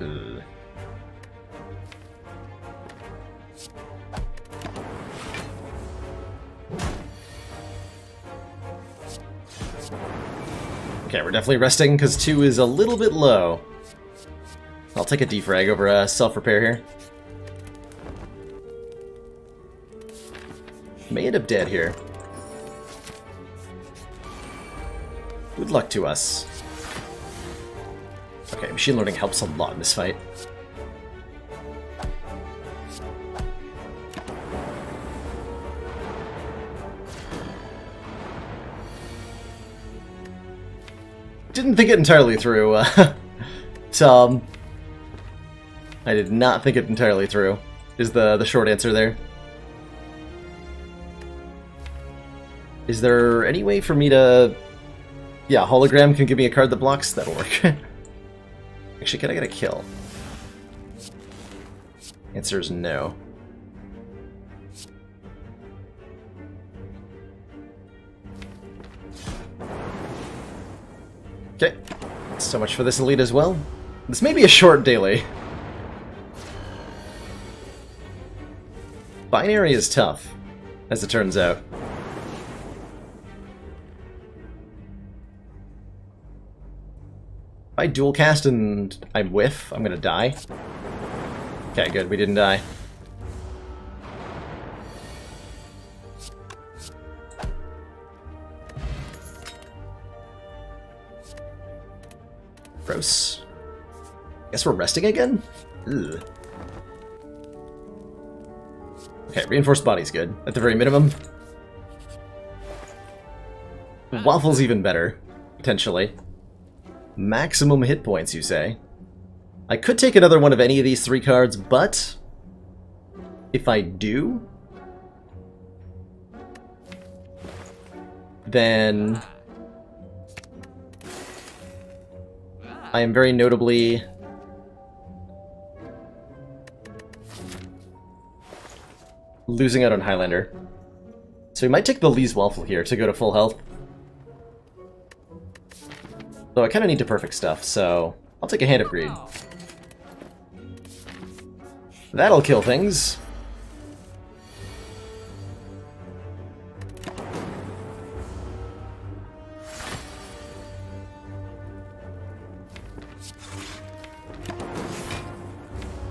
Ugh. Okay, we're definitely resting because 2 is a little bit low. I'll take a defrag over a self-repair here. May end up dead here. Good luck to us. Okay, machine learning helps a lot in this fight. Didn't think it entirely through, Tom. I did not think it entirely through, is the short answer there. Is there any way for me to... Yeah, hologram can give me a card that blocks? That'll work. Actually, can I get a kill? Answer is no. Okay, so much for this elite as well. This may be a short daily. Binary is tough, as it turns out. If I dual cast and I whiff, I'm gonna die. Okay, good, we didn't die. Gross. Guess we're resting again? Ugh. Okay, reinforced body's good, at the very minimum. Waffle's even better, potentially. Maximum hit points, you say? I could take another one of any of these 3 cards, but... if I do... then... I am very notably... losing out on Highlander. So we might take the Lee's Waffle here to go to full health. Though I kind of need to perfect stuff, so I'll take a Hand of Greed. That'll kill things.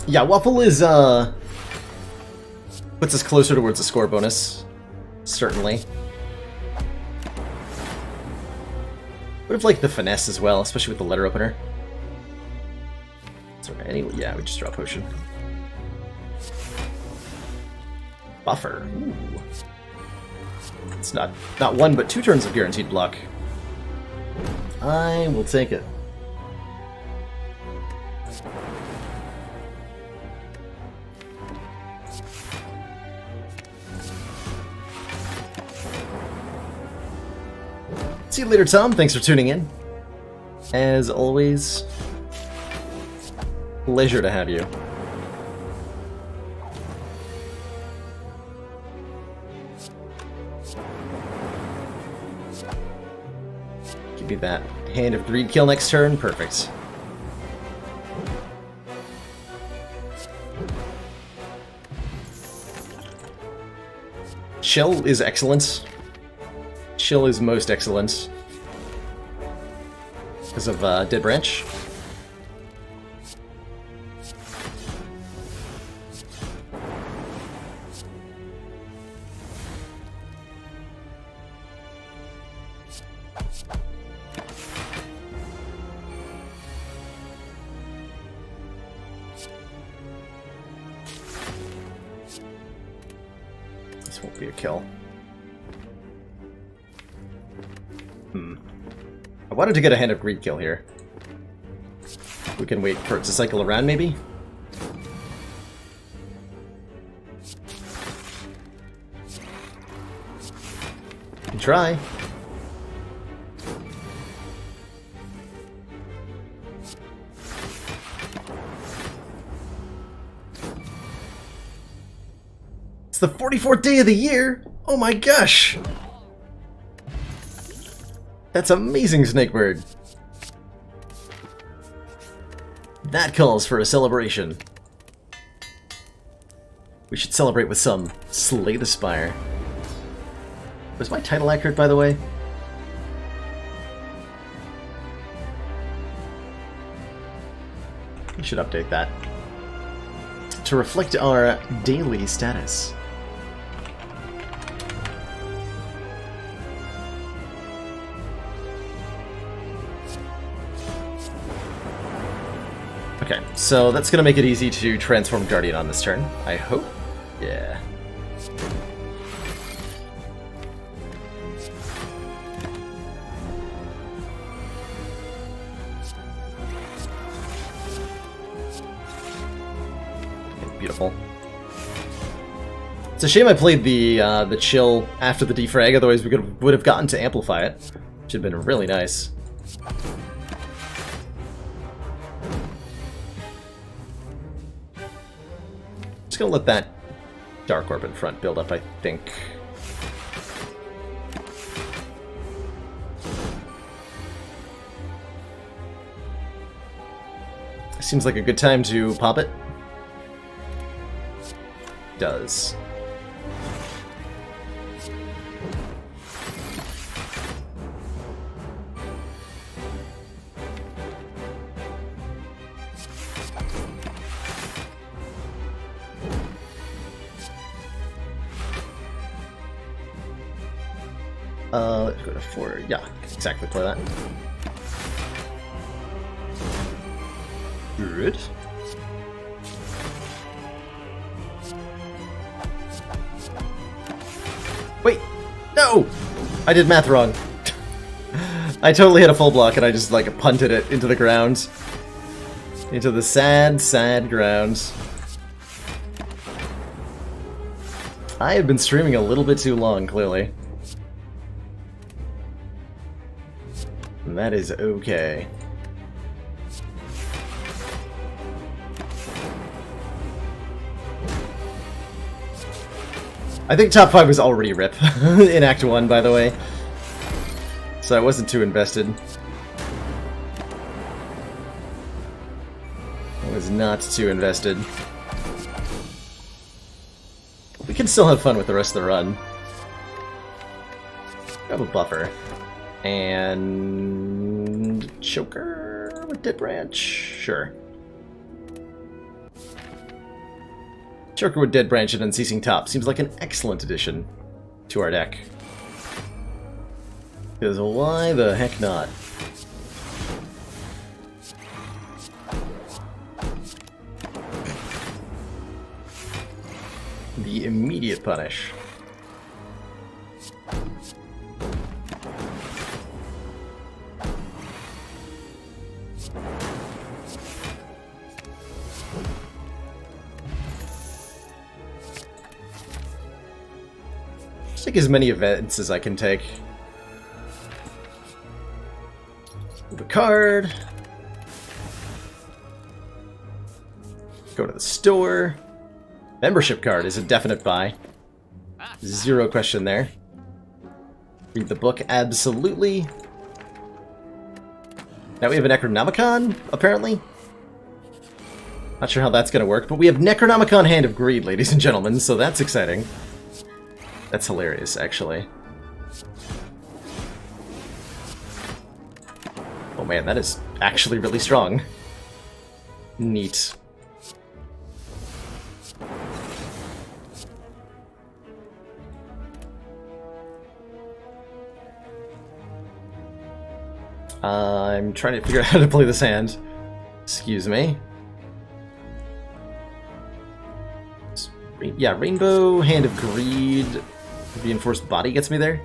Yeah, Waffle is, puts us closer towards a score bonus. Certainly. Would have liked the finesse as well, especially with the letter opener. So anyway, yeah, we just draw a potion. Buffer. Ooh. It's not 1, but 2 turns of guaranteed block. I will take it. See you later, Tom. Thanks for tuning in. As always, pleasure to have you. Give me that Hand of Greed kill next turn. Perfect. Chill is excellent. Chill is most excellent. Because of Dead Branch. This won't be a kill. I wanted to get a Hand of Greed kill here. We can wait for it to cycle around, maybe? We can try. It's the 44th day of the year! Oh my gosh! That's amazing, Snakebird. That calls for a celebration. We should celebrate with some Slay the Spire. Was my title accurate, by the way? We should update that to reflect our daily status. Okay, so that's gonna make it easy to transform Guardian on this turn, I hope. Yeah. Beautiful. It's a shame I played the chill after the defrag, otherwise we would have gotten to amplify it, which would have been really nice. Just gonna let that Dark Orb in front build up, I think. Seems like a good time to pop it. Does. Let's go to 4. Yeah, exactly play that. Good. Wait! No! I did math wrong. I totally hit a full block and I just like punted it into the ground. Into the sad, sad ground. I have been streaming a little bit too long, clearly. And that is okay. I think top 5 was already RIP in Act 1, by the way. So I wasn't too invested. I was not too invested. We can still have fun with the rest of the run. Grab a buffer. And choker with Dead Branch? Sure. Choker with Dead Branch and Unceasing Top seems like an excellent addition to our deck. Because why the heck not? The immediate punish. Just take as many events as I can take. Move a card. Go to the store. Membership card is a definite buy. Zero question there. Read the book, absolutely. Now we have a Necronomicon, apparently. Not sure how that's going to work, but we have Necronomicon Hand of Greed, ladies and gentlemen, so that's exciting. That's hilarious, actually. Oh man, that is actually really strong. Neat. I'm trying to figure out how to play this hand. Excuse me. Yeah, Rainbow, Hand of Greed, Reinforced Body gets me there.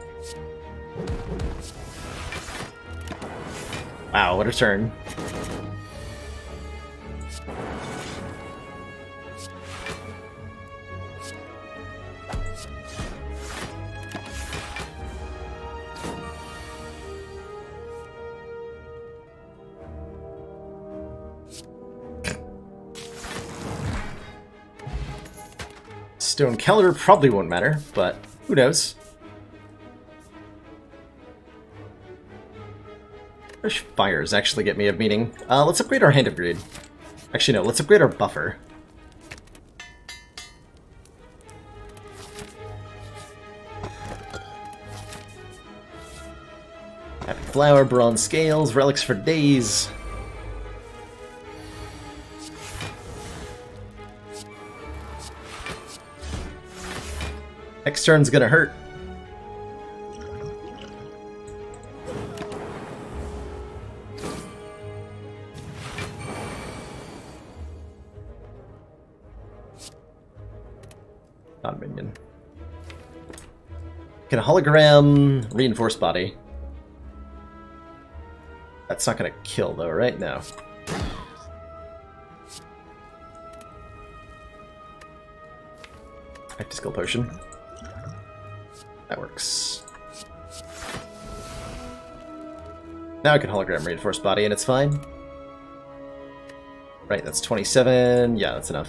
Wow, what a turn. Stone Keller probably won't matter, but who knows? Fresh fires actually get me a meaning. Let's upgrade our Hand of Greed. Actually, no, let's upgrade our buffer. Happy Flower, Bronze Scales, Relics for Days. Next turn's gonna hurt. Non-minion. Can a hologram reinforce body? That's not gonna kill though, right? No. Active skill potion. That works. Now I can hologram reinforce body and it's fine. Right, that's 27. Yeah, that's enough.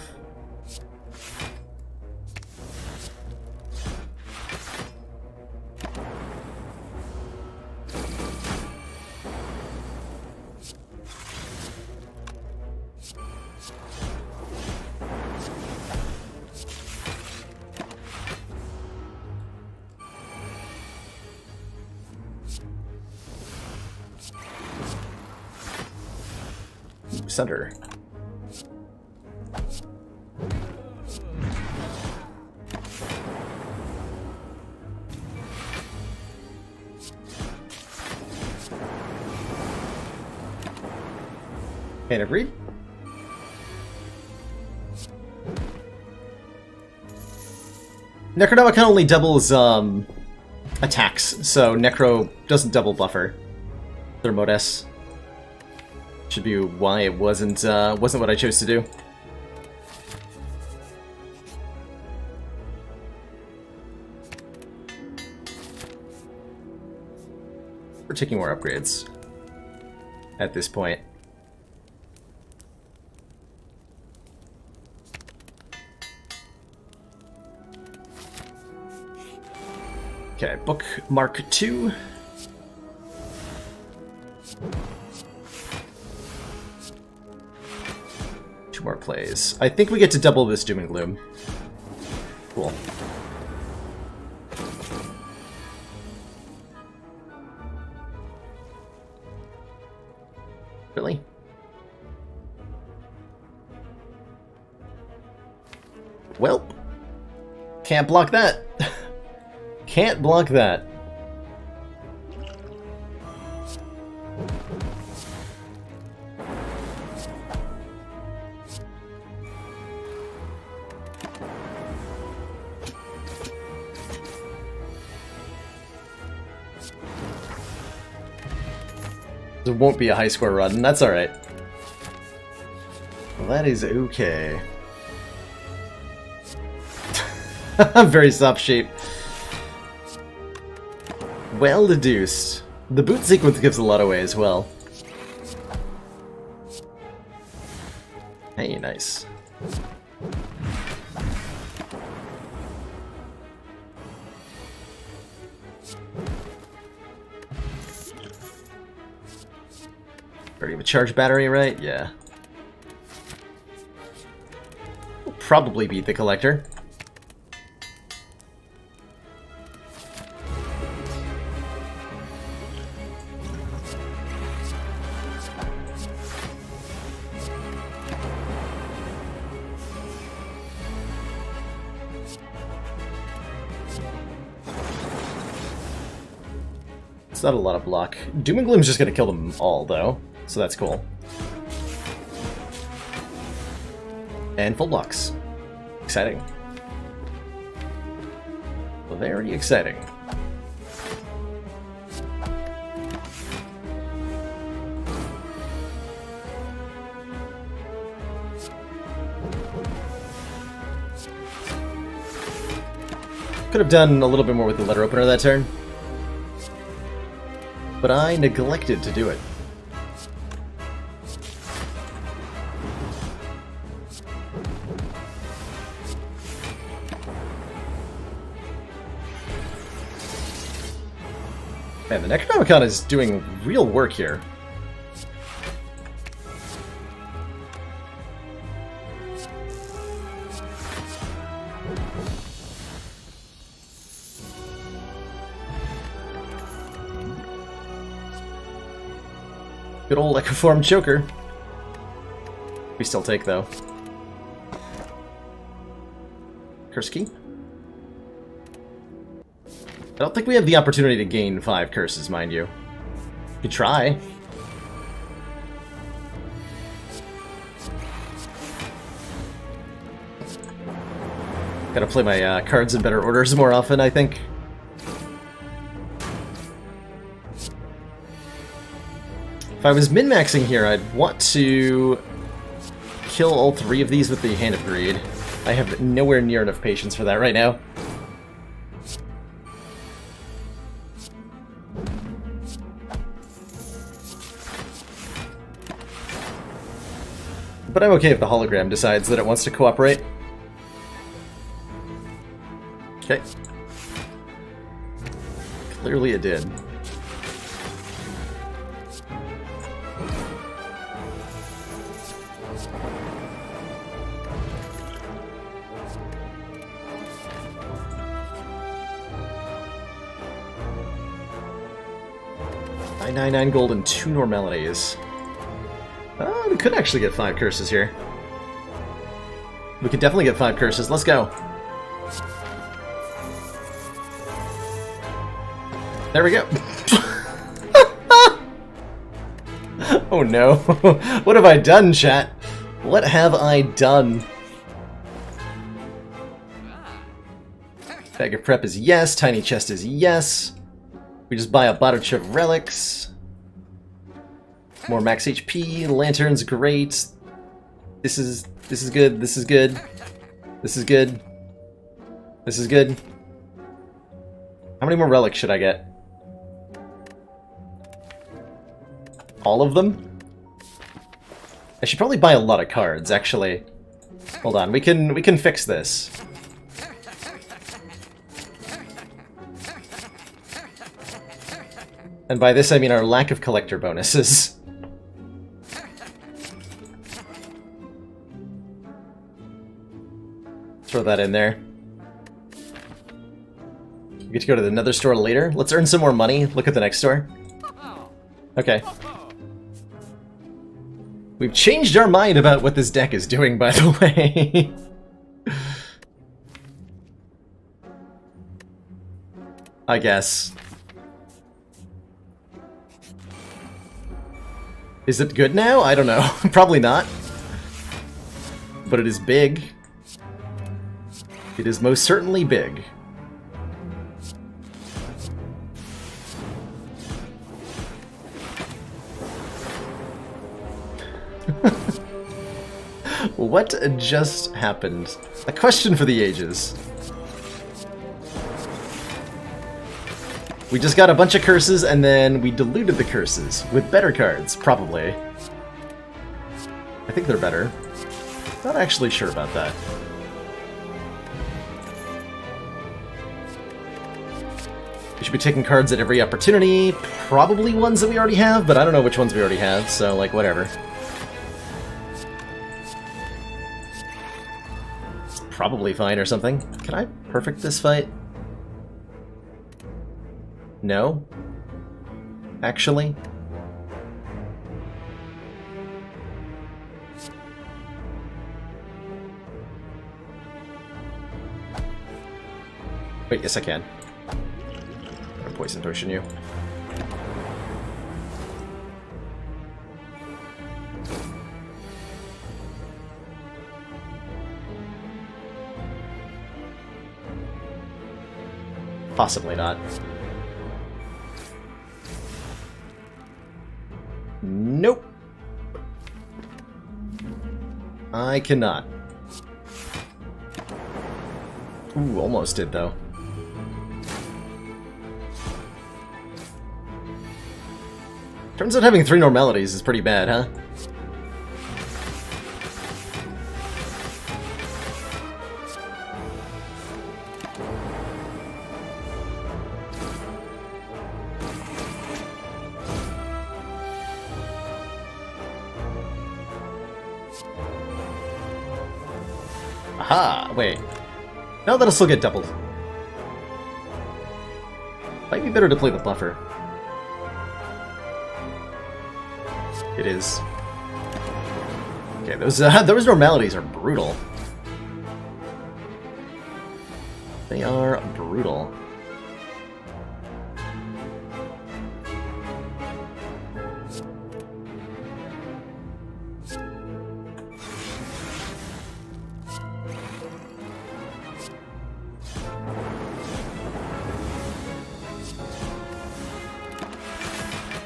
Center. Hand of Greed. Necronomicon only doubles attacks, so Necro doesn't double buffer. Thermodes. Should be why it wasn't what I chose to do. We're taking more upgrades at this point. Okay, book Mark 2. More plays. I think we get to double this Doom and Gloom. Cool. Really? Well, can't block that. Can't block that. It won't be a high score run, and that's alright. Well, that is okay. Very soft shape. Well deduced. The boot sequence gives a lot away as well. Hey, nice. Already have a charge battery, right? Yeah. We'll probably beat the Collector. It's not a lot of block. Doom and Gloom's just gonna kill them all, though. So that's cool. And full blocks. Exciting. Very exciting. Could have done a little bit more with the letter opener that turn, but I neglected to do it. Man, the Necronomicon is doing real work here. Good old Echoform Choker. We still take, though. Curse Key? I don't think we have the opportunity to gain 5 curses, mind you. You could try. Gotta play my cards in better orders more often, I think. If I was min-maxing here, I'd want to kill all 3 of these with the Hand of Greed. I have nowhere near enough patience for that right now. But I'm okay if the hologram decides that it wants to cooperate. Okay. Clearly it did. $9.99 gold and 2 normalities. We could actually get 5 curses here. We could definitely get 5 curses. Let's go. There we go. Oh no. What have I done, chat? What have I done? Bag of Prep is yes. Tiny Chest is yes. We just buy a bunch of relics. More max HP. Lantern's great. This is good. This is good. This is good. This is good. How many more relics should I get? All of them? I should probably buy a lot of cards, actually. Hold on, we can fix this. And by this I mean our lack of collector bonuses. Throw that in there. We get to go to the Nether store later. Let's earn some more money. Look at the next store. Okay. We've changed our mind about what this deck is doing, by the way. I guess. Is it good now? I don't know. Probably not. But it is big. It is most certainly big. What just happened? A question for the ages. We just got a bunch of curses and then we diluted the curses with better cards, probably. I think they're better. Not actually sure about that. We should be taking cards at every opportunity. Probably ones that we already have, but I don't know which ones we already have, so, like, whatever. It's probably fine or something. Can I perfect this fight? No? Actually? Wait, yes I can. I'm gonna poison potion you. Possibly not. Nope. I cannot. Ooh, almost did though. Turns out having 3 normalities is pretty bad, huh? Aha! Wait. No, that'll still get doubled. Might be better to play the buffer. It is. Okay, those normalities are brutal. They are brutal.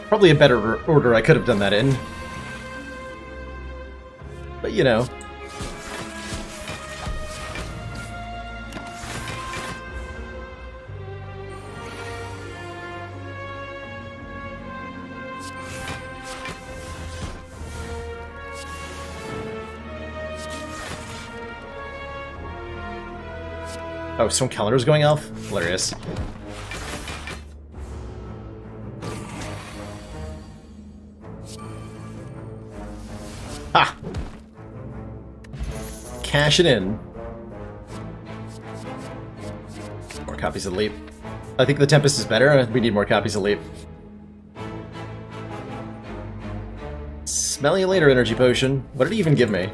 Probably a better order I could have done that in. But, you know. Oh, some calendar's going off? Hilarious. Ha! Cash it in. More copies of Leap. I think the Tempest is better. We need more copies of Leap. Smell you later, Energy Potion. What did he even give me?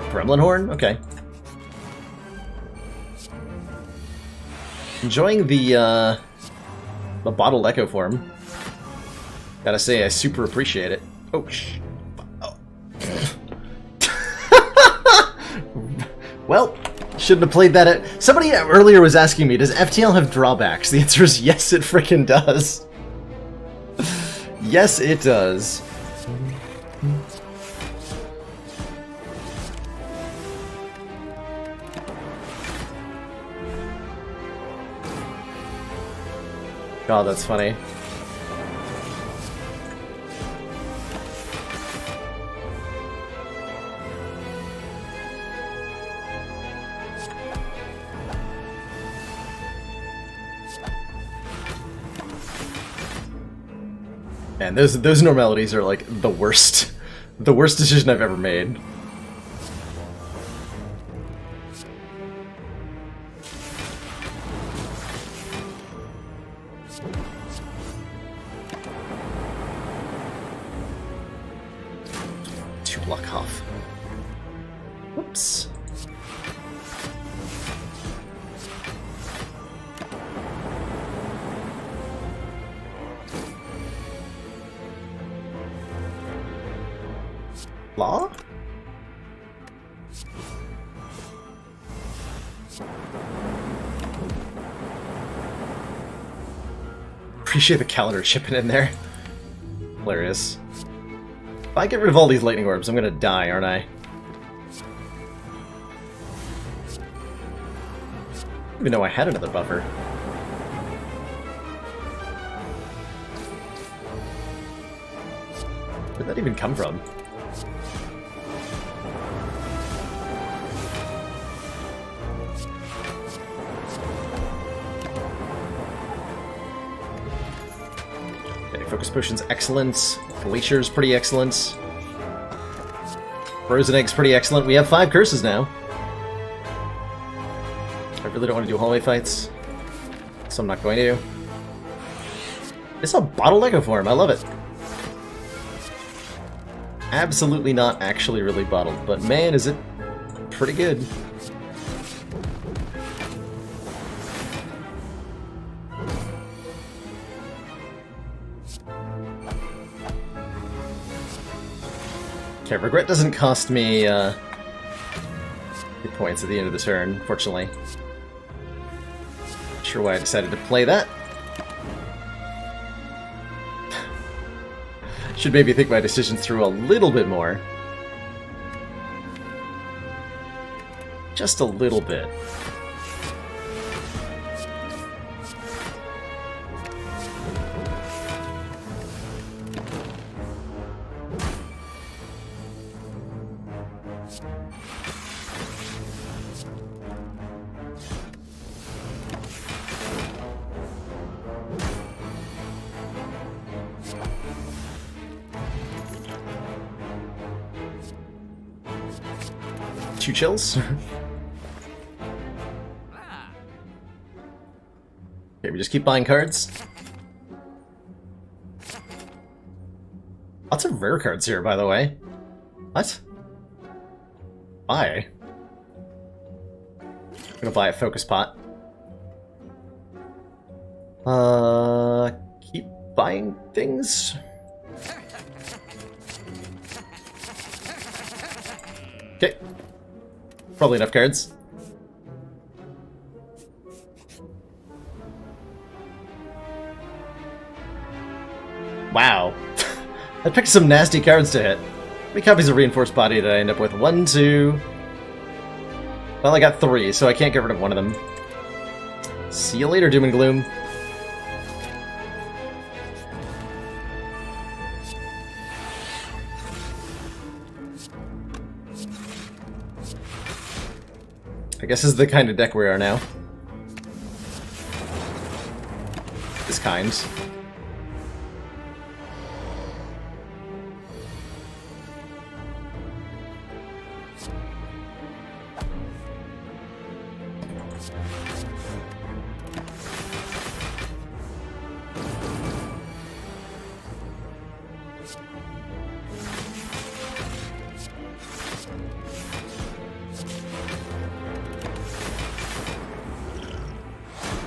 Gremlin Horn? Okay. Enjoying the bottled echo form. Gotta say, I super appreciate it. Oh, oh. Well, shouldn't have played that at... Somebody earlier was asking me, does FTL have drawbacks? The answer is yes, it frickin' does. Yes, it does. God, that's funny. Man, those normalities are like the worst decision I've ever made. Block off. Whoops. Law? Appreciate the calendar chipping in there. Hilarious. If I get rid of all these lightning orbs, I'm gonna die, aren't I? I didn't even know I had another buffer. Where'd that even come from? Okay, Focus Potion's excellent. Glacier's pretty excellent. Frozen Egg's pretty excellent. We have 5 curses now. I really don't want to do hallway fights, so I'm not going to. It's a bottled echo form. I love it. Absolutely not actually really bottled, but man, is it pretty good. Okay, Regret doesn't cost me hit points at the end of the turn, fortunately. Not sure why I decided to play that. Should maybe think my decisions through a little bit more. Just a little bit. 2 chills. Okay, we just keep buying cards. Lots of rare cards here, by the way. What? Why? I'm gonna buy a focus pot. Keep buying things. Okay. Probably enough cards. Wow. I picked some nasty cards to hit. How many copies of Reinforced Body did I end up with? 1, 2... Well, I got 3, so I can't get rid of one of them. See you later, Doom and Gloom. I guess this is the kind of deck we are now. This kind.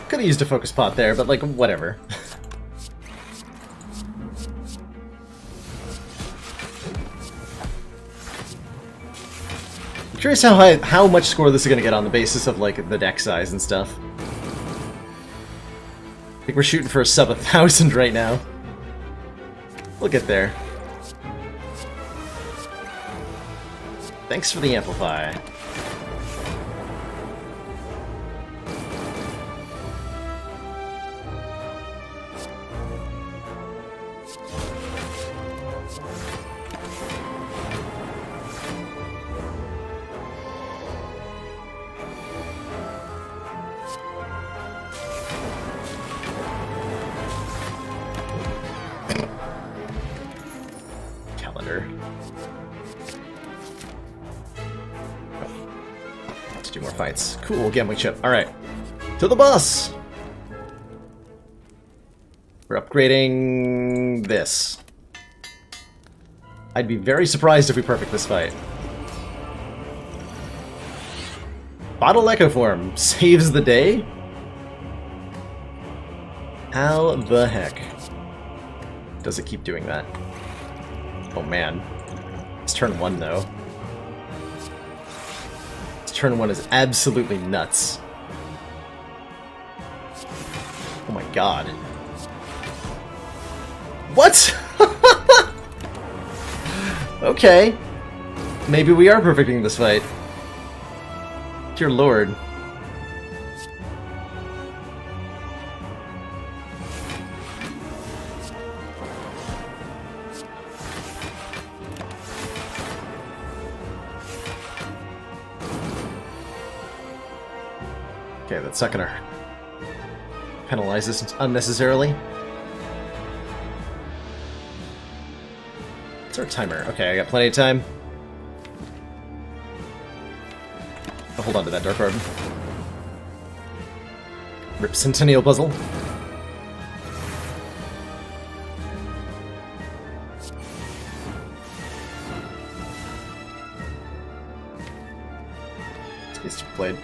Could have used a focus pot there, but like, whatever. I'm curious how much score this is gonna get on the basis of like the deck size and stuff. I think we're shooting for a sub 1,000 right now. We'll get there. Thanks for the amplify. Calendar. Let's do more fights. Cool, gambling chip. Alright. To the bus! We're upgrading this. I'd be very surprised if we perfect this fight. Bottle Echo Form saves the day? How the heck does it keep doing that? Oh man. It's turn 1 though. This turn 1 is absolutely nuts. Oh my god. What? Okay. Maybe we are perfecting this fight. Dear lord. Okay, that's not gonna penalize us unnecessarily. What's our timer? Okay, I got plenty of time. I'll hold on to that Dark Orb. Rip Centennial Puzzle. It's played.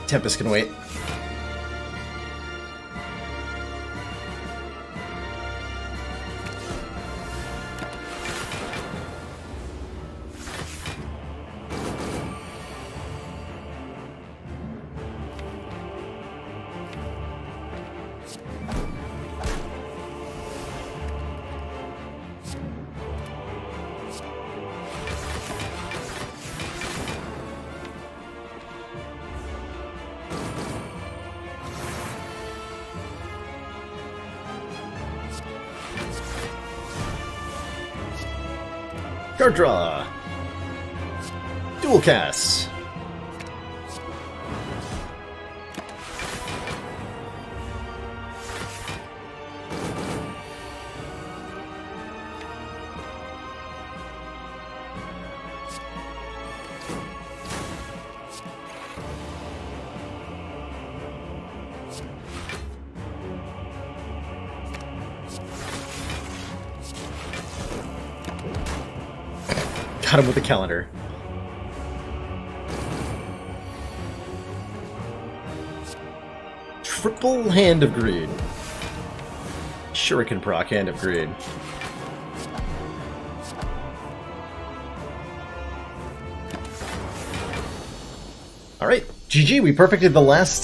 Tempest can wait. Card draw. Dual cast. Got him with the calendar. Triple Hand of Greed. Shuriken proc Hand of Greed. Alright, GG, we perfected the last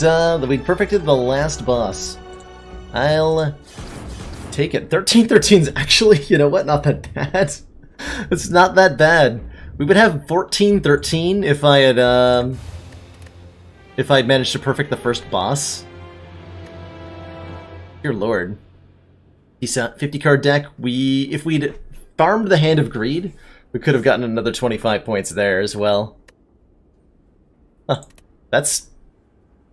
boss. I'll take it. 1313's actually, you know what, not that bad. It's not that bad. We would have 1413 if I had managed to perfect the first boss. Dear lord. Decent 50 card deck. If we'd farmed the Hand of Greed, we could have gotten another 25 points there as well. Huh. That's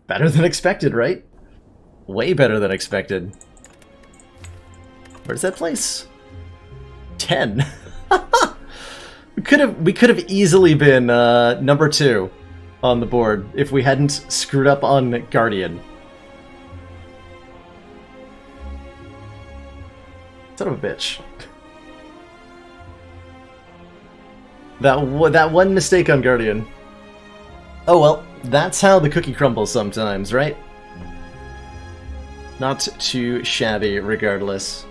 better than expected, right? Way better than expected. Where's that place? 10. We could have easily been number 2 on the board if we hadn't screwed up on Guardian. Son of a bitch. That one mistake on Guardian. Oh well, that's how the cookie crumbles sometimes, right? Not too shabby, regardless.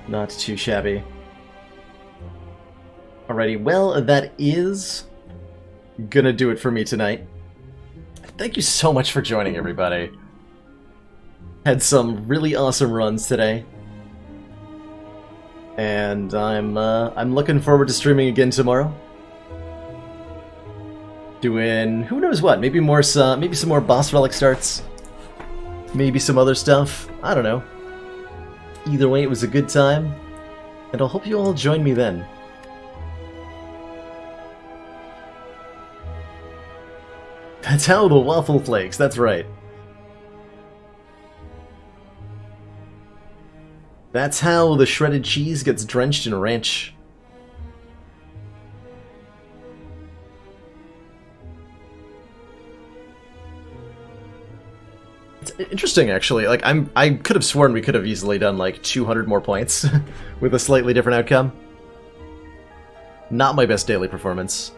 Not too shabby. Alrighty, well, that is gonna do it for me tonight. Thank you so much for joining, everybody. Had some really awesome runs today. And I'm looking forward to streaming again tomorrow. Doing who knows what? Maybe some more boss relic starts. Maybe some other stuff. I don't know. Either way, it was a good time, and I'll hope you all join me then. That's how the waffle flakes. That's right. That's how the shredded cheese gets drenched in ranch. It's interesting, actually. Like, I could have sworn we could have easily done like 200 more points with a slightly different outcome. Not my best daily performance,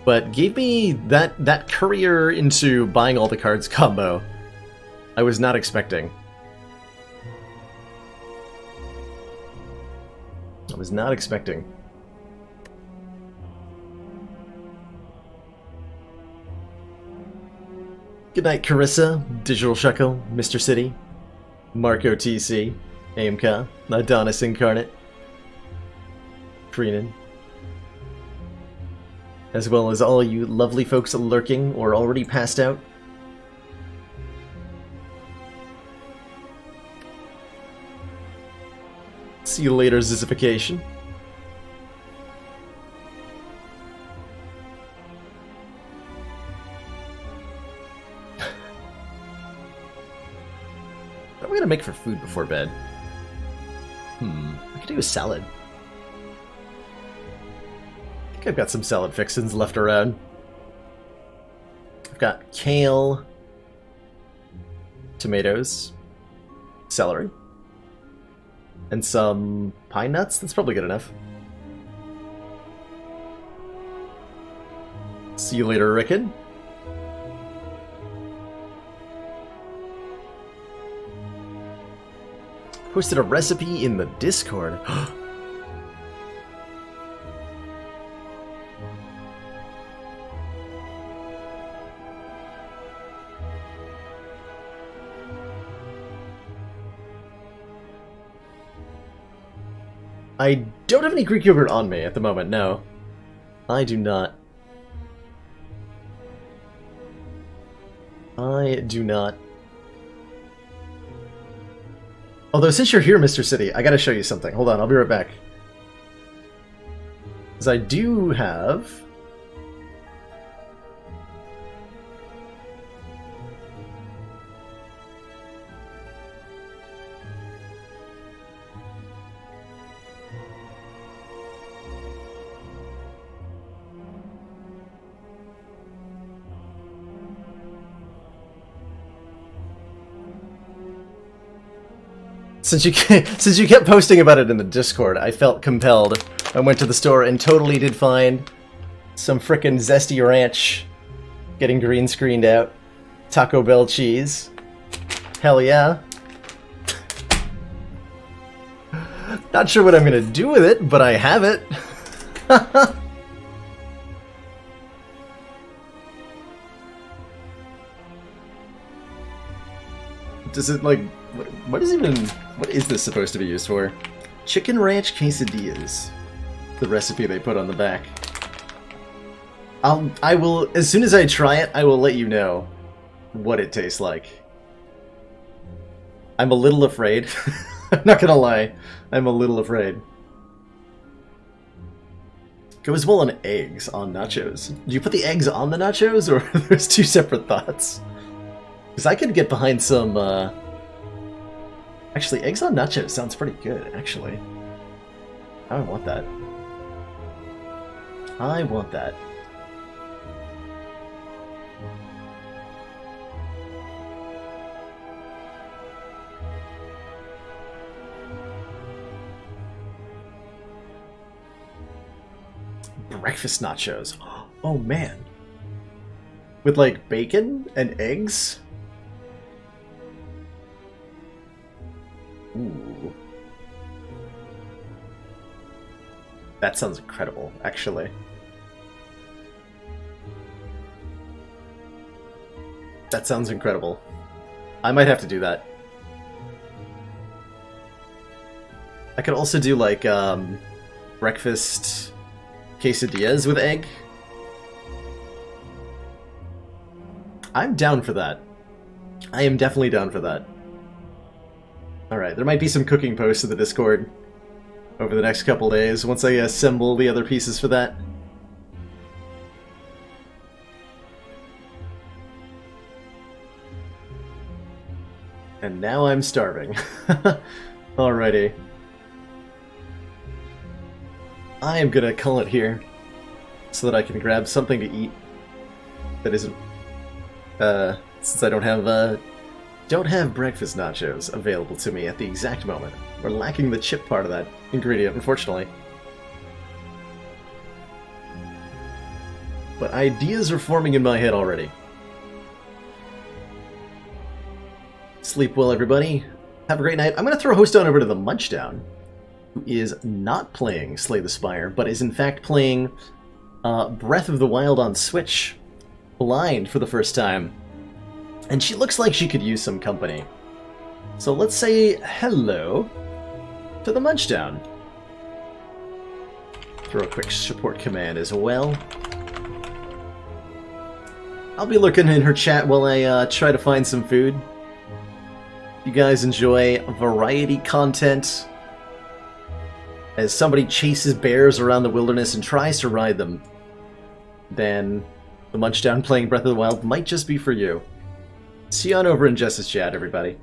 but gave me that courier into buying all the cards combo I was not expecting. I was not expecting. Good night, Carissa, Digital Shuckle, Mr. City, Marco TC, Aimka, Adonis Incarnate, Kreenan, as well as all you lovely folks lurking or already passed out. See you later, Zizification. What are we gonna make for food before bed? We could do a salad. I think I've got some salad fixins left around. I've got kale, tomatoes, celery, and some pine nuts. That's probably good enough. See you later, Rickon. Posted a recipe in the Discord. I don't have any Greek yogurt on me at the moment, no. I do not. I do not. Although, since you're here, Mr. City, I gotta show you something. Hold on, I'll be right back. Because I do have... Since you kept posting about it in the Discord, I felt compelled. I went to the store and totally did find some frickin' zesty ranch getting green screened out. Taco Bell cheese. Hell yeah. Not sure what I'm gonna do with it, but I have it. Does it, like, what is this supposed to be used for? Chicken ranch quesadillas. The recipe they put on the back. I will, as soon as I try it, I will let you know what it tastes like. I'm a little afraid. I'm not gonna lie. I'm a little afraid. Goes well on eggs on nachos. Do you put the eggs on the nachos, or are those two separate thoughts? Because I could get behind some, Actually, eggs on nachos sounds pretty good, actually. I want that. I want that. Breakfast nachos. Oh, man. With, like, bacon and eggs? Ooh. That sounds incredible, actually. That sounds incredible. I might have to do that. I could also do, like, breakfast quesadillas with egg. I'm down for that. I am definitely down for that. Alright, there might be some cooking posts in the Discord over the next couple days once I assemble the other pieces for that. And now I'm starving. Alrighty. I am gonna call it here so that I can grab something to eat that isn't, since I don't have breakfast nachos available to me at the exact moment. We're lacking the chip part of that ingredient, unfortunately. But ideas are forming in my head already. Sleep well, everybody. Have a great night. I'm going to throw a host on over to the Munchdown, who is not playing Slay the Spire, but is in fact playing Breath of the Wild on Switch, blind for the first time. And she looks like she could use some company. So let's say hello to the Munchdown. Throw a quick support command as well. I'll be looking in her chat while I try to find some food. You guys enjoy variety content as somebody chases bears around the wilderness and tries to ride them, then the Munchdown playing Breath of the Wild might just be for you. See you on over in Jess's chat, everybody.